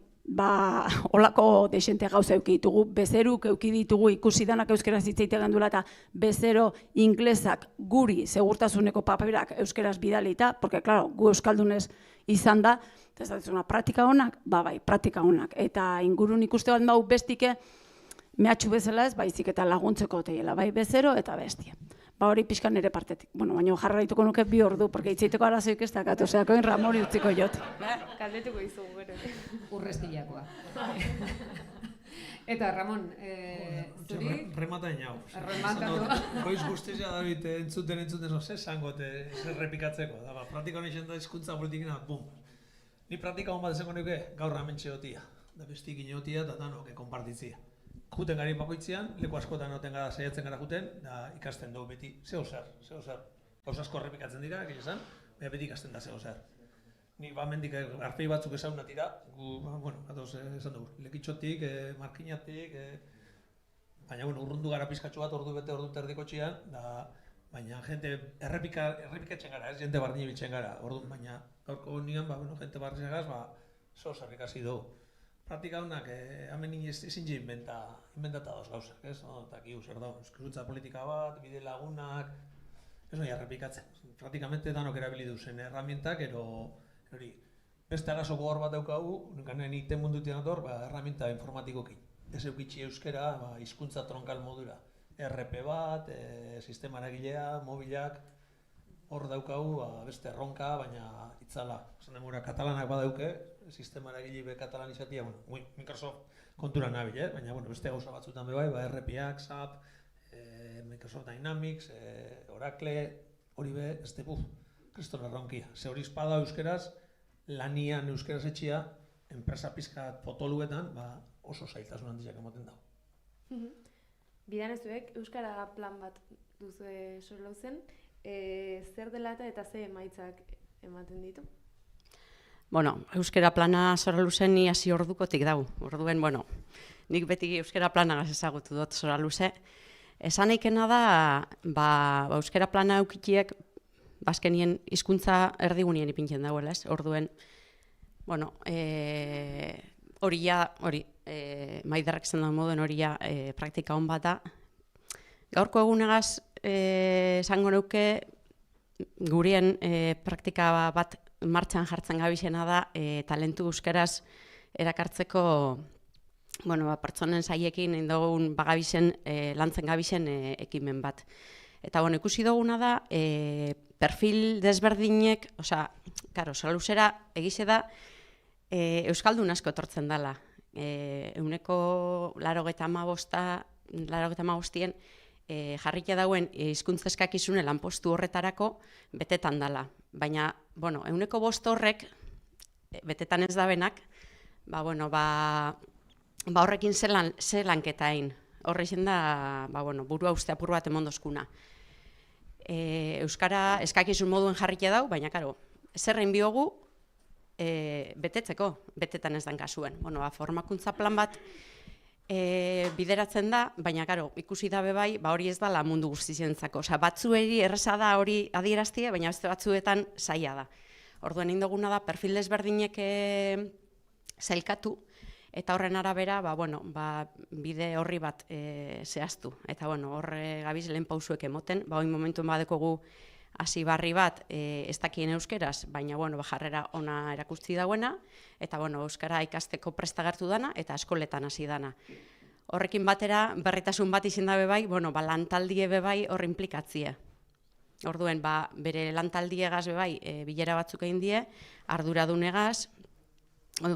Olako desente gauza euki ditugu, bezeruk euki ditugu ikusi danak euskaraz hitzeite gendula eta bezero inglesak guri segurtasuneko paperak euskaraz bidalita, porque, claro, gu euskaldunez izan da, eta ez da, praktika honak? Bai, praktika honak. Eta ingurun ikuste bat bau bestike, mehatxu bezala ez, baizik eta laguntzeko teiela, bai bezero eta bestia. Hori pixkan nire partetik. Baina jarraituko nuke 2 ordu, porque itzeiteko arazoik ez dakat, oseako Ramori utziko jot. Kaldetuko izugu, bero. Urreztilakoa. Eta, Ramon, zuri? Remata inau. Rematatu. Goiz guztizia David entzuten, zer zangote, zer repikatzeko. Praktika honen da hizkuntza politikena, bum. Ni praktika hon bat ezeko nuke gaur hementxe otia. Da bestik inotia eta danok konpartitzia. Juten gari bakoitzean, leku askotan noten gara saiatzen gara juten, da ikasten dugu beti, zeo zer. Gauza asko errepikatzen dira, egin esan, beti ikasten da zeo zer. Nik mendik arpei batzuk ezagunat dira, esan dugu, lekitxotik, markinatik, baina urrundu gara pizkatxo bat, ordu bete, ordu terdiko txian, baina jente errepikatzen gara, ez jente bardine biltzen gara, baina gaurko nian, jente bardine gara, zeo zer ikasi dugu. Praktika honak, hemen ezin je inventata doz gauzak, ez? Eta kiu zer da, eskuntza politika bat, bide lagunak, ez nahi errepikatzen. Praktikamente danok erabili duzen herramientak, hori, beste arazo gogor bat daukagu, ganen iten mundutik dator, herramienta informatikokin. Ez eukitxi euskera, hizkuntza tronkal modura. RP bat, sistema eragilea, mobilak, hor daukagu beste erronka, baina itzala. Zan demura, katalanak badauke, sistema eragile katalanizatia, Microsoft kontura nabil, baina beste gauza batzutan bebai, RP-ak, SAP, Microsoft Dynamics, Oracle, hori be, ez de, kriston erronkia. Ze hori espada euskeraz, lanian euskeraz etxia, enpresa pizkat potoluetan, oso zailtasun handizak ematen dago. Bidanezuek, euskara plan bat duzu sorlau zen, zer dela eta ze emaitzak ematen ditu? Bueno, euskera plana Soraluzen ni hasi ordukotik dau. Orduen, bueno, nik beti euskera planagaz ezagutu dut Soraluze. Esan naikena da, euskera plana eukitiek, bazkenien hizkuntza erdigunien ipintzen dagoela, ez? Orduen, bueno, hori, Maiderrek zen da moduen hori praktika hon bat da. Gaurko egunegaz, esango neuke, gurien praktika bat martxan jartzen gabizena da, talentu euskeraz erakartzeko pertsonen saiekin indogun bagabizen, lantzen gabizen ekimen bat. Eta ikusi duguna da, perfil desberdinek, Soraluzera egize da, euskaldun asko etortzen dela. Euneko 85% jarrike dauen hizkuntza eskakizune lanpostu horretarako betetan dela. Baina, euneko 5 horrek, betetan ez dabenak, horrekin ze lanketa egin. Horrekin da, burua uste apur bat emondozkuna. Euskara eskakizun moduen jarrike dau, baina, zerrein biogu, betetzeko, betetan ez den kasuen. Formakuntza plan bat bideratzen da, baina ikusi dabe bai, hori ez dala mundu guztizentzako. Batzueri erreza da hori adieraztie, baina beste batzuetan zaila da. Orduan indoguna da, perfil desberdinek zailkatu, eta horren arabera, bide horri bat zehaztu. Eta horre gabiz lehen pausuek emoten, hori momentuen badekogu hasi barri bat ez dakien euskeraz, baina jarrera ona erakusti dauena, eta euskara ikasteko prestagartu dana, eta eskoletan hasi dana. Horrekin batera, berritasun bat izin dabe bai, lantaldie bebai hor implikatzie. Orduen, bere lantaldiegaz bebai bilera batzuk egin die, arduradunegaz,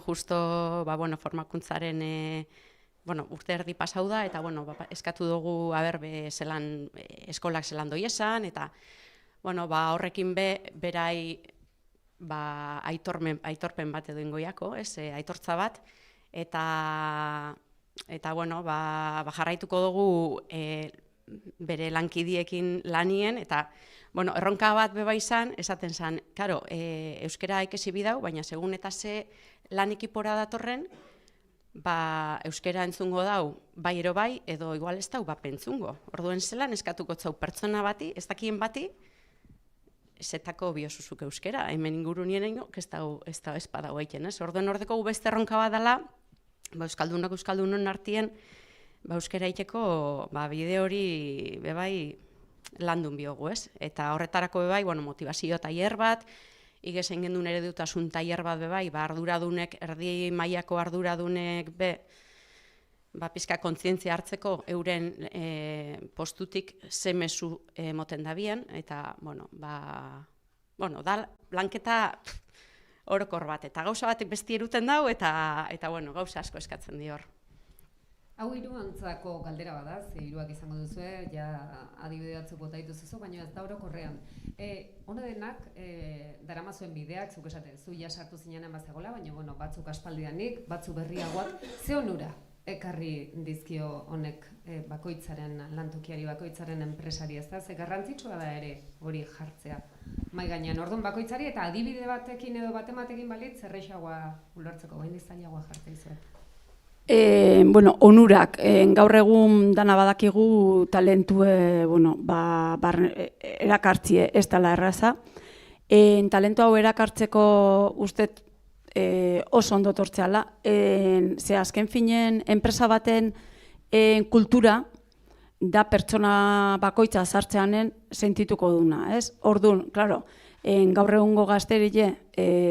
justo formakuntzaren urte erdi pasau da, eta eskatu dugu eskolak zelan doiesan, eta horrekin berai aitorpen bat edo ingoiako, aitortza bat, eta jarraituko dugu bere lankidiekin lanien, eta erronka bat beba izan, esaten zen, euskera ikesi bidau, baina segun eta ze lan ekipora datorren, euskera entzungo dau, bai ero bai, edo igual ez dau pentzungo. Orduen zelan eskatuko zau pertsona bati, ez dakien bati, zetako biosuzuk euskera, hemen inguru nien egin, ez da espadau egiten, ez? Orduen ordeko beste erronka bat dela, euskaldunak euskaldunon artien, euskera egiteko bide hori bebai landun biogu, ez? Eta horretarako bebai, motivazio tailer bat, igezen gendun eredutasun tailer bat bebai, arduradunek, erdi mailako arduradunek pizka kontzientzia hartzeko euren postutik ze mezu moten dabien, eta, da lanketa orokor bat, eta gauza batek besti eruten dau, eta gauza asko eskatzen di hor. Hau hiruantzako galdera bada, ze hiruak izango duzue, adibide batzuk bota dituzu, baina ez da orokorrean. Hona denak, daramazuen bideak, zuk esaten, zu sartu zinenan bazegola, baina batzuk aspaldianik, batzuk berriagoak, ze onura ekarri dizkio honek bakoitzaren lantokiari, bakoitzaren enpresari, ez da? Ze garrantzitsua da ere hori jartzea mai gainean. Orduan bakoitzari eta adibide batekin edo batematekin balitz, errexagoa ulertzeko, baina zailagoa jartzea izuet. Onurak, gaur egun dana badakigu talentu erakartzie ez dela erraza. Talentu hau erakartzeko ustet oso ondo tortzeala. Ze azken finen enpresa baten kultura da pertsona bakoitza sartzeanen sentituko duna, ez? Orduan, klaro, gaur egungo gazterile,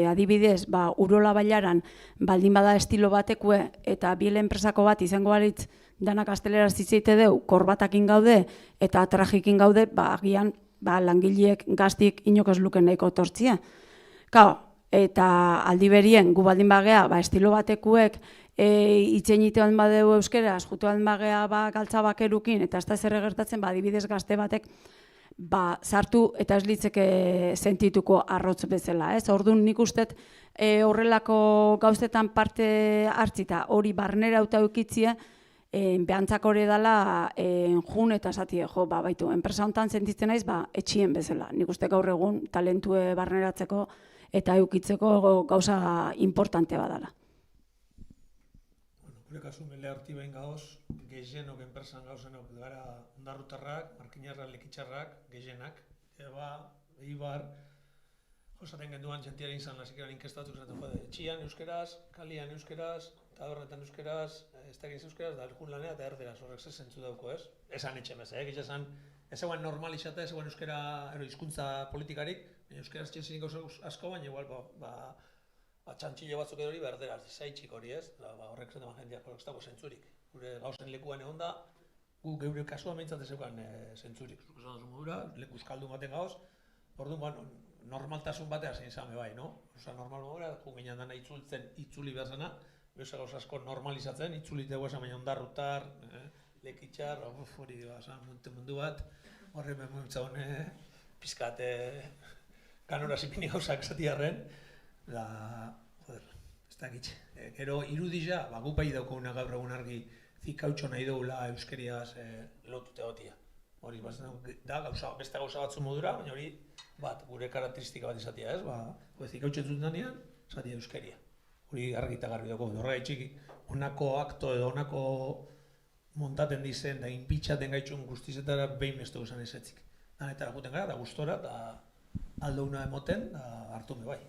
adibidez, Urola Bailaran baldin bada estilo batekue eta bile enpresako bat izango balitz danak gazteleraz izite deu, korbatakin gaude eta trajikin gaude, agian langileek gaztik inok ez luken nahiko tortzia. Eta aldi berien, gu baldin bagea, estilo batekuek itzen itean badeu euskeraz, jutuan bagea galtza bakerukin, eta ez da zer gertatzen, adibidez gazte batek, sartu eta ez litzeke sentituko arrotz bezala. Orduan nik ustet horrelako gauzetan parte hartzita hori barnera auta eukitzia, behantzak hori dela jun eta esatie, baitu, enpresa honetan sentitzen naiz, etxien bezala. Nik uste gaur egun talentue barneratzeko eta eukitzeko gauza importante badala. Gure kasu mele harti behin gauz, gehienok enpresan gauzenok gara ondarrutarrak, markinarrak, lekitxarrak, gehienak, Eibar, josaten genduan jentiaren izan lasikeran inkestatu zen, txian euskeraz, kalian euskeraz, eta horretan euskeraz, ez da egiz euskeraz, da erjun lanea eta erderaz, horrek ze zentzu dauko ez? Esan etxe meza, egiz esan, ez eguen normalizata, ez eguen euskera, hizkuntza politikarik, euskeraz txenzinik asko, baina igual, txantxile batzuk edori berderaz, zaitxik hori ez, horrek zen eman jendeak, ez dago zentzurik. Gure gauzen lekuan egon da, gu geure kasua meintzat ez eukan zentzurik. Zuk esan duzu modura, leku euskaldun baten gauz, orduan, normaltasun batea zein zame bai, no? Osa normal modura, jungean dana itzuli behar zena, beusa gauz asko normalizatzen, itzuli tegu esan baina ondarrutar, lekitxar, hori mundu bat, horre memoitza hone, pizkat, kanora zipini gauzak zatiarren, da, ez da gitxe. Gero irudisa, gupai daukaguna gaur egun argi zikautxo nahi dugula euskeriaz lotute gotia. Hori, da, beste gauza batzu modura, baina hori, gure karakteristika bat izatea, ez? Zikautxo entzuten danean, zatia euskeria. Hori argi eta garbi dago, horrega itxiki, honako akto edo honako montaten dizen, da inpitxaten gaitxun guztizetara behin bestu guzan ezetzik. Danetara guten gara, da gustora, da aldo una emoten, da hartu me bai.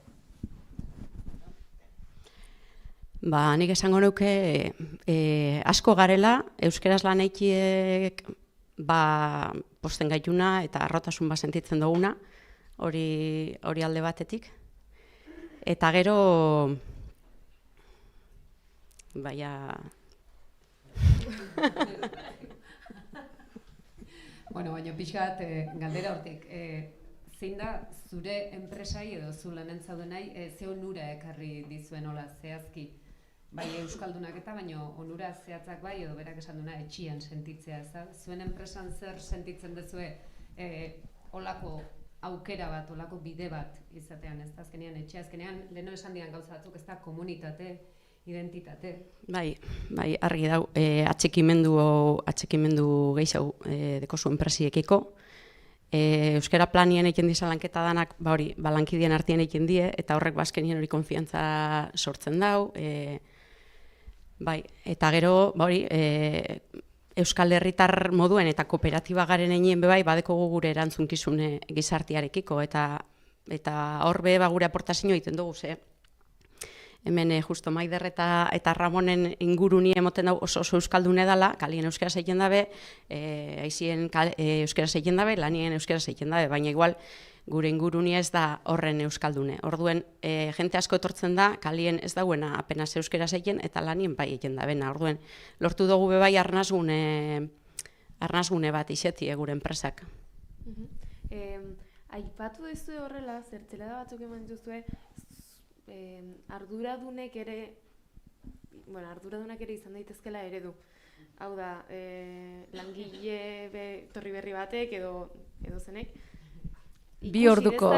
Nik esango nuke asko garela, euskeraz lan eikiek posten gaituna eta arrotasun bat sentitzen duguna, hori alde batetik. Eta gero, baina... Baina pixkat, galdera hortik, zein da zure enpresai edo zu lanen zaudenai ze onura ekarri dizuen hola zehazki? Bai euskaldunak eta baina onura zehatzak bai edo berak esan duna etxian sentitzea, ez da? Zuen enpresan zer sentitzen duzue olako aukera bat, olako bide bat izatean, ez da? Azkenean etxea, azkenean leheno esan dian gauza batzuk, ez da komunitate, identitate. Bai, argi dau, atxikimendu gehiago deko zuen enpresiekiko. Euskara planien egin dizan lanketa danak, lankidien artien egin die, eta horrek bazkenien hori konfiantza sortzen dau. Eta gero, Euskal Herritar moduen eta kooperatiba garen egin badeko gure erantzunkizune gizartiarekiko, eta hor gure aportazio egiten dugu, ze. Hemen justo Maider eta Ramonen inguruni emoten dau oso euskaldune dela, kalien euskaraz egiten dabe, aizien euskaraz egiten dabe, lanien euskaraz egiten dabe, baina igual gure inguruni ez da horren euskaldune. Orduen, jente asko etortzen da, kalien ez dauena apenas euskaraz egiten eta lanien bai egiten dabena. Orduen, lortu dugu bebai arnazgune bat izetie gure enpresak. Aipatu duzu horrela, zertzelada batzuk eman duzue, arduradunek ere izan daitezkela eredu. Hau da, langile torri berri batek edo zenek. Bi orduko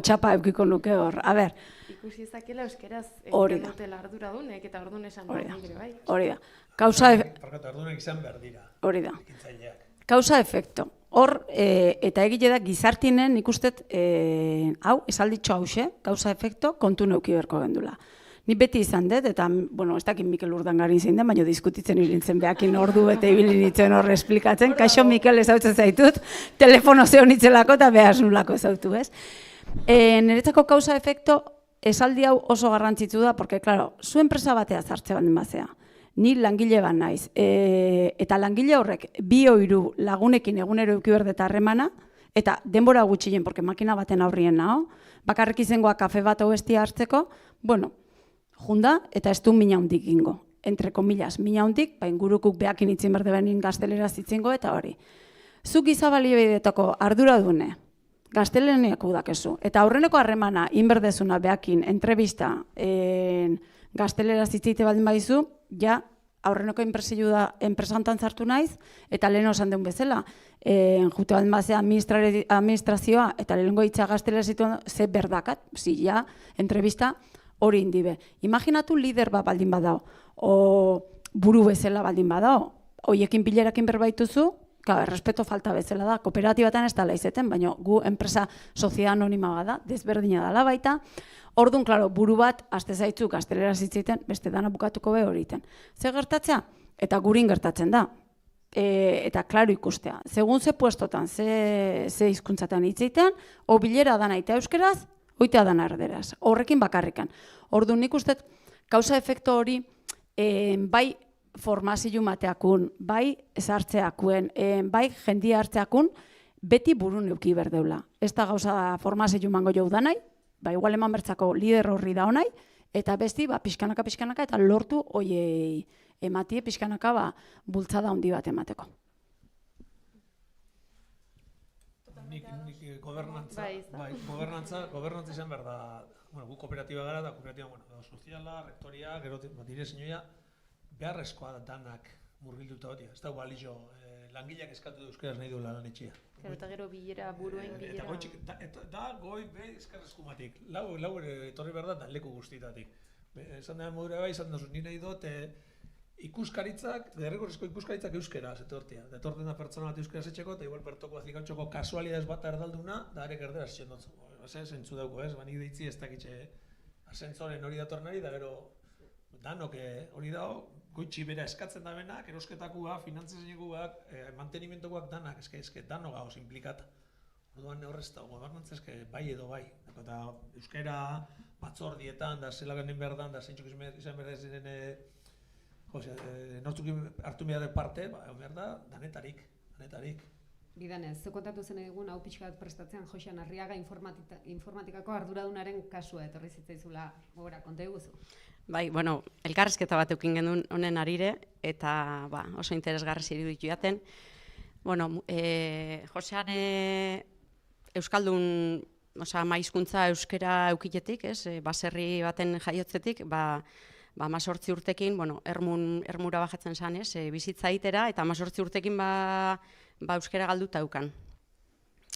txapa eukiko nuke hor. A ber. Ikusi ezakela euskeraz dutela arduradunek eta orduan esan ere bai. Hori da. Ardurak izan behar dira. Hori da. Kausa efekto. Hor, eta egile da gizartinen ikustet, hau, esalditxo hause, kausa efekto, kontu neuki berko gendula. Ni beti izan dut, eta, ez dakit Mikel Urdangarin zein den, baina diskutitzen irintzen behakin ordu eta ibili nintzen horre esplikatzen. Kaixo, Mikel, ezautzen zaitut, telefono zeo nitzelako eta behaz nulako ezautu, ez? Niretzako kausa efekto, esaldi hau oso garrantzitsu da, porque, claro, zu enpresa batea zartze baldin bazea. Ni langile bat naiz, eta langile horrek 2-3 lagunekin egunero eduki behar dut harremana, eta denbora gutxien, porque makina baten aurrien naho, bakarrik izengoa kafe bat hobestia hartzeko, junda eta ez du mina hundik ingo. Entre comillas, mina hundik, ingurukuk behakin itzin berde benin gazteleraz itzingo eta hori. Zuk izabali behidetako ardura dune, gazteleniak udakezu, eta aurreneko harremana inberdezuna behakin entrevista gazteleraz itzite baldin badizu, ja, aurreneko enpresantan zartu naiz, eta lehen osan den bezala, jute baldin bazea administrazioa, eta lehenko hitza gazteleraz zituen, ze berdakat, ja, entrevista hori indibe. Imaginatu lider bat baldin badao, o buru bezala baldin badao, hoiekin bilerakin berbaituzu, Errespeto falta bezala da, kooperatibatan ez dela izeten, baina gu enpresa soziedad anonima bada, desberdina dela baita. Orduan, klaro, buru bat, aste zaitzu gazteleraz hitzeiten, beste dana bukatuko be hori iten. Ze gertatzea? Eta gurin gertatzen da. Eta klaro ikustea. Segun ze puestotan, ze hizkuntzatan hitzeiten, o bilera dana ita euskeraz, oitea dana erderaz. Horrekin bakarrikan. Orduan nik uste, kausa efekto hori, bai formazio mateakun, bai esartzeakuen, bai jendia hartzeakun, beti burun euki berdeula. Ez da gauza formazio mango jau danai, ba igual eman bertzako lider horri da honai, eta besti pixkanaka eta lortu oiei ematie pixkanaka bultzada handi bat emateko. Nik gobernantza izan behar da, gu kooperatiba gara, da kooperatiba, soziala, rektoria, gero direzioa, beharrezkoa da danak murgilduta hori, ez da balizio, langileak eskatu du euskaraz nahi duela lan etxea. Eta gero bilera, buruen bilera. Da goi eskarrezkumatik, lau etorri behar da leku guztietatik. Esan da modura bai, esan dut, nire nahi dut ikuskaritzak, derrigorrezko ikuskaritzak euskeraz etortia. Etorten da pertsona bat euskeraz etxeko, eta igual bertoko azikautxoko kasualidades bat erdalduna, da arek erderaz txendotzu. Zentzu dugu ez, banik deitzi ez dakitxe asentzoren hori datornari, da gero danok hori dago, goitxi bera eskatzen da benak, erosketakuak, finantzazioak, mantenimentokuak danak, eske dano gauz implikata. Orduan horrez da, gobernantza eske bai edo bai. Eta euskera batzordietan, da zela genen behar da zeintzuk izan behar ziren nortzuk hartu behar parte, behar da, danetarik. Bidanez, ze kontatu zen egun hau pixka bat prestatzean Joxean Arriaga informatikako arduradunaren kasua etorri zitzaizula gogora, konta eguzu? Bai, bueno, elkarrezketa bat eukin genuen honen arire, eta oso interesgarri iruditu jaten. Bueno, Josean euskaldun, maizkuntza euskera eukitetik, baserri baten jaiotzetik, 18 urtekin, ermura bajatzen zan, bizitza itera, eta 18 urtekin euskera galduta eukan.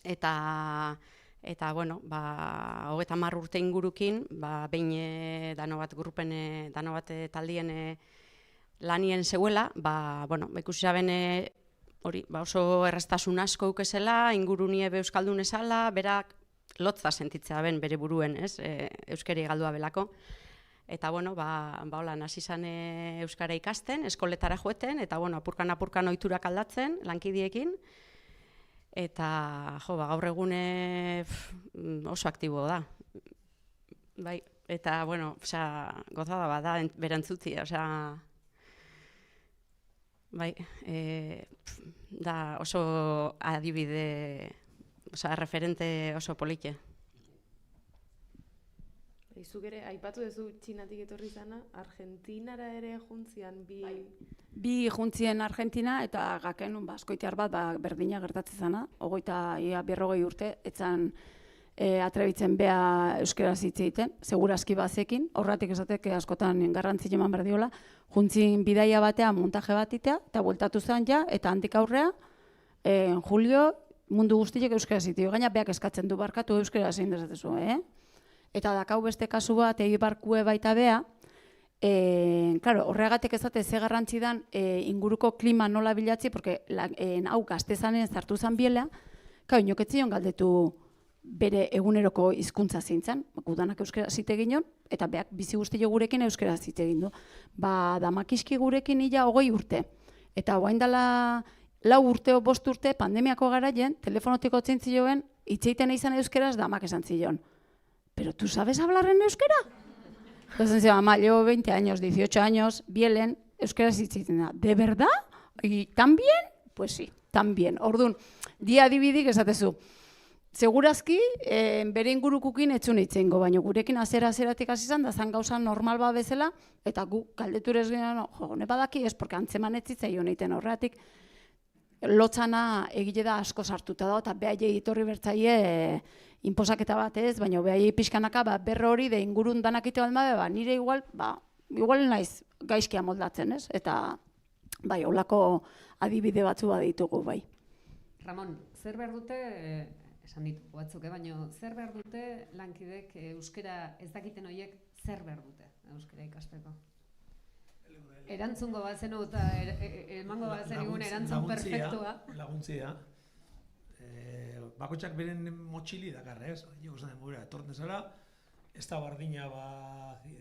Eta, bueno, 30 urte ingurukin, behin dano bat grupen, dano bat taldien lanien zeuela, ikusi zaben hori, oso erraztasun asko eukezela, ingurunie euskaldun esala, berak lotza sentitzea ben bere buruen, euskeri galdua belako. Eta, bueno, hola, hasi zan euskara ikasten, eskoletara joeten, eta, bueno, apurkan ohiturak aldatzen, lankidiekin. Eta, gaur egune oso aktibo da. Bai, eta, bueno, gozada bat da, berantzuti, bai, da oso adibide, referente oso polite. Zuk ere, aipatu duzu Txinatik etorri zana, Argentinara ere juntzian Bi juntzien Argentina eta gakenun askoitiar bat berdina gertatzen zana, 40 urte, etzan atrebitzen bea euskaraz hitz egiten, segurazki bazekin, horratik esateke askotan garrantzi eman berdiola, juntzin bidaia batean montaje bat itea, eta bueltatu zen ja, eta handik aurrea, Julio, mundu guztiek euskaraz hitio, gaina beak eskatzen du barkatu euskaraz egin dezatezu, Eta dakau beste kasu bat, barkue baita bea, horregatik ezate ze garrantzi dan inguruko klima nola bilatzi, porque hau gaztezanen zartu zan biela, inoketzion galdetu bere eguneroko hizkuntza zintzen, gudanak euskera zite ginen, eta beak bizi guztio gurekin euskera zite egin du. Damakiski gurekin ila 20 urte. Eta guain dela 4 urte o 5 urte pandemiako garaien, telefonotik otzen zioen, itxeiten izan euskeraz damak esan zion. ¿Pero tú sabes hablar en euskera? Entonces decía, mamá, llevo 20 años, 18 años, bielen, euskera zitzitzen da. ¿De verdad? ¿Y tan bien? Pues sí, tan bien. Orduan, dia dibidik esatezu. Segurazki, bere ingurukukin etxun itzengo, baina gurekin azeratik hasi izan, da zan gauza normal bat bezala, eta gu galdeturez ginen, ne badaki ez, porque antzeman ez zitzaio neiten horretik, lotzana egile da asko sartuta da, eta behaiei itorri bertzaie inposaketa bat ez, baina behaiei pixkanaka berro hori de ingurun danak ite balma, nire igual naiz gaizkia moldatzen ez, eta bai, holako adibide batzu bat ditugu bai. Ramon, zer behar dute, esan ditugu batzuk, baina zer behar dute lankidek euskera ez dakiten horiek zer behar dute euskera ikasteko? Erantzungo bat zenu eta emango bat zenigun erantzun perfektua. Laguntzia. Bakoitzak beren motxili dakar, ez? Niko esan den gure, etorten zara, ez da bardina,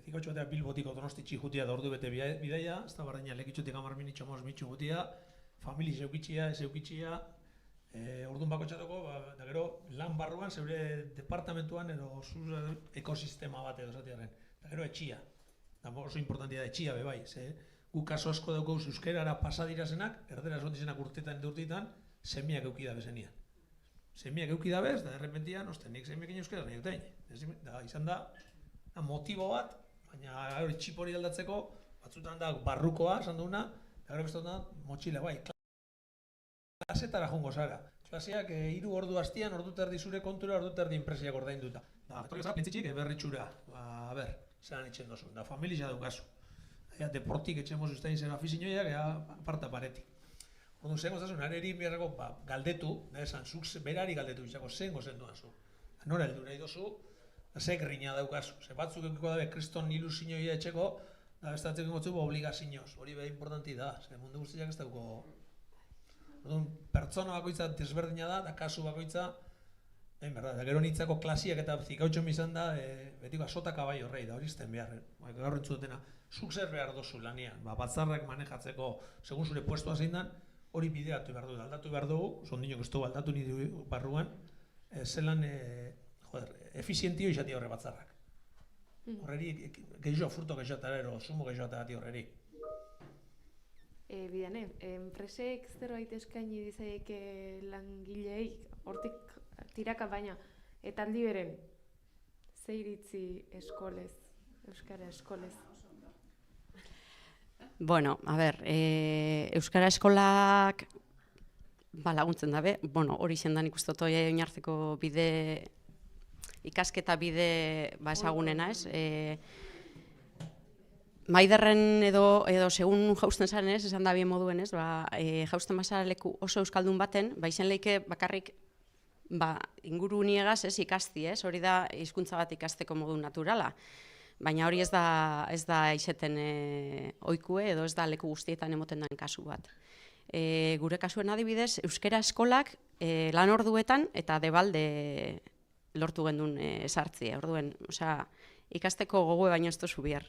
zikautxo batea Bilbotiko Donostitxi jutia da ordu bete bidaia, ez da bardina lekitxutik 10 minitxo moz mitxu jutia, famili zeukitxia, ez zeukitxia, orduan bakoitzatoko, da gero lan barruan, zeure departamentuan edo ekosistema bat edo zatearen, da gero etxia. Oso importantia da etxia bebai, ze guk kaso asko daukauz euskerara pasadirazenak, erdera esotizenak urtetan edo urtetan, semiak eukida bezenian. Semiak eukida bez, da errepentian, nik semiakin euskera nahi dutein. Izan da motibo bat, baina hori txip hori aldatzeko, batzutan da barrukoa, esan duguna, eta gero bestetan da motxila, bai, klasetara jongo zara. Klaseak 3 ordu hastian, ordu terdi zure kontura, ordu terdi inpresiak ordainduta. Etorri zara, pentsitxik, berritxura, zelan etxen dozu, da familia daukazu. Deportik etxemos ustein zera afizinoiak, aparta paretik. Orduan, zengo zazun, areri miarrako galdetu, esan, zuk berari galdetu izako, zengo zenduan zu. Nora heldu nahi dozu, ze grina daukazu. Ze batzuk eukiko dabe, kriston ilusioia etxeko, da bestatzen gotzu obligazioz. Hori beha importanti da, ze mundu guztiak ez dauko. Orduan, pertsona bakoitza desberdina da kasu bakoitza, da gero nitzako klasiak eta zikautxon bizan da, betiko azota kabai horrei, da hori izten behar. Gaur entzutena, zuk zer behar dozu lanian, batzarrak manejatzeko, segun zure puestua zein dan, hori bideatu behar dugu, aldatu behar dugu, sondinok ez dugu aldatu nire barruan, zelan, efizientio izati horre batzarrak. Horreri, gehiago furto gehiatara ero, sumo gehiatara horreri. Bidane, enpresek zerbait eskaini dizaik langilei, hortik tiraka baina, eta aldi beren, ze iritzi eskolez, euskara eskolez? Bueno, a ber, euskara eskolak laguntzen dabe, hori zendan ikusten dut oinartzeko bide, ikasketa bide ezagunena, ez? Maiderren edo segun jausten zaren ez, esan da bien moduen ez, jausten bazara leku oso euskaldun baten, izen leike bakarrik inguru niegaz ez ikasti, ez? Hori da hizkuntza bat ikasteko modu naturala. Baina hori ez da izeten ohikue edo ez da leku guztietan emoten den kasu bat. Gure kasuen adibidez, euskara eskolak lan orduetan eta debalde lortu gendun sartzia. Orduen, ikasteko gogoe baino ez duzu behar.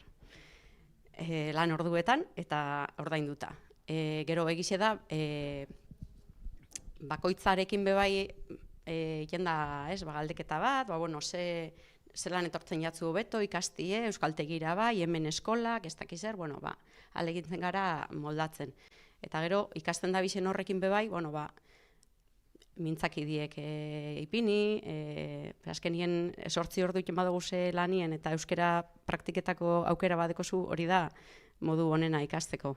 Lan orduetan eta ordainduta. Gero egize da, bakoitzarekin bebai jenda galdeketa bat, zelan etortzen jatzu hobeto, ikastie, euskaltegira bai, hemen eskolak, ez dakiz zer, alegintzen gara moldatzen. Eta gero, ikasten da bizen horrekin bebai, mintzakidiek ipini, azkenien 8 ordu iken badugu ze lanien eta euskera praktiketako aukera badekozu hori da modu honena ikasteko.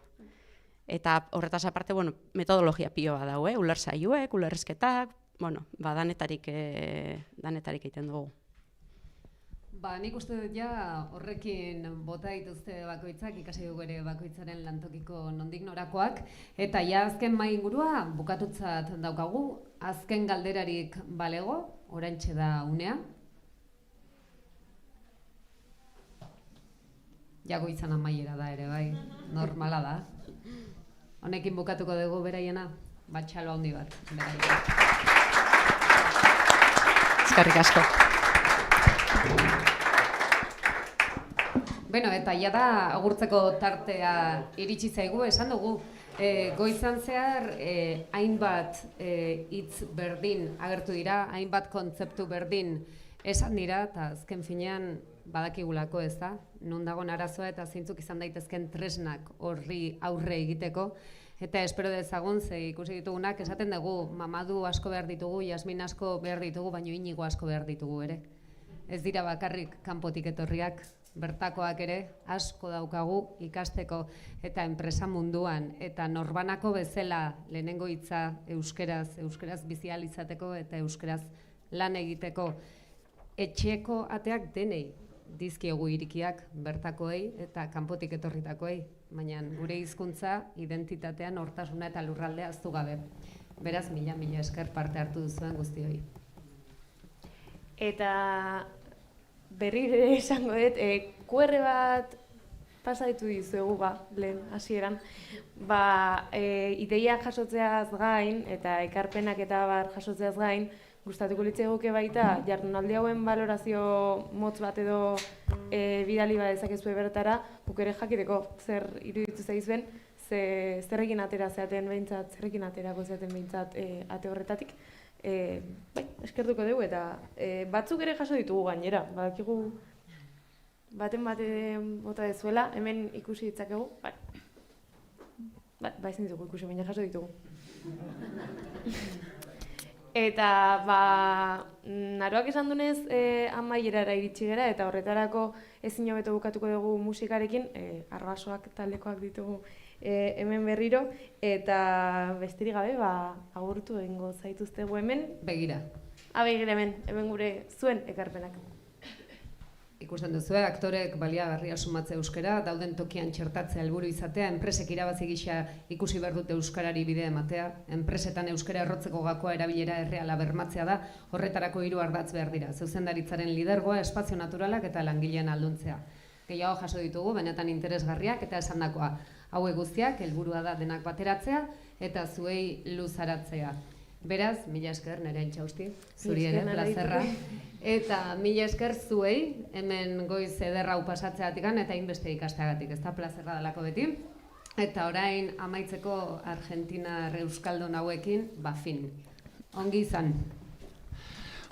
Eta horretaz aparte, metodologia pioa dago, uler saioek, ulerrezketak, danetarik egiten dugu. Nik uste dut ja horrekin bota dituzte bakoitzak, ikasi dugu ere bakoitzaren lantokiko nondik norakoak, eta ja azken mai ingurua bukatutzat daukagu, azken galderarik balego, oraintxe da unea. Jago izan amaiera da ere, bai, normala da. Honekin bukatuko dugu beraiena, batxalo handi bat, beraiena. Eskerrik asko. Eta ja da agurtzeko tartea iritsi zaigu, esan dugu. Goizan zehar hainbat hitz berdin agertu dira, hainbat kontzeptu berdin esan dira, eta azken finean badakigulako ez da, non dagoen arazoa eta zeintzuk izan daitezken tresnak horri aurre egiteko. Eta espero dezagun, ze ikusi ditugunak, esaten dugu, Mamadu asko behar ditugu, Jasmin asko behar ditugu, baino Inigo asko behar ditugu ere. Ez dira bakarrik kanpotik etorriak, bertakoak ere asko daukagu ikasteko eta enpresa munduan eta norbanako bezala lehenengo hitza euskeraz bizi ahal izateko eta euskeraz lan egiteko etxeko ateak denei dizkiegu irikiak bertakoei eta kanpotik etorritakoei, baina gure hizkuntza, identitatean, nortasuna eta lurraldea ahaztu gabe. Beraz, mila esker parte hartu duzuen guztioi. Eta berri ere esango dut, QR bat pasaitu dizuegu lehen hasieran. Ideiak jasotzeaz gain eta ekarpenak eta jasotzeaz gain, gustatuko litzaiguke baita jardunaldi hauen balorazio motz bat edo bidali badezakezue bertara, guk ere jakiteko zer iruditu zaizuen, zerrekin atera zeaten behintzat, zerrekin aterako zeaten behintzat ate horretatik. Eskertuko dugu eta batzuk ere jaso ditugu gainera, badakigu baten bota dezuela, hemen ikusi ditzakegu, ezin ditugu ikusi, baina jaso ditugu. Eta Naroak esan dunez amaierara iritsi gera eta horretarako ezin hobeto bukatuko dugu musikarekin, Arbasoak taldekoak ditugu hemen berriro, eta besterik gabe agurtu egingo zaituztegu hemen. Begira. Begira hemen gure zuen ekarpenak. Ikusten duzu, aktorek baliagarria sumatze euskara, dauden tokian txertatzea helburu izatea, enpresek irabazi gisa ikusi behar dute euskarari bidea ematea, enpresetan euskara errotzeko gakoa erabilera erreala bermatzea da, horretarako 3 ardatz behar dira, zuzendaritzaren lidergoa, espazio naturalak eta langileen ahalduntzea. Gehiago jaso ditugu, benetan interesgarriak eta esandakoa. Hauek guztiak, helburua da denak bateratzea eta zuei luzaratzea. Beraz, mila esker nire Intxausti, zuri ere, plazerra. Eta mila esker zuei, hemen goiz ederra hau pasatzeatik eta hainbeste ikasteagatik, ez da plazerra dalako beti. Eta orain amaitzeko Argentina euskaldun hauekin, fin. Ongi izan.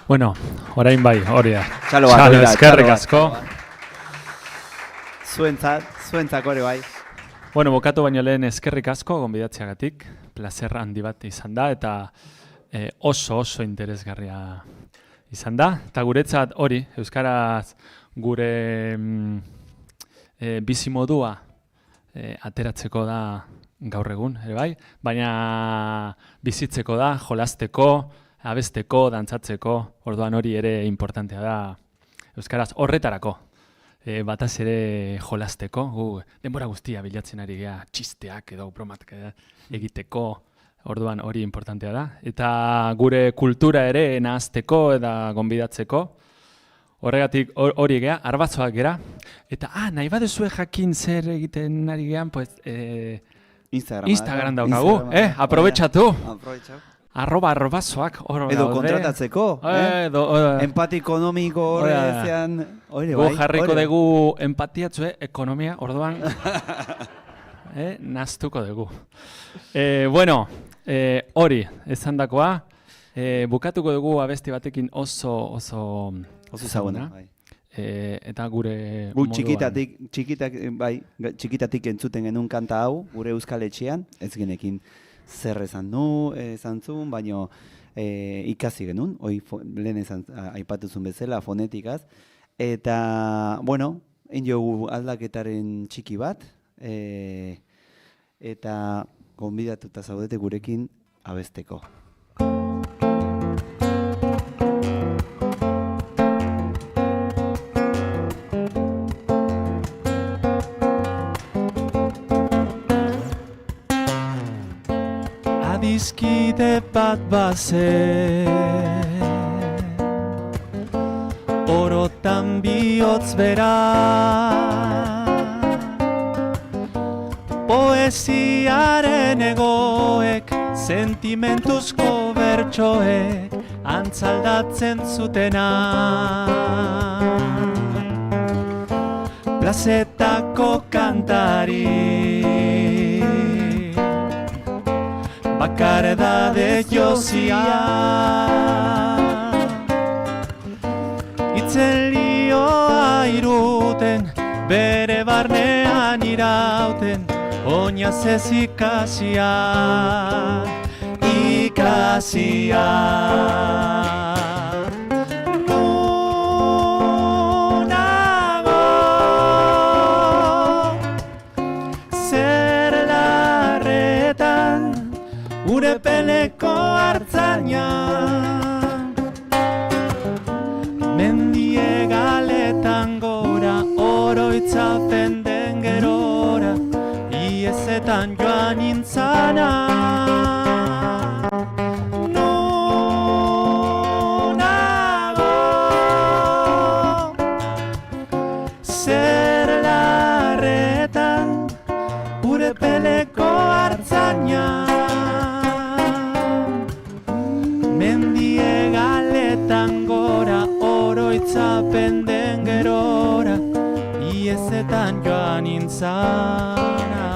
Bueno, orain bai, hori da. Txalo, eskerrik asko. Zuentzako ere bai. Bueno, bokatu baino lehen eskerrik asko gonbidatzeagatik, plazer handi bat izan da eta oso interesgarria izan da. Eta guretzat hori, euskaraz gure bizimodua ateratzeko da gaur egun, ere bai, baina bizitzeko da, jolasteko, abesteko, dantzatzeko, orduan hori ere importantea da euskaraz horretarako. Bataz ere jolasteko, denbora guztia bilatzen ari gea txisteak edo bromatak egiteko, orduan hori importantea da. Eta gure kultura ere nahazteko eta gonbidatzeko, horregatik hori gea, Arbasoak gera. Eta nahi baduzue jakin zer egiten ari gean, pues Instagram daukagu, aprobetxatu. @arbasoak hor edo kontratatzeko, empati ekonomiko horrezean, gu jarriko dugu empatiatzue ekonomia, orduan naztuko dugu. Bueno, hori, esan dakoa, bukatuko dugu abesti batekin oso zaguna. Eta gure moduan. Txikitatik entzuten genuen kanta hau, gure Euskal Etxean, ez genekin zer esan zuen, baina ikasi genuen, lehen aipatuzun bezala, fonetikaz. Eta, bueno, jogu aldaketaren txiki bat, eta gonbidatuta zaudete gurekin abesteko. Adizkide bat bazen, orotan bihotz bera, poesiaren egoek, sentimentuzko bertsoek, antzaldatzen zutena. Plazetako kantari, bakardade jozia, itzelioa iruten, bere barnean irauten, oinaz ez ikasia, Unago, zer larretan, gure peleko hartzaina, mendie galetan gora, oroitzapen den gerora, iezetan joan nintzana. Nunago, zer larretan, Igaletan gora oroitzapen den gerora, iezetan joan intzana.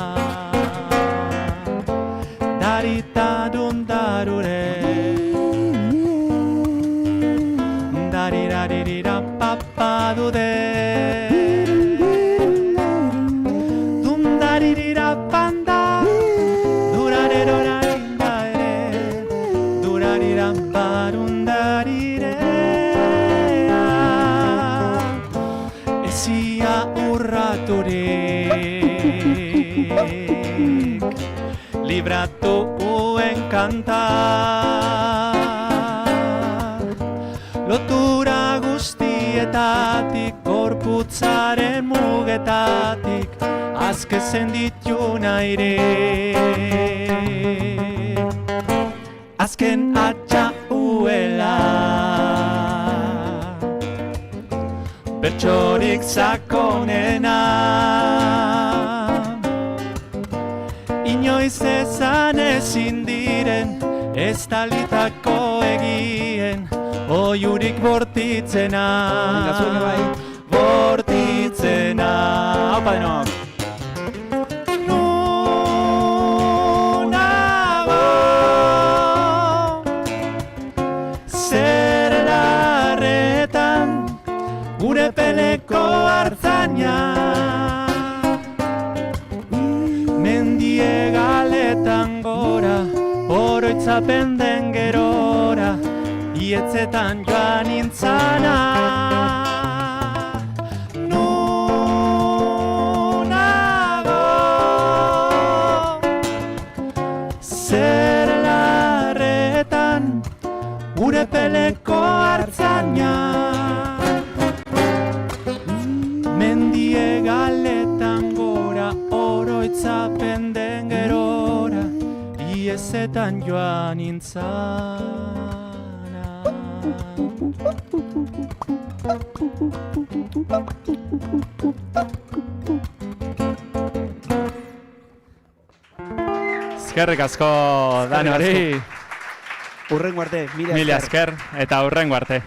Daritadun darure, dariraririra papa dude, dundaririra panda, durarerora inda ere, durarira barundarire. Ezia urraturik, libratu uen kanta, lotura guztietatik, gorputzaren mugetatik, azkezen ditu naire. Azken atxa uela, bertsorik sakonena, inoiz ezan ezin diren, ez talitako egien, oiurik bortitzena, bortitzena. Haupa denok! Nunago zer larretan gure peleko hartzaina, mendie galetan gora, oroitzapen den gerora, ietzetan joan intzana. Nunago zer larretan gure peleko hartzaina, mendie galetan gora, oroitzapen den gerora, iezetan joan intzana. Eskerrik asko danori. Hurrengo arte, mila esker eta hurrengo arte.